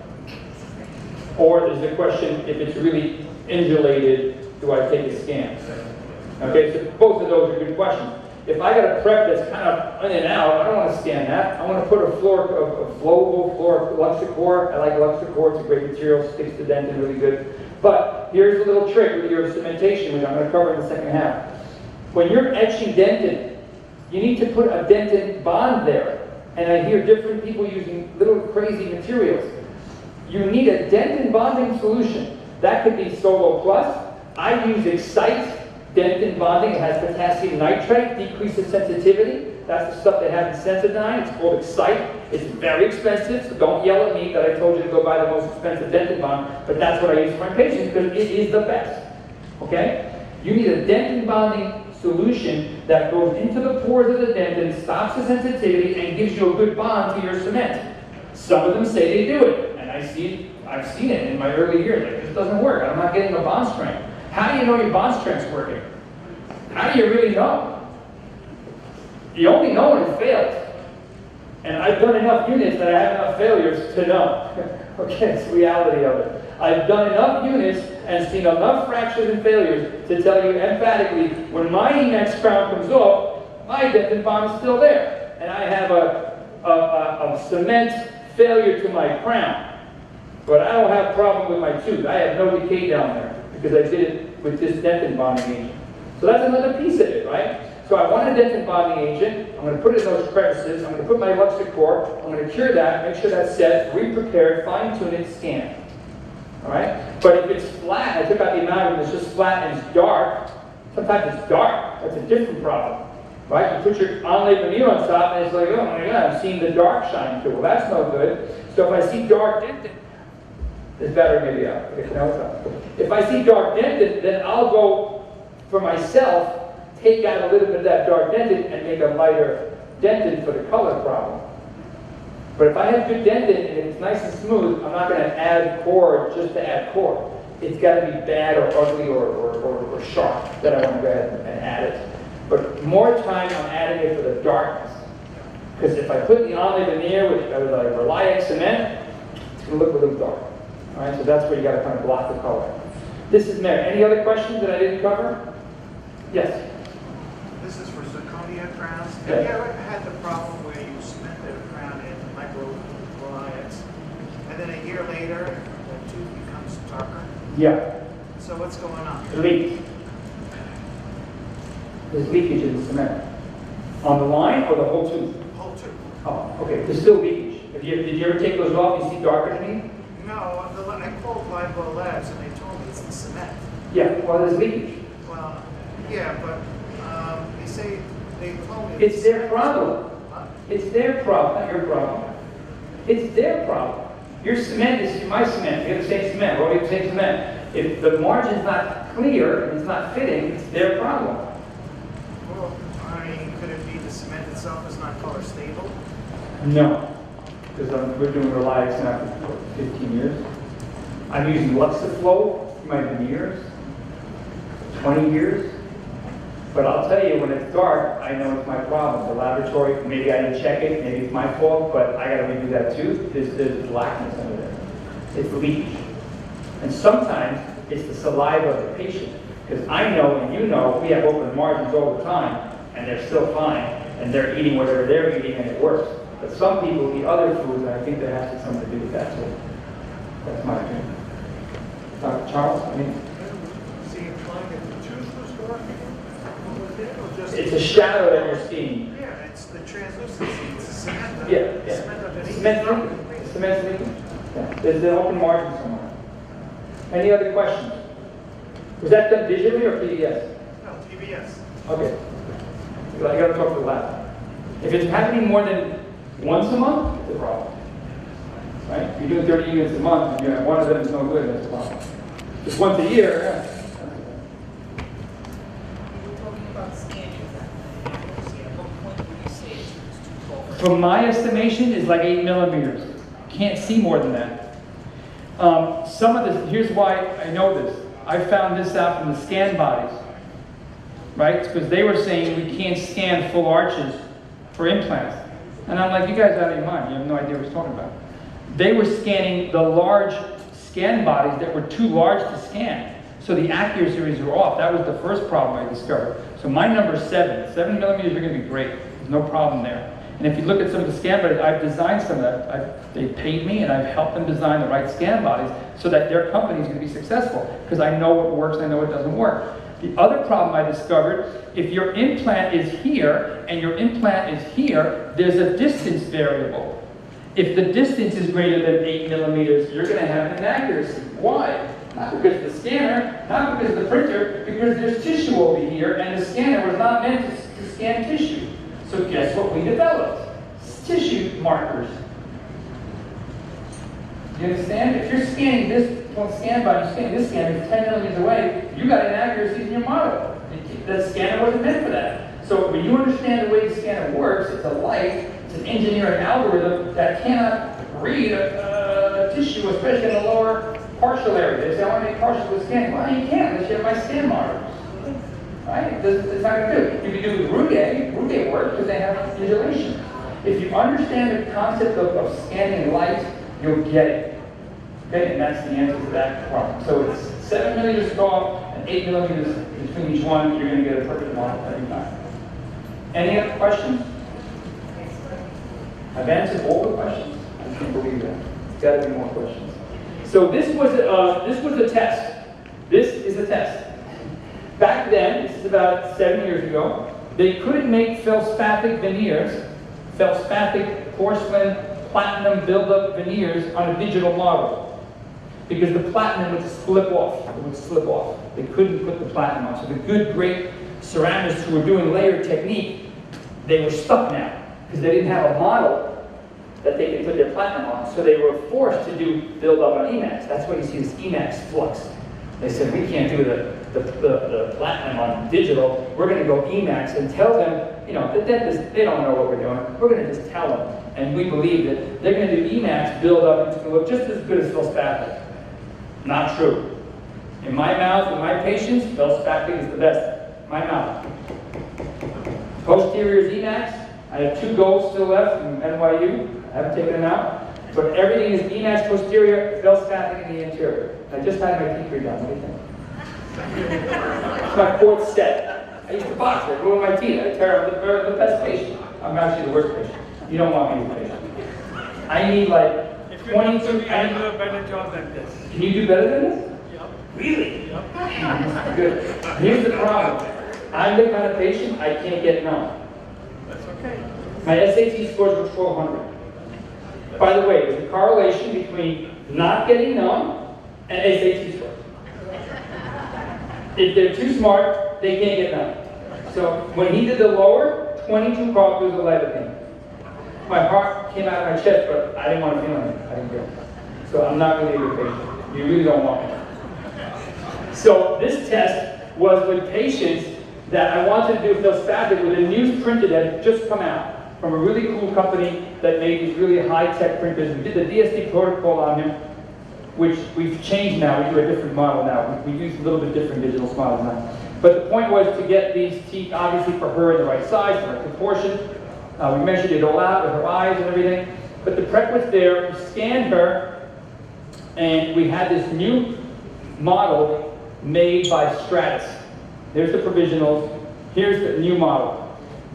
Or is the question if it's really insulated do I take a scan? Okay, so both of those are good questions. If I got a prep that's kind of in and out, I don't want to scan that. I want to put a flowable floor Luxacor. I like Luxacor, it's a great material, sticks to dentin really good. But here's a little trick with your cementation, which I'm going to cover in the second half. When you're etching dentin, you need to put a dentin bond there. And I hear different people using little crazy materials. You need a dentin bonding solution. That could be Solo Plus. I use Excite dentin bonding. It has potassium nitrate, decreases sensitivity. That's the stuff they have in Sensodyne. It's called Excite. It's very expensive, so don't yell at me that I told you to go buy the most expensive dentin bond, but that's what I use for my patients because it is the best. Okay? You need a dentin bonding solution that goes into the pores of the dentin, stops the sensitivity, and gives you a good bond to your cement. Some of them say they do it, and I've seen it in my early years. Like, this doesn't work. I'm not getting a bond strength. How do you know your bond strength's working? How do you really know? You only know when it fails. And I've done enough units that I have enough failures to know. Okay, it's the reality of it. I've done enough units and seen enough fractures and failures to tell you emphatically, when my Emax crown comes off, my dentin bond is still there. And I have a cement failure to my crown. But I don't have a problem with my tooth. I have no decay down there because I did it with this dentin bonding agent. So that's another piece of it, right? So I want a dentin bonding agent. I'm going to put it in those crevices. I'm going to put my Luxacor. I'm going to cure that, make sure that's set, re-prepared, fine-tune it, scan. All right? But if it's flat, I took out the amalgam, it's just flat and it's dark. Sometimes it's dark. That's a different problem. Right? You put your onlay veneer on top and it's like, oh my God, I'm seeing the dark shine through. Well, that's no good. So if I see dark dentin, this battery may be out. Okay, now it's out. If I see dark dentin, then I'll go for myself, take out a little bit of that dark dentin and make a lighter dentin for the color problem. But if I have good dentin and it's nice and smooth, I'm not going to add core just to add core. It's got to be bad or ugly or sharp that I want to go ahead and add it. But more time I'm adding it for the darkness. Because if I put the onlay veneer with a Reliac cement, it's going to look a little dark. All right, so that's where you got to kind of block the color. This is Mary. Any other questions that I didn't cover? Yes. This is for zirconia crowns. Yeah. Have you ever had the problem where you cemented a crown in micro-reliance, and then a year later, the tooth becomes darker? Yeah. So what's going on? Leak. There's leakage in the cement. On the line or the whole tooth? Whole tooth. Oh, okay. There's still leakage. Did you ever take those off? You see darker to me? No, I called Libo Labs and they told me it's the cement. Yeah. Well, there's leakage. Well, yeah, but they told me It's their problem. It's their problem, not your problem. It's their problem. Your cement is my cement. You have the same cement. Well, we have the same cement. If the margin's not clear and it's not fitting, it's their problem. Well, I mean, could it be the cement itself is not color stable? No, because we're doing Reliance now for 15 years. I'm using Luxaflow for my veneers, 20 years. But I'll tell you, when it's dark, I know it's my problem. The laboratory, maybe I didn't check it, maybe it's my fault, but I got to redo that too. There's blackness under there. It's leakage. And sometimes it's the saliva of the patient. Because I know and you know we have open margins all the time, and they're still fine, and they're eating whatever they're eating, and it works. But some people eat other foods, and I think there has to be something to do with that too. That's my opinion. Dr. Charles, I mean, it's a shadow that you're seeing. Yeah, it's the translucency. It's the cement. Yeah. Cement underneath. Cement's leaking. Yeah. There's an open margin somewhere. Any other questions? Was that done digitally or PDS? No, TBS. Okay. You got to talk to the lab. If it's happening more than once a month, it's a problem. Right? If you're doing 30 units a month and you have one of them is no good, that's a problem. Just once a year, yeah. From my estimation, is like 8 millimeters. Can't see more than that. Some of this, here's why I know this. I found this out from the scan bodies, right? Because they were saying we can't scan full arches for implants. And I'm like, you guys are out of your mind. You have no idea what he's talking about. They were scanning the large scan bodies that were too large to scan. So the accuracy rates are off. That was the first problem I discovered. So my number is 7. 7 millimeters are going to be great. There's no problem there. And if you look at some of the scan bodies, I've designed some of that. They paid me and I've helped them design the right scan bodies so that their company is going to be successful because I know what works and I know what doesn't work. The other problem I discovered, if your implant is here and your implant is here, there's a distance variable. If the distance is greater than 8 millimeters, you're going to have an inaccuracy. Why? Not because of the scanner, not because of the printer, because there's tissue over here and the scanner was not meant to scan tissue. So guess what we developed? Tissue markers. You understand? If you're scanning this scan body, you're scanning this scanner 10 millimeters away, you got inaccuracies in your model. The scanner wasn't meant for that. So when you understand the way the scanner works, it's a light, it's an engineering algorithm that cannot read a tissue, especially in the lower partial area. They say, I want to make partial with scanning. Well, you can't unless you have my scan markers. Right? It's not going to do it. You can do it with Rouget works because they have undulation. If you understand the concept of scanning light, you'll get it. Okay, and that's the answer to that problem. So it's 7 millimeters tall and 8 millimeters between each one. You're going to get a perfect model every time. Any other questions? I've answered all the questions. I can't believe that. There's got to be more questions. So this was a test. This is a test. Back then, this is about 7 years ago, they couldn't make feldspathic veneers, feldspathic porcelain platinum buildup veneers on a digital model because the platinum would slip off. It would slip off. They couldn't put the platinum on. So the good, great ceramists who were doing layer technique, they were stuck now because they didn't have a model that they could put their platinum on. So they were forced to do build-up on Emax. That's why you see this Emax flux. They said, we can't do the platinum on digital. We're going to go Emax and tell them, you know, the dentists, they don't know what we're doing. We're going to just tell them. And we believe that they're going to do Emax build up and it's going to look just as good as feldspathic. Not true. In my mouth, in my patients, feldspathic is the best. My mouth. Posterior is Emax. I have 2 golds still left from NYU. I haven't taken them out. But everything is Emax posterior, feldspathic in the anterior. I just had my teeth redone. What do you think? It's my 4th set. I used to box. I ruin my teeth. I tear up the best patient. I'm actually the worst patient. You don't want me as a patient. I need like 22. I do a better job than this. Can you do better than this? Yep. Really? Yep. Good. Here's the problem. I'm the kind of patient I can't get numb. That's okay. My SAT scores were 1200. By the way, there's a correlation between not getting numb and SAT scores. If they're too smart, they can't get numb. So when he did the lower, 22 cartridges of lidocaine. My heart came out of my chest, but I didn't want to feel anything. I didn't feel it. So I'm not really a good patient. You really don't want me. So this test was with patients that I wanted to do feldspathic with a new printer that had just come out from a really cool company that made these really high-tech printers. We did the DSD protocol on him, which we've changed now. We do a different model now. We use a little bit different digital models now. But the point was to get these teeth, obviously for her, in the right size, the right proportion. We measured it all out with her eyes and everything. But the prep was there. We scanned her, and we had this new model made by Stratus. There's the provisionals. Here's the new model.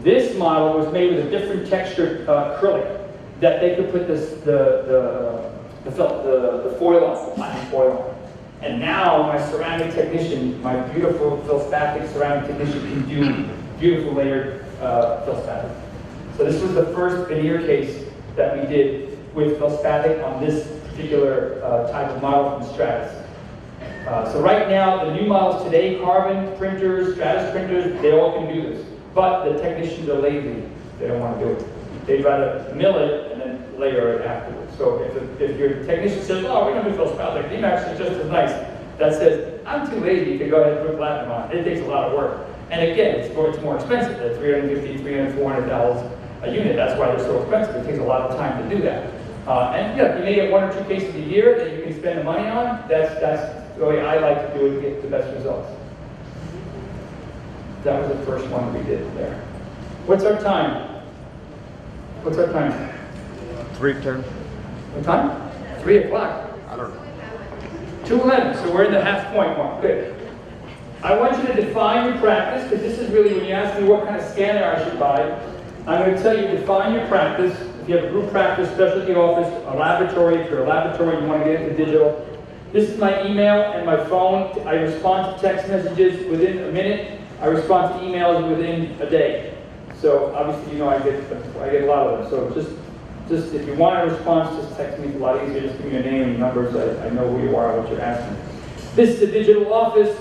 This model was made with a different textured acrylic that they could put the foil on, the platinum foil on. And now my ceramic technician, my beautiful feldspathic ceramic technician, can do beautiful layered feldspathic. So this was the first veneer case that we did with feldspathic on this particular type of model from Stratus. So right now, the new models today, carbon printers, Stratus printers, they all can do this. But the technicians are lazy. They don't want to do it. They'd rather mill it and then layer it afterwards. So if your technician says, oh, we don't do feldspathic, Emax is just as nice, that says, I'm too lazy to go ahead and put platinum on. It takes a lot of work. And again, it's more expensive. They're $350,000, $300,000, $400,000 a unit. That's why they're so expensive. It takes a lot of time to do that. And yeah, you may get 1 or 2 cases a year that you can spend the money on. That's the way I like to do it to get the best results. That was the first one we did there. What's our time? What's our time? 3:10. What time? 3 o'clock. I don't know. 2:11. So we're in the half point mark. Good. I want you to define your practice, because this is really when you ask me what kind of scanner I should buy, I'm going to tell you define your practice. If you have a group practice, specialty office, a laboratory, if you're a laboratory and you want to get into digital. This is my email and my phone. I respond to text messages within a minute. I respond to emails within a day. So obviously, you know, I get a lot of them. So just if you want a response, just text me. It's a lot easier. Just give me your name and your numbers. I know who you are and what you're asking. This is the digital office.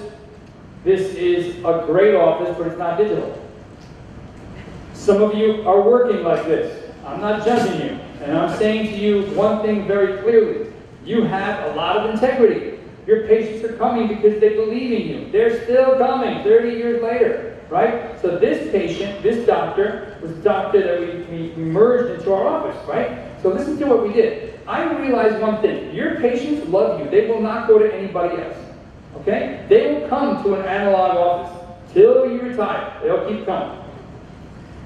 This is a great office, but it's not digital. Some of you are working like this. I'm not judging you. And I'm saying to you one thing very clearly. You have a lot of integrity. Your patients are coming because they believe in you. They're still coming 30 years later, right? So this patient, this doctor, was a doctor that we merged into our office, right? So listen to what we did. I realized one thing. Your patients love you. They will not go to anybody else, okay? They will come to an analog office till you retire. They'll keep coming.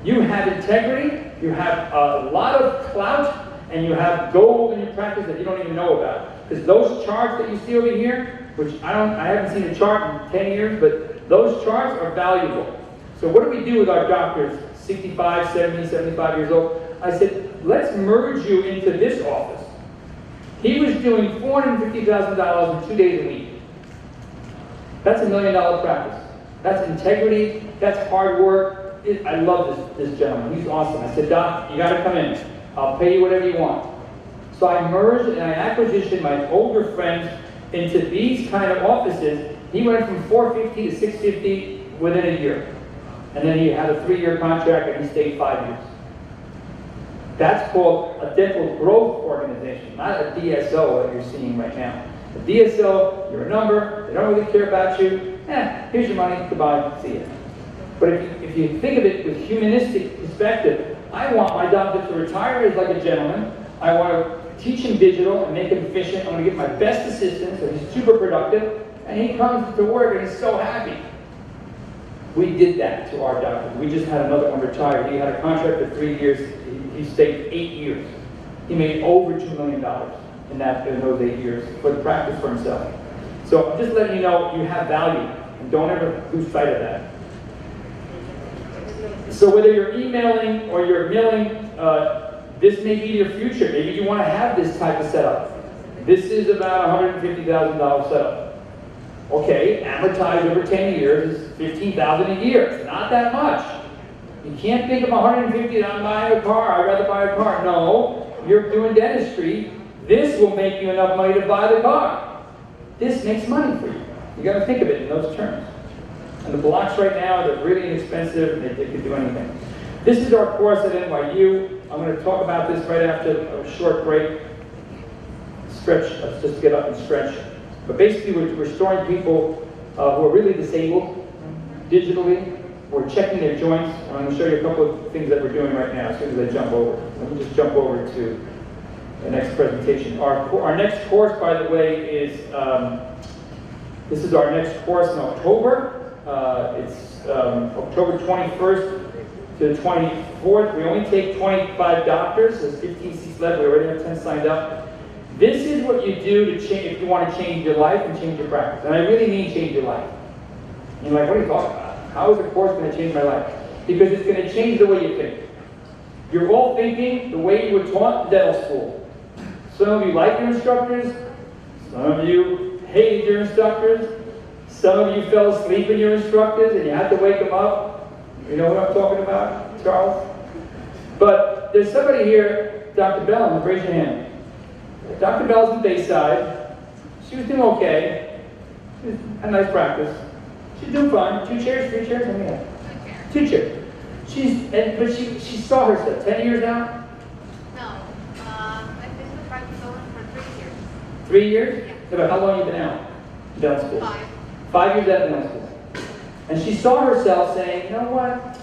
You have integrity. You have a lot of clout. And you have gold in your practice that you don't even know about. Because those charts that you see over here, which I haven't seen a chart in 10 years, but those charts are valuable. So what do we do with our doctors, 65, 70, 75 years old? I said, let's merge you into this office. He was doing $450,000 in 2 days a week. That's $1 million practice. That's integrity, that's hard work. I love this gentleman, he's awesome. I said, Doc, you gotta come in. I'll pay you whatever you want. So I merged and I acquisitioned my older friends into these kind of offices. He went from 450 to 650 within a year. And then he had a 3-year contract and he stayed 5 years. That's called a dental growth organization, not a DSO that you're seeing right now. A DSO, you're a number, they don't really care about you. Here's your money, goodbye, see ya. But if you think of it with humanistic perspective, I want my doctor to retire as like a gentleman. I want to teach him digital and make him efficient. I want to get my best assistant so he's super productive. And he comes to work and he's so happy. We did that to our doctor. We just had another one retire. He had a contract for 3 years. He stayed 8 years. He made over $2 million in those 8 years for the practice for himself. So I'm just letting you know you have value. And don't ever lose sight of that. So whether you're emailing or you're milling, this may be your future. Maybe you want to have this type of setup. This is about $150,000 setup. Okay, amortized over 10 years is $15,000 a year. It's not that much. You can't think of $150,000, I'm buying a car, I'd rather buy a car. No, you're doing dentistry. This will make you enough money to buy the car. This makes money for you. You got to think of it in those terms. And the blocks right now, they're really inexpensive, and they can do anything. This is our course at NYU. I'm going to talk about this right after a short break. Stretch, let's just get up and stretch. But basically, we're restoring people who are really disabled digitally. We're checking their joints. I'm going to show you a couple of things that we're doing right now as soon as I jump over. Let me just jump over to the next presentation. Our next course, by the way, is, this is our next course in October. It's October 21st to the 24th. We only take 25 doctors. There's 15 seats left. We already have 10 signed up. This is what you do to change if you want to change your life and change your practice. And I really mean change your life. And you're like, what are you talking about? How is the course going to change my life? Because it's going to change the way you think. You're all thinking the way you were taught in dental school. Some of you like your instructors. Some of you hated your instructors. Some of you fell asleep in your instructors and you had to wake them up. You know what I'm talking about, Charles? But there's somebody here, Dr. Bell, raise your hand. Dr. Bell's in Bayside. She was doing okay. She had a nice practice. She's doing fine. 2 chairs, 3 chairs? Let me have 2 chairs. But she saw herself. 10 years now? No. I've been in the practice only for 3 years. 3 years? Yeah. Yeah, but how long have you been out? Dental school? 5. 5 years out of dental school. And she saw herself saying, you know what?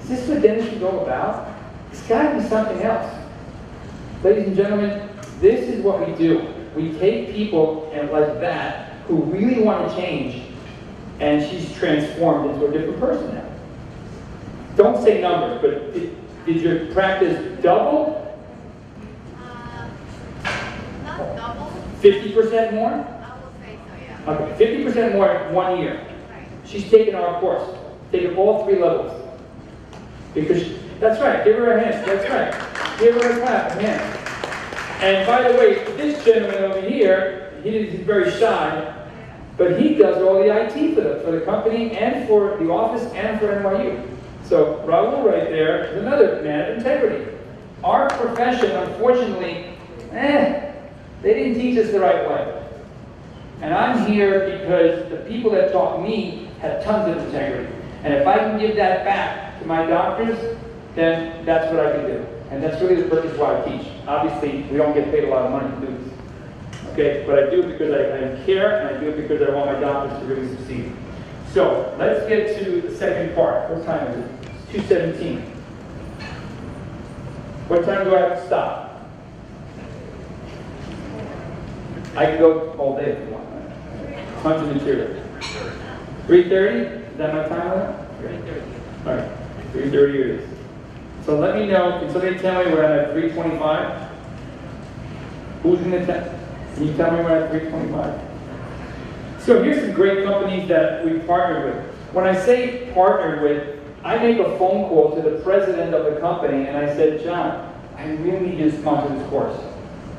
Is this what dentistry is all about? It's got to be something else. Ladies and gentlemen, this is what we do. We take people like that who really want to change, and she's transformed into a different person now. Don't say numbers, but did your practice double? Not double. 50% more? I will say so, yeah. Okay, 50% more in 1 year. Right. She's taken our course, taken all 3 levels. Because, that's right, give her a hand, that's right. Give her a clap, a hand. And by the way, this gentleman over here, he's very shy, but he does all the IT for the company and for the office and for NYU. So Raul right there is another man of integrity. Our profession, unfortunately, they didn't teach us the right way. And I'm here because the people that taught me had tons of integrity. And if I can give that back to my doctors, then that's what I can do. And that's really the purpose why I teach. Obviously, we don't get paid a lot of money to do this. Okay, but I do it because I care, and I do it because I want my doctors to really succeed. So, let's get to the second part. What time is it? It's 2:17. What time do I have to stop? I can go all day if you want. Tons of material. 3:30? Is that my time limit? 3:30. All right, 3:30 it is. So let me know, can somebody tell me where I'm at 3:25? Who's going to tell? Can you tell me where I'm at 3:25? So here's some great companies that we partnered with. When I say partnered with, I make a phone call to the president of the company and I said, John, I really need you to sponsor this course.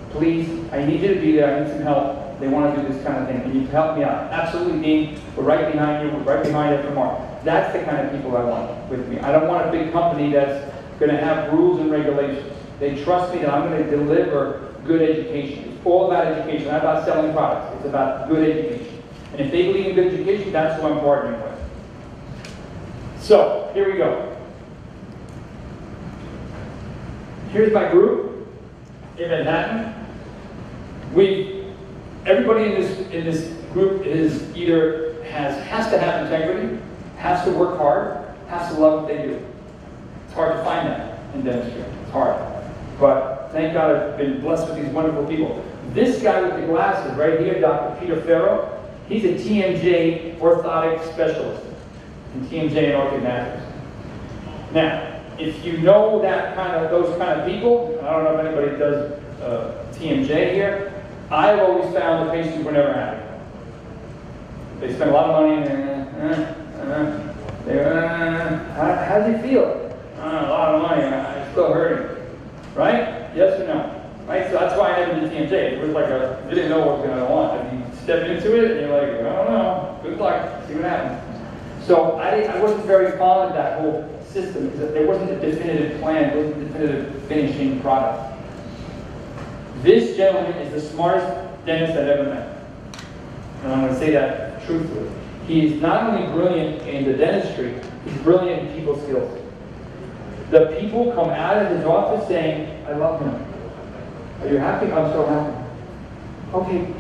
Please, I need you to be there, I need some help. They want to do this kind of thing. Can you help me out? Absolutely, Dean. We're right behind you. We're right behind FMR. That's the kind of people I want with me. I don't want a big company that's going to have rules and regulations. They trust me that I'm going to deliver good education. It's all about education, not about selling products. It's about good education. And if they believe in good education, that's who I'm partnering with. So, here we go. Here's my group in Manhattan. Everybody in this group is either has to have integrity, has to work hard, has to love what they do. It's hard to find that in dentistry. It's hard. But thank God I've been blessed with these wonderful people. This guy with the glasses right here, Dr. Peter Farrow, he's a TMJ orthotic specialist in TMJ and orthodontics. Now, if you know those kind of people, I don't know if anybody does TMJ here, I've always found the patients were never happy. They spend a lot of money and how does he feel? A lot of money, I'm still hurting. Right? Yes or no? Right? So that's why I never did TMJ. It was like you didn't know what was going to want. And you step into it and you're like, I don't know. Good luck. See what happens. So I wasn't very fond of that whole system because there wasn't a definitive plan. There wasn't a definitive finishing product. This gentleman is the smartest dentist I've ever met. And I'm going to say that truthfully. He is not only brilliant in the dentistry, he's brilliant in people skills. The people come out of his office saying, I love him. Are you happy? I'm so happy. Okay,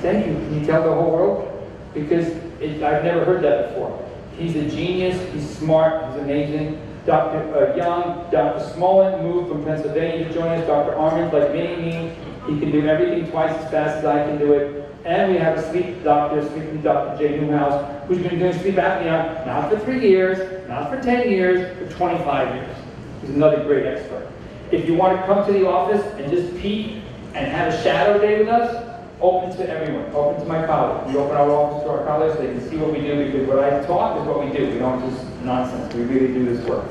thank you. Can you tell the whole world? Because I've never heard that before. He's a genius, he's smart, he's amazing. Dr. Young, Dr. Smolin moved from Pennsylvania to join us. Dr. Armand, like me, he can do everything twice as fast as I can do it. And we have a sleep doctor, sleeping Dr. Jay Newhouse, who's been doing sleep apnea not for 3 years, not for 10 years, for 25 years. He's another great expert. If you want to come to the office and just peek and have a shadow day with us, open to everyone, open to my colleagues. We open our office to our colleagues so they can see what we do, because what I talk is what we do. We don't just nonsense. We really do this work.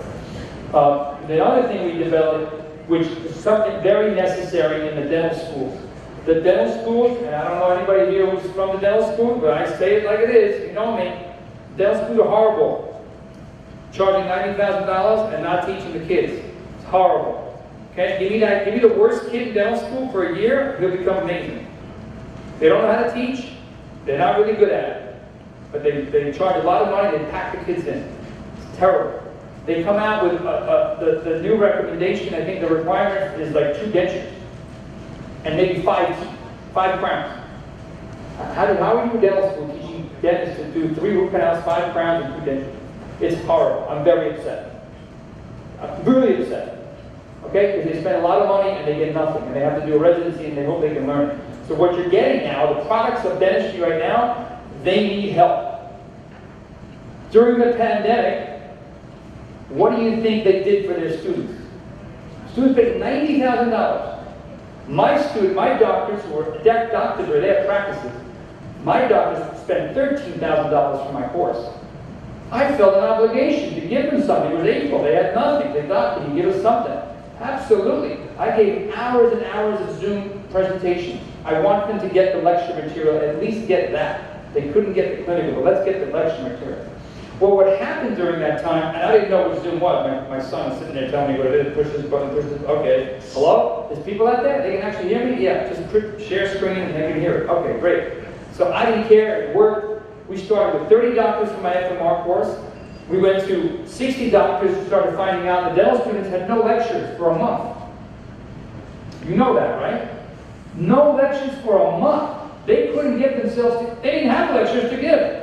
The other thing we developed, which is something very necessary in the dental schools. The dental schools, and I don't know anybody here who's from the dental school, but I say it like it is, you know me. Dental schools are horrible. Charging $90,000 and not teaching the kids. It's horrible. Okay, give me the worst kid in dental school for a year, he'll become amazing. They don't know how to teach, they're not really good at it. But they charge a lot of money, they pack the kids in. It's terrible. They come out with the new recommendation, I think the requirement is like 2 dentures. And maybe 5 crowns. How are you in dental school teaching dentists to do 3 root canals, 5 crowns, and 2 dentures? It's horrible. I'm very upset. I'm really upset. Okay? Because they spend a lot of money and they get nothing. And they have to do a residency and they hope they can learn it. So what you're getting now, the products of dentistry right now, they need help. During the pandemic, what do you think they did for their students? Students paid $90,000. My doctors who are doctors, or they have practices, My doctors spent $13,000 for my course. I felt an obligation to give them something. It was April. They had nothing. They thought, can you give us something? Absolutely. I gave hours and hours of Zoom presentations. I want them to get the lecture material, at least get that. They couldn't get the clinical, but let's get the lecture material. Well, what happened during that time, and I didn't know what Zoom was. My son was sitting there telling me what it is. Push this button, push this. Okay. Hello? There's people out there? They can actually hear me? Yeah. Just share screen and they can hear it. Okay, great. So I didn't care. It worked. We started with 30 doctors for my FMR course. We went to 60 doctors who started finding out the dental students had no lectures for a month. You know that, right? No lectures for a month. They couldn't get themselves to, they didn't have lectures to give.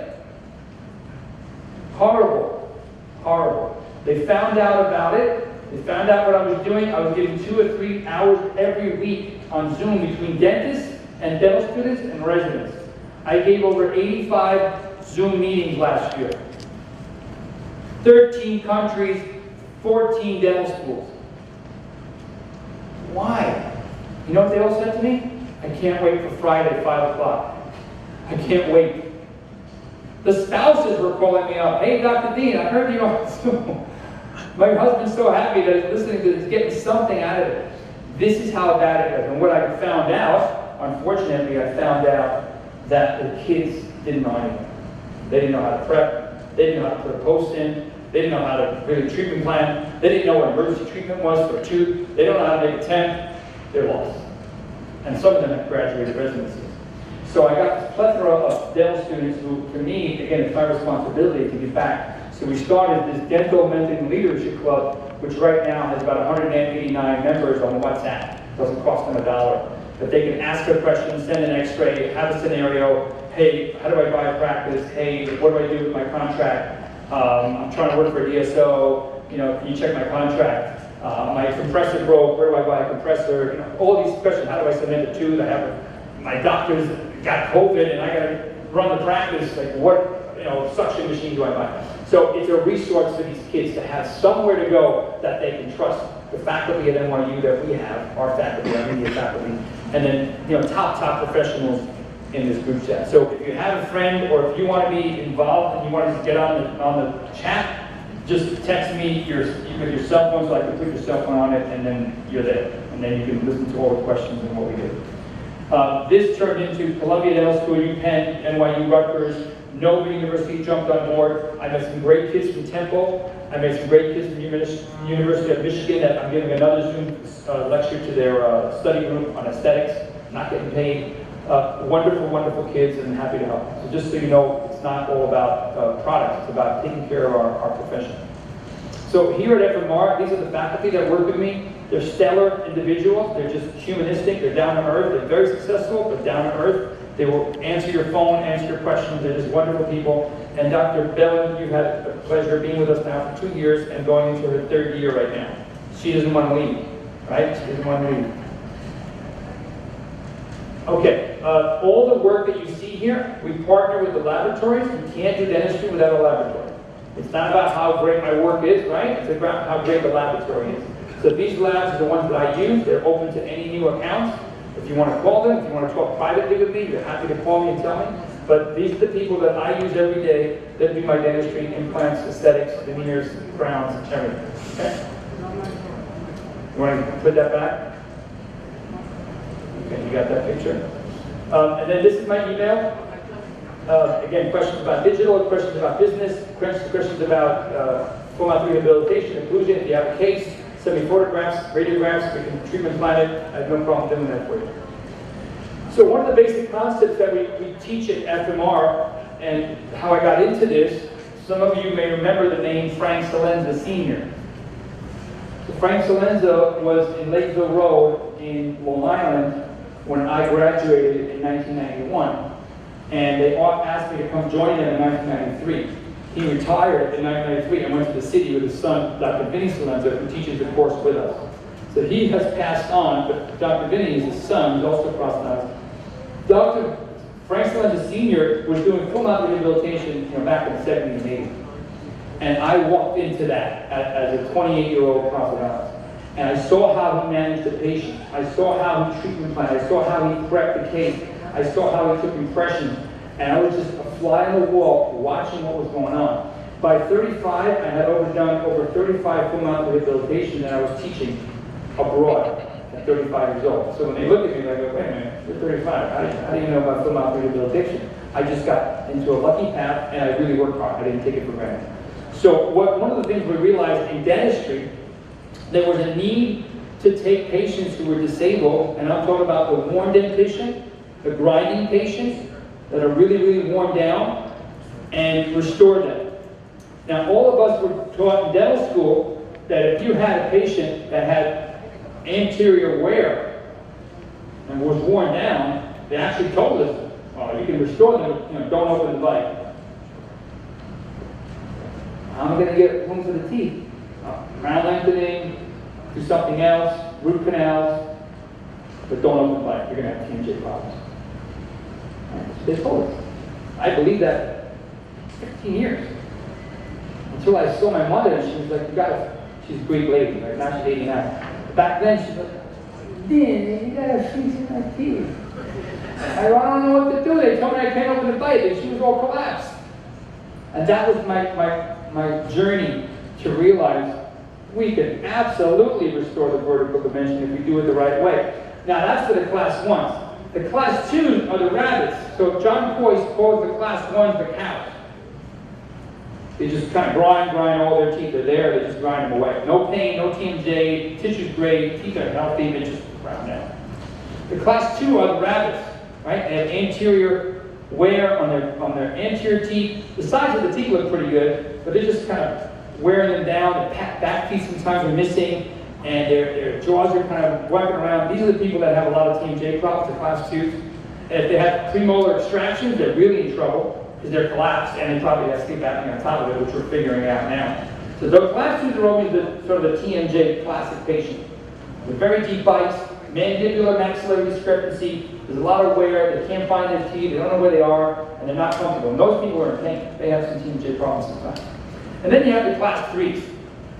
Horrible. Horrible. They found out about it. They found out what I was doing. I was giving 2 or 3 hours every week on Zoom between dentists and dental students and residents. I gave over 85 Zoom meetings last year. 13 countries, 14 dental schools. Why? You know what they all said to me? I can't wait for Friday at 5 o'clock. I can't wait. The spouses were calling me up. Hey, Dr. Dean, I heard you on Zoom. My husband's so happy that he's listening to this, getting something out of it. This is how bad it is. And what I found out, unfortunately, I found out that the kids didn't know anything. They didn't know how to prep. They didn't know how to put a post in. They didn't know how to create a treatment plan. They didn't know what emergency treatment was for a tooth. They don't know how to make a tent. They're lost. And some of them have graduated residencies. So I got this plethora of dental students who, for me, again, it's my responsibility to give back. So we started this Dental Mentoring Leadership Club, which right now has about 189 members on WhatsApp. It doesn't cost them $1. But they can ask a question, send an x-ray, have a scenario. Hey, how do I buy a practice? Hey, what do I do with my contract? I'm trying to work for ESO. You know, can you check my contract? My compressor broke. Where do I buy a compressor? You know, all these questions. How do I submit a tooth? I have my doctor's got COVID, and I got to run the practice. Like, what suction machine do I buy? So it's a resource for these kids to have somewhere to go that they can trust. The faculty at NYU that we have, our faculty, our media faculty, and then top professionals in this group chat. So if you have a friend or if you want to be involved and you want to get on the chat, just text me with your cell phone so I can put your cell phone on it, and then you're there. And then you can listen to all the questions and what we did. This turned into Columbia Dental School, UPenn, NYU, Rutgers. Nova University jumped on board. I met some great kids from Temple. I met some great kids from University of Michigan that I'm giving another Zoom lecture to their study group on aesthetics, not getting paid. Wonderful, wonderful kids, and happy to help. So just so you know, it's not all about products. It's about taking care of our profession. So here at FMR, these are the faculty that work with me. They're stellar individuals. They're just humanistic. They're down to earth. They're very successful, but down to earth. They will answer your phone, answer your questions. They're just wonderful people. And Dr. Bellin, you've had the pleasure of being with us now for 2 years and going into her 3rd year right now. She doesn't want to leave, right? She doesn't want to leave. Okay, all the work that you see here, we partner with the laboratories. We can't do dentistry without a laboratory. It's not about how great my work is, right? It's about how great the laboratory is. So these labs are the ones that I use. They're open to any new accounts. If you want to call them, if you want to talk privately with me, you're happy to call me and tell me. But these are the people that I use every day that do my dentistry, implants, aesthetics, veneers, crowns, everything. Okay? You want to put that back? Okay, you got that picture? And then this is my email. Again, questions about digital, questions about business, questions about full mouth rehabilitation, inclusion. If you have a case, send me photographs, radiographs, we can treatment plan it. I have no problem doing that for you. So one of the basic concepts that we teach at FMR, and how I got into this, some of you may remember the name Frank Salenza Sr. So Frank Salenza was in Lakeville Road in Long Island when I graduated in 1991. And they asked me to come join them in 1993. He retired in 1993 and went to the city with his son, Dr. Vinny Salenza, who teaches the course with us. So he has passed on, but Dr. Vinny is his son, who's also crossed eyes. Dr. Frank Salenza Sr. was doing full mouth rehabilitation back in the 70s and 80s. And I walked into that as a 28-year-old prosthodontist. And I saw how he managed the patient. I saw how he treatment planned. I saw how he prepped the case. I saw how he took impressions. And I was just a fly on the wall watching what was going on. By 35, I had overdone over 35 full mouth rehabilitation, and I was teaching abroad at 35 years old. So when they look at me, they go, wait a minute, you're 35. How do you know about full mouth rehabilitation? I just got into a lucky path, and I really worked hard. I didn't take it for granted. So one of the things we realized in dentistry, there was a need to take patients who were disabled, and I'm talking about the worn dentition, the grinding patients that are really, really worn down, and restore them. Now, all of us were taught in dental school that if you had a patient that had anterior wear and was worn down, they actually told us, well, you can restore them, don't open the bite. I'm going to get wounds of the teeth. Crown lengthening, do something else, root canals, but don't open the bite. You're going to have TMJ problems. They told us. I believed that 15 years. Until I saw my mother, and she was like, she's a Greek lady, right? Now she's 89. Back then, she was like, Dan, you gotta fix my teeth. I don't know what to do. They told me I can't open the bite, and she was all collapsed. And that was my journey to realize we can absolutely restore the vertical dimension if we do it the right way. Now that's for the class 1s. The class 2s are the rabbits. So John Coyce calls the class 1s the cows. They just kind of grind all their teeth. They're there, they just grind them away. No pain, no TMJ, tissue's great, teeth are healthy, they just ground down. The class 2 are the rabbits, right? They have anterior wear on their anterior teeth. The sides of the teeth look pretty good, but they're just kind of wearing them down. The back teeth sometimes are missing, and their jaws are kind of working around. These are the people that have a lot of TMJ problems, the class 2s. And if they have premolar extractions, they're really in trouble, because they're collapsed, and they probably have sleep apnea on top of it, which we're figuring out now. So those class 2s are always sort of the TMJ classic patient. With very deep bites, mandibular maxillary discrepancy, there's a lot of wear, they can't find their teeth, they don't know where they are, and they're not comfortable. And those people are in pain. They have some TMJ problems sometimes. And then you have the class 3s,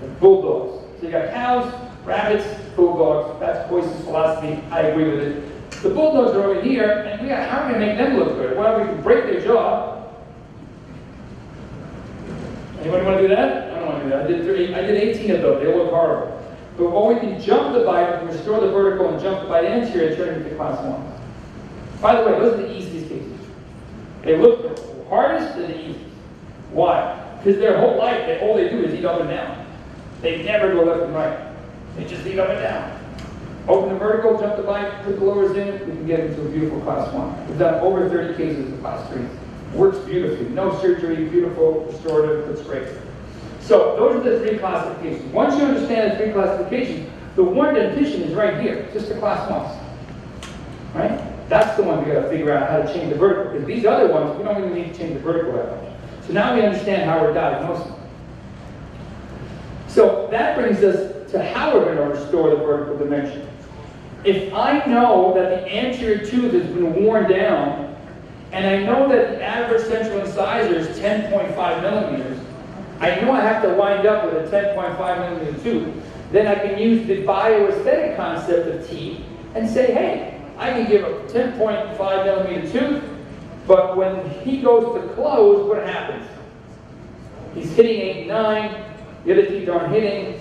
the bulldogs. So you got cows, rabbits, bulldogs. That's Coyce's philosophy. I agree with it. The bulldogs are over here, and how are we going to make them look good? Well, we can break their jaw. Anybody want to do that? I don't want to do that. I did 18 of those. They look horrible. But when we can jump the bite, we can restore the vertical and jump the bite anterior and turn it into class 1. By the way, those are the easiest cases. They look the hardest, they're the easiest. Why? Because their whole life, all they do is eat up and down. They never go left and right. They just eat up and down. Open the vertical, jump the bite, put the lowers in, we can get into a beautiful class 1. We've done over 30 cases of class 3. Works beautifully. No surgery, beautiful, restorative, looks great. So those are the 3 classifications. Once you understand the 3 classifications, the one dentition is right here, just the class 1s. Right? That's the one we got to figure out how to change the vertical. Because these other ones, we don't even need to change the vertical that much. So now we understand how we're diagnosing. So that brings us to how we're going to restore the vertical dimension. If I know that the anterior tooth has been worn down, and I know that the average central incisor is 10.5 millimeters, I know I have to wind up with a 10.5 millimeter tooth, then I can use the bioaesthetic concept of teeth and say, hey, I can give a 10.5 millimeter tooth, but when he goes to close, what happens? He's hitting 89, the other teeth aren't hitting,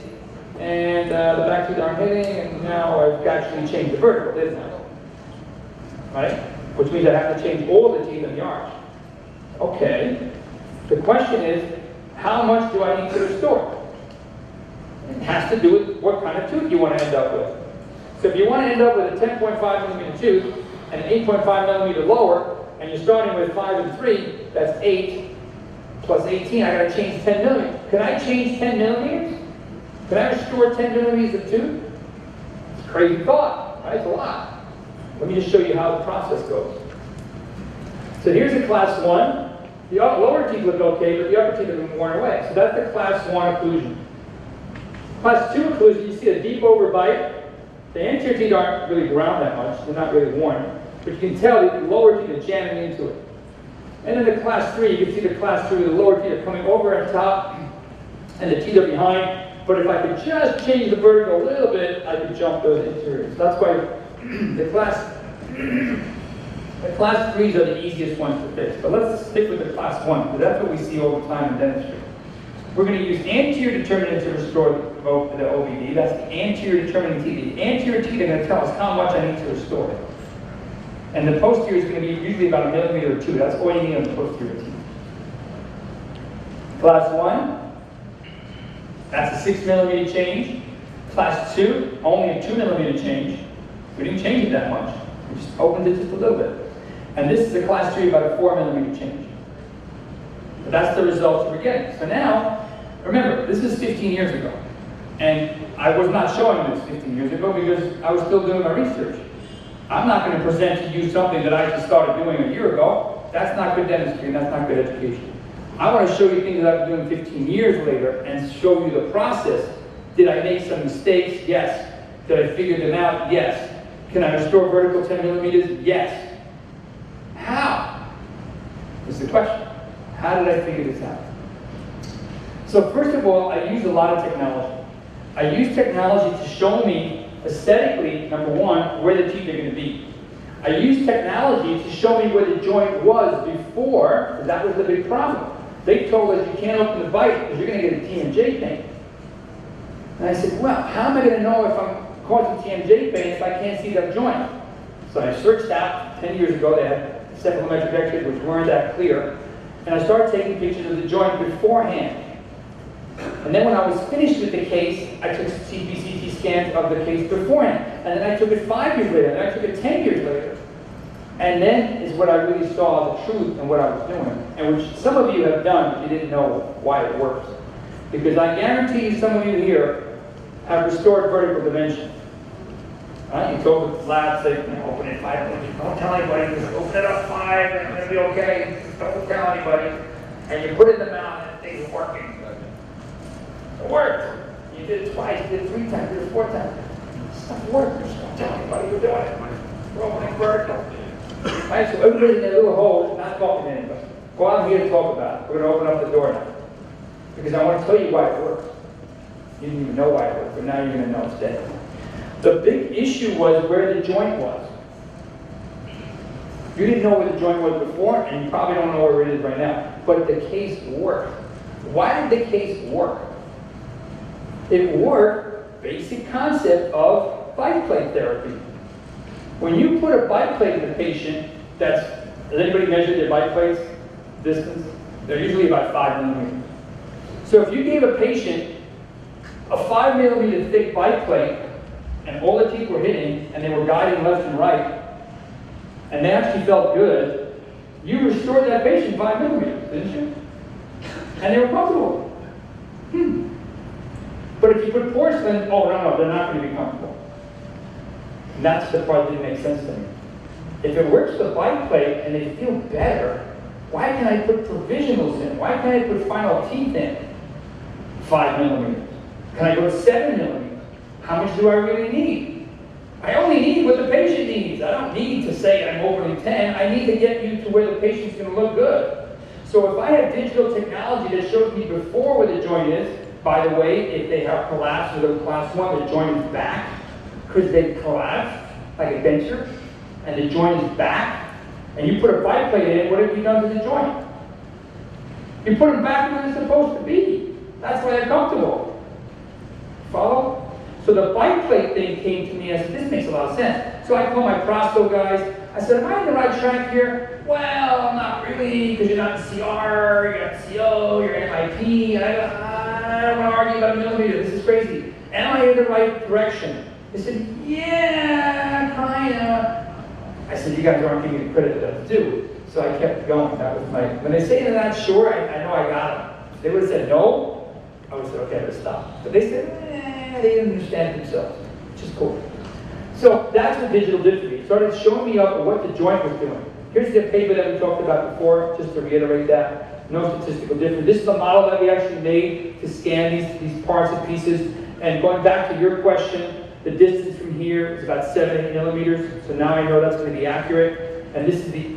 and the back teeth aren't hitting, and now I've actually changed the vertical, isn't it? Right? Which means I have to change all the teeth in the arch. Okay. The question is, how much do I need to restore? It has to do with what kind of tooth you want to end up with. So if you want to end up with a 10.5 millimeter tooth and an 8.5 millimeter lower, and you're starting with 5 and 3, that's 8 plus 18, I got to change 10 millimeters. Can I change 10 millimeters? Can I restore 10 millimeters of tooth? It's a crazy thought, right? It's a lot. Let me just show you how the process goes. So here's a class 1. The lower teeth look okay, but the upper teeth have been worn away. So that's the class 1 occlusion. Class 2 occlusion, you see a deep overbite. The anterior teeth aren't really ground that much. They're not really worn. But you can tell the lower teeth are jamming into it. And then the class 3, you can see the class 3 with the lower teeth are coming over on top, and the teeth are behind. But if I could just change the vertical a little bit, I could jump those interiors. That's why the class The class 3s are the easiest ones to fix, but let's stick with the class 1, because that's what we see all the time in dentistry. We're going to use anterior determinant to restore the OVD. That's the anterior determinant teeth. The anterior teeth are going to tell us how much I need to restore. And the posterior is going to be usually about 1 millimeter or 2. That's all you need on the posterior teeth. Class 1, that's a 6 millimeter change. Class 2, only a 2 millimeter change. We didn't change it that much. We just opened it just a little bit. And this is a class 3, about a 4 millimeter change. But that's the results we're getting. So now, remember, this is 15 years ago. And I was not showing this 15 years ago because I was still doing my research. I'm not going to present to you something that I just started doing a year ago. That's not good dentistry and that's not good education. I want to show you things that I've been doing 15 years later and show you the process. Did I make some mistakes? Yes. Did I figure them out? Yes. Can I restore vertical 10 millimeters? Yes. How? Is the question. How did I figure this out? So first of all, I use a lot of technology. I use technology to show me aesthetically, number one, where the teeth are going to be. I use technology to show me where the joint was before, because that was the big problem. They told us you can't open the bite because you're going to get a TMJ pain. And I said, well, how am I going to know if I'm causing TMJ pain if I can't see that joint? So I searched out, 10 years ago, they had cephalometric x-rays which weren't that clear. And I started taking pictures of the joint beforehand. And then when I was finished with the case, I took CT scans of the case beforehand. And then I took it 5 years later, and then I took it 10 years later. And then is what I really saw the truth in what I was doing, and which some of you have done, but you didn't know why it works. Because I guarantee you some of you here have restored vertical dimension. Right? You told the lab, say, open it 5 inches. Don't tell anybody, just open it up 5 and it's going to be okay. Just don't tell anybody. And you put it in the mouth and things working. It worked. You did it twice, you did it 3 times, you did it 4 times. Stuff worked. Just don't tell anybody you're doing it. We're opening vertical. Right, so everybody's in their little hole, not talking to anybody. Well, I'm here to talk about it. We're going to open up the door now. Because I want to tell you why it works. You didn't even know why it worked, but now you're going to know today. The big issue was where the joint was. You didn't know where the joint was before, and you probably don't know where it is right now. But the case worked. Why did the case work? It worked, basic concept of biplate therapy. When you put a biplate in a patient, has anybody measured their biplates distance? They're usually about 5 millimeters. So if you gave a patient a 5 millimeter thick biplate, and all the teeth were hitting, and they were guiding left and right, and they actually felt good, you restored that patient 5 millimeters, didn't you? And they were comfortable. But if you put porcelain, oh no, they're not going to be comfortable. And that's the part that didn't make sense to me. If it works with a biplate and they feel better, why can't I put provisionals in? Why can't I put final teeth in? 5 millimeters. Can I go to 7 millimeters? How much do I really need? I only need what the patient needs. I don't need to say I'm opening 10. I need to get you to where the patient's going to look good. So if I have digital technology that shows me before where the joint is, by the way, if they have collapsed with a class 1, the joint is back. Because they collapsed like a denture, and the joint is back, and you put a biplate in, what have you done to the joint? You put them back where they're supposed to be. That's why they're comfortable. Follow? So the biplate thing came to me, I said, this makes a lot of sense. So I called my prosto guys, I said, am I on the right track here? Well, not really, because you're not in CR, you're not CO, you're in MIP, and I don't want to argue about a millimeter, this is crazy. Am I in the right direction? They said, yeah, kinda. I said, you guys aren't giving me the credit that I do. So I kept going. That was my, when they say they're not sure, I know I got them. If they would have said no, I would have said, okay, let's stop. But they said, they didn't understand themselves, which is cool. So that's what digital did for me. It started showing me up what the joint was doing. Here's the paper that we talked about before, just to reiterate that. No statistical difference. This is the model that we actually made to scan these parts and pieces. And going back to your question, the distance from here is about 7 millimeters, so now I know that's going to be accurate. And this is the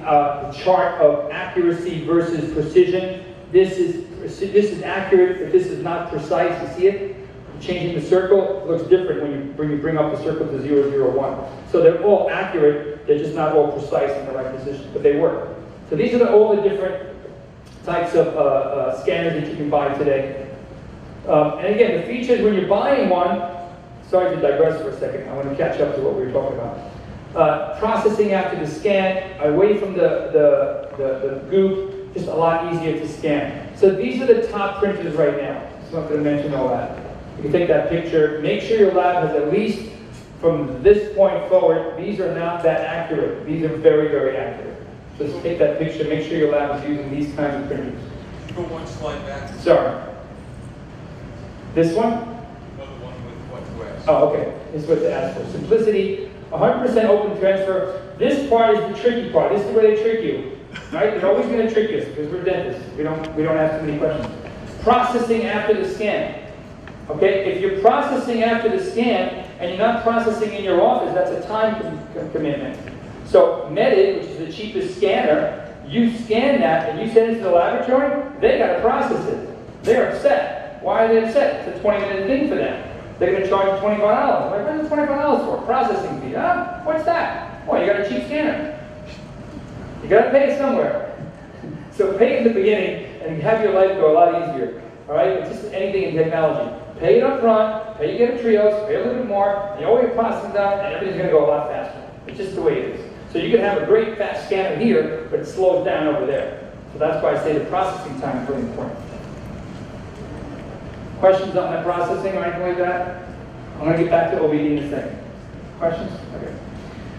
chart of accuracy versus precision. This is accurate, but this is not precise. You see it? changing the circle looks different when you bring up the circle to 0, 0, 1. So they're all accurate, they're just not all precise in the right position, but they work. So these are all the different types of scanners that you can buy today. And again, the features when you're buying one, sorry to digress for a second, I want to catch up to what we were talking about. Processing after the scan, away from the goop, just a lot easier to scan. So these are the top printers right now. So I'm going to mention all that. You can take that picture, make sure your lab has at least from this point forward, these are not that accurate. These are very, very accurate. So just take that picture, make sure your lab is using these kinds of printers. Go one slide back. Sorry. This one? No, the one with what to ask. Oh, okay. This is what to ask for. Simplicity, 100% open transfer. This part is the tricky part. This is where they trick you. Right? They're always going to trick us because we're dentists. We don't ask too many questions. Processing after the scan. Okay? If you're processing after the scan and you're not processing in your office, that's a time commitment. So Medid, which is the cheapest scanner, you scan that and you send it to the laboratory, they got to process it. They're upset. Why are they upset? It's a 20-minute thing for them. They're going to charge you $25. Like, what is $25 for? Processing fee. Huh? What's that? Well, you got a cheap scanner. You got to pay it somewhere. So pay it in the beginning and have your life go a lot easier. All right? It's just anything in technology. Pay it up front, pay to get a trios, pay a little bit more, and you always process it down, and everything's going to go a lot faster. It's just the way it is. So you can have a great fast scanner here, but it slows down over there. So that's why I say the processing time is really important. Questions on the processing or anything like that? I'm going to get back to OBD in a second. Questions? Okay.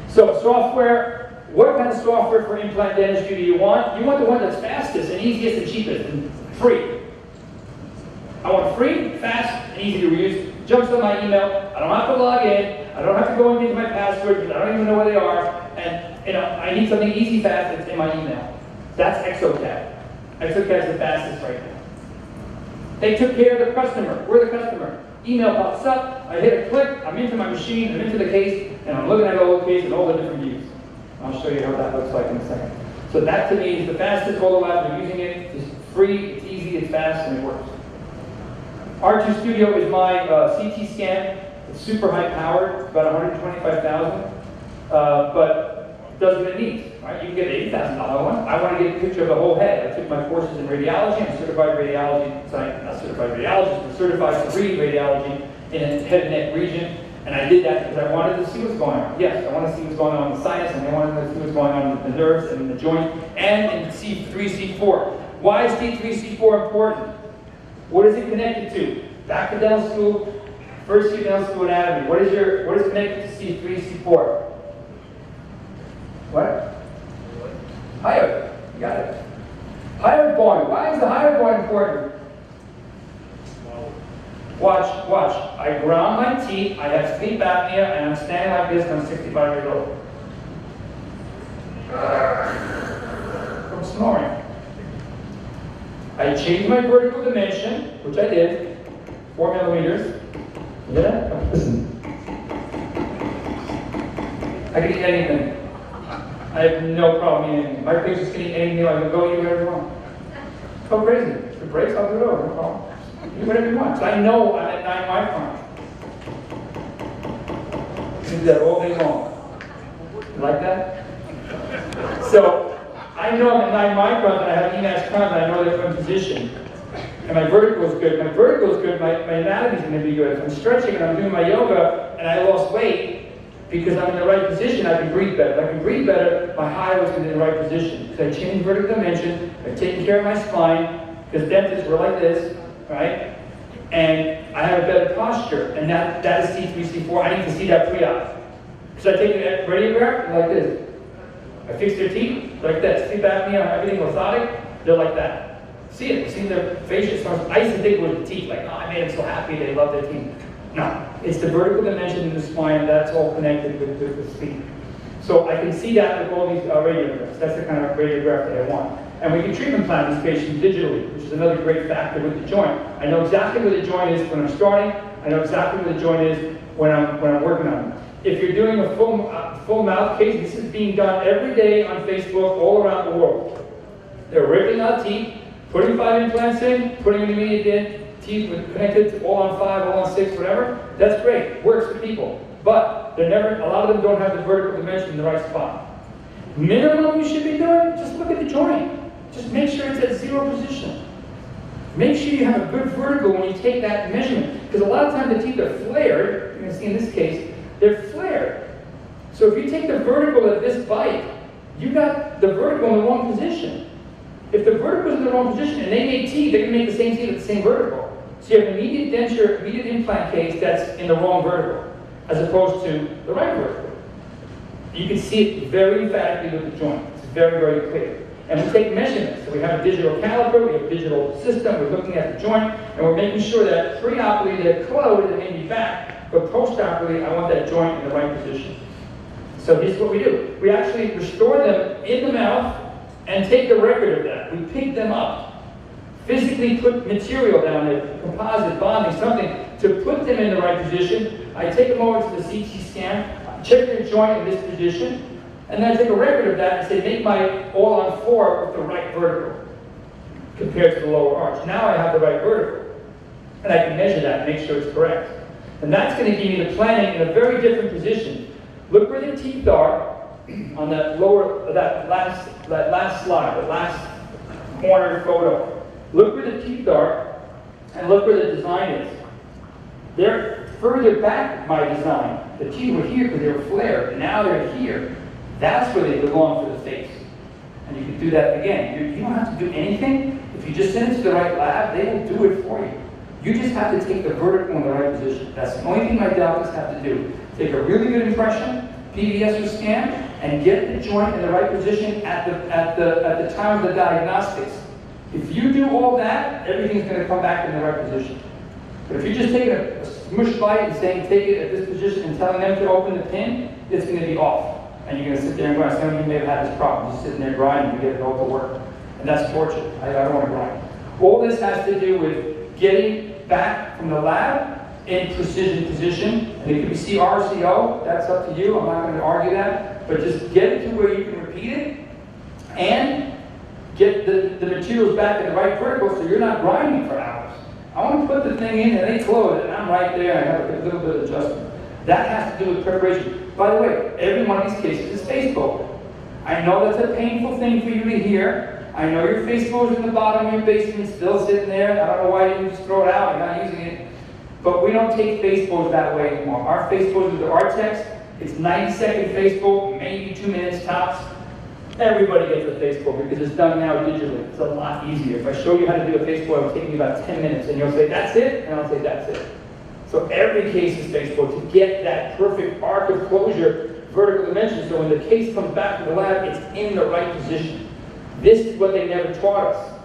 So software, what kind of software for implant dentistry do you want? You want the one that's fastest and easiest and cheapest and free. I want free, fast, and easy to reuse. Jumps on my email. I don't have to log in. I don't have to go into my passwords because I don't even know where they are. And I need something easy, fast that's in my email. That's ExoCAD. ExoCAD is the fastest right now. They took care of the customer. We're the customer. Email pops up. I hit a click. I'm into my machine. I'm into the case, and I'm looking at all the case and all the different views. I'll show you how that looks like in a second. So that to me is the fastest. All the labs are using it. It's free. It's easy. It's fast, and it works. R2 Studio is my CT scan. It's super high powered, about 125,000, but it does what it needs. Right? You can get an $80,000 one. I want to get a picture of the whole head. I took my courses in radiology. I'm certified radiology, not certified radiologist, but certified to read radiology in a head and neck region. And I did that because I wanted to see what's going on. Yes, I want to see what's going on in the sinus, and I wanted to see what's going on in the nerves and in the joint, and in C3, C4. Why is C3, C4 important? What is it connected to? Back to dental school, first year dental school anatomy. What is connected to C3, C4? What? Hyoid. You got it. Hyoid bone. Why is the hyoid bone important? Watch. I ground my teeth, I have sleep apnea, and I'm standing like this and I'm 65 years old. From snoring. I changed my vertical dimension, which I did, 4 millimeters. Yeah? Listen. I can eat anything. I have no problem eating anything. My patients can eat anything. I can go eat whatever you want. Go crazy. If it breaks, I'll do it over. No problem. Do whatever you want. So I know I'm at 9 microns. You do that all day long. You like that? So I know I'm at 9 microns and I have EMAX crowns and I know they're in position. And my vertical is good. My vertical is good. My anatomy is going to be good. If I'm stretching and I'm doing my yoga and I lost weight because I'm in the right position, I can breathe better. If I can breathe better, my hyoid is in the right position. Because I changed vertical dimension. I've taken care of my spine. Because dentists were like this, right? And I have a better posture. And that is C3, C4. I need to see that pre-op. Because I take a radiograph like this. I fix their teeth like that. Sleep apnea, everything orthotic, they're like that. See it, see their facial. I used to think it was the teeth, like, oh, I made them so happy, they love their teeth. No, it's the vertical dimension in the spine, that's all connected with the sleep. So I can see that with all these radiographs. That's the kind of radiograph that I want. And we can treatment plan these patients digitally, which is another great factor with the joint. I know exactly where the joint is when I'm starting. I know exactly where the joint is when I'm working on it. If you're doing a full mouth case, this is being done every day on Facebook all around the world. They're ripping out teeth, putting 5 implants in, putting an immediate in, teeth connected to all on 5, all on 6, whatever, that's great, works for people. But they're never, a lot of them don't have the vertical dimension in the right spot. Minimum you should be doing, just look at the joint. Just make sure it's at 0 position. Make sure you have a good vertical when you take that measurement. Because a lot of times the teeth are flared, you can see in this case, they're flared. So if you take the vertical of this bite, you got the vertical in the wrong position. If the vertical is in the wrong position and they make teeth, they're going to make the same teeth at the same vertical. So you have an immediate denture, immediate implant case that's in the wrong vertical, as opposed to the right vertical. You can see it very emphatically with the joint. It's very, very clear. And we take measurements. So we have a digital caliper, we have a digital system, we're looking at the joint, and we're making sure that pre-operatively they're closed and maybe back, but post-operatively I want that joint in the right position. So here's what we do. We actually restore them in the mouth and take a record of that. We pick them up, physically put material down there, composite, bonding, something, to put them in the right position. I take them over to the CT scan, check their joint in this position, and then I take a record of that and say, make my all on 4 with the right vertical compared to the lower arch. Now I have the right vertical, and I can measure that and make sure it's correct. And that's going to give me the planning in a very different position. Look where the teeth are on that lower, that last slide, the last corner photo. Look where the teeth are, and look where the design is. They're further back by design. The teeth were here because they were flared, and now they're here. That's where they belong for the face. And you can do that again. You don't have to do anything. If you just send it to the right lab, they will do it for you. You just have to take the vertical in the right position. That's the only thing my dentists have to do. Take a really good impression, PVS or scan, and get the joint in the right position at the time of the diagnostics. If you do all that, everything's going to come back in the right position. But if you're just taking a smush bite and saying take it at this position and telling them to open the pin, it's going to be off. And you're going to sit there and grind. Some of you may have had this problem, just sitting there grinding and get it all to work. And that's torture. I don't want to grind. All this has to do with getting back from the lab in precision position. And it could be CRCO, that's up to you. I'm not going to argue that. But just get it to where you can repeat it and get the materials back in the right vertical so you're not grinding for hours. I want to put the thing in and they close it and I'm right there and I have a little bit of adjustment. That has to do with preparation. By the way, every one of these cases is face bowl. I know that's a painful thing for you to hear. I know your face bowl is in the bottom of your basement, still sitting there. I don't know why you didn't just throw it out, you're not using it. But we don't take face bowls that way anymore. Our face bowls are the Artex. It's 90-second face bowl, maybe 2 minutes tops. Everybody gets a face bowl because it's done now digitally. It's a lot easier. If I show you how to do a face bowl, it will take me about 10 minutes, and you'll say, that's it? And I'll say, that's it. So every case is face bowl to get that perfect arc of closure, vertical dimension, so when the case comes back from the lab, it's in the right position. This is what they never taught us.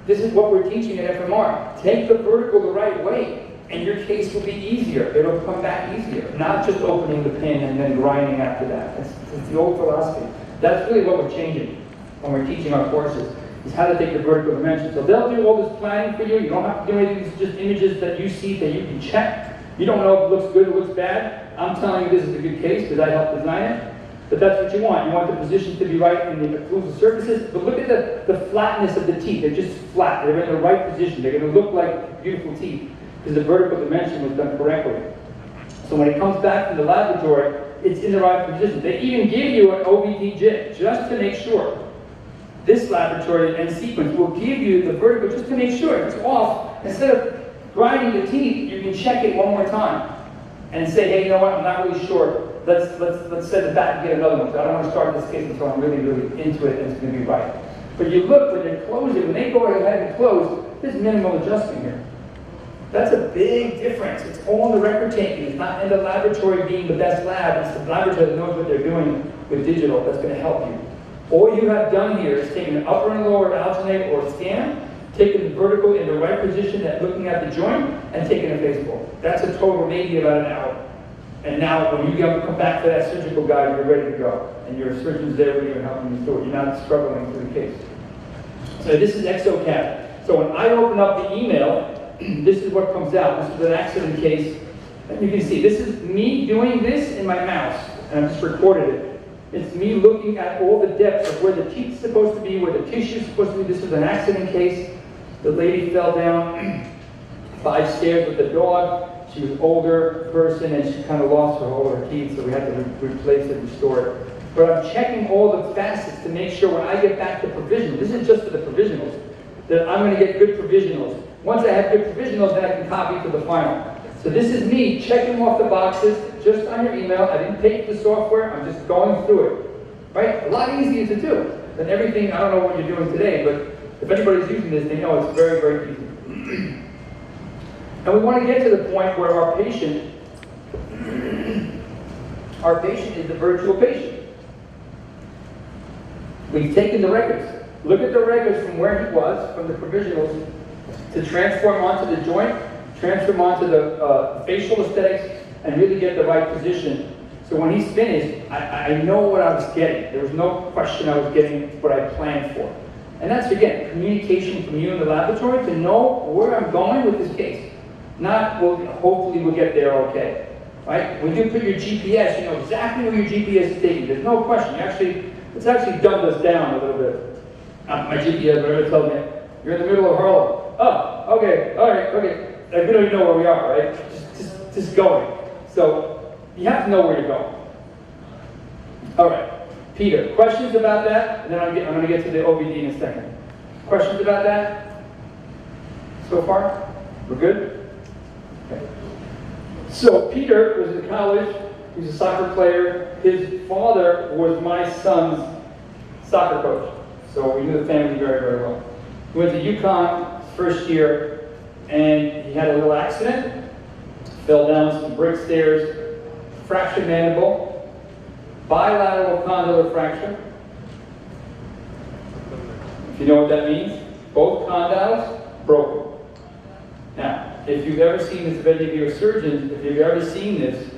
This is what we're teaching at FMR. Take the vertical the right way, and your case will be easier. It'll come back easier. Not just opening the pin and then grinding after that. It's the old philosophy. That's really what we're changing when we're teaching our courses, is how to take the vertical dimension. So they'll do all this planning for you. You don't have to do anything. It's just images that you see that you can check. You don't know if it looks good or looks bad. I'm telling you this is a good case because I helped design it. But that's what you want. You want the position to be right in the occlusal surfaces. But look at the flatness of the teeth. They're just flat. They're in the right position. They're going to look like beautiful teeth because the vertical dimension was done correctly. So when it comes back from the laboratory, it's in the right position. They even give you an OVD jig just to make sure. This laboratory and sequence will give you the vertical just to make sure it's off. Instead of grinding the teeth, you can check it one more time and say, hey, you know what, I'm not really sure. Let's send it back and get another one. So I don't want to start this case until I'm really, really into it and it's going to be right. But you look, when they close it, when they go ahead and close, there's minimal adjustment here. That's a big difference. It's all in the record taking. It's not in the laboratory being the best lab. It's the laboratory that knows what they're doing with digital that's going to help you. All you have done here is taken an upper and lower alginate or scan, taking the vertical in the right position, that looking at the joint, and taking a face bowl. That's a total maybe about an hour. And now when you come back to that surgical guide, you're ready to go. And your surgeon's there with you and helping you through it. You're not struggling through the case. So this is ExoCAD. So when I open up the email, this is what comes out. This is an accident case. And you can see, this is me doing this in my mouse. And I just recorded it. It's me looking at all the depths of where the teeth's supposed to be, where the tissue's supposed to be. This is an accident case. The lady fell down, 5 stairs with the dog. She was an older person and she kind of lost all her teeth, so we had to replace it, restore it. But I'm checking all the facets to make sure when I get back to provisional, this is just for the provisionals, that I'm going to get good provisionals. Once I have good provisionals, then I can copy to the final. So this is me checking off the boxes just on your email. I didn't pay for the software, I'm just going through it. Right? A lot easier to do than everything. I don't know what you're doing today, but if anybody's using this, they know it's very, very easy. And we want to get to the point where our patient is the virtual patient. We've taken the records. Look at the records from where he was, from the provisionals, to transform onto the joint, transform onto the facial aesthetics, and really get the right position. So when he's finished, I know what I was getting. There was no question I was getting what I planned for. And that's, again, communication from you in the laboratory to know where I'm going with this case. Not, well, hopefully we'll get there okay. Right? When you put your GPS, you know exactly where your GPS is taking. There's no question. It's actually dumbed us down a little bit. My GPS, whatever, tells me, you're in the middle of Harlem. Oh, okay, all right, okay. We don't even know where we are, right? Just going. So, you have to know where you're going. All right. Peter, questions about that? And then I'm going to get to the OBD in a second. Questions about that? So far? We're good? Okay. So Peter was in college. He's a soccer player. His father was my son's soccer coach. So we knew the family very, very well. He went to UConn first year, and he had a little accident. Fell down some brick stairs, fractured mandible, bilateral condylar fracture. If you know what that means, both condyles broken. Now, if you've ever seen this, if any of you are surgeons, if you've ever seen this,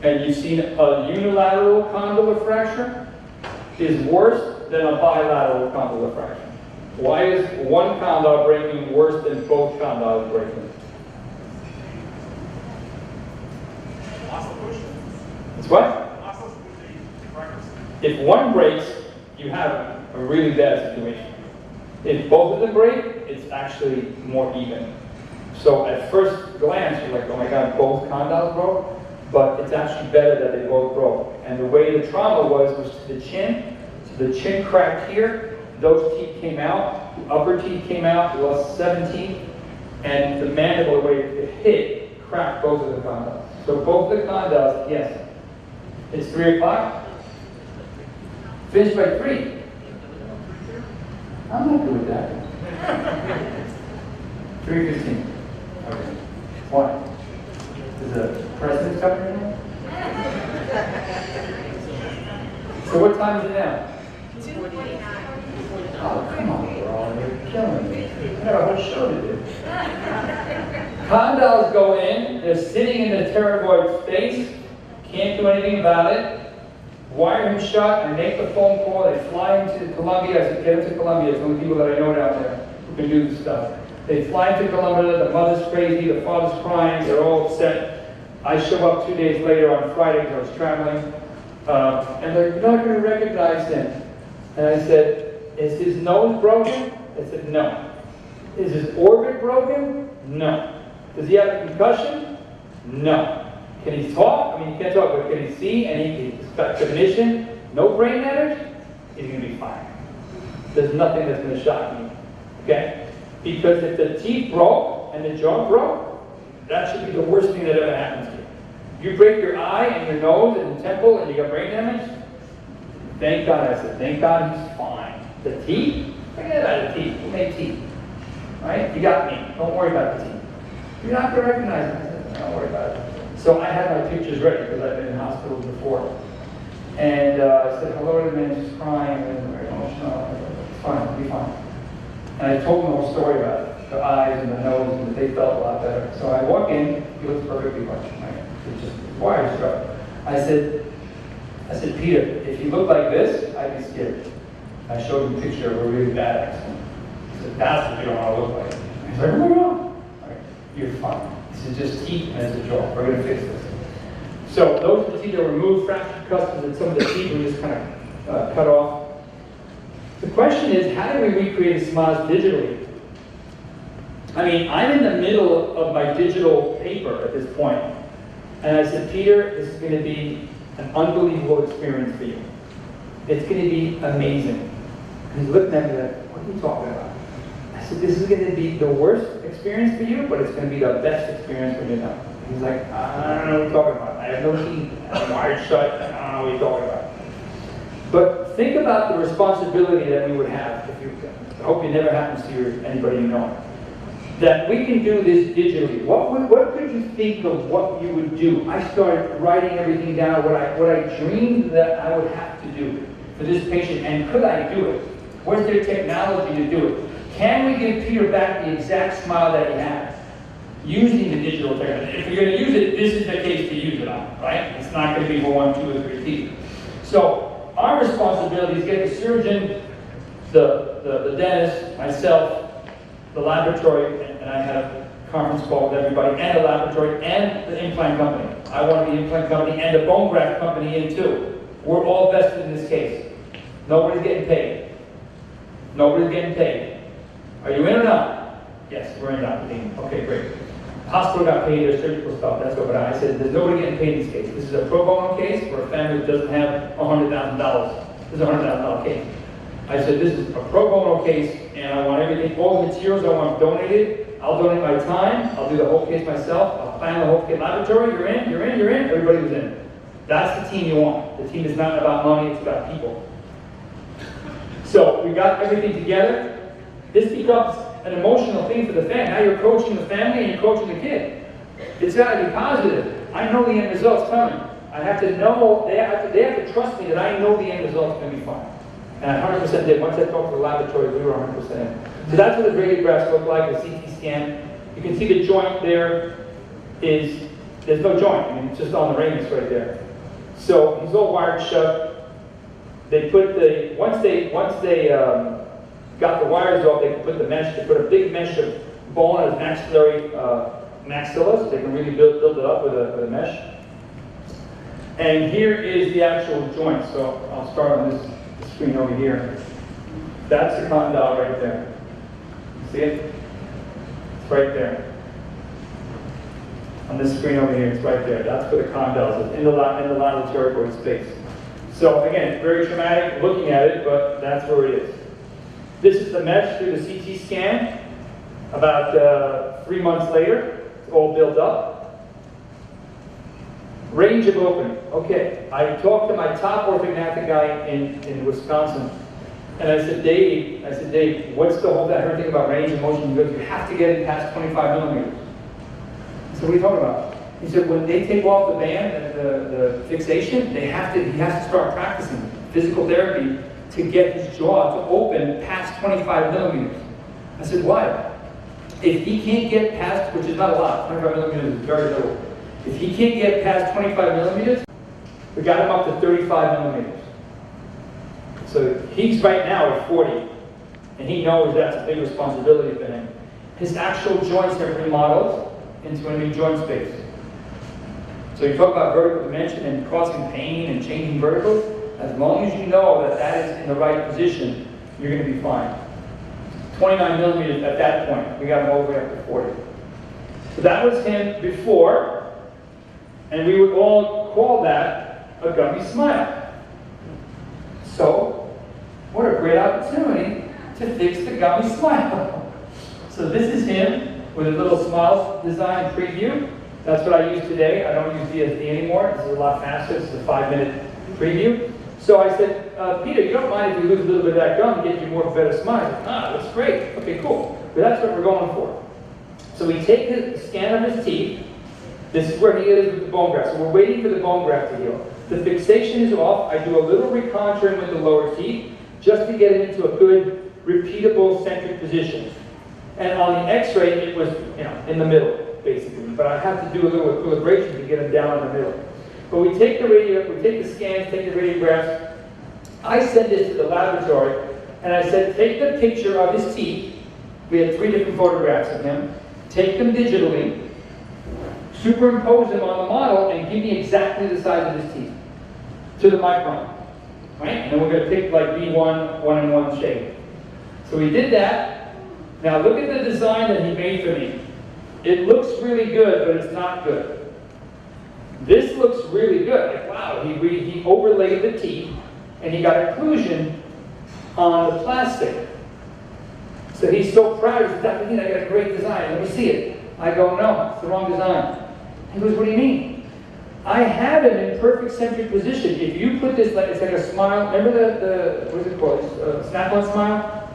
and you've seen a unilateral condylar fracture, is worse than a bilateral condylar fracture. Why is one condyle breaking worse than both condyles breaking? It's what? If one breaks, you have a really bad situation. If both of them break, it's actually more even. So at first glance, you're like, oh my God, both condyles broke? But it's actually better that they both broke. And the way the trauma was to the chin. So the chin cracked here, those teeth came out, the upper teeth came out, we lost 7 teeth, and the mandible, the way it hit, cracked both of the condyles. So both the condyles, yes. It's 3 o'clock. Finish by 3. I'm not good with that. 3:15. Okay. Why? Is the president coming in? So what time is it now? 2:49. Oh, come on, Ron. You're killing me. I got a whole show to do. Condyles go in. They're sitting in the pterygoid space. Can't do anything about it. Wire him shut. I make the phone call. They fly him to Columbia. I said, get him to Columbia. It's the only people that I know down there who can do this stuff. They fly him to Columbia. The mother's crazy. The father's crying. They're all upset. I show up 2 days later on Friday because I was traveling. And they're not going to recognize him. And I said, is his nose broken? I said, no. Is his orbit broken? No. Does he have a concussion? No. Can he talk? I mean, he can't talk, but can he see? And he's got cognition, no brain damage? He's going to be fine. There's nothing that's going to shock me. Okay? Because if the teeth broke and the jaw broke, that should be the worst thing that ever happens to you. You break your eye and your nose and temple and you got brain damage, thank God. I said, thank God he's fine. The teeth? Forget about the teeth. Who made teeth? Right? You got me. Don't worry about the teeth. You're not going to recognize them. I said, don't worry about it. So I had my pictures ready because I've been in hospitals before. And I said, hello to the man, she's crying and very emotional. I said, it's fine, it'll be fine. And I told them the whole story about it, the eyes and the nose, and they felt a lot better. So I walk in, he looks perfectly fine. Right? It's just wire struck. I said, Peter, if you look like this, I'd be scared. I showed him a picture of a really bad accident. He said, that's what you don't want to look like. I said, oh my God. All right, you're fine. This is just teeth and it's a jaw. We're going to fix this. So those are the teeth that were removed, fractured cusps, and some of the teeth were just kind of cut off. The question is, how do we recreate a SMOS digitally? I mean, I'm in the middle of my digital paper at this point. And I said, Peter, this is going to be an unbelievable experience for you. It's going to be amazing. And he's looking at me like, what are you talking about? I said, this is going to be the worst experience for you, but it's going to be the best experience when you're done. And he's like, I don't know what you're talking about. I have no teeth. I'm wired shut. I don't know what you're talking about. But think about the responsibility that we would have if you, I hope it never happens to anybody you know, that we can do this digitally. What could you think of what you would do? I started writing everything down, what I dreamed that I would have to do for this patient, and could I do it? Was there technology to do it? Can we give Peter back the exact smile that he had using the digital technology? If you're going to use it, this is the case to use it on, right? It's not going to be for 1, 2, or 3 teeth. So our responsibility is to get the surgeon, the dentist, myself, the laboratory, and I had a conference call with everybody, and the laboratory, and the implant company. I want the implant company and the bone graft company in too. We're all vested in this case. Nobody's getting paid. Nobody's getting paid. Are you in or not? Yes, we're in, Dr. Dean. Okay, great. Hospital got paid their surgical stuff, that's what I said. There's nobody getting paid in this case. This is a pro bono case for a family that doesn't have $100,000. This is a $100,000 case. I said, this is a pro bono case, and I want everything, all the materials I want donated. I'll donate my time. I'll do the whole case myself. I'll plan the whole case. Laboratory, you're in, you're in, you're in. Everybody was in. That's the team you want. The team is not about money, it's about people. So we got everything together. This becomes an emotional thing for the family. Now you're coaching the family and you're coaching the kid. It's got to be positive. I know the end result's coming. I have to know, they have to trust me that I know the end result's going to be fine. And I 100% did. Once I talked to the laboratory, we were 100% in. So that's what the radiographs look like, the CT scan. You can see the joint there is, there's no joint. I mean, it's just on the ramus right there. So he's all wired shut. They put the, once they got the wires off, they put the mesh, they put a big mesh of bone on his maxillary maxilla, so they can really build it up with a mesh. And here is the actual joint. So I'll start on this screen over here. That's the condyle right there. See it? It's right there. On this screen over here, it's right there. That's where the condyle is, in the lateral pterygoid space. So again, very traumatic looking at it, but that's where it is. This is the mesh through the CT scan. About 3 months later, it's all built up. Range of opening. Okay, I talked to my top orthognathic guy in Wisconsin, and I said, Dave, what's the whole that thing about range of motion? He goes, you have to get it past 25 millimeters. I said, what are you talking about? He said, when they take off the band, the fixation, he has to start practicing physical therapy to get his jaw to open past 25 millimeters. I said, why? If he can't get past, which is not a lot, 25 millimeters is very little. If he can't get past 25 millimeters, we got him up to 35 millimeters. So he's right now at 40, and he knows that's a big responsibility for him. His actual joints are remodeled into a new joint space. So you talk about vertical dimension and crossing plane and changing verticals. As long as you know that that is in the right position, you're going to be fine. 29 millimeters at that point. We got him over up to 40. So that was him before, and we would all call that a gummy smile. So, what a great opportunity to fix the gummy smile. So this is him with a little smile design preview. That's what I use today. I don't use DSD anymore. This is a lot faster. This is a 5-minute preview. So I said, Peter, you don't mind if we lose a little bit of that gum to get you more better smile? That's great. Okay, cool. But that's what we're going for. So we take the scan of his teeth. This is where he is with the bone graft. So we're waiting for the bone graft to heal. The fixation is off. I do a little recontouring with the lower teeth just to get it into a good, repeatable centric position. And on the x-ray, it was in the middle, basically. But I have to do a little equilibration to get him down in the middle. But we take the scans, take the radiographs. I send this to the laboratory, and I said, take the picture of his teeth. We had 3 different photographs of him. Take them digitally, superimpose them on the model, and give me exactly the size of his teeth to the micron. Right? And then we're going to pick like B1, 1 and 1 shape. So we did that, Now look at the design that he made for me. It looks really good, but it's not good. This looks really good. Like, wow, he overlaid the teeth, and he got occlusion on the plastic. So he's so proud. He says, Dr. Dean, I got a great design. Let me see it. I go, no, it's the wrong design. He goes, what do you mean? I have it in perfect centric position. If you put this, like it's like a smile. Remember the what is it called? Snap-on smile?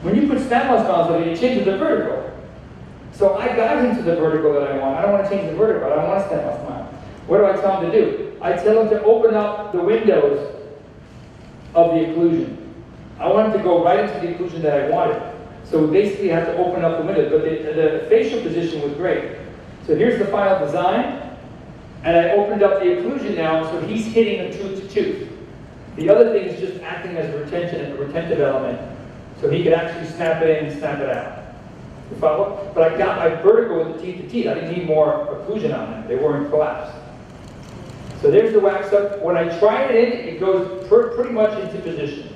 When you put snap-on smiles on it, you change it to vertical. So I got him to the vertical that I want. I don't want to change the vertical. I don't want to snap-on smile. What do I tell him to do? I tell him to open up the windows of the occlusion. I want him to go right into the occlusion that I wanted. So we basically have to open up the windows. But the facial position was great. So here's the final design. And I opened up the occlusion now, so he's hitting a tooth to tooth. The other thing is just acting as a retentive element. So he could actually snap it in and snap it out. You follow? But I got my vertical with the teeth to teeth. I didn't need more occlusion on them. They weren't collapsed. So there's the wax up. When I try it in, it goes pretty much into position.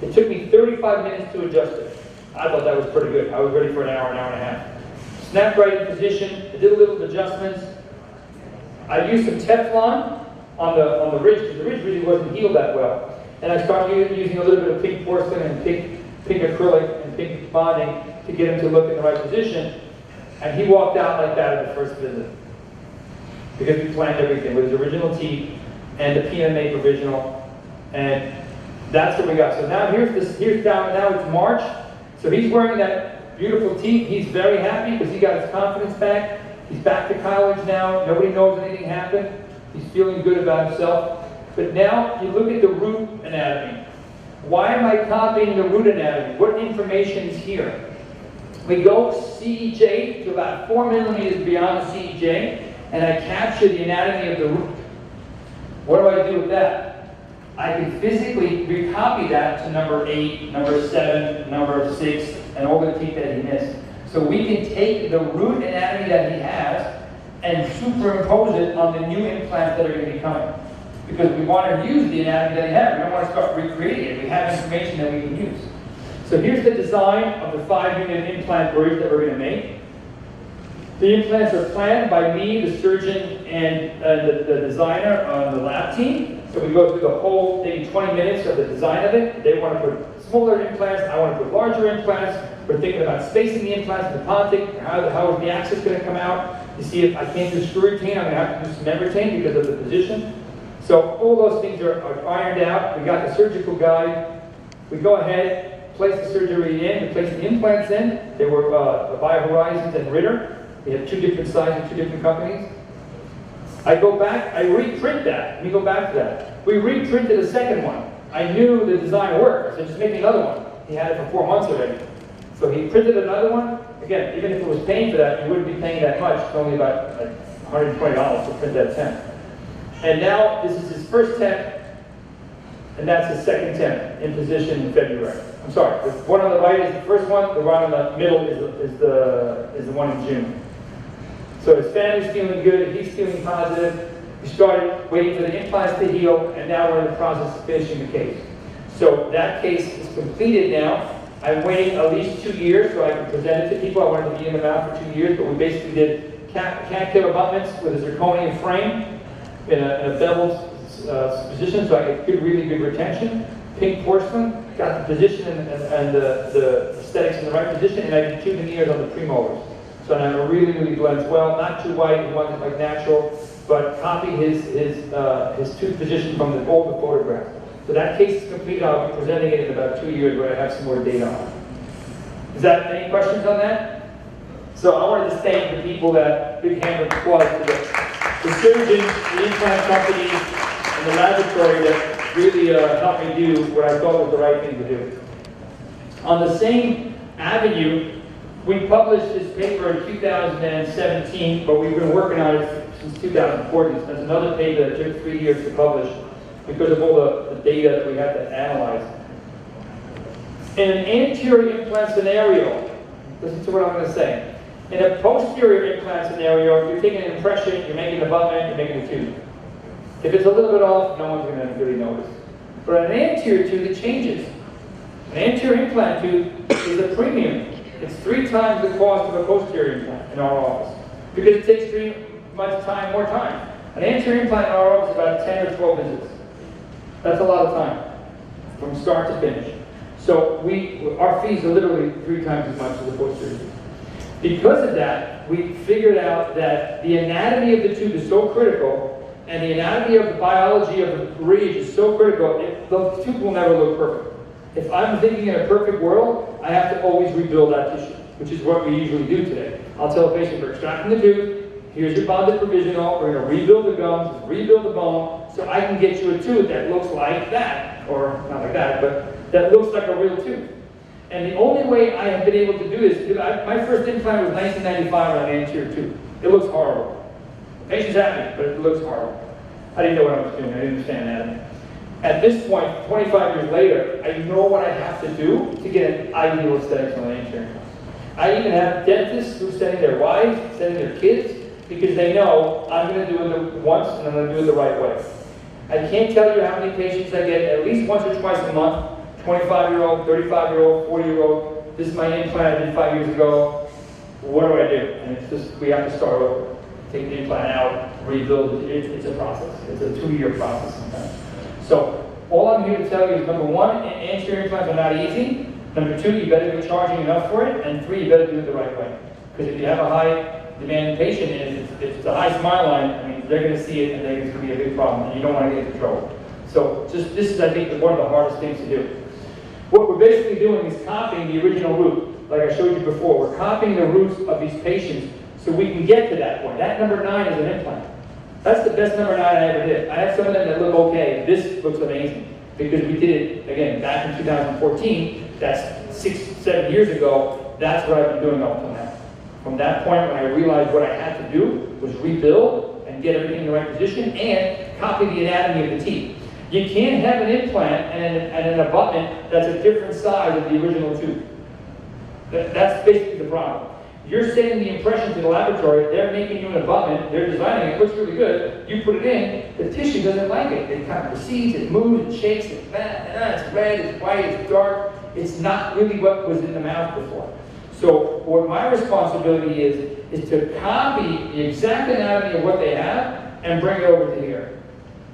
It took me 35 minutes to adjust it. I thought that was pretty good. I was ready for an hour and a half. Snapped right in position. I did a little adjustments. I used some Teflon on the ridge, because the ridge really wasn't healed that well. And I started using a little bit of pink porcelain and pink acrylic and pink bonding to get him to look in the right position. And he walked out like that at the first visit. Because we planned everything with his original teeth and the PMA provisional. And that's what we got. So now now it's March. So he's wearing that beautiful teeth. He's very happy because he got his confidence back. He's back to college now. Nobody knows anything happened. He's feeling good about himself. But now you look at the root anatomy. Why am I copying the root anatomy? What information is here? We go CEJ to about 4 millimeters beyond the CEJ, and I capture the anatomy of the root. What do I do with that? I can physically recopy that to number 8, number 7, number 6, and all the teeth that he missed. So we can take the root anatomy that he has and superimpose it on the new implants that are going to be coming. Because we want to use the anatomy that he has. We don't want to start recreating it. We have information that we can use. So here's the design of the 5-unit implant bridge that we're going to make. The implants are planned by me, the surgeon, and the designer on the lab team. So we go through the whole, maybe 20 minutes of the design of it. They want to put smaller implants. I want to put larger implants. We're thinking about spacing the implants, the pontic, how is the access going to come out. You see, if I can't do screw retain, I'm going to have to do cement retain because of the position. So all those things are ironed out. We got the surgical guide. We go ahead, place the surgery in, we place the implants in. They were BioHorizons and Ritter. We have 2 different sizes, 2 different companies. I go back, I reprint that. Let me go back to that. We reprinted a second one. I knew the design worked, so just make me another one. He had it for 4 months already. So he printed another one. Again, even if it was paying for that, you wouldn't be paying that much. It's only about like $120 to print that temp. And now this is his first temp, and that's his second temp in position in February. I'm sorry, the one on the right is the first one, the one on the middle is the one in June. So his family's feeling good, he's feeling positive. We started waiting for the implants to heal, and now we're in the process of finishing the case. So that case is completed now. I'm waiting at least 2 years so I can present it to people. I wanted to be in the mouth for 2 years, but we basically did cat-tail abutments with a zirconium frame in a beveled position, so I get really good retention. Pink porcelain, got the position and the aesthetics in the right position, and I did 2 veneers on the premolars. So now it really blends well. Not too white, we want it like natural, but copy his tooth position from all the photographs. So that case is complete. I'll be presenting it in about 2 years where I have some more data on it. Is that any questions on that? So I wanted to thank the people that big hand of applause to the surgeons, the implant companies, and the laboratory that really helped me do what I thought was the right thing to do. On the same avenue, we published this paper in 2017, but we've been working on it since 2014. So that's another paper that took 3 years to publish because of all the data that we had to analyze. In an anterior implant scenario, listen to what I'm going to say. In a posterior implant scenario, you're taking an impression, you're making an abutment, you're making a tooth. If it's a little bit off, no one's going to really notice. But on an anterior tooth, it changes. An anterior implant tooth is a premium. It's 3 times the cost of a posterior implant in our office because it takes 3 months time, more time. An anterior implant in our office is about 10 or 12 visits. That's a lot of time from start to finish. So our fees are literally 3 times as much as the posterior tooth. Because of that, we figured out that the anatomy of the tooth is so critical, and the anatomy of the biology of the bridge is so critical, the tooth will never look perfect. If I'm thinking in a perfect world, I have to always rebuild that tissue, which is what we usually do today. I'll tell a patient, we're extracting the tooth, here's your bonded provisional, we're going to rebuild the gums, rebuild the bone, so I can get you a tooth that looks like that, or not like that, but that looks like a real tooth. And the only way I have been able to do this, my first implant was 1995 on an anterior tooth. It looks horrible. The patient's happy, but it looks horrible. I didn't know what I was doing. I didn't understand anatomy. At this point, 25 years later, I know what I have to do to get an ideal aesthetics on an anterior implant. I even have dentists who are sending their wives, sending their kids, because they know I'm going to do it once and I'm going to do it the right way. I can't tell you how many patients I get at least once or twice a month. 25-year-old, 35-year-old, 40-year-old, this is my implant I did 5 years ago, what do I do? And it's just, we have to start over. Take the implant out, rebuild it, it's a process. It's a 2-year process sometimes. So, all I'm here to tell you is number 1, anterior implants are not easy. Number 2, you better be charging enough for it. And 3, you better do it the right way. Because if you have a high demanding patient and if it's a high smile line, I mean, they're going to see it and it's going to be a big problem and you don't want to get into trouble. So, this is, I think, one of the hardest things to do. What we're basically doing is copying the original root, like I showed you before. We're copying the roots of these patients so we can get to that point. That number 9 is an implant. That's the best number 9 I ever did. I have some of them that look okay. This looks amazing because we did it, again, back in 2014. That's 6, 7 years ago. That's what I've been doing up until now. From that point when I realized what I had to do was rebuild and get everything in the right position and copy the anatomy of the teeth. You can't have an implant and an abutment that's a different size of the original tooth. That's basically the problem. You're sending the impression to the laboratory, they're making you an abutment, they're designing it, looks really good, you put it in, the tissue doesn't like it. It kind of recedes, it moves, it shakes, it's bad, it's red, it's white, it's dark. It's not really what was in the mouth before. So what my responsibility is to copy the exact anatomy of what they have and bring it over to here.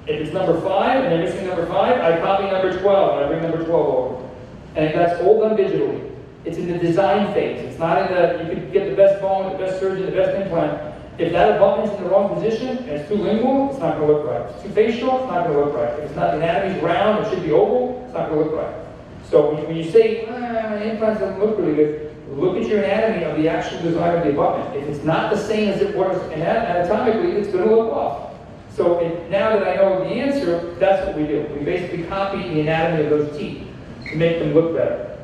If it's number 5 and they're missing number 5, I copy number 12 and I bring number 12 over. And that's all done digitally. It's in the design phase. It's not in the, you could get the best bone, the best surgeon, the best implant. If that abutment's in the wrong position and it's too lingual, it's not going to look right. If it's too facial, it's not going to look right. If it's not, the anatomy's round, it should be oval, it's not going to look right. So when you say, my implant doesn't look really good, look at your anatomy of the actual design of the abutment. If it's not the same as it was anatomically, it's going to look off. So now that I know the answer, that's what we do. We basically copy the anatomy of those teeth to make them look better.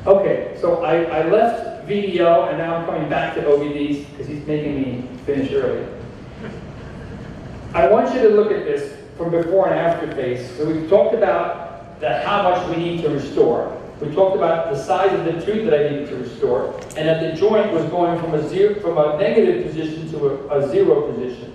Okay, so I left VDO and now I'm coming back to OVDs because he's making me finish early. I want you to look at this from before and after phase. So we've talked about how much we need to restore. We talked about the size of the tooth that I needed to restore, and that the joint was going from a negative position to a 0 position.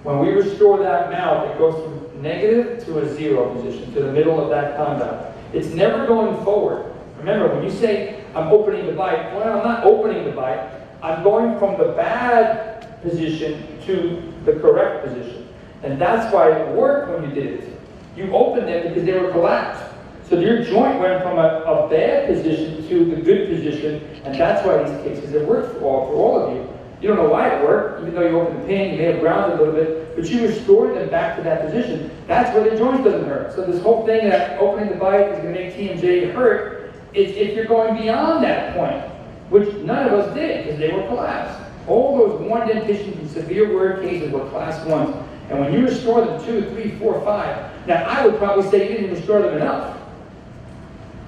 When we restore that mouth, it goes from negative to a 0 position, to the middle of that condyle. It's never going forward. Remember, when you say, I'm opening the bite, well, I'm not opening the bite. I'm going from the bad position to the correct position. And that's why it worked when you did it. You opened them because they were collapsed. So your joint went from a bad position to the good position, and that's why these cases have worked for all of you. You don't know why it worked, even though you opened the pin, you may have ground it a little bit, but you restored them back to that position. That's where the joint doesn't hurt. So this whole thing that opening the bite is going to make TMJ hurt, is if you're going beyond that point, which none of us did because they were collapsed. All those worn dentitions and severe word cases were class 1s. And when you restore them 2, 3, 4, 5, now I would probably say you didn't restore them enough.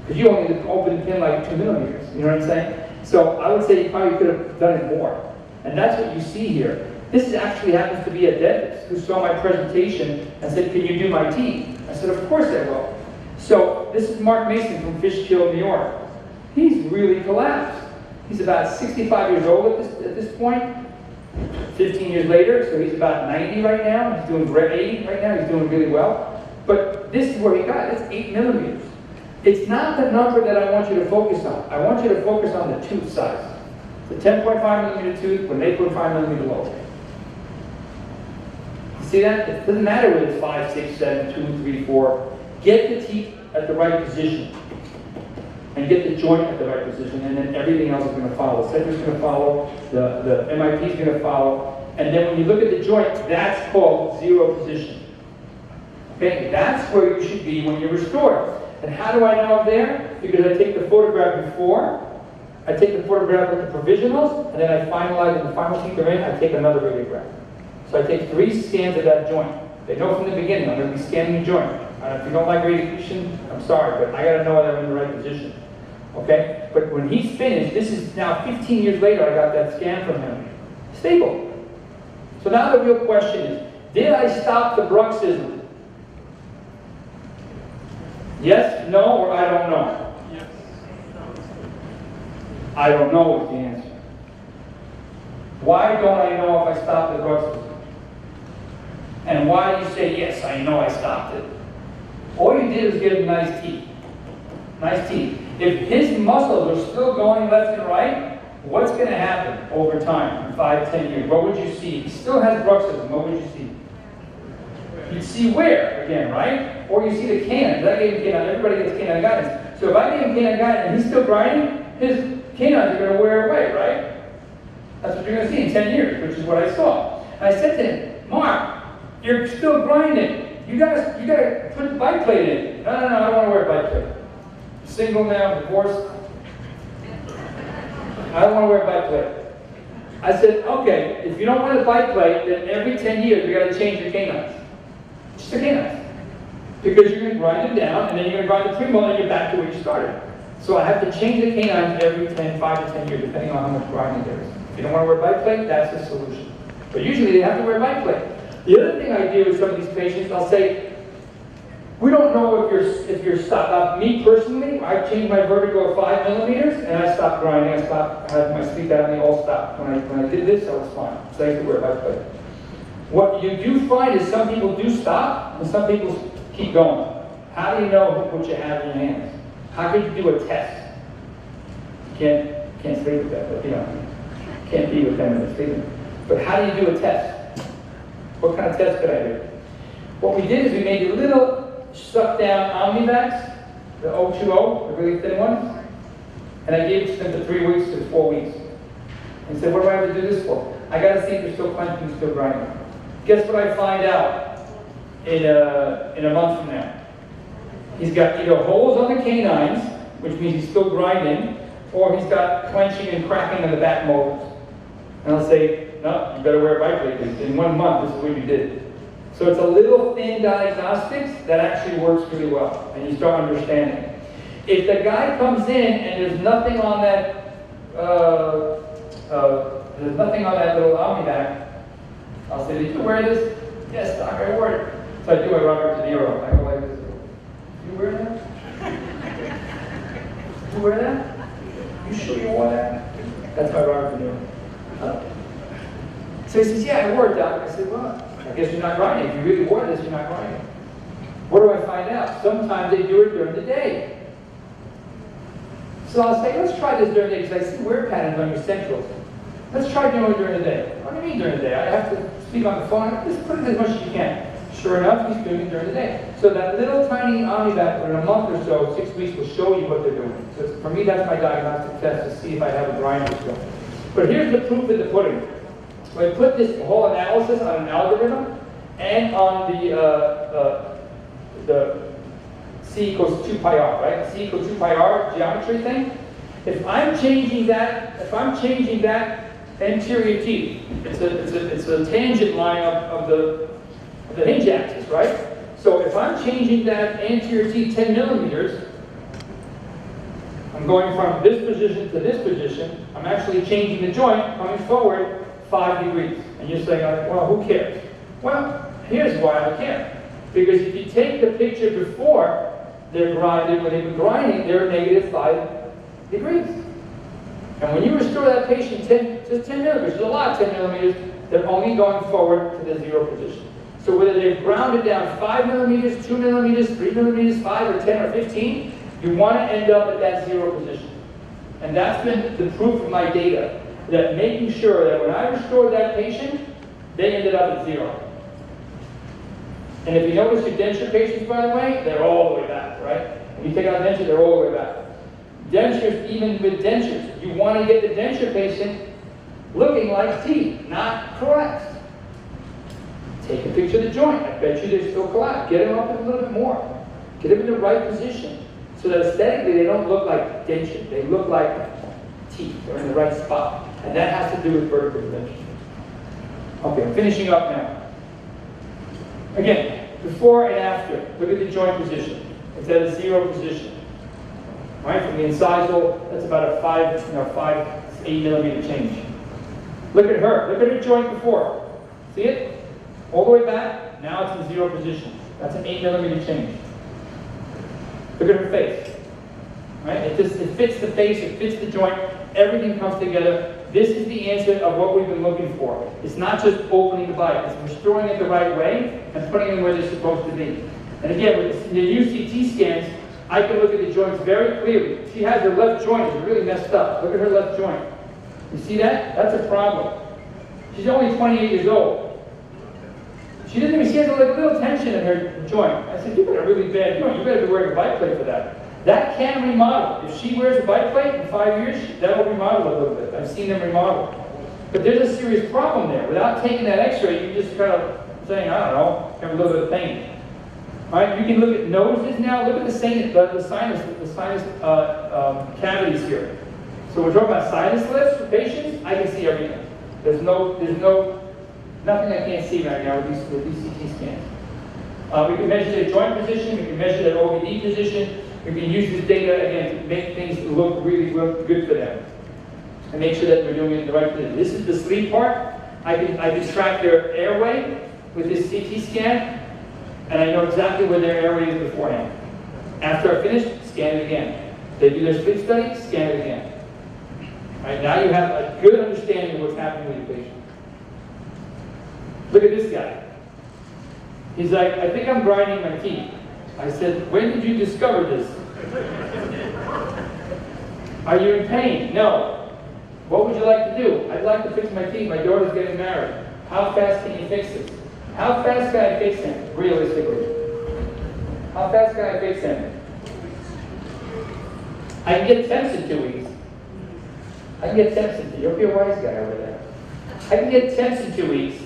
Because you only opened the pin like 2 millimeters, you know what I'm saying? So I would say you probably could have done it more. And that's what you see here. This actually happens to be a dentist who saw my presentation and said, can you do my teeth? I said, of course I will. So this is Mark Mason from Fishkill, New York. He's really collapsed. He's about 65 years old at this point. 15 years later, so he's about 90 right now. He's doing 80 right now. He's doing really well. But this is where he got it. It's 8 millimeters. It's not the number that I want you to focus on. I want you to focus on the tooth size. The 10.5 millimeter tooth with an 8.5 millimeter lobe. See that? It doesn't matter whether it's 5, 6, 7, 2, 3, 4. Get the teeth at the right position. And get the joint at the right position, and then everything else is going to follow. The center's going to follow, the MIP is going to follow, and then when you look at the joint, that's called zero position. Okay, that's where you should be when you're restored. And how do I know I'm there? Because I take the photograph before, I take the photograph with the provisionals, and then I finalize, and the final teeth are in, I take another radiograph. So I take 3 scans of that joint. They know from the beginning, I'm going to be scanning the joint. If you don't like radiation, I'm sorry, but I got to know that I'm in the right position. Okay? But when he's finished, this is now 15 years later, I got that scan from him. Stable. So now the real question is, did I stop the bruxism? Yes, no, or I don't know? Yes. I don't know is the answer. Why don't I know if I stopped the bruxism? And why do you say, yes, I know I stopped it? All you did was give him nice teeth. Nice teeth. If his muscles are still going left and right, what's going to happen over time, in 5, 10 years? What would you see? If he still has bruxism, what would you see? You'd see where, again, right? Or you see the canine. I gave him canine. Everybody gets canine guidance. So if I gave him canine guidance and he's still grinding, his canines are going to wear away, right? That's what you're going to see in 10 years, which is what I saw. And I said to him, Mark, you're still grinding. You gotta put the bite plate in. No, I don't want to wear a bite plate. Single now, divorced. I don't want to wear a bite plate. I said, okay, if you don't want a bite plate, then every 10 years we got to change your canines. Just the canines. Because you're going to grind them down, and then you're going to grind the premolar, and you're back to where you started. So I have to change the canines every 5 to 10 years, depending on how much grinding there is. If you don't want to wear a bite plate, that's the solution. But usually they have to wear a bite plate. The other thing I do with some of these patients, I'll say, we don't know if you're stopped. Me personally, I changed my vertigo to 5 millimeters, and I stopped grinding. I stopped having my sleep apnea, all stopped. When I did this, I was fine. So I used to wear a bite plate. What you do find is some people do stop, and some people keep going. How do you know what you have in your hands? How could you do a test? You can't sleep with that, but can't be with them in the sleeping. But how do you do a test? What kind of test could I do? What we did is we made a little suck down Omnivacs, the 020, the really thin ones, and I gave it to them for 3 weeks to 4 weeks. And said, what do I have to do this for? I got to see if they're still clenching, still grinding. Guess what I find out in a month from now? He's got either holes on the canines, which means he's still grinding, or he's got clenching and cracking on the back molars. And I'll say, no, you better wear a bite plate. In 1 month, this is what you did. So it's a little thin diagnostics that actually works really well, and you start understanding. If the guy comes in and there's nothing on that, little Omnivac, I'll say, did you wear this? Yes, doc, I wore it. So I do my Robert De Niro. I go like this. You wear that? You wear that? You sure you wore that? That's my Robert De Niro. Huh? So he says, yeah, I wore it, doc. I said, well, I guess you're not grinding. If you really wore this, you're not grinding. What do I find out? Sometimes they do it during the day. So I'll say, let's try this during the day, because I see wear patterns on your centrals. Let's try doing it during the day. What do you mean during the day? I have to speak on the phone. Just put it as much as you can. Sure enough, he's doing it during the day. So that little tiny Omnivac, in a month or so, 6 weeks, will show you what they're doing. So for me, that's my diagnostic test to see if I have a grind or so. But here's the proof in the pudding. I put this whole analysis on an algorithm and on the C equals 2 pi r, right? C equals 2 pi r geometry thing. If I'm changing that anterior teeth, it's a tangent line of the hinge axis, right? So if I'm changing that anterior teeth 10 millimeters, I'm going from this position to this position. I'm actually changing the joint, coming forward 5 degrees. And you're saying, well, who cares? Well, here's why I care. Because if you take the picture before they're grinding, when they're grinding, they're negative 5 degrees. And when you restore that patient just 10 millimeters, there's a lot of 10 millimeters, they're only going forward to the 0 position. So whether they've grounded down 5 millimeters, 2 millimeters, 3 millimeters, 5 or 10 or 15, You want to end up at that zero position. And that's been the proof of my data, that making sure that when I restored that patient, they ended up at zero. And if you notice your denture patients, by the way, they're all the way back, right? When you take out dentures, they're all the way back. Dentures, even with dentures, you want to get the denture patient looking like teeth, not correct. Take a picture of the joint. I bet you they're still collapsed. Get them up a little bit more. Get them in the right position so that aesthetically they don't look like denture. They look like teeth. They're in the right spot. And that has to do with vertical dimension. Okay, I'm finishing up now. Again, before and after, look at the joint position. It's at a zero position. Right, from the incisal, that's about a 8 millimeter change. Look at her. Look at her joint before. See it? All the way back. Now it's in zero position. That's an 8 millimeter change. Look at her face. Right? It fits the face. It fits the joint. Everything comes together. This is the answer of what we've been looking for. It's not just opening the bite. It's restoring it the right way and putting them where they're supposed to be. And again, with the new CT scans, I can look at the joints very clearly. She has her left joint is really messed up. Look at her left joint. You see that? That's a problem. She's only 28 years old. She has a little tension in her joint. I said, you've got a really bad joint. You better be wearing a bite plate for that. That can remodel. If she wears a bite plate in 5 years, that'll remodel a little bit. I've seen them remodel. But there's a serious problem there. Without taking that x-ray, you just kind of saying, I don't know, have a little bit of pain. All right, you can look at noses now. Look at the sinus cavities here. So we're talking about sinus lifts for patients. I can see everything. There's nothing I can't see right now with these CT scans. We can measure the joint position. We can measure the OVD position. We can use this data again to make things look really good for them and make sure that we're doing it in the right position. This is the sleep part. I can track their airway with this CT scan. And I know exactly where their airway is beforehand. After I finish, scan it again. They do their sleep study, scan it again. All right, now you have a good understanding of what's happening with your patient. Look at this guy. He's like, I think I'm grinding my teeth. I said, when did you discover this? Are you in pain? No. What would you like to do? I'd like to fix my teeth. My daughter's getting married. How fast can you fix this? How fast can I fix him, realistically? How fast can I fix him? I can get temps in 2 weeks. I can get temps in 2 weeks. You'll be a wise guy over there. I can get temps in 2 weeks,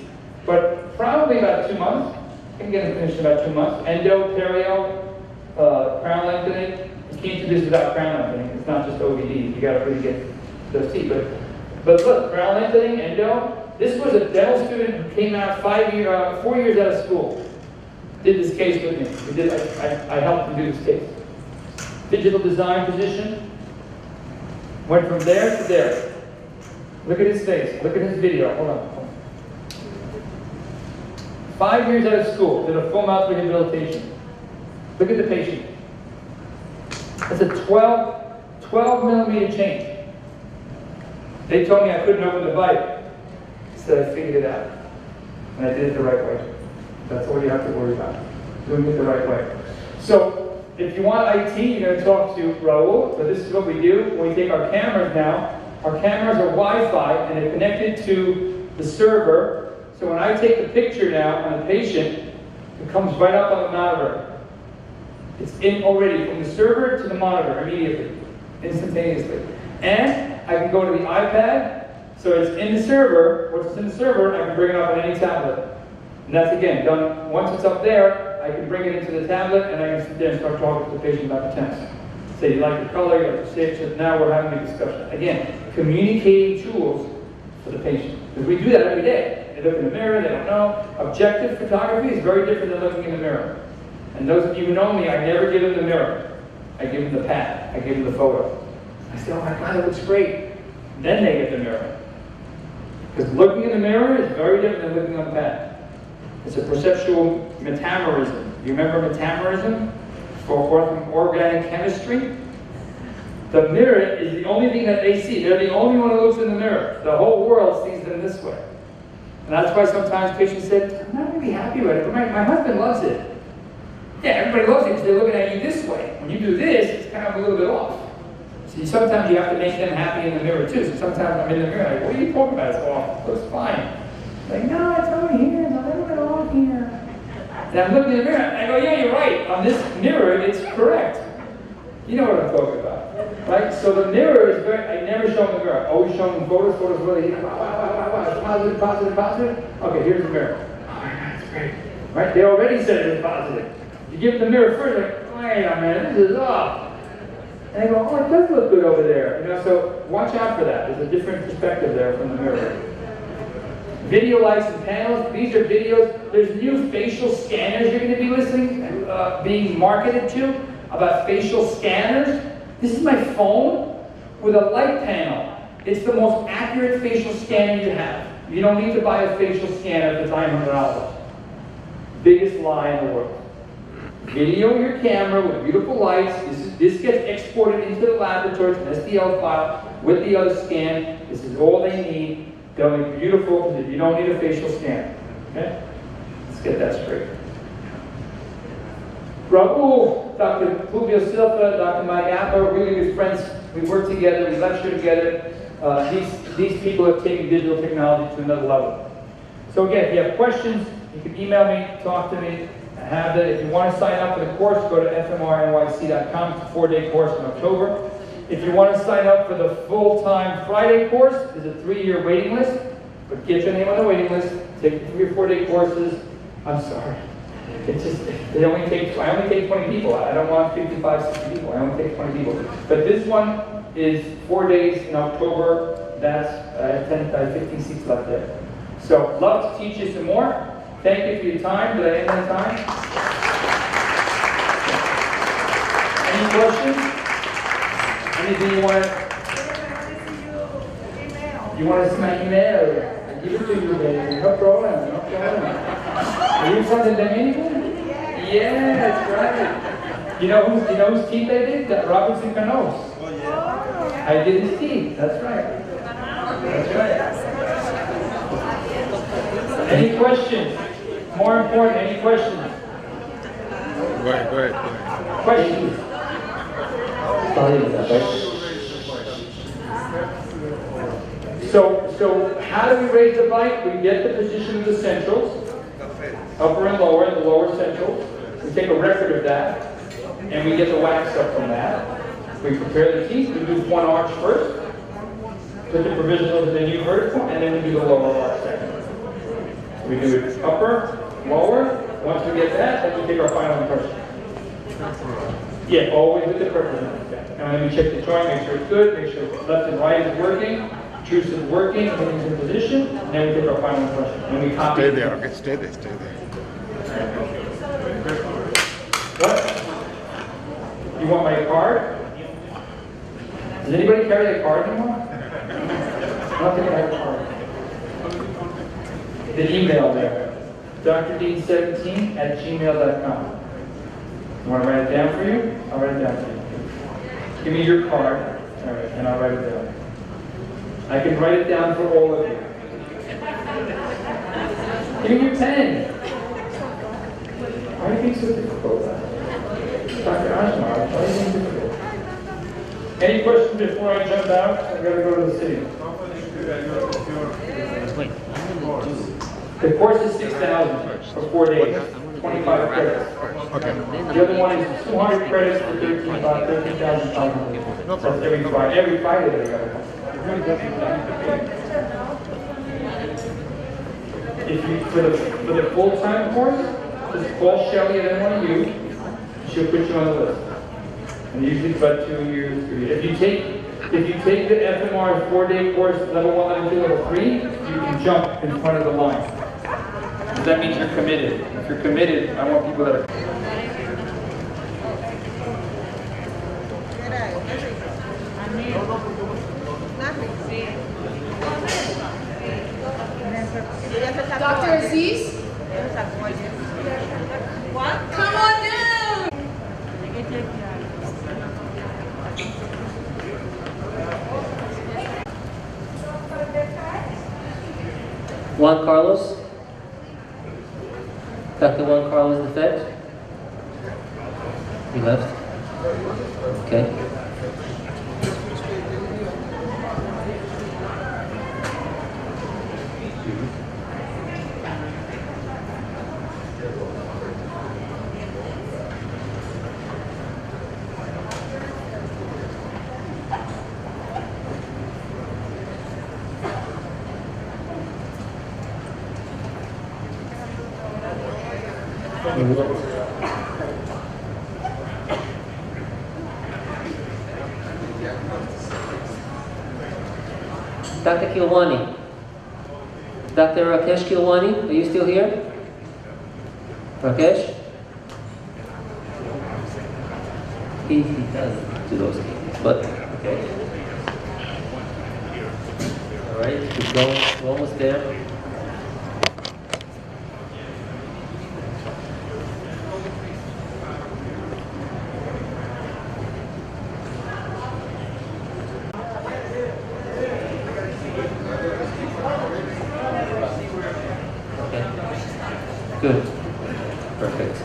but probably about 2 months. I can get him finished in about 2 months. Endo, perio, crown lengthening. You can't do this without crown lengthening. It's not just OVD. You got to really get those teeth. But look, crown lengthening, endo. This was a dental student who came out 4 years out of school. Did this case with me. I helped him do this case. Digital design position. Went from there to there. Look at his face. Look at his video. Hold on. 5 years out of school. Did a full mouth rehabilitation. Look at the patient. That's a 12 millimeter change. They told me I couldn't open the bite. So I figured it out. And I did it the right way. That's all you have to worry about. Doing it the right way. So if you want IT, you're going to talk to Raul. So this is what we do. When we take our cameras now, our cameras are Wi-Fi and they're connected to the server. So when I take the picture now on the patient, it comes right up on the monitor. It's in already from the server to the monitor immediately, instantaneously. And I can go to the iPad. So it's in the server. Once it's in the server, I can bring it up on any tablet. And that's, again, done. Once it's up there, I can bring it into the tablet, and I can sit there and start talking to the patient about the temps. Say, you like the color, you like the shape. So now we're having a discussion. Again, communicating tools for the patient. Because we do that every day. They look in the mirror, they don't know. Objective photography is very different than looking in the mirror. And those of you who know me, I never give them the mirror. I give them the pad. I give them the photo. I say, oh my God, it looks great. Then they get the mirror. Because looking in the mirror is very different than looking on the pad. It's a perceptual metamerism. You remember metamerism for organic chemistry? The mirror is the only thing that they see. They're the only one who looks in the mirror. The whole world sees them this way. And that's why sometimes patients say, I'm not really happy with it, but my husband loves it. Yeah, everybody loves it because they're looking at you this way. When you do this, it's kind of a little bit off. See, sometimes you have to make them happy in the mirror too. So sometimes I'm in the mirror, like, what are you talking about? It's off. It looks fine. Like, no, it's over here. It's a little bit off here. And I'm looking in the mirror, and I go, yeah, you're right. On this mirror, it's correct. You know what I'm talking about, right? So the mirror is very, I never show them the mirror. I always show them photos where they, wow, it's positive, positive, positive. Okay, here's the mirror. Oh, that's great. Right? They already said it was positive. You give them the mirror first, like, wait a minute, this is off. And they go, oh, it does look good over there. You know, so watch out for that. There's a different perspective there from the mirror. Video lights and panels, these are videos. There's new facial scanners you're going to be listening, being marketed to about facial scanners. This is my phone with a light panel. It's the most accurate facial scanner you have. You don't need to buy a facial scanner for $900. Biggest lie in the world. Video your camera with beautiful lights. This gets exported into the laboratory, an STL file with the other scan. This is all they need. They'll be beautiful because you don't need a facial scan. Okay? Let's get that straight. Raul, Dr. Fulvio Silva, Dr. Mike Appa, really good friends. We work together, we lecture together. These people have taken digital technology to another level. So again, if you have questions, you can email me, talk to me. I have that. If you want to sign up for the course, go to fmrnyc.com. It's a 4-day course in October. If you want to sign up for the full-time Friday course, there's a 3-year waiting list. But get your name on the waiting list. Take 3 or 4 day courses. I'm sorry. It's just, I only take 20 people. I don't want 55, 60 people. I only take 20 people. But this one is 4 days in October. That's, I have 15 seats left there. So, love to teach you some more. Thank you for your time. Did I end on time? Any questions? Anything you want to? You want to see my email? I give it to you, baby. No problem. No problem. Are you from the Dominican? Yeah, that's right. You know whose teeth I did? That Robertson Cano's. Oh yeah. I did his teeth. That's right. That's right. Any questions? More important, any questions? Go ahead. Questions? So how do we raise the bite? We get the position of the centrals, upper and lower, the lower centrals. We take a record of that, and we get the wax up from that. We prepare the teeth. We do one arch first, put the provisional to the new vertical, and then we do the lower arch second. We do it upper, lower. Once we get that, then we take our final impression. Yeah, always with the purpose. And then we check the joint, make sure it's good, make sure left and right is working, juice is working, everything's in position, and then we take our final impression. And we copy. Stay there, okay? Stay there, stay there. What? You want my card? Does anybody carry a card anymore? I don't think I have a card. The email there. drdean17@gmail.com. You want to write it down for you? I'll write it down for you. Give me your card, all right, and I'll write it down. I can write it down for all of you. Give me your pen. Why do you think so difficult? Dr. Ashmar, why do you think difficult? Any questions before I jump out? I've got to go to the city. The course is 6,000 for 4 days, 25 credits. Okay. The other one is 200 credits for 13,500. That's every Friday. Every Friday they got it. If you for the full-time course, just call Shelly at NYU. She'll put you on the list. And usually it's about 2 years, 3 years. If you take the FMR 4-day course, level 1, level 2, level 3, you can jump in front of the line. That means you're committed. If you're committed, I want people that are. Dr. Aziz? What? Come on down! Juan Carlos? Dr. Juan Carlos the Fed? He left? Okay. Dr. Kilwani. Dr. Rakesh Kilwani, are you still here? Rakesh? He does do those things, but okay. All right, keep going. We're almost there. Good. Perfect.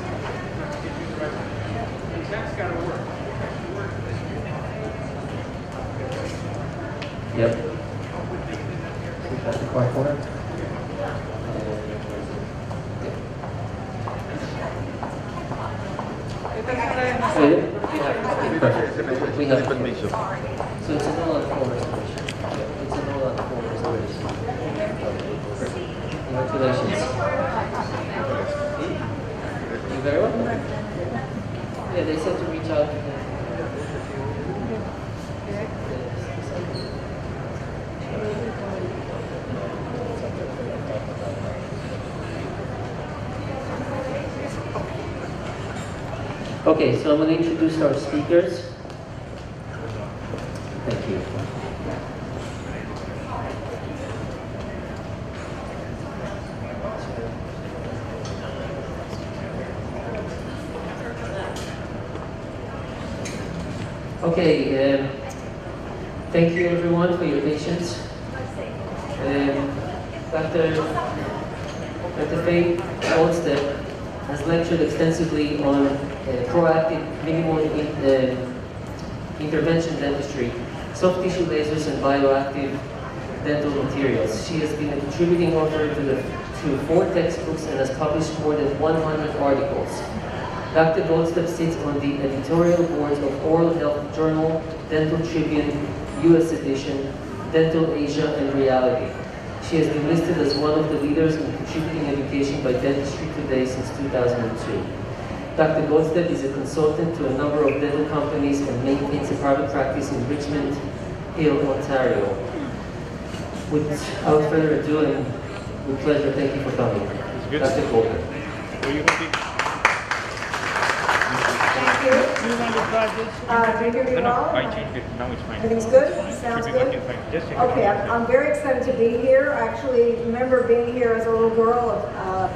Yep. That's the quiet corner. Perfect. We have. So it's a no on the reservation. It's a no on the reservation. Congratulations. You very welcome. Yeah, they said to reach out to him. Okay, so I'm going to introduce our speakers. Thank you. Okay, thank you everyone for your patience. Dr. Faye Goldstep has lectured extensively on proactive minimal intervention dentistry, soft tissue lasers, and bioactive dental materials. She has been a contributing author to 4 textbooks and has published more than 100 articles. Dr. Goldstep sits on the editorial boards of Oral Health Journal, Dental Tribune, US Edition, Dental Asia, and Reality. She has been listed as one of the leaders in contributing education by Dentistry Today since 2002. Dr. Goldstep is a consultant to a number of dental companies and maintains a private practice in Richmond Hill, Ontario. Without further ado, and with pleasure, thank you for coming. Dr. Goldstep. Do you want to try this? Do you hear me well? I changed it. Now it's fine. Everything's good? Sounds good? Okay, I'm very excited to be here. I actually remember being here as a little girl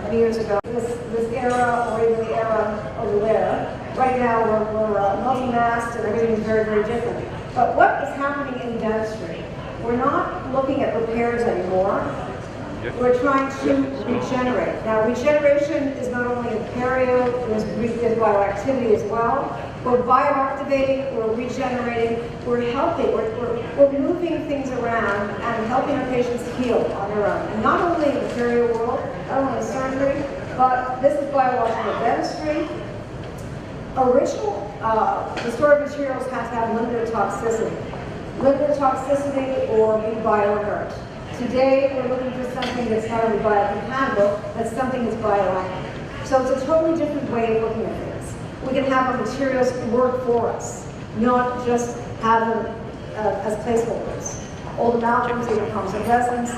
many years ago. This era, or even the era over there. Right now, we're multi-masked and everything is very, very different. But what is happening in dentistry? We're not looking at repairs anymore. We're trying to regenerate. Now, regeneration is not only in perio, there's bioactivity as well. We're bioactivating, we're regenerating, we're helping, we're moving things around and helping our patients heal on their own. And not only in the perio world, not only in surgery, but this is biological dentistry. Restorative materials have to have limited toxicity. Limited toxicity or be bioinert. Today, we're looking for something that's not only biocompatible, but something that's bioactive. So it's a totally different way of looking at things. We can have our materials work for us, not just have them as placeholders. Old amalgams, either composite resins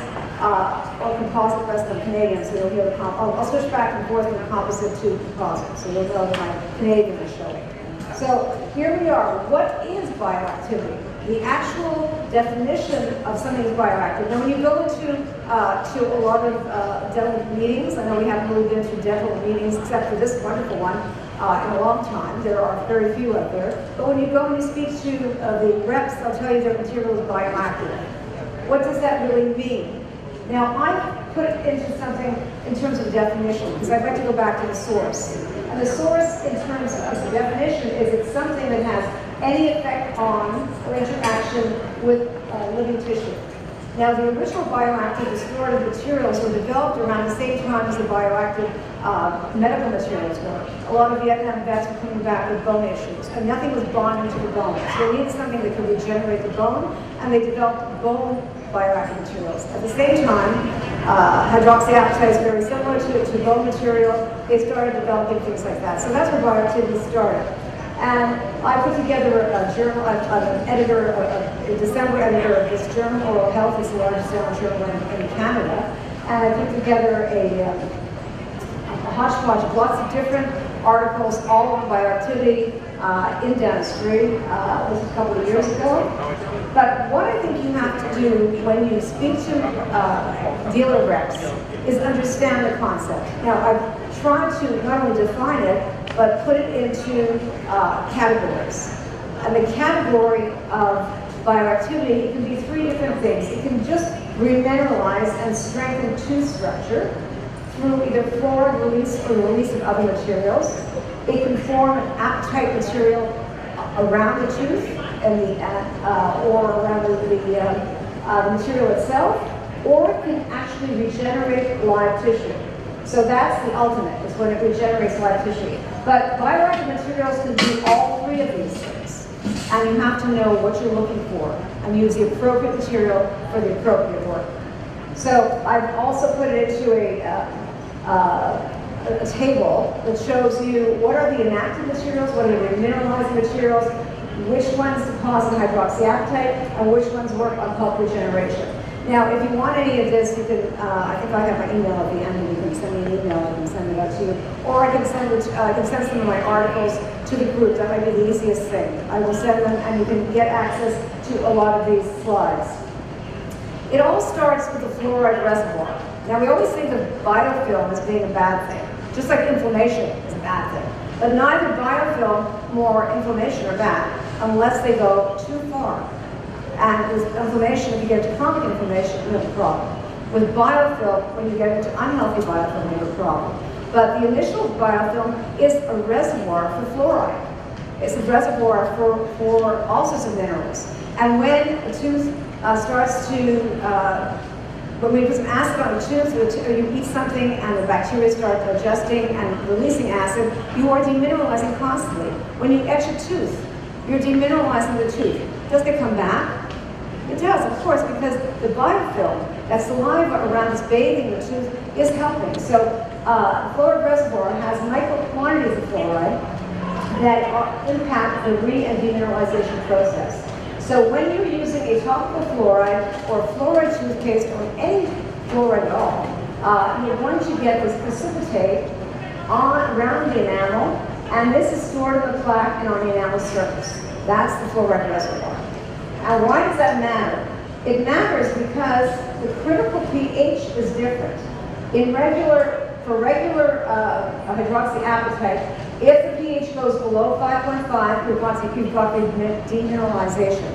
or composite resin. I'm Canadian, so you'll hear the I'll switch back and forth from composite to composite, so you'll know that my Canadian is showing. So here we are. What is bioactivity? The actual definition of something is bioactive. Now, when you go into to a lot of dental meetings, I know we haven't really been to dental meetings except for this wonderful one in a long time. There are very few out there. But when you go and you speak to the reps, they'll tell you their material is bioactive. What does that really mean? Now, I put it into something in terms of definition, because I'd like to go back to the source. And the source in terms of the definition is it something that has any effect on or interaction with living tissue. Now, the original bioactive restorative materials were developed around the same time as the bioactive medical materials were. A lot of Vietnam vets were coming back with bone issues, and nothing was bonding to the bone. So they needed something that could regenerate the bone, and they developed bone bioactive materials. At the same time, hydroxyapatite is very similar to bone material. They started developing things like that. So that's where bioactivity started. And I put together a journal, I'm an editor, a December editor of this journal, Oral Health. It's the largest dental journal in Canada. And I put together a hodgepodge of lots of different articles, all on bioactivity in dentistry. This was a couple of years ago. But what I think you have to do when you speak to dealer reps is understand the concept. Now, I've tried to not only define it, but put it into categories. And the category of bioactivity, it can be three different things. It can just remineralize and strengthen tooth structure through either fluoride release or the release of other materials. It can form an apatite material around the tooth and or around the material itself, or it can actually regenerate live tissue. So that's the ultimate, is when it regenerates live tissue. But bioactive materials can do all three of these things. And you have to know what you're looking for and use the appropriate material for the appropriate work. So I've also put it into a table that shows you what are the inactive materials, what are the mineralizing materials, which ones deposit hydroxyapatite, and which ones work on pulp regeneration. Now, if you want any of this, you can, I think I have my email at the end, and you can send me an email, I can send it out to you. Or I can send some of my articles to the group. That might be the easiest thing. I will send them, and you can get access to a lot of these slides. It all starts with the fluoride reservoir. Now, we always think of biofilm as being a bad thing, just like inflammation is a bad thing. But neither biofilm nor inflammation are bad, unless they go too far. And with inflammation, if you get into chronic inflammation, you have a problem. With biofilm, when you get into unhealthy biofilm, you have a problem. But the initial biofilm is a reservoir for fluoride. It's a reservoir for all sorts of minerals. And when a tooth starts to, when we put some acid on the tooth, or you eat something and the bacteria start digesting and releasing acid, you are demineralizing constantly. When you etch a tooth, you're demineralizing the tooth. Does it come back? It does, of course, because the biofilm, that saliva around this bathing the tooth, is helping. So fluoride reservoir has micro quantities of fluoride that impact the re- and demineralization process. So when you're using a topical fluoride or fluoride toothpaste or any fluoride at all, you're going to get this precipitate around the enamel, and this is stored in the plaque and on the enamel surface. That's the fluoride reservoir. And why does that matter? It matters because the critical pH is different. For regular hydroxyapatite, if the pH goes below 5.5, you've got demineralization.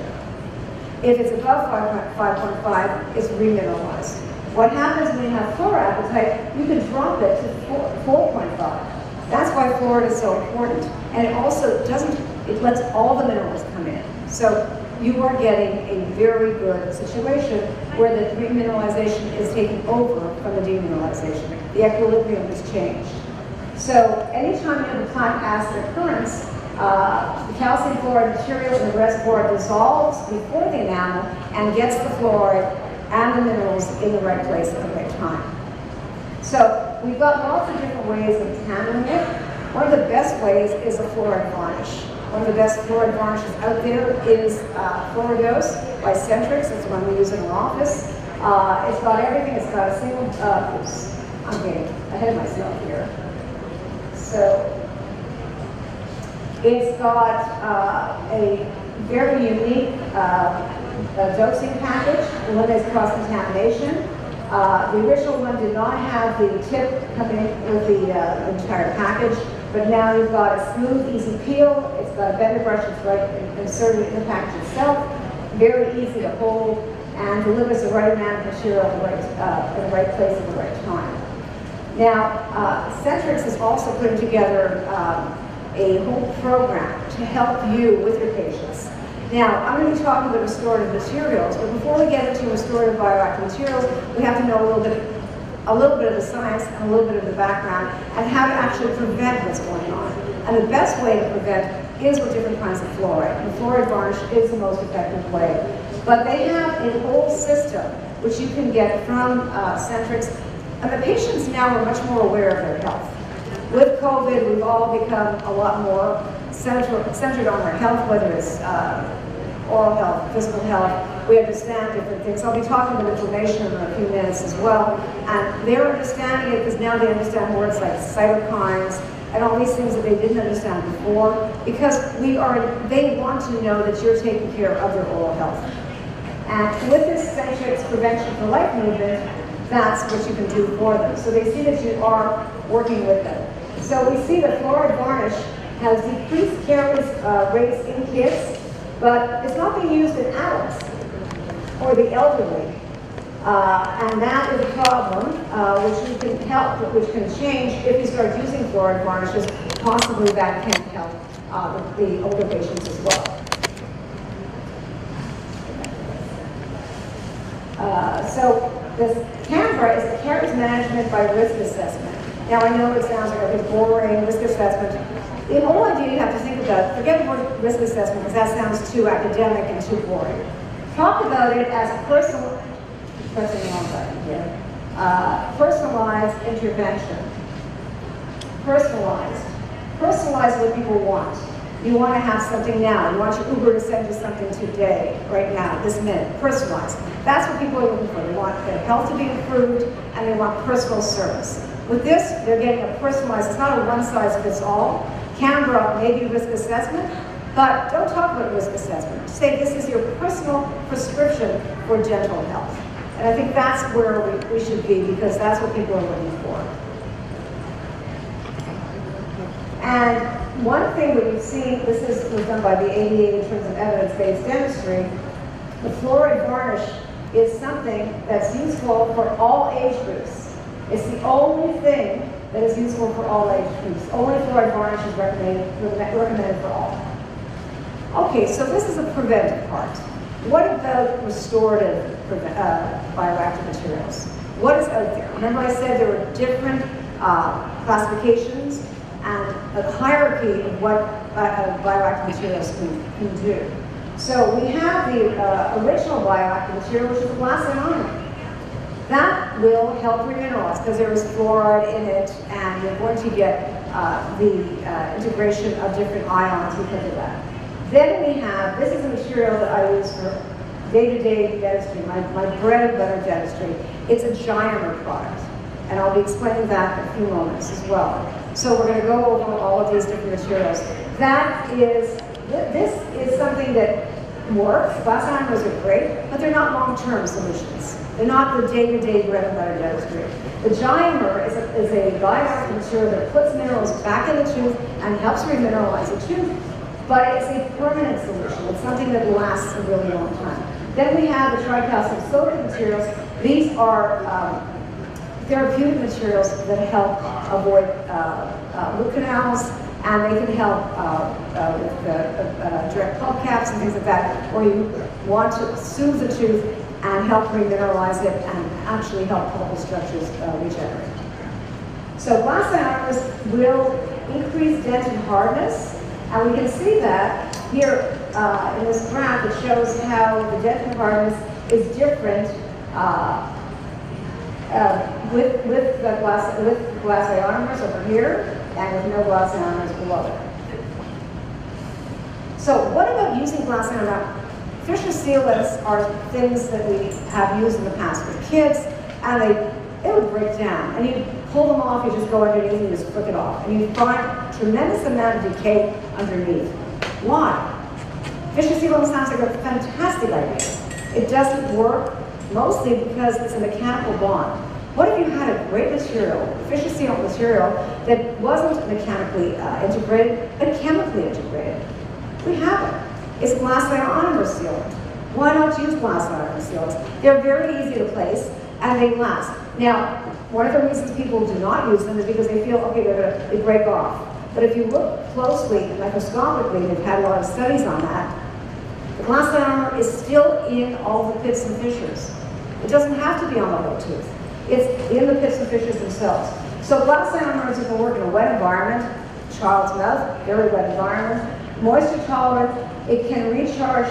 If it's above 5.5, it's remineralized. What happens when you have fluorapatite, you can drop it to 4.5. That's why fluoride is so important. And it also it lets all the minerals come in. So you are getting a very good situation where the remineralization is taking over from the demineralization. The equilibrium is changed. So anytime you have a plaque acid occurrence, the calcium fluoride material in the reservoir dissolves before the enamel and gets the fluoride and the minerals in the right place at the right time. So we've got lots of different ways of handling it. One of the best ways is a fluoride varnish. One of the best fluoride varnishes out there is Fluoridose by Centrix. It's the one we use in our office. It's got everything. It's got a single, oops, I'm getting ahead of myself here. So it's got a very unique dosing package, eliminates cross-contamination. The original one did not have the tip coming in with the entire package, but now you've got a smooth, easy peel. It's got a bender brush that's right inserted in the package itself. Very easy to hold and delivers the right amount of material in the right place at the right time. Now, Centrix is also putting together a whole program to help you with your patients. Now, I'm going to be talking about restorative materials, but before we get into restorative bioactive materials, we have to know a little bit of the science and a little bit of the background and how to actually prevent what's going on. And the best way to prevent is with different kinds of fluoride. And fluoride varnish is the most effective way. But they have a whole system which you can get from Centrix. And the patients now are much more aware of their health. With COVID, we've all become a lot more centered on our health, whether it's oral health, physical health. We understand different things. I'll be talking about inflammation in a few minutes as well. And they're understanding it because now they understand words like cytokines and all these things that they didn't understand before, because they want to know that you're taking care of their oral health. And with this Centrix Prevention for Life movement, that's what you can do for them. So they see that you are working with them. So we see that fluoride varnish has decreased caries rates in kids, but it's not being used in adults or the elderly. And that is a problem which you can help, which can change if you start using fluoride varnishes. Possibly that can help the older patients as well. So this CAMBRA is the Caries Management by Risk Assessment. Now I know it sounds like a bit boring, risk assessment. The whole idea you have to think about, forget the word risk assessment because that sounds too academic and too boring. Talk about it as a personalized intervention. Personalized what people want. You want to have something now. You want your Uber to send you something today, right now, this minute. Personalized. That's what people are looking for. They want their health to be improved and they want personal service. With this, they're getting a personalized, it's not a one-size-fits-all. CAMBRA may be risk assessment, but don't talk about risk assessment. Say this is your personal prescription for dental health. And I think that's where we should be because that's what people are looking for. And one thing that we've seen, this was done by the ADA in terms of evidence-based dentistry, the fluoride varnish is something that's useful for all age groups. It's the only thing that is useful for all age groups. Only fluoride varnish is recommended for all. Okay, so this is a preventive part. What about restorative bioactive materials? What is out there? Remember I said there were different classifications and a hierarchy of what bioactive materials can do. So we have the original bioactive material, which is glass ionomer. That will help remineralize because there is fluoride in it, and you're going to get the integration of different ions because of that. Then we have, this is a material that I use for day-to-day dentistry, my bread and butter dentistry. It's a Geimer product, and I'll be explaining that in a few moments as well. So we're going to go over all of these different materials. This is something that works. Glass ionomers are great, but they're not long-term solutions. They're not the day-to-day bread and butter dentistry. The Geimer is a bioactive material that puts minerals back in the tooth and helps remineralize the tooth, but it's a permanent solution. It's something that lasts a really long time. Then we have the tricalcium sodium materials. These are therapeutic materials that help avoid root canals, and they can help with direct pulp caps and things like that, where you want to soothe the tooth and help remineralize it and actually help pulpal structures regenerate. So glass ionomers will increase dentin hardness, and we can see that here in this graph. It shows how the dentin hardness is different with glass ionomers over here and with no glass ionomers below it. So what about using glass ionomer? Fisher sealants are things that we have used in the past with kids, and they would break down. And you pull them off, you just go underneath and you just flick it off. And you find a tremendous amount of decay underneath. Why? Fisher sealant sounds like a fantastic idea. It doesn't work mostly because it's a mechanical bond. What if you had a great material, Fisher sealant material, that wasn't mechanically integrated, but chemically integrated? We have it. It's glass ionomer sealant. Why not use glass ionomer sealants? They're very easy to place and they last. Now, one of the reasons people do not use them is because they feel, okay, they break off. But if you look closely, microscopically, they've had a lot of studies on that, the glass ionomer is still in all the pits and fissures. It doesn't have to be on the whole tooth. It's in the pits and fissures themselves. So glass ionomers, if they work in a wet environment, child's mouth, very wet environment, moisture tolerant, it can recharge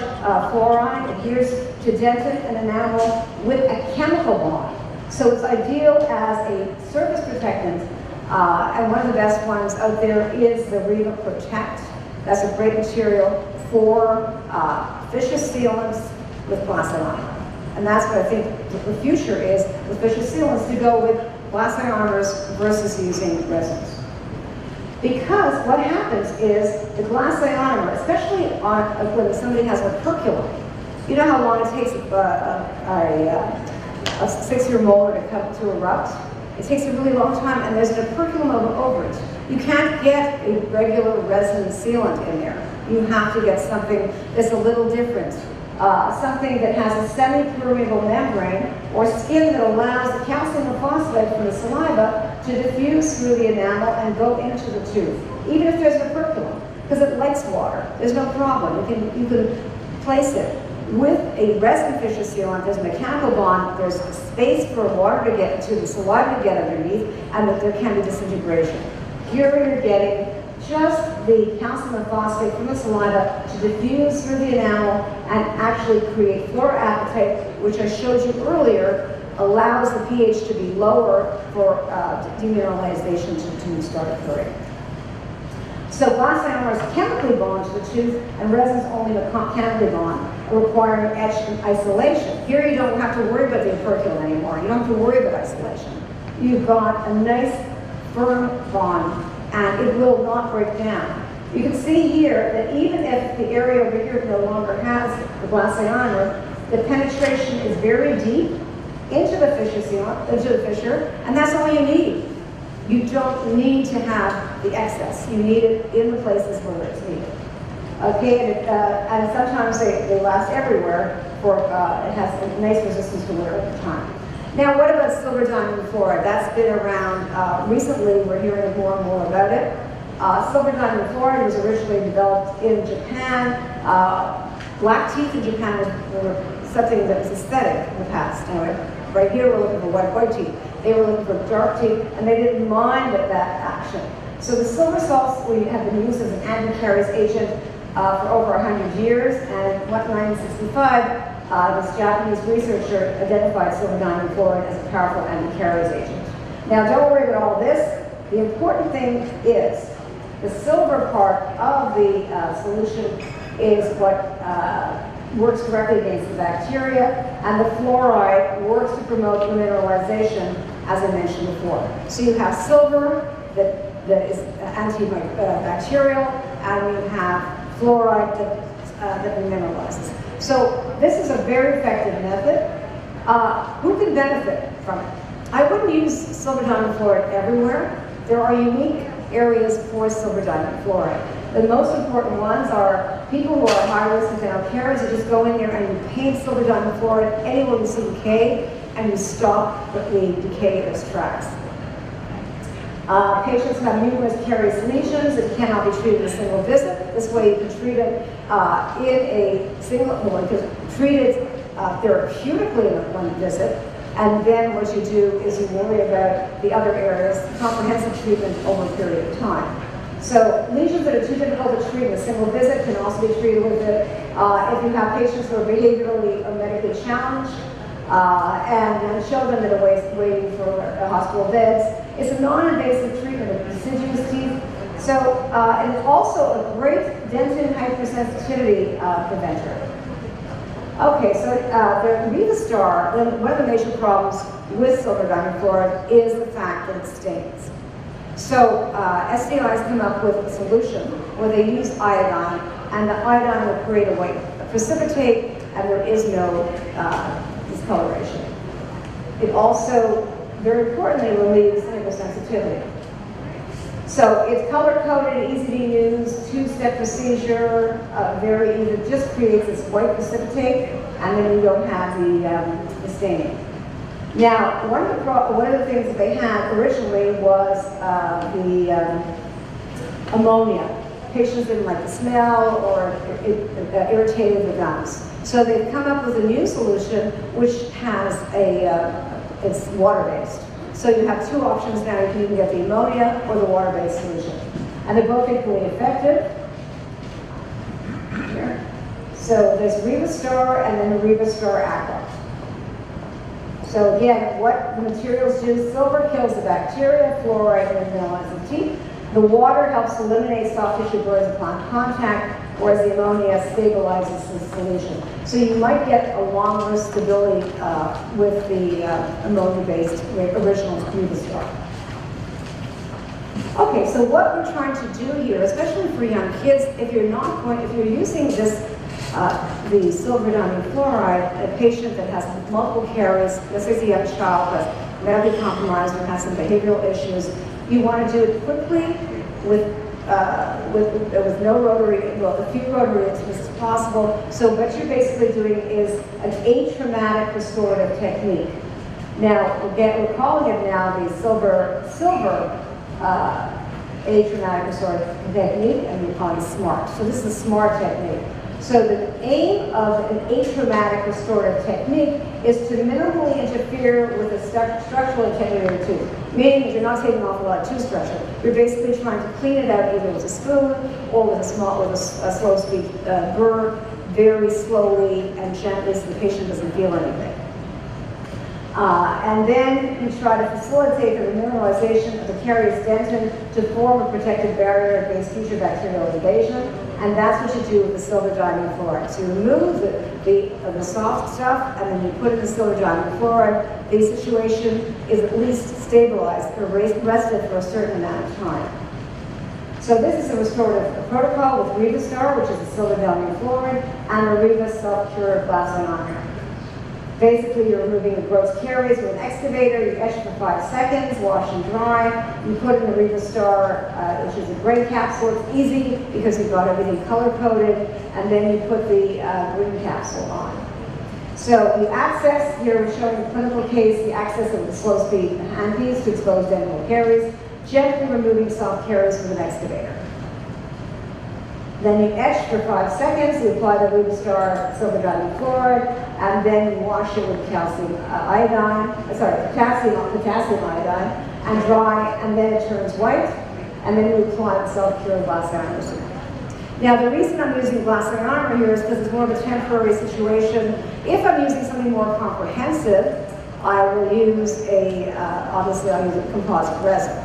fluoride, adheres to dentin and enamel with a chemical bond. So it's ideal as a surface protectant, and one of the best ones out there is the Riva Protect. That's a great material for fissure sealants with glass ionomer. And that's what I think the future is with fissure sealants, to go with glass ionomers versus using resins. Because what happens is the glass ionomer, especially when somebody has a operculum, you know how long it takes a 6-year molar to erupt? It takes a really long time, and there's an operculum over it. You can't get a regular resin sealant in there. You have to get something that's a little different. Something that has a semi-permeable membrane or skin that allows the calcium phosphate from the saliva to diffuse through the enamel and go into the tooth, even if there's an operculum, because it likes water. There's no problem. You can place it. With a resin fissure sealant, there's a mechanical bond, there's space for water to get into, the saliva to get underneath, and that there can be disintegration. Here you're getting just the calcium phosphate from the saliva to diffuse through the enamel and actually create fluoroacetate, which I showed you earlier, allows the pH to be lower for demineralization to start occurring. So glass ionomers chemically bond to the tooth, and resins only mechanically bond, requiring etch and isolation. Here you don't have to worry about the operculum anymore. You don't have to worry about isolation. You've got a nice firm bond, and it will not break down. You can see here that even if the area over here no longer has the glass ionomer, the penetration is very deep into the fissure sealant, into the fissure, and that's all you need. You don't need to have the excess. You need it in the places where it's needed. Okay, and sometimes they last everywhere. It has a nice resistance to wear over time. Now, what about silver diamond fluoride? That's been around recently. We're hearing more and more about it. Silver diamond fluoride was originally developed in Japan. Black teeth in Japan were something that was aesthetic in the past. Anyway, right here we're looking for white teeth. They were looking for dark teeth, and they didn't mind that action. So the silver salts have been used as an anti-caries agent for over 100 years, and in 1965, this Japanese researcher identified silver diamond fluoride as a powerful anti-caries agent. Now, don't worry about all this. The important thing is the silver part of the solution is what works directly against the bacteria, and the fluoride works to promote mineralization, as I mentioned before. So you have silver that is antibacterial, and you have fluoride that mineralizes. So this is a very effective method. Who can benefit from it? I wouldn't use silver diamond fluoride everywhere. There are unique areas for silver diamond fluoride. The most important ones are people who are high risk of dental caries. You just go in there and you paint silver diamond fluoride anywhere you see decay, and you stop the decay in its tracks. Patients have numerous carious lesions that cannot be treated in a single visit. This way you can treat it in a single, well, you can treat it therapeutically in one visit, and then what you do is you worry about the other areas, comprehensive treatment over a period of time. So lesions that are too difficult to treat in a single visit can also be treated with it. If you have patients who are behaviorally or medically challenged, and children that are waiting for hospital beds, it's a non-invasive treatment of deciduous teeth. So, and it's also a great dentin hypersensitivity preventer. Okay, so the Revastar, one of the major problems with silver diamond fluoride is the fact that it stains. So SDI's come up with a solution where they use iodine, and the iodine will create a white precipitate, and there is no discoloration. It also, very importantly, relieves hypersensitivity. So it's color-coded, easy to use, two-step procedure, very easy. It just creates this white precipitate, and then you don't have the staining. Now, one of the things that they had originally was ammonia. Patients didn't like the smell or it irritated the gums. So they've come up with a new solution which has it's water-based. So you have two options now. You can either get the ammonia or the water-based solution. And they're both equally effective. Here. So there's Revastar and then the Revastar Aqua. So again, what the materials do, silver kills the bacteria, fluoride and mineralizes the teeth. The water helps eliminate soft tissue burns upon contact, whereas the ammonia stabilizes the solution. So you might get a longer stability with the ammonia-based original Revastar. Okay, so what we're trying to do here, especially for young kids, if you're using this, the silver diamond fluoride, a patient that has multiple caries, let's say it's a young child who has medically compromised or has some behavioral issues, you want to do it quickly with no rotary, well, a few rotary instruments as possible. So what you're basically doing is an atraumatic restorative technique. Now, we're calling it now the silver atraumatic restorative technique, and we call it SMART. So this is a SMART technique. So the aim of an atraumatic restorative technique is to minimally interfere with the structural integrity of the tooth. Meaning you're not taking off a lot of tooth structure. You're basically trying to clean it out either with a spoon or with a slow-speed burr, very slowly and gently so the patient doesn't feel anything. And then you try to facilitate the remineralization of the carious dentin to form a protective barrier against future bacterial invasion. And that's what you do with the silver diamond fluoride. So you remove the soft stuff, and then you put in the silver diamond fluoride. The situation is at least stabilized or rested for a certain amount of time. So this is a restorative protocol with Revastar, which is the silver diamond fluoride, and the Reva self-cure glass ionomer. Basically, you're removing the gross caries with an excavator. You etch for 5 seconds, wash and dry. You put in the Revastar, which is a gray capsule. It's easy because you've got everything color-coded, and then you put the green capsule on. So the access, here we're showing the clinical case, the access of the slow-speed handpiece to expose dental caries, gently removing soft caries with an excavator. Then you etch for 5 seconds, you apply the Revastar silver diamond fluoride, and then you wash it with potassium iodine, and dry, and then it turns white, and then you apply the self-cure glass ionomer. Now the reason I'm using glass ionomer here is because it's more of a temporary situation. If I'm using something more comprehensive, I will use obviously I'll use a composite resin.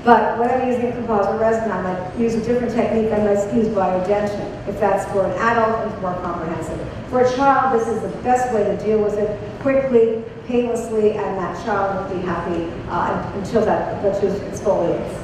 But when I'm using a composite resin, I might use a different technique. I might use biodentin. If that's for an adult, it's more comprehensive. For a child, this is the best way to deal with it quickly, painlessly, and that child will be happy until the tooth exfoliates.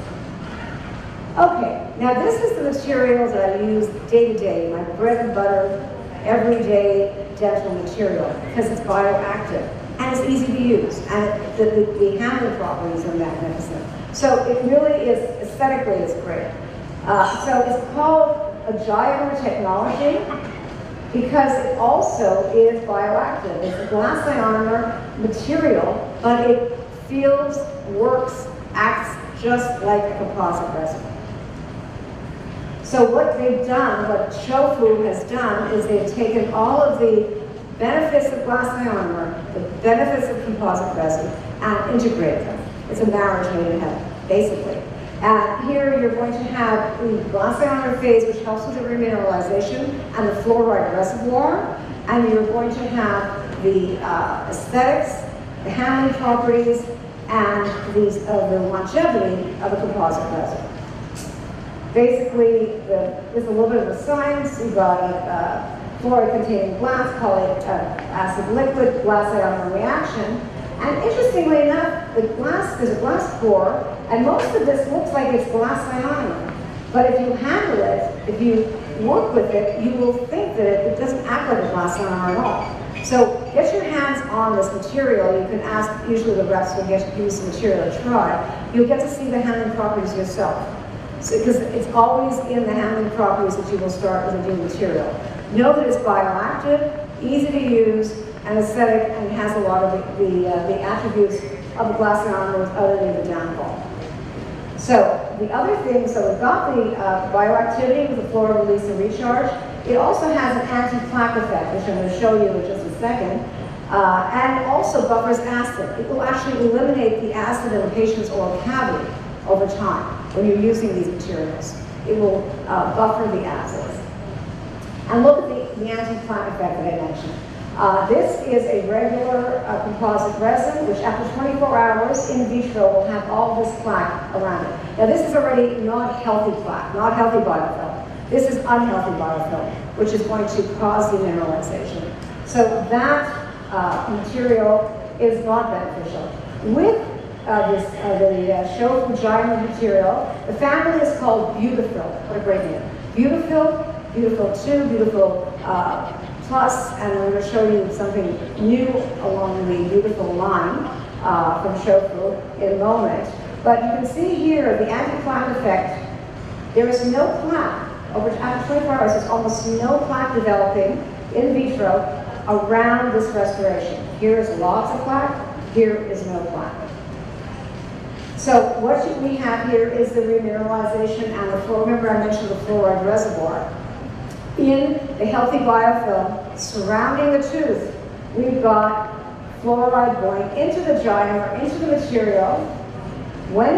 Okay, now this is the material that I use day to day, my bread and butter, everyday dental material, because it's bioactive and it's easy to use, and the handling properties are magnificent. So it really is, aesthetically, it's great. So it's called a gyro technology because it also is bioactive. It's a glass ionomer material, but it feels, works, acts just like a composite resin. So what they've done, what Shofu has done, is they've taken all of the benefits of glass ionomer, the benefits of composite resin, and integrated them. It's a marriage made in heaven, basically. And here you're going to have the glass ionomer phase, which helps with the remineralization and the fluoride reservoir, and you're going to have the aesthetics, the handling properties, and the longevity of a composite resin. Basically, there's a little bit of a science. You've got a fluoride-containing glass, acid liquid, glass ionomer reaction. And interestingly enough, there's a glass core, and most of this looks like it's glass ionomer. But if you handle it, if you work with it, you will think that it doesn't act like a glass ionomer at all. So get your hands on this material. You can ask, usually the reps will give you some material to try. You'll get to see the handling properties yourself. Because it's always in the handling properties that you will start with a new material. Know that it's bioactive, easy to use, and aesthetic, and has a lot of the attributes of a glass ionomer other than the downfall. So the other thing, so we've got the bioactivity with the fluoride release and recharge. It also has an anti-plaque effect, which I'm going to show you in just a second. And also buffers acid. It will actually eliminate the acid in the patient's oral cavity over time when you're using these materials. It will buffer the acids. And look at the anti-plaque effect that I mentioned. This is a regular composite resin, which after 24 hours in vitro will have all this plaque around it. Now this is already not healthy plaque, not healthy biofilm. This is unhealthy biofilm, which is going to cause demineralization. So that material is not beneficial. With the show from Giant material, the family is called Beautifil. What a great name. Beautifil, Beautifil 2, Beautifil Plus, and I'm going to show you something new along the Beautifil line from Shofu in a moment. But you can see here the anti-plaque effect. There is no plaque. After 24 hours, there's almost no plaque developing in vitro around this restoration. Here is lots of plaque, here is no plaque. So what we have here is the remineralization and the fluoride. Remember I mentioned the fluoride reservoir. In the healthy biofilm surrounding the tooth, we've got fluoride going into the gyre, into the material. When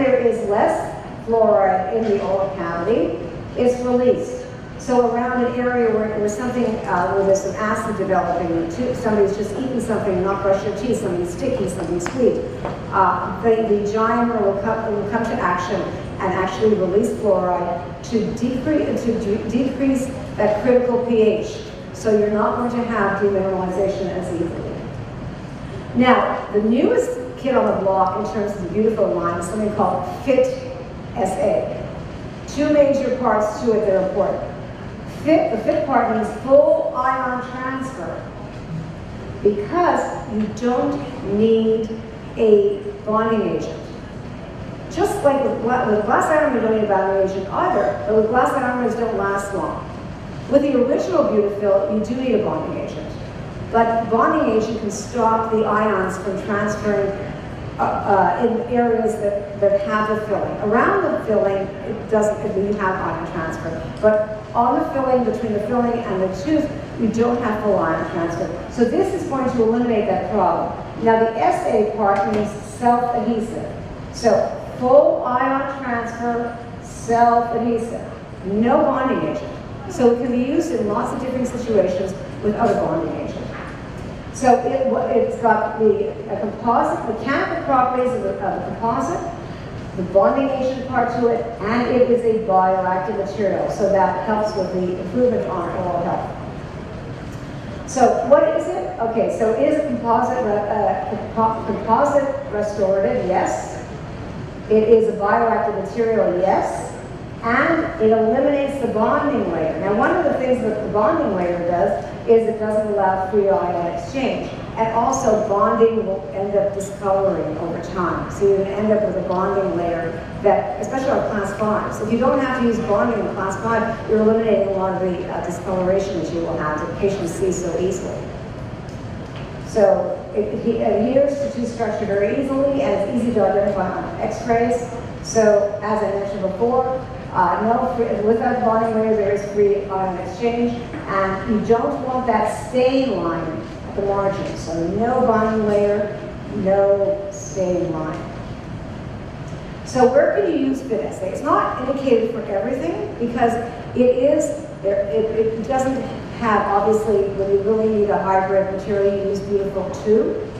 there is less fluoride in the oral cavity, it's released. So around an area where there's something, where there's some acid developing in the tooth, somebody's just eaten something, not brushed their teeth, something's sticky, something's sweet, the gyre will come to action and actually release fluoride to decrease that critical pH. So you're not going to have demineralization as easily. Now, the newest kid on the block in terms of the Beautifil line is something called FIT-SA. Two major parts to it that are important. The FIT part means full ion transfer, because you don't need a bonding agent. Just like with glass ionomers, you don't need a bonding agent either, but with glass ionomers don't last long. With the original Beautifil, you do need a bonding agent. But the bonding agent can stop the ions from transferring in areas that have the filling. Around the filling, it doesn't, you have ion transfer. But on the filling, between the filling and the tooth, you don't have full ion transfer. So this is going to eliminate that problem. Now the SA part means self-adhesive. So full ion transfer, self-adhesive. No bonding agent. So it can be used in lots of different situations without a bonding agent. So it's got the composite, mechanical properties of the composite, the bonding agent part to it, and it is a bioactive material. So that helps with the improvement on oral health. So what is it? Okay, so is a composite restorative? Yes. It is a bioactive material? Yes. And it eliminates the bonding layer. Now, one of the things that the bonding layer does is it doesn't allow free ion exchange. And also, bonding will end up discoloring over time. So you're going to end up with a bonding layer that, especially on class 5. So if you don't have to use bonding in class 5, you're eliminating a lot of the discoloration that you will have that patients see so easily. So it adheres to tooth structure very easily, and it's easy to identify on x-rays. So as I mentioned before, without bonding layer, there is free ion exchange, and you don't want that stain line at the margin. So no bonding layer, no stain line. So where can you use FIT-SA? It's not indicated for everything because it doesn't have, obviously, when you really need a hybrid material, you use Beautifil 2.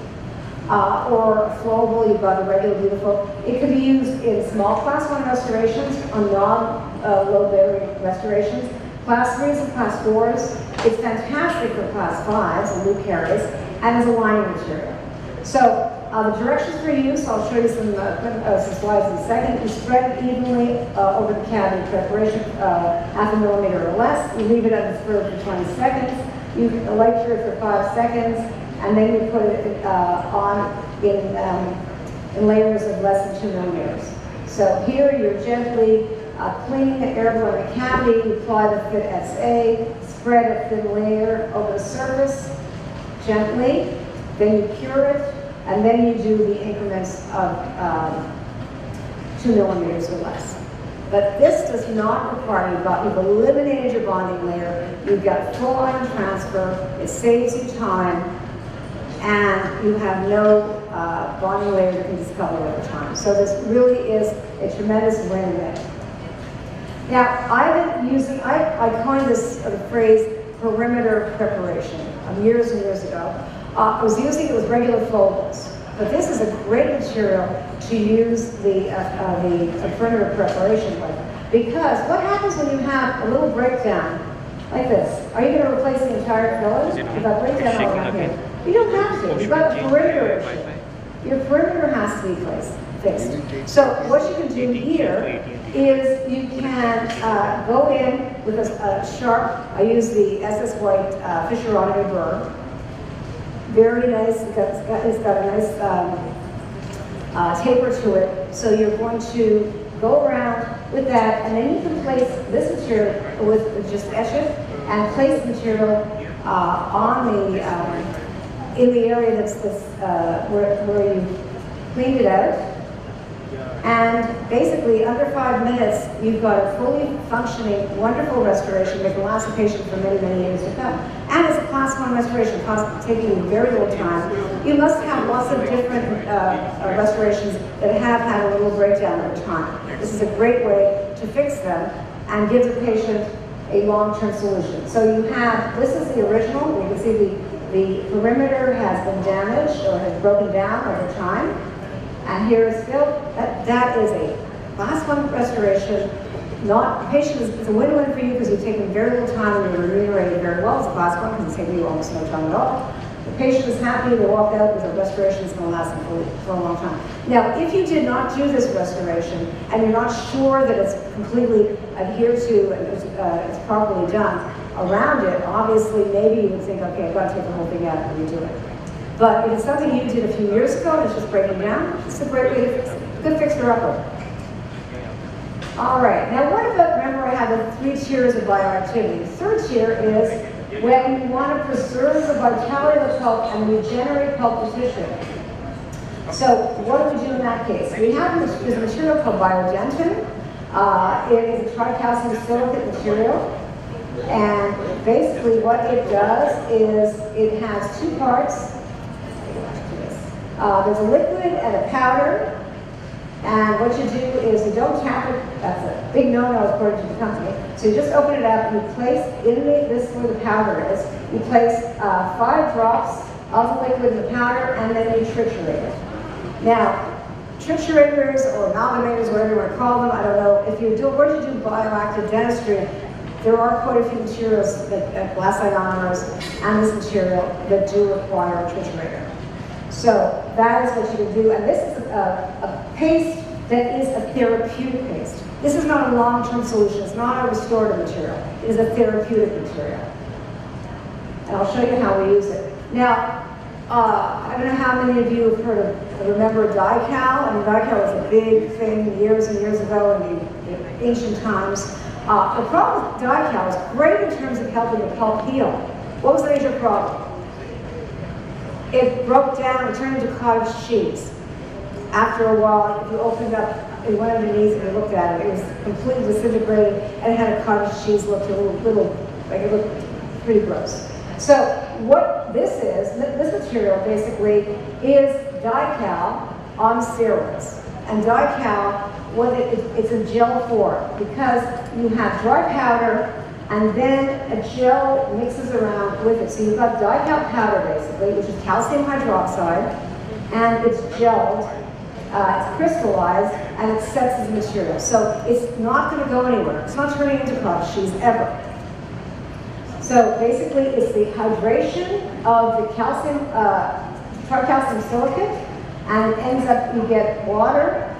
Or flowable, you've got the regular Beautifil. It can be used in small class 1 restorations, on non-low berry restorations, class 3s and class 4s. It's fantastic for class 5s and loop caries, and as a lining material. So the directions for use, I'll show you some slides in a second. You spread it evenly over the cavity preparation, half a millimeter or less. You leave it undisturbed for 20 seconds. You lecture it for 5 seconds. And then you put it on in layers of less than 2 millimeters. So here you're gently cleaning the airflow in the cavity. You apply the FIT-SA, spread a thin layer over the surface gently. Then you cure it, and then you do the increments of 2 millimeters or less. But this does not require, you've eliminated your bonding layer, you've got full ion transfer, it saves you time, and you have no bonding layer that can discolor over time. So this really is a tremendous win-win. Now, I've been using, I coined this phrase perimeter preparation years and years ago. I was using it with regular foldables, but this is a great material to use the perimeter preparation with. Because what happens when you have a little breakdown like this? Are you going to replace the entire filler? You've got breakdown all around here. You don't have to. You've got a perimeter issue. Your perimeter has to be fixed. So what you can do here is you can go in with a sharp, I use the SS White Fisherotomy burr. Very nice, it's got a nice taper to it. So you're going to go around with that, and then you can place this material with just etch it, and place the material on the in the area that's where you cleaned it out. And basically, under 5 minutes, you've got a fully functioning, wonderful restoration that can last the patient for many, many years to come. And it's a class 1 restoration, taking you very little time. You must have lots of different restorations that have had a little breakdown over time. This is a great way to fix them and give the patient a long-term solution. So you have, this is the original. You can see the perimeter has been damaged or has broken down over time. And here is still, that is a class 1 restoration. Not, patient it's a win-win for you because you've taken very little time and you're remunerated very well as a class 1 because it's taken you almost no time at all. The patient is happy, they walk out with a restoration that's going to last them for a long time. Now, if you did not do this restoration and you're not sure that it's completely adhered to and it's properly done around it, obviously maybe you would think, okay, I've got to take the whole thing out and redo it. But if it's something you did a few years ago and it's just breaking down, it's a great way to fix it. Good fixer-upper. All right, now what about, remember I have the 3 tiers of bioactivity. The third tier is when we want to preserve the vitality of the pulp and regenerate pulp to tissue. So what do we do in that case? We have this material called biodentin. It is a tricalcium silicate material. And basically what it does is it has 2 parts. There's a liquid and a powder, and what you do is you don't tap it. That's a big no-no according to the company. So you just open it up and you place in this where the powder is. You place 5 drops of the liquid in the powder, and then you triturate it. Now, triturators or amalgamators, whatever you want to call them, I don't know. If you were to do bioactive dentistry, there are quite a few materials, glass ionomers and this material, that do require a triturator. So that is what you can do, and this is a paste that is a therapeutic paste. This is not a long-term solution, it's not a restorative material, it is a therapeutic material. And I'll show you how we use it. Now, I don't know how many of you have heard of, remember DiCal? I mean, DiCal was a big thing years and years ago in the ancient times. The problem with DiCal is great in terms of helping the pulp heal. What was the major problem? It broke down and turned into cottage cheese. After a while, if you opened it up, it went underneath and you looked at it, it was completely disintegrated and it had a cottage cheese look, like it looked pretty gross. So what this is, this material basically is DiCal on steroids. And DiCal, it's a gel form because you have dry powder and then a gel mixes around with it. So you've got DiCal powder basically, which is calcium hydroxide, and it's gelled, it's crystallized, and it sets as material. So it's not going to go anywhere. It's not turning into cottage cheese ever. So basically it's the hydration of the calcium, tricalcium silicate, and it ends up, you get water,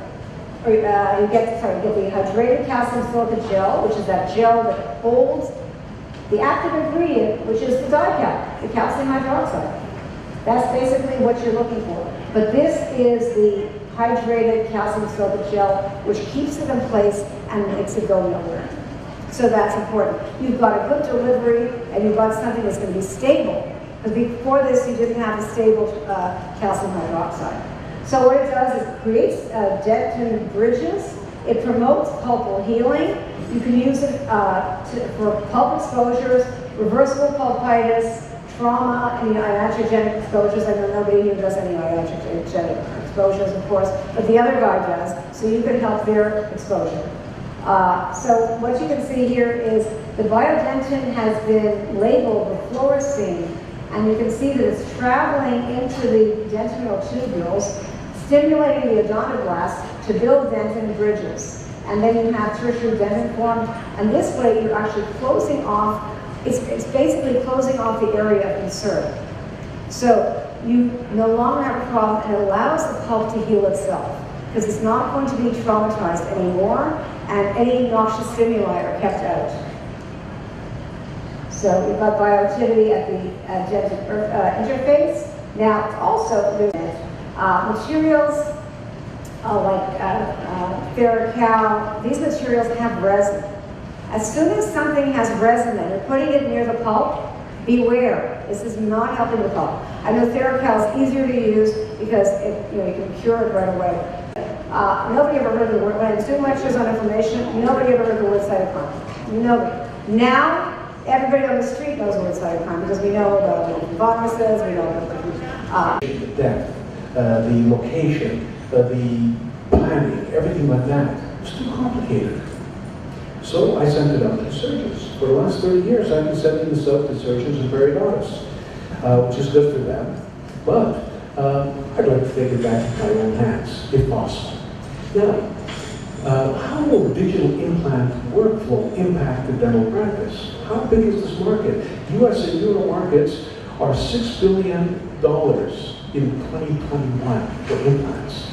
or you get the hydrated calcium silicate gel, which is that gel that holds the active ingredient, which is the DiCal, the calcium hydroxide. That's basically what you're looking for. But this is the hydrated calcium silicate gel, which keeps it in place and makes it go nowhere. So that's important. You've got a good delivery, and you've got something that's going to be stable. Because before this, you didn't have a stable calcium hydroxide. So what it does is it creates dentin bridges. It promotes pulpal healing. You can use it for pulp exposures, reversible pulpitis, trauma, and iatrogenic exposures. I know nobody here does any iatrogenic exposures, of course, but the other guy does, so you can help their exposure. So what you can see here is the biodentin has been labeled with fluorescein, and you can see that it's traveling into the dentinal tubules, stimulating the odontoblasts to build dentin bridges. And then you have tertiary dentin formed, and this way you're actually closing off, it's basically closing off the area of concern. So you no longer have a problem, and it allows the pulp to heal itself, because it's not going to be traumatized anymore, and any noxious stimuli are kept out. So we've got bioactivity at the dentin interface. Now also there's materials like Ferrocal. These materials have resin. As soon as something has resin and you're putting it near the pulp, beware. This is not helping the pulp. I know Ferrocal is easier to use because you can cure it right away. Nobody ever heard the word, when I was doing lectures on inflammation, nobody ever heard the word cytokine. Nobody. Now, everybody on the street knows the word cytokine because we know about viruses, we know about the depth, the location, the planning, everything like that. It's too complicated. So I sent it out to surgeons. For the last 30 years, I've been sending this out to surgeons and periodontists, which is good for them. But I'd like to take it back in my own hands, if possible. Now, how will digital implant workflow impact the dental practice? How big is this market? US and Euro markets are $6 billion in 2021 for implants.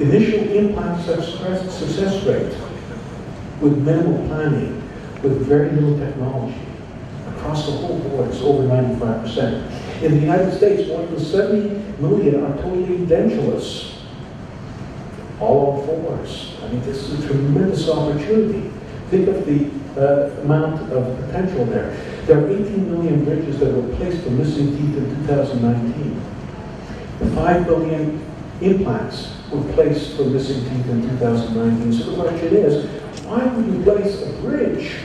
Initial implant success rate with minimal planning, with very little technology. Across the whole board, it's over 95%. In the United States, more than 70 million are totally edentulous. All on fours. I mean, this is a tremendous opportunity. Think of the amount of potential there. There are 18 million bridges that were placed for missing teeth in 2019. 5 billion implants were placed for missing teeth in 2019. So the question is, why would you place a bridge,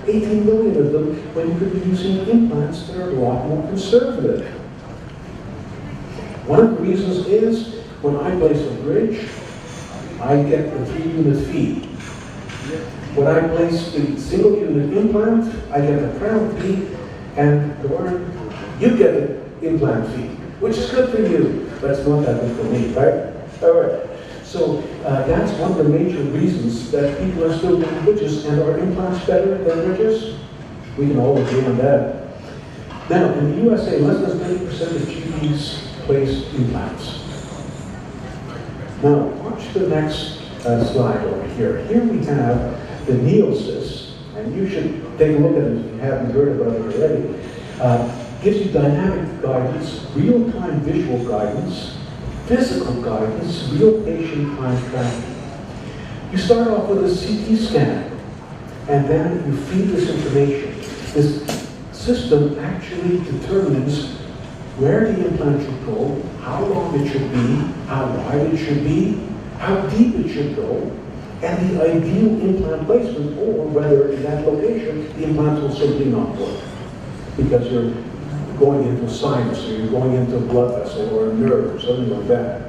18 million of them, when you could be using implants that are a lot more conservative? One of the reasons is, when I place a bridge, I get the 3-unit fee. When I place the single-unit implant, I get the crown fee, and you get the implant fee, which is good for you, but it's not that good for me, right? All right. So that's one of the major reasons that people are still doing bridges. And are implants better than bridges? We can all agree on that. Now, in the USA, less than 30% of GPs place implants. Now, watch the next slide over here. Here we have the Neosys, and you should take a look at it if you haven't heard about it already. Gives you dynamic guidance, real-time visual guidance, physical guidance, real patient time tracking. You start off with a CT scan, and then you feed this information. This system actually determines where the implant should go, how long it should be, how wide it should be, how deep it should go, and the ideal implant placement, or whether in that location the implant will simply not work because you're going into a sinus, or you're going into a blood vessel, or a nerve, or something like that.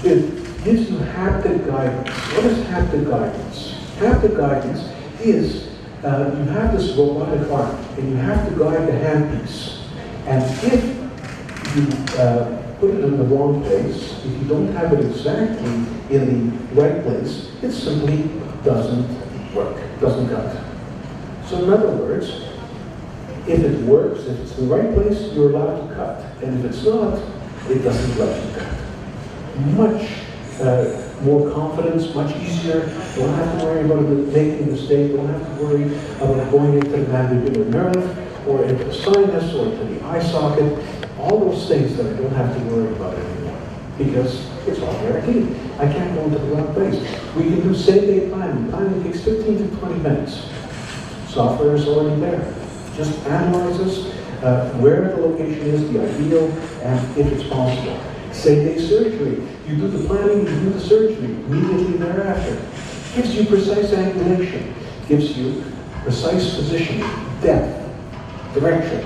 It gives you haptic guidance. What is haptic guidance? Haptic guidance is you have this robotic arm, and you have to guide the handpiece. And if you put it in the wrong place, if you don't have it exactly in the right place, it simply doesn't work, doesn't cut. So in other words, if it works, if it's in the right place, you're allowed to cut. And if it's not, it doesn't let you cut. Much more confidence, much easier. Don't have to worry about making a mistake. Don't have to worry about going into the mandibular nerve, or into the sinus, or into the eye socket. All those things that I don't have to worry about anymore, because it's all guaranteed. I can't go into the wrong place. We can do same-day planning. Planning takes 15 to 20 minutes. Software is already there. Just analyzes where the location is, the ideal, and if it's possible. Same-day surgery. You do the planning, you do the surgery immediately thereafter. Gives you precise angulation. Gives you precise positioning, depth, direction.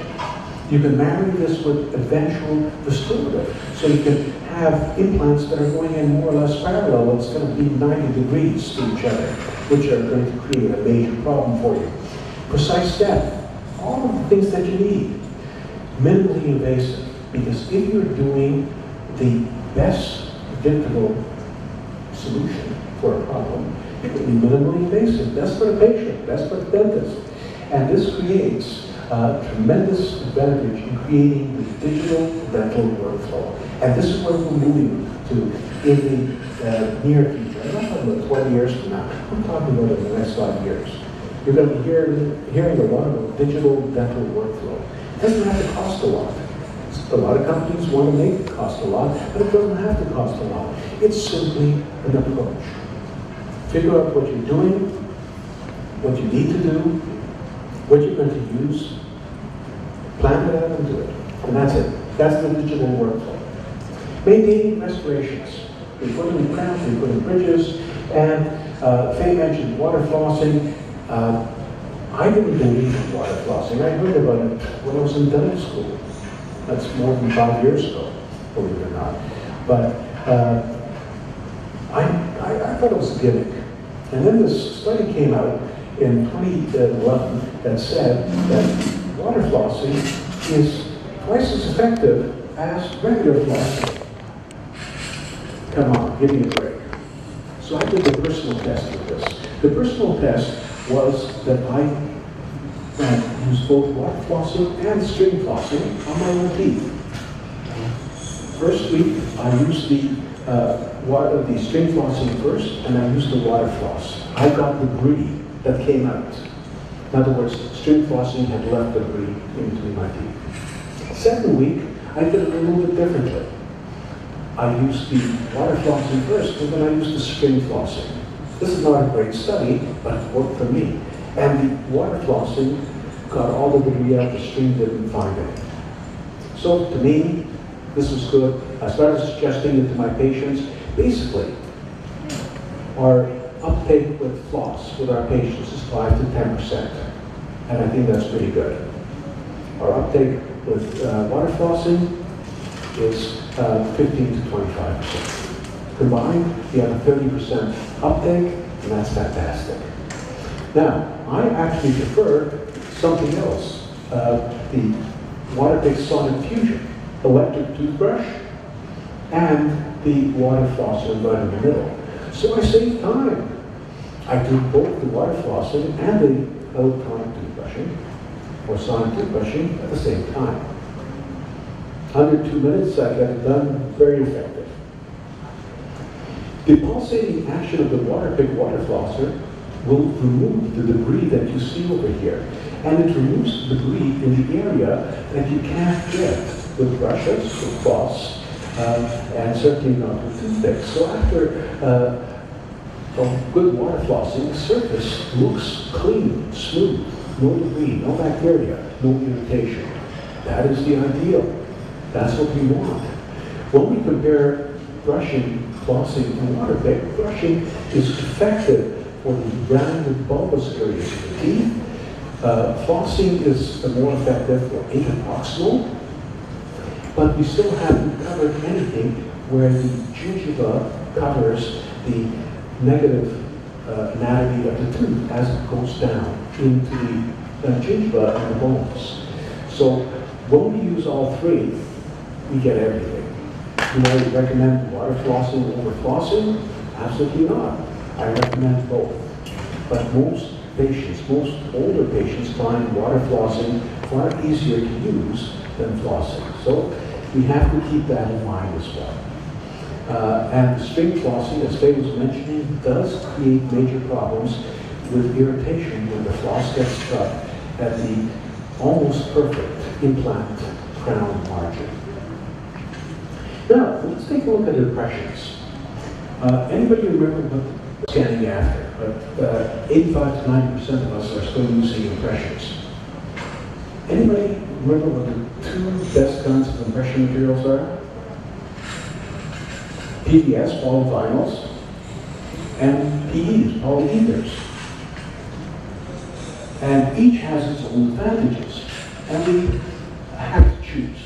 You can marry this with eventual restorative. So you can have implants that are going in more or less parallel. It's going to be 90 degrees to each other, which are going to create a major problem for you. Precise depth. All of the things that you need. Minimally invasive. Because if you're doing the best predictable solution for a problem, it will be minimally invasive. That's for the patient. That's for the dentist. And this creates a tremendous advantage in creating the digital dental workflow. And this is where we're moving to in the near future. I'm not talking about 20 years from now. I'm talking about in the next 5 years. You're going to be hearing a lot about digital dental workflow. It doesn't have to cost a lot. A lot of companies want to make it cost a lot, but it doesn't have to cost a lot. It's simply an approach. Figure out what you're doing, what you need to do, what you're going to use, plan it out and do it. And that's it. That's the digital workflow. Maintaining restorations. We put in crowns, we put in bridges, and Faye mentioned water flossing. I didn't believe in water flossing. I heard about it when I was in dental school. That's more than 5 years ago, believe it or not. But I thought it was a gimmick. And then this study came out in 2011 that said that water flossing is twice as effective as regular flossing. Come on, give me a break. So I did the personal test with this. The personal test was that I used both water flossing and string flossing on my own teeth. First week, I used the string flossing first, and I used the water floss. I got debris that came out. In other words, string flossing had left debris in between my teeth. Second week, I did it a little bit differently. I used the water flossing first, and then I used the string flossing. This is not a great study, but it worked for me. And the water flossing got all the debris out, the string didn't find it. So to me, this was good. I started suggesting it to my patients. Basically, our uptake with floss with our patients is 5 to 10%. And I think that's pretty good. Our uptake with water flossing is 15 to 25%. Combined, you have a 30% uptake, and that's fantastic. Now, I actually prefer something else. The Waterpik Sonic Fusion electric toothbrush and the water flosser right in the middle. So I save time. I do both the water flossing and the electronic toothbrushing or sonic toothbrushing at the same time. Under 2 minutes, I get it done, very effective. The pulsating action of the Waterpik water flosser will remove the debris that you see over here. And it removes the debris in the area that you can't get with brushes, with floss, and certainly not with toothpicks. So after a good water flossing, the surface looks clean, smooth, no debris, no bacteria, no irritation. That is the ideal. That's what we want. When we compare brushing, flossing, and Waterpik, brushing is effective for the rounded bulbous areas of the teeth. Flossing is more effective for interproximal, but we still haven't covered anything where the gingiva covers the negative anatomy of the tooth as it goes down into the gingiva and the bones. So when we use all three, we get everything. Do I recommend water flossing over flossing? Absolutely not. I recommend both. But most patients, most older patients find water flossing far easier to use than flossing. So we have to keep that in mind as well. And string flossing, as Faye was mentioning, does create major problems with irritation when the floss gets stuck at the almost perfect implant crown margin. Now, let's take a look at impressions. Anybody remember what scanning after? But 85 to 90% of us are still using impressions. Anybody remember what the two best kinds of impression materials are? PDS, polyvinyls, and PEs, polyethers. And each has its own advantages, and we have to choose.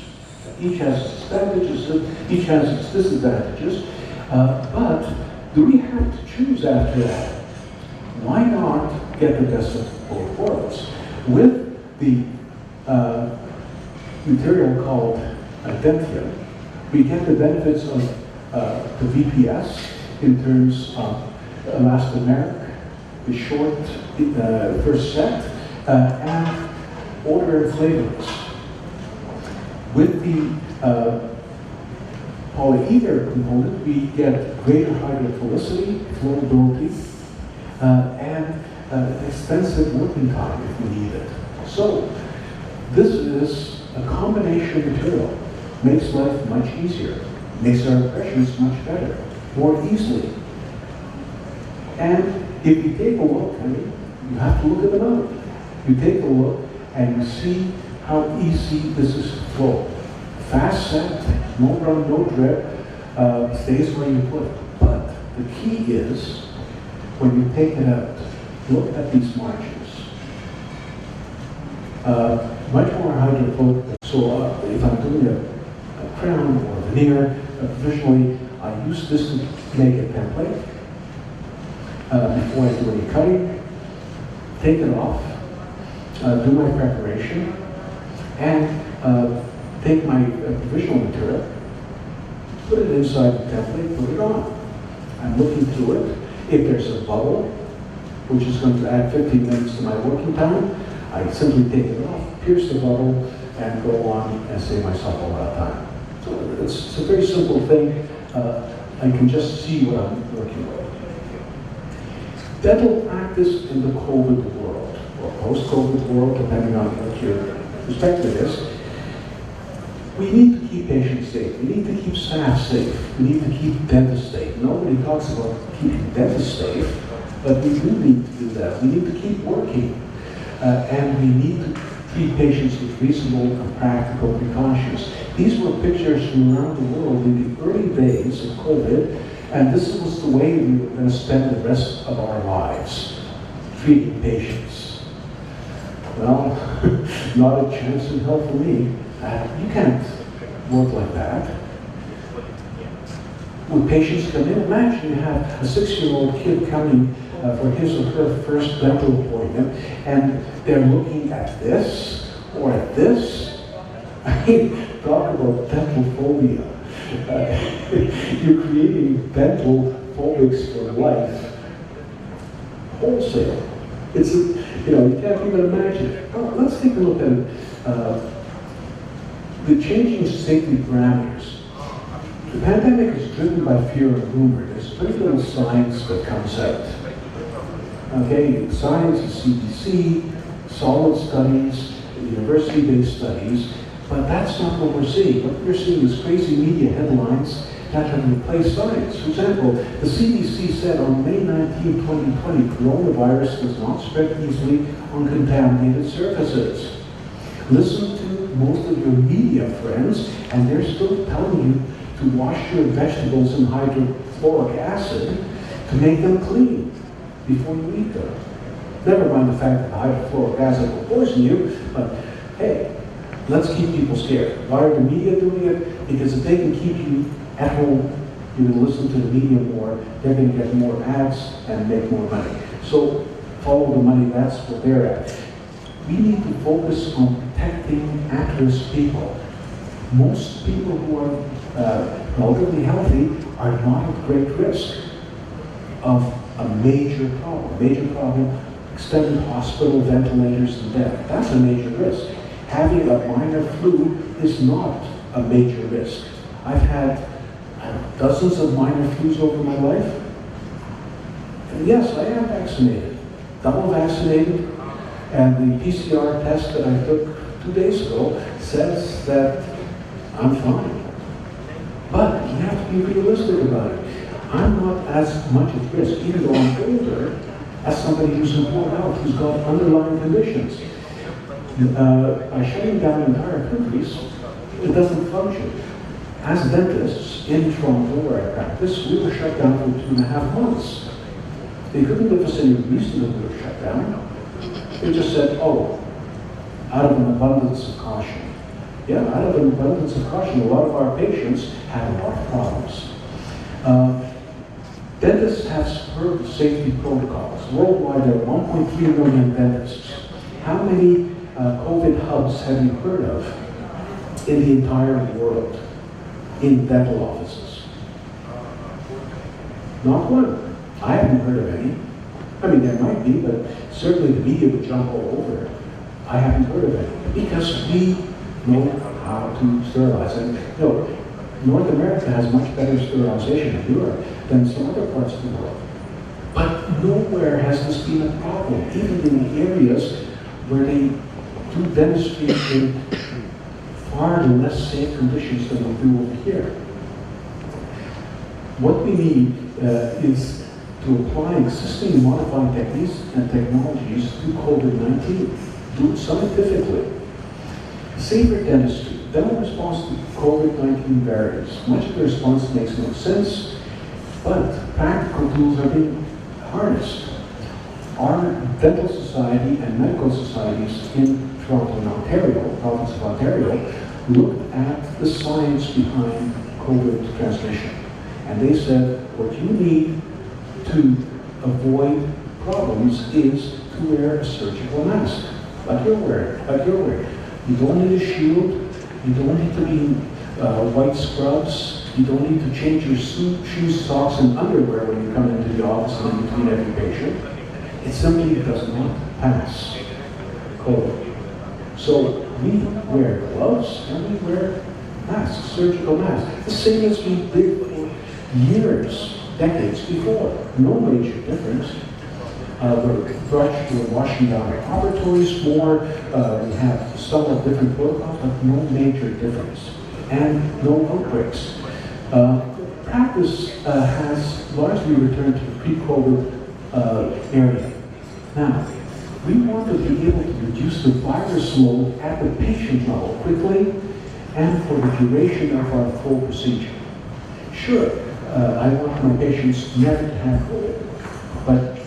Each has its advantages, each has its disadvantages, but do we have to choose after that? Why not get the best of both worlds? With the material called Dentia, we get the benefits of the VPS in terms of elastomeric, the short first set, and odor and flavors. With the polyether component, we get greater hydrophilicity, flowability, and extensive working time if we need it. So, this is a combination material. Makes life much easier, makes our impressions much better, more easily. And if you take a look, I mean, you have to look at the mouth. You take a look and you see how easy this is to flow. Fast set, no run, no drip, stays where you put it. But the key is, when you take it out, look at these margins. Much more hydrophilic. So if I'm doing a crown or a veneer, visually, I use this to make a template before I do any cutting. Take it off, do my preparation, and take my provisional material, put it inside the template, put it on. I'm looking through it. If there's a bubble, which is going to add 15 minutes to my working time, I simply take it off, pierce the bubble, and go on and save myself a lot of time. So it's a very simple thing. I can just see what I'm working with. Dental practice in the COVID world, or post-COVID world, depending on what your perspective is, we need to keep patients safe. We need to keep staff safe. We need to keep dentists safe. Nobody talks about keeping dentists safe, but we do need to do that. We need to keep working. And we need to treat patients with reasonable and practical precautions. These were pictures from around the world in the early days of COVID, and this was the way we were going to spend the rest of our lives, treating patients. Well, not a chance in hell for me. You can't work like that. When patients come in, imagine you have a 6-year-old kid coming for his or her first dental appointment, and they're looking at this or at this. I mean, talk about dental phobia. You're creating dental phobics for life. Wholesale. It's a, you can't even imagine it. Oh, let's take a look at it. The changing safety parameters. The pandemic is driven by fear and rumor. There's very little science that comes out. Okay, science is CDC, solid studies, university-based studies, but that's not what we're seeing. What we're seeing is crazy media headlines that have replaced science. For example, the CDC said on May 19, 2020, coronavirus does not spread easily on contaminated surfaces. Listen to most of your media friends, and they're still telling you to wash your vegetables in hydrofluoric acid to make them clean before you eat them. Never mind the fact that hydrofluoric acid will poison you, but hey, let's keep people scared. Why are the media doing it? Because if they can keep you at home, you will listen to the media more, they're going to get more ads and make more money. So follow the money, that's what they're at. We need to focus on protecting at-risk people. Most people who are relatively healthy are not at great risk of a major problem, extended hospital ventilators and death. That's a major risk. Having a minor flu is not a major risk. I've had dozens of minor flus over my life. And yes, I am vaccinated, double vaccinated, and the PCR test that I took 2 days ago says that I'm fine. But you have to be realistic about it. I'm not as much at risk, even though I'm older, as somebody who's in poor health, who's got underlying conditions. By shutting down entire countries, it doesn't function. As dentists in Toronto, where I practice, we were shut down for 2.5 months. They couldn't give us any reason that we were shut down. They just said, oh, out of an abundance of caution. Yeah, out of an abundance of caution, a lot of our patients had a lot of problems. Dentists have superb safety protocols. Worldwide, there are 1.3 million dentists. How many COVID hubs have you heard of in the entire world in dental offices? Not one. I haven't heard of any. I mean, there might be, but certainly the media would jump all over it. I haven't heard of any because we know how to sterilize. And you know, North America has much better sterilization in Europe than some other parts of the world. But nowhere has this been a problem, even in the areas where they do dentistry in far less safe conditions than we do over here. What we need is to apply existing modified techniques and technologies to COVID-19. Do it scientifically. Safer dentistry. Dental response to COVID-19 varies. Much of the response makes no sense, but practical tools are being harnessed. Our dental society and medical societies in Toronto and Ontario, province of Ontario, looked at the science behind COVID transmission. And they said, what you need to avoid problems is to wear a surgical mask, like you're wearing. You don't need a shield. You don't need to be white scrubs. You don't need to change your shoes, socks, and underwear when you come into the office and in between every patient. It simply does not pass COVID. So we wear gloves and we wear masks, surgical masks, the same as we did for years, decades before. No major difference. We're washing down our operatories more. We have somewhat different protocols, but no major difference. And no outbreaks. Practice has largely returned to the pre-COVID area. Now, we want to be able to reduce the virus load at the patient level quickly and for the duration of our full procedure. Sure, I want my patients never to have COVID, but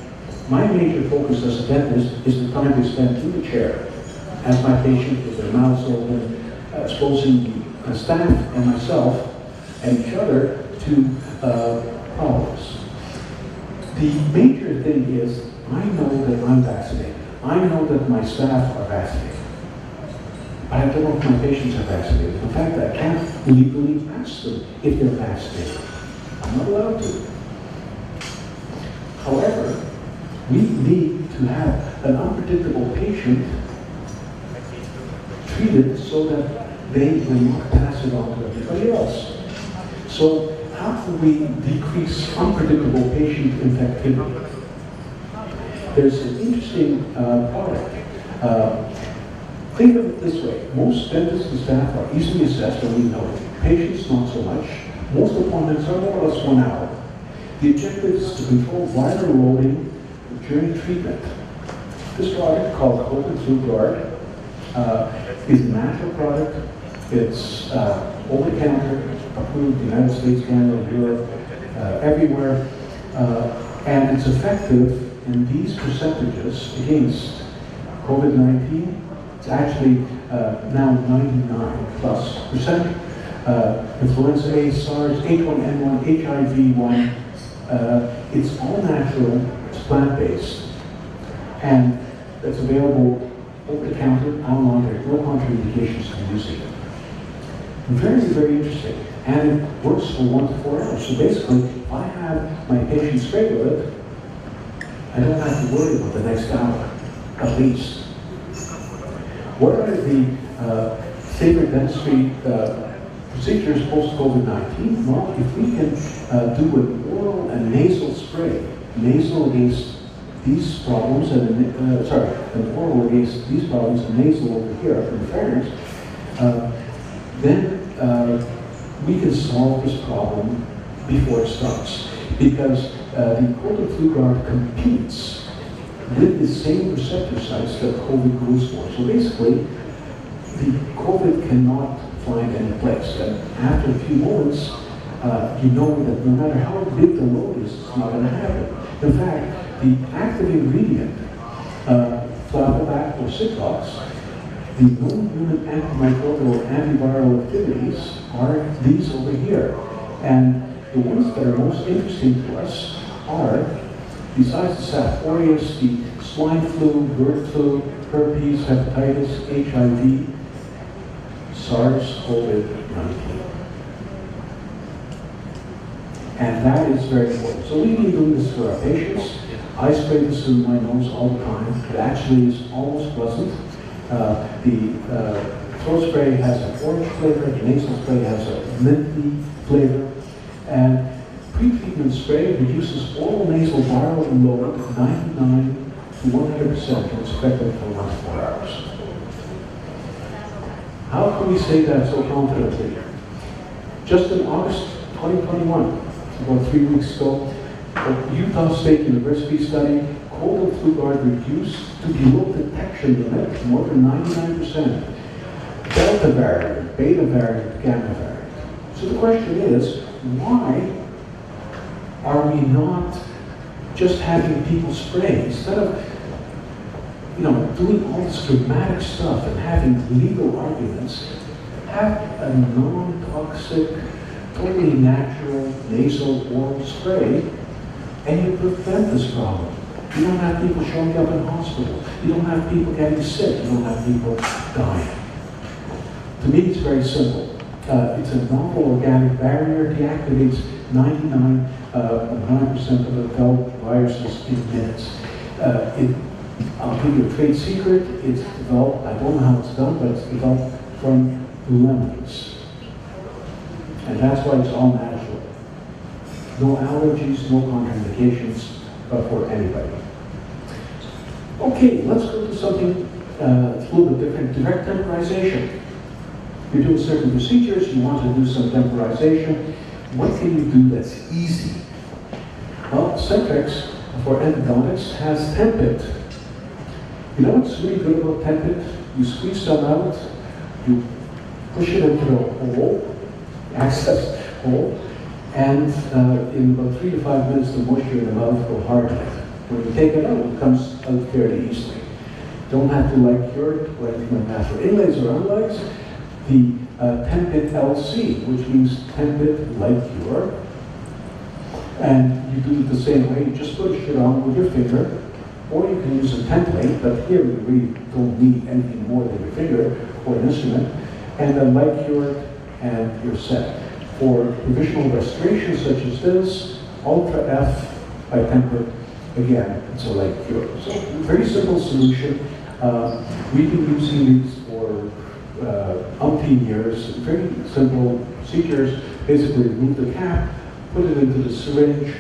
my major focus as a dentist is the time they spend in the chair as my patient with their mouths open, exposing the staff and myself and each other to problems. The major thing is I know that I'm vaccinated. I know that my staff are vaccinated. I don't know if my patients are vaccinated. In fact, I can't legally ask them if they're vaccinated. I'm not allowed to. However, we need to have an unpredictable patient treated so that they will not pass it on to everybody else. So how can we decrease unpredictable patient infectivity? There's an interesting product. Think of it this way. Most dentists and staff are easily assessed, and we know it. Patients, not so much. Most appointments are more or less 1 hour. The objective is to control viral loading during treatment. This product, called COVID Flu Guard, is a natural product. It's over-the-counter, approved in the United States, Canada, Europe, everywhere. And it's effective in these percentages against COVID-19. It's actually now 99+%. Influenza A, SARS, H1N1, HIV-1. It's all natural, it's plant-based, and it's available over-the-counter, online. There are no contraindications to using it. Very, very interesting. And it works for 1 to 4 hours. So basically, if I have my patients straight with it, I don't have to worry about the next hour, at least. What are the safer dentistry procedures post-COVID-19? Well, if we can do an oral and nasal spray, nasal against these problems, and an oral against these problems, and nasal over here from the pharynx, then we can solve this problem before it starts. Because the COVID Flu Guard competes with the same receptor sites that COVID goes for. So basically, the COVID cannot find any place. And after a few moments, you know that no matter how big the load is, it's not going to happen. In fact, the active ingredient, flavobac or citrox, the non-human antimicrobial antiviral activities are these over here. And the ones that are most interesting to us are, besides the Staph aureus, the swine flu, bird flu, herpes, hepatitis, HIV, SARS-CoV-19. And that is very important. So we've been doing this for our patients. I spray this in my nose all the time. It actually is almost pleasant. The throat spray has an orange flavor, the nasal spray has a minty flavor, and pre-treatment spray reduces all nasal viral load 99 to 100% and is effective for 1 to 4 hours. How can we say that so confidently? Just in August 2021, about 3 weeks ago, a Utah State University study, cold and flu guard reduced to below detection limit, more than 99%. Delta variant, beta variant, gamma variant. So the question is, why are we not just having people spray instead of, doing all this dramatic stuff and having legal arguments? Have a non-toxic, totally natural nasal oral spray, and you prevent this problem. You don't have people showing up in hospitals. You don't have people getting sick. You don't have people dying. To me, it's very simple. It's a novel organic barrier. Deactivates 99% of the developed viruses in minutes. I'll give you a trade secret. It's developed, I don't know how it's done, but it's developed from lemons. And that's why it's all natural. No allergies, no contraindications for anybody. Okay, let's go to something that's a little bit different. Direct temporization. You're doing certain procedures, you want to do some temporization. What can you do that's easy? Well, Centrex for endodontics has Tempit. You know what's really good about Tempit? You squeeze some out, you push it into the hole, access hole, and in about 3 to 5 minutes, the moisture in the mouth will harden it. When you take it out, it comes out fairly easily. Don't have to cure it or anything like that. For inlays or unlays, the Tempit LC, which means Tempit Light Cure, and you do it the same way. You just push it on with your finger, or you can use a template, but here we really don't need anything more than your finger or an instrument, and then Light Cure it, and you're set. For provisional restoration such as this, Ultra F by Tempit, again, it's a Light Cure. So very simple solution. We've been using these for umpteen years. Very simple procedures. Basically remove the cap, put it into the syringe,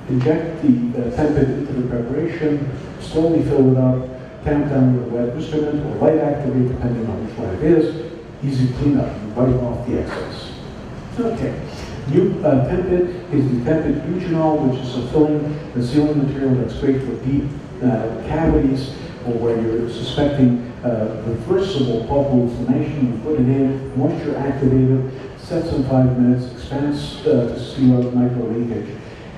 inject the Tempit into the preparation, slowly fill it up, tamp down with a wet instrument or light activate depending on which one it is. Easy cleanup, wipe off the excess. Okay. New Tempit is the Tempit Eugenol, which is a filling and sealing material that's great for deep cavities or where you're suspecting reversible pulpal inflammation. You put it in, moisture activated, sets in 5 minutes, expands to seal out micro leakage,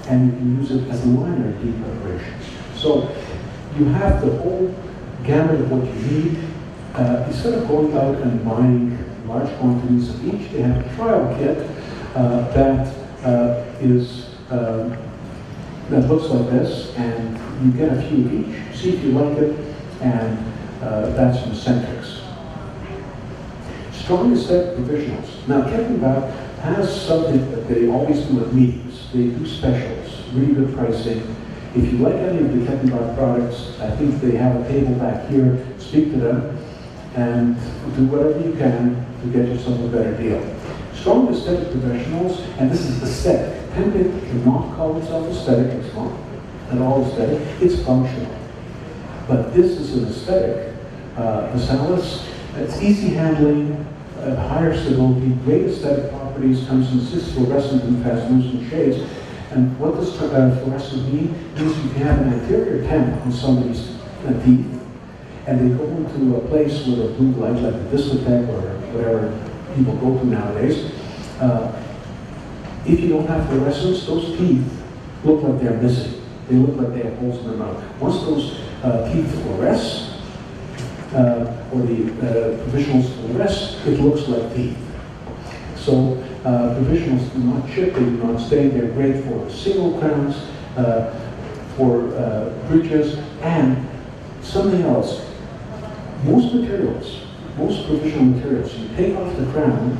and you can use it as a liner in deep preparations. So you have the whole gamut of what you need. Instead of going out and buying large quantities of each, they have a trial kit that looks like this, and you get a few of each, see if you like it, and that's from Centrex. Strong aesthetic professionals. Now, Kevin Bow has something that they always do at meetings. They do specials, really good pricing. If you like any of the Kevin Bow products, I think they have a table back here. Speak to them and do whatever you can to get yourself a better deal. Strong aesthetic professionals, and this is aesthetic. Tempit cannot call itself aesthetic, it's not at all aesthetic, it's functional. But this is an aesthetic. The Salus, it's easy handling, higher stability, great aesthetic properties, comes in 6 fluorescent and translucent shades. And what does fluorescent mean? It means you can have an anterior temp on somebody's teeth, and they go into a place with a blue light, like a discotheque or whatever people go to nowadays. If you don't have fluorescence, those teeth look like they're missing. They look like they have holes in their mouth. Once those teeth fluoresce, or the provisionals fluoresce, it looks like teeth. So provisionals do not chip, they do not stain. They're great for single crowns, for bridges, and something else. Most materials, most provisional materials, you take off the crown,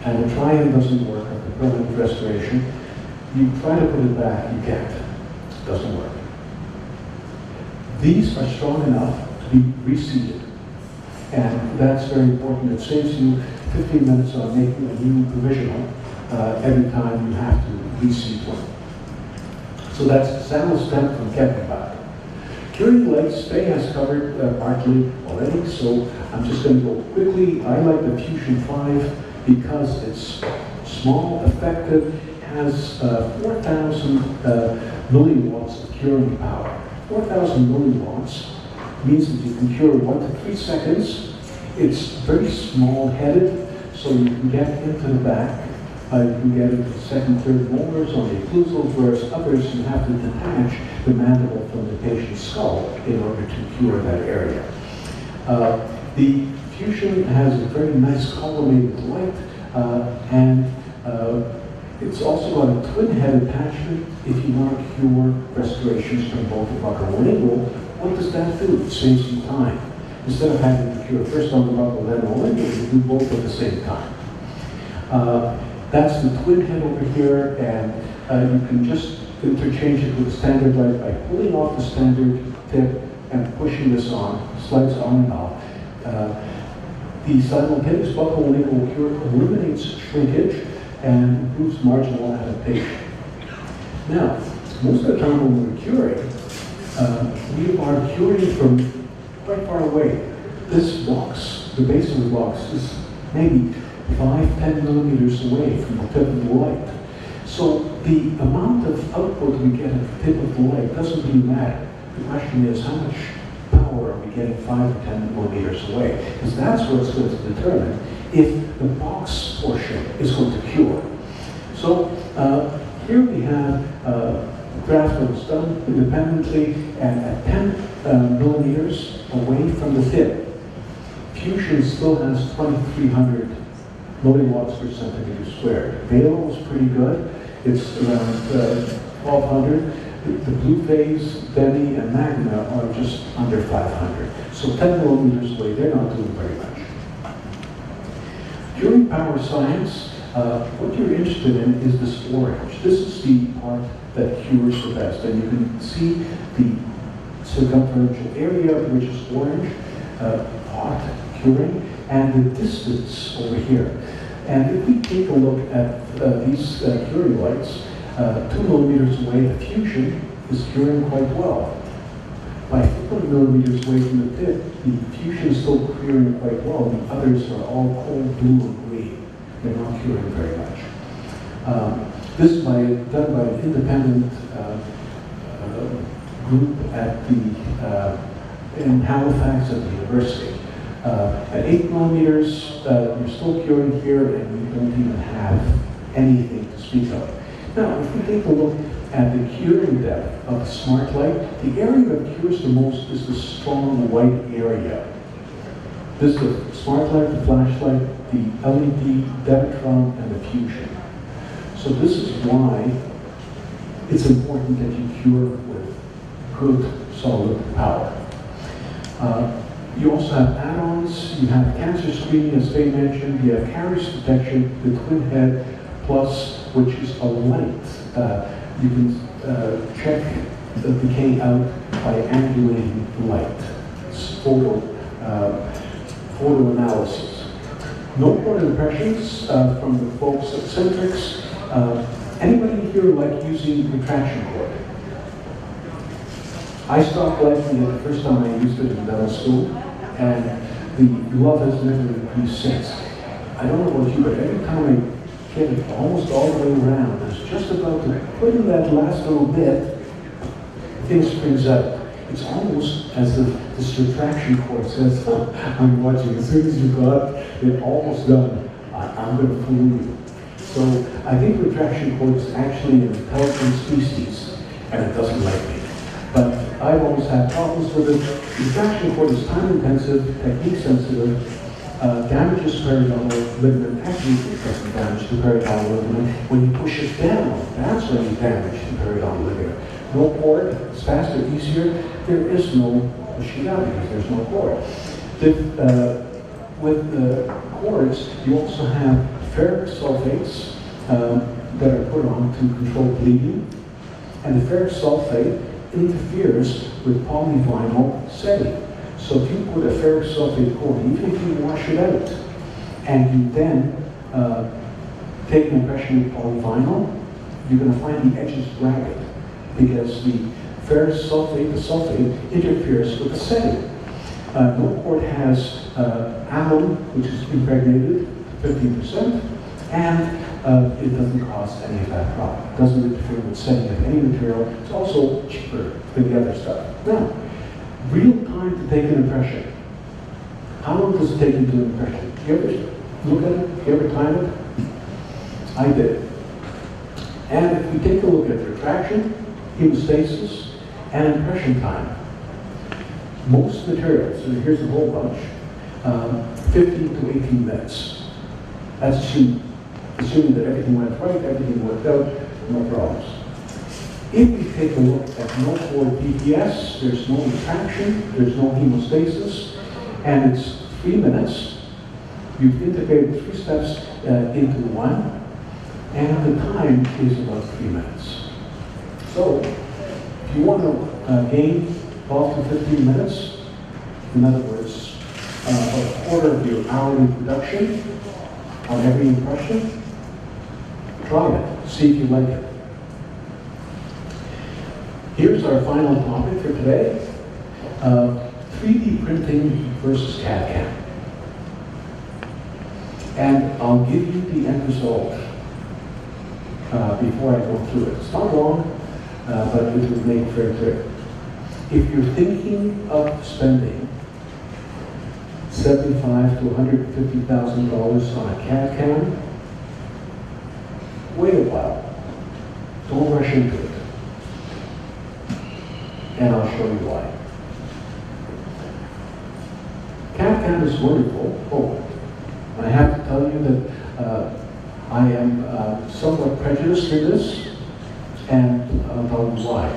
and the try-in doesn't work, or the permanent restoration. You try to put it back, you can't. It doesn't work. These are strong enough to be reseated, and that's very important. It saves you 15 minutes on making a new provisional every time you have to reseat one. So that's Samuel Stemp from Kempenbach. Curing legs, Faye has covered partly already, so I'm just going to go quickly. I like the Fusion 5 because it's small, effective, has 4,000 milliwatts of curing power. 4,000 milliwatts means that you can cure 1 to 3 seconds. It's very small-headed, so you can get into the back. You can get into the second, third molars on the occlusals, whereas others you have to detach the mandible from the patient's skull in order to cure that area. The Fusion has a very nice collimated light, and it's also got a twin-head attachment if you want to cure restorations from both the buccal-lingual. What does that do? It saves you time. Instead of having to cure first on the buccal, then the lingual, you do both at the same time. That's the twin head over here, and you can just interchange it with the standard light by pulling off the standard tip and pushing this on, slides on and off. The simultaneous buccal lingual cure eliminates shrinkage and improves marginal adaptation. Now, most of the time when we're curing, we are curing from quite far away. This box, the base of the box, is maybe 5–10 millimeters away from the tip of the light. So the amount of output we get at the tip of the light doesn't really matter. The question is, how much power are we getting 5 or 10 millimeters away? Because that's what's going to determine if the box portion is going to cure. So here we have a graph that was done independently and at 10 millimeters away from the tip. Fusion still has 2,300 milliwatts per centimeter squared. Valo is pretty good. It's around 1,200. The blue phase, Demi, and Magna are just under 500. So 10 millimeters away, they're not doing very much. During power science, what you're interested in is this orange. This is the part that cures the best. And you can see the circumferential area, which is orange, hot, curing, and the distance over here. And if we take a look at these curing lights, 2 millimeters away, the Fusion is curing quite well. By 4 millimeters away from the tip, the Fusion is still curing quite well. The others are all cold blue or green. They're not curing very much. This is done by an independent group at in Halifax at the university. At 8 millimeters, you're still curing here, and you don't even have anything to speak of. Now, if we take a look at the curing depth of the smart light, the area that cures the most is the strong white area. This is the smart light, the flashlight, the LED, Devitron, and the Fusion. So this is why it's important that you cure with good, solid power. You also have add-ons. You have cancer screening, as Faye mentioned. You have caries detection, the twin head plus, which is a light. You can check the decay out by angulating the light. It's photo analysis. No port impressions from the folks at Centrix. Anybody here like using retraction cord? I stopped liking it the first time I used it in dental school, and the love has never increased since. I don't know about you, but every time I get it almost all the way around, it's just about to put in that last little bit, thing springs out. it's almost as if this retraction course says, I'm watching, as soon as you got it almost done, I'm going to fool you. So I think retraction cord is actually an intelligent species, and it doesn't like me. But I've always had problems with it. Retraction cord is time-intensive, technique-sensitive, damages periodontal ligament. Actually, it doesn't damage the periodontal ligament. When you push it down, that's when you damage the periodontal ligament. No cord, it's faster, easier. There is no pushing down because there's no cord. With the cords, you also have ferric sulfates that are put on to control bleeding. And the ferric sulfate interferes with polyvinyl setting. So if you put a ferric sulfate cord, even if you wash it out, and you then take an impression with polyvinyl, you're going to find the edges ragged because the ferrous sulfate, the sulfate, interferes with the setting. No cord has alum, which is impregnated, 15%, and it doesn't cause any of that problem. It doesn't interfere with setting of any material. It's also cheaper than the other stuff. Now, real time to take an impression. How long does it take you to do an impression? You ever look at it? You ever time it? I did. And if we take a look at retraction, hemostasis, and impression time, most materials, so here's a whole bunch, 15 to 18 minutes. That's assuming that everything went right, everything worked out, no problems. If we take a look at no cord DPS, there's no retraction, there's no hemostasis, and it's 3 minutes. You've integrated 3 steps into one, and the time is about 3 minutes. So, if you want to gain 12 to 15 minutes, in other words, a quarter of your hourly production on every impression, try it, see if you like it. Here's our final topic for today, 3D printing versus CAD-CAM. And I'll give you the end result before I go through it. It's not long, but it will make it very clear. If you're thinking of spending $75,000 to $150,000 on a CAD-CAM, wait a while. Don't rush into it. And I'll show you why. CAD-CAM is wonderful. Oh, I have to tell you that I am somewhat prejudiced in this, and I'll tell you why.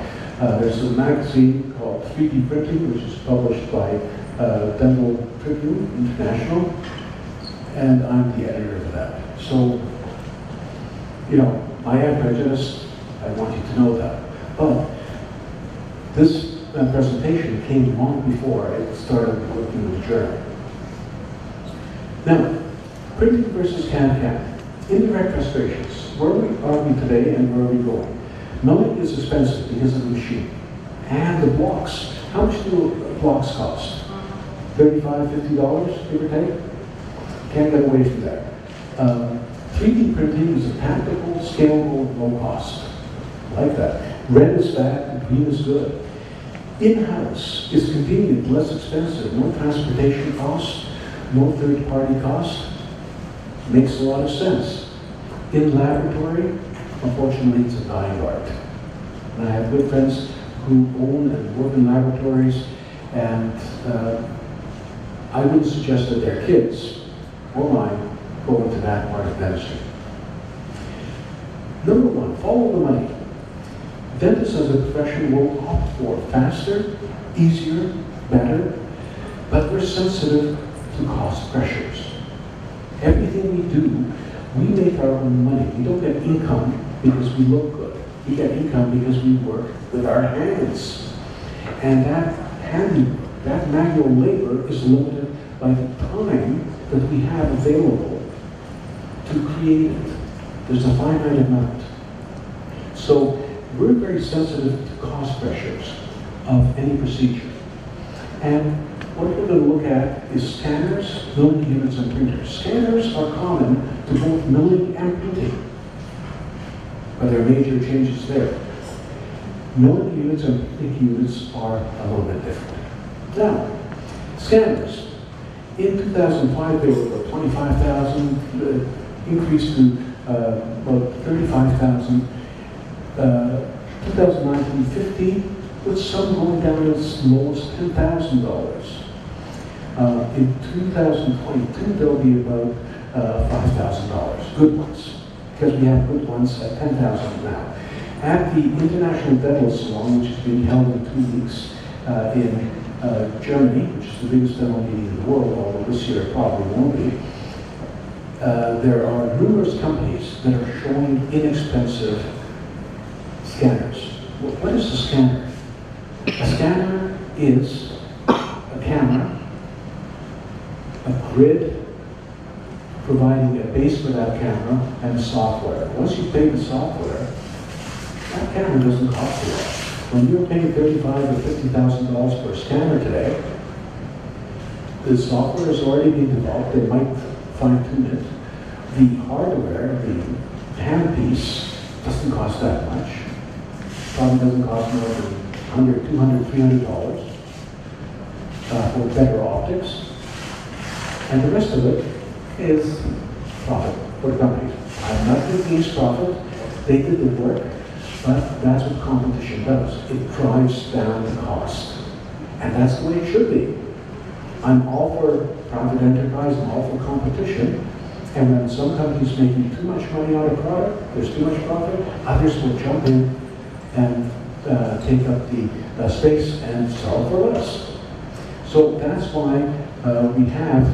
There's a magazine called 3D Printing, which is published by Dental Tribune International, and I'm the editor of that. So, you know, I am prejudiced. I want you to know that. But this presentation came long before I started working in the journal. Now, printing versus CAD-CAM. Indirect frustrations. Where are we today and where are we going? Milling is expensive because of the machine. And the blocks. How much do blocks cost? $35, $50, give or take? Can't get away from that. 3D printing is a tactical, scalable, low cost. I like that. Red is bad, green is good. In-house is convenient, less expensive, no transportation cost, no third-party cost. Makes a lot of sense. In laboratory, unfortunately, it's a dying art. And I have good friends who own and work in laboratories, and I wouldn't suggest that their kids or mine go into that part of dentistry. Number one, follow the money. Dentists as a profession will opt for faster, easier, better, but we're sensitive to cost pressures. Everything we do, we make our own money. We don't get income because we look good. We get income because we work with our hands. And that manual labor is limited by the time that we have available to create it. There's a finite amount. So we're very sensitive to cost pressures of any procedure. And what we're going to look at is scanners, milling units, and printers. Scanners are common to both milling and printing, but there are major changes there. Milling units and printing units are a little bit different. Now, scanners. In 2005, they were about 25,000, increased to about 35,000. 2019-15, with some going down as low as $10,000. In 2022, there'll be about $5,000, good ones, because we have good ones at $10,000 now. At the International Dental Salon, which is being held in 2 weeks in Germany, which is the biggest dental meeting in the world, although this year it probably won't be, there are numerous companies that are showing inexpensive scanners. What is a scanner? A scanner is a camera, a grid, providing a base for that camera, and software. Once you pay the software, that camera doesn't cost you a lot. When you're paying $35,000 or $50,000 for a scanner today, the software has already been developed. They might fine-tune it. The hardware, the handpiece, doesn't cost that much. Probably doesn't cost more than $100, $200, $300 for better optics. And the rest of it is profit for the companies. I'm not against profit. They did the work, but that's what competition does. It drives down the cost. And that's the way it should be. I'm all for private enterprise, I'm all for competition. And when some companies making too much money on a product, there's too much profit, others will jump in and take up the space and sell for less. So that's why we have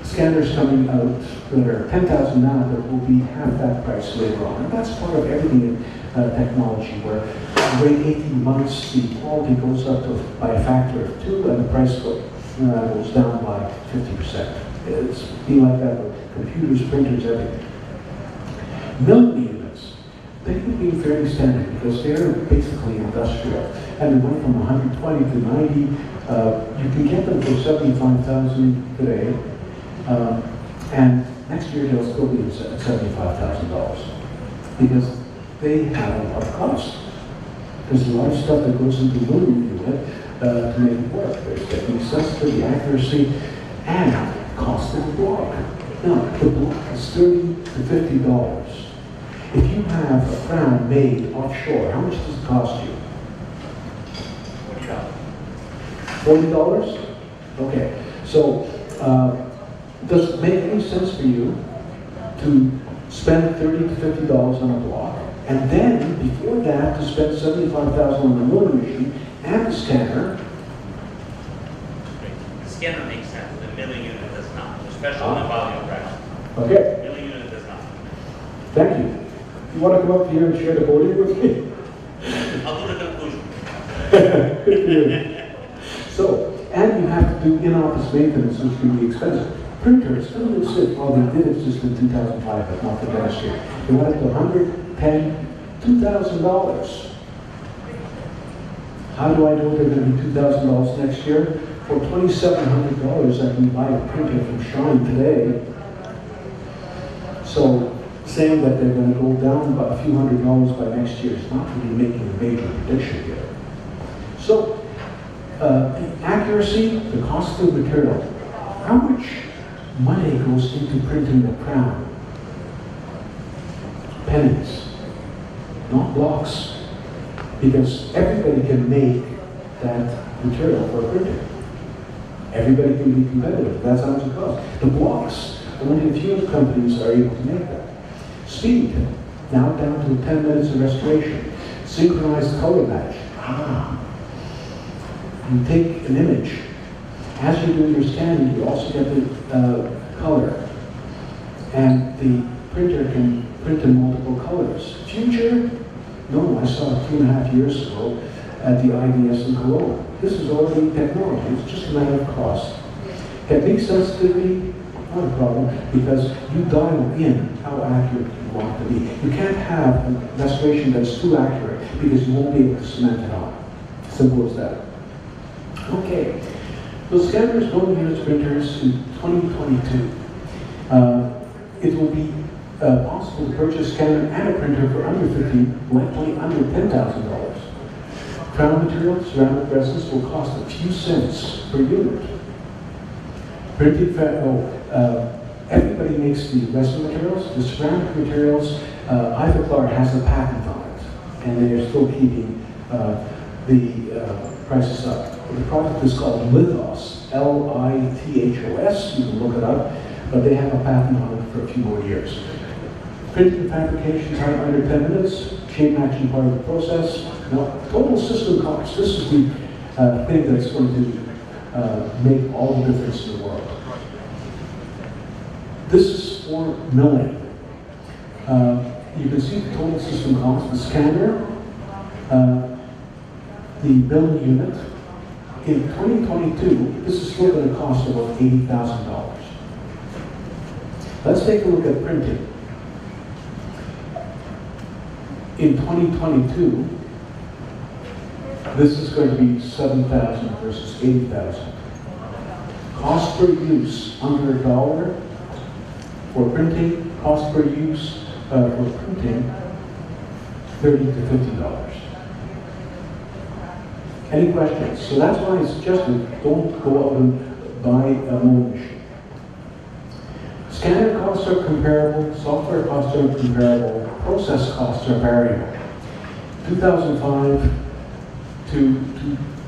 scanners coming out that are $10,000 now that will be half that price later on. And that's part of everything in technology, where wait 18 months, the quality goes up by a factor of 2 and the price goes down by 50%. It's been like that with computers, printers, everything. Milling units, they can be fairly standard because they're basically industrial. And they went from 120 to 90. You can get them for $75,000 today. And next year they'll still be at $75,000 because they have a lot of cost. There's a lot of stuff that goes into the milling unit to make it work. There's technique sensitivity, accuracy, and cost of the block. Now, the block is $30 to $50. If you have a crown made offshore, how much does it cost you? $40? Okay. So, does it make any sense for you to spend $30 to $50 on a block, and then, before that, to spend $75,000 on the milling machine and the scanner? The scanner makes sense, the milling unit does not, especially in the volume fraction. Okay. The milling unit does not. Thank you. You want to come up here and share the podium with me? I'll do the conclusion. Good for you. So, and you have to do in-office maintenance, which can be expensive. Printers, oh, that's it. Well, they did it just in 2005, but not the last year. They went up to $110,000, $2,000. How do I know they're going to be $2,000 next year? For $2,700, I can buy a printer from Shine today. So, saying that they're going to go down by a few $100s by next year is not really making a major prediction here. So, the accuracy, the cost of material, how much money goes into printing the crown? Pennies, not blocks, because everybody can make that material for a printer. Everybody can be competitive. That's how much it costs. The blocks, only a few companies are able to make that. Speed, now down to 10 minutes of restoration. Synchronized color match. You take an image. As you do your scanning, you also get the color. And the printer can print in multiple colors. Future? No, I saw it 2.5 years ago at the IDS in Cologne. This is already technology. It's just a matter of cost. Technique sensitivity, not a problem, because you dial in how accurate you want to be. You can't have a restoration that's too accurate because you won't be able to cement it on. Simple as that. Okay. So scanners, milling units, printers in 2022. It will be possible to purchase a scanner and a printer for under likely under $10,000. Crown material, ceramic resins will cost a few cents per unit. Printing everybody makes the resin materials. The ceramic materials, Ivoclar has a patent on it, and they are still keeping the prices up. The product is called Lithos, L-I-T-H-O-S. You can look it up, but they have a patent on it for a few more years. Printing and fabrication time under 10 minutes. Chain action part of the process. Now, total system cost. This is the thing that's going to make all the difference in the world. This is for milling. You can see the total system cost. The scanner, the milling unit. In 2022, this is still going to cost about $80,000. Let's take a look at printing. In 2022, this is going to be $7,000 versus $80,000. Cost per use under $1 for printing. Cost per use for printing $30 to $50. Any questions? So that's why I suggested don't go out and buy a milling machine. Scanner costs are comparable, software costs are comparable, process costs are variable. 2005 to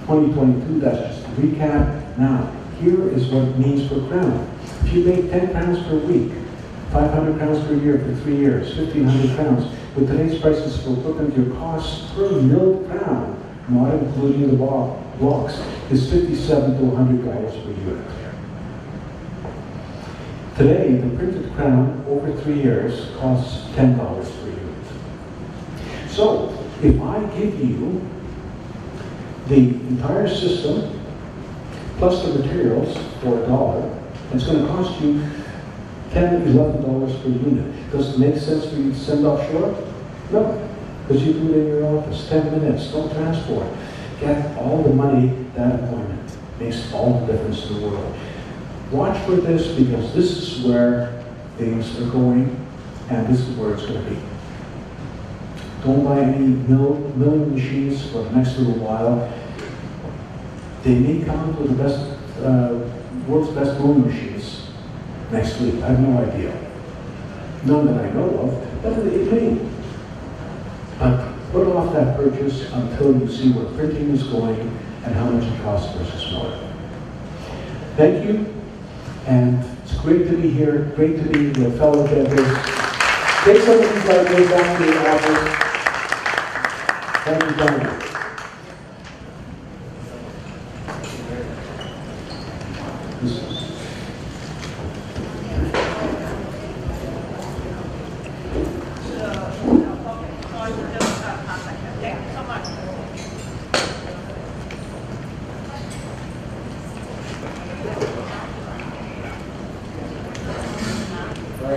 2022, that's just a recap. Now, here is what it means per crown. If you make 10 crowns per week, 500 crowns per year for 3 years, 1,500 crowns, with today's prices for equipment, your cost per milled crown, not including the blocks, is $57 to $100 per unit. Today, the printed crown over 3 years costs $10 per unit. So, if I give you the entire system plus the materials for $1, it's going to cost you $10, $11 per unit. Does it make sense for you to send offshore? No, because you do it in your office, 10 minutes, no transport. Get all the money, that appointment. Makes all the difference in the world. Watch for this, because this is where things are going, and this is where it's going to be. Don't buy any milling machines for the next little while. They may come up with the best, world's best milling machines next week. I have no idea. None that I know of, but it may. But put off that purchase until you see where printing is going and how much it costs versus more. Thank you, and it's great to be here, great to be with fellow dentists. Take some of these ideas back to the office. Thank you, Tony.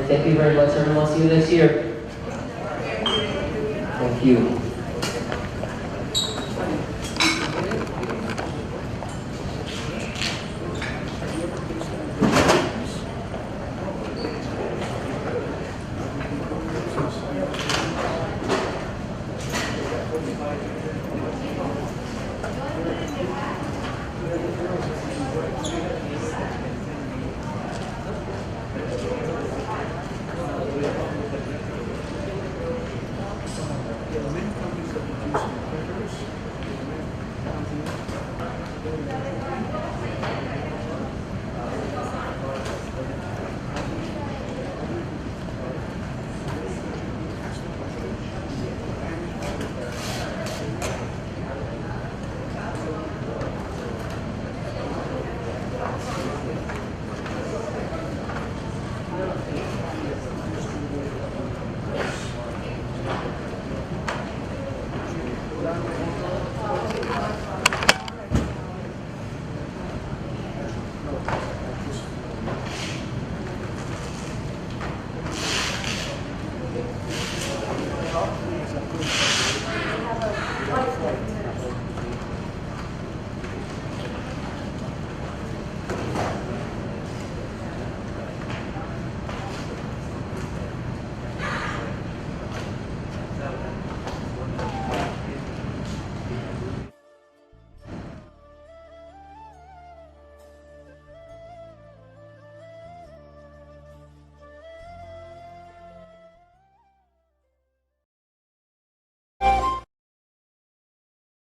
Thank you very much, everyone. See you next year. Thank you.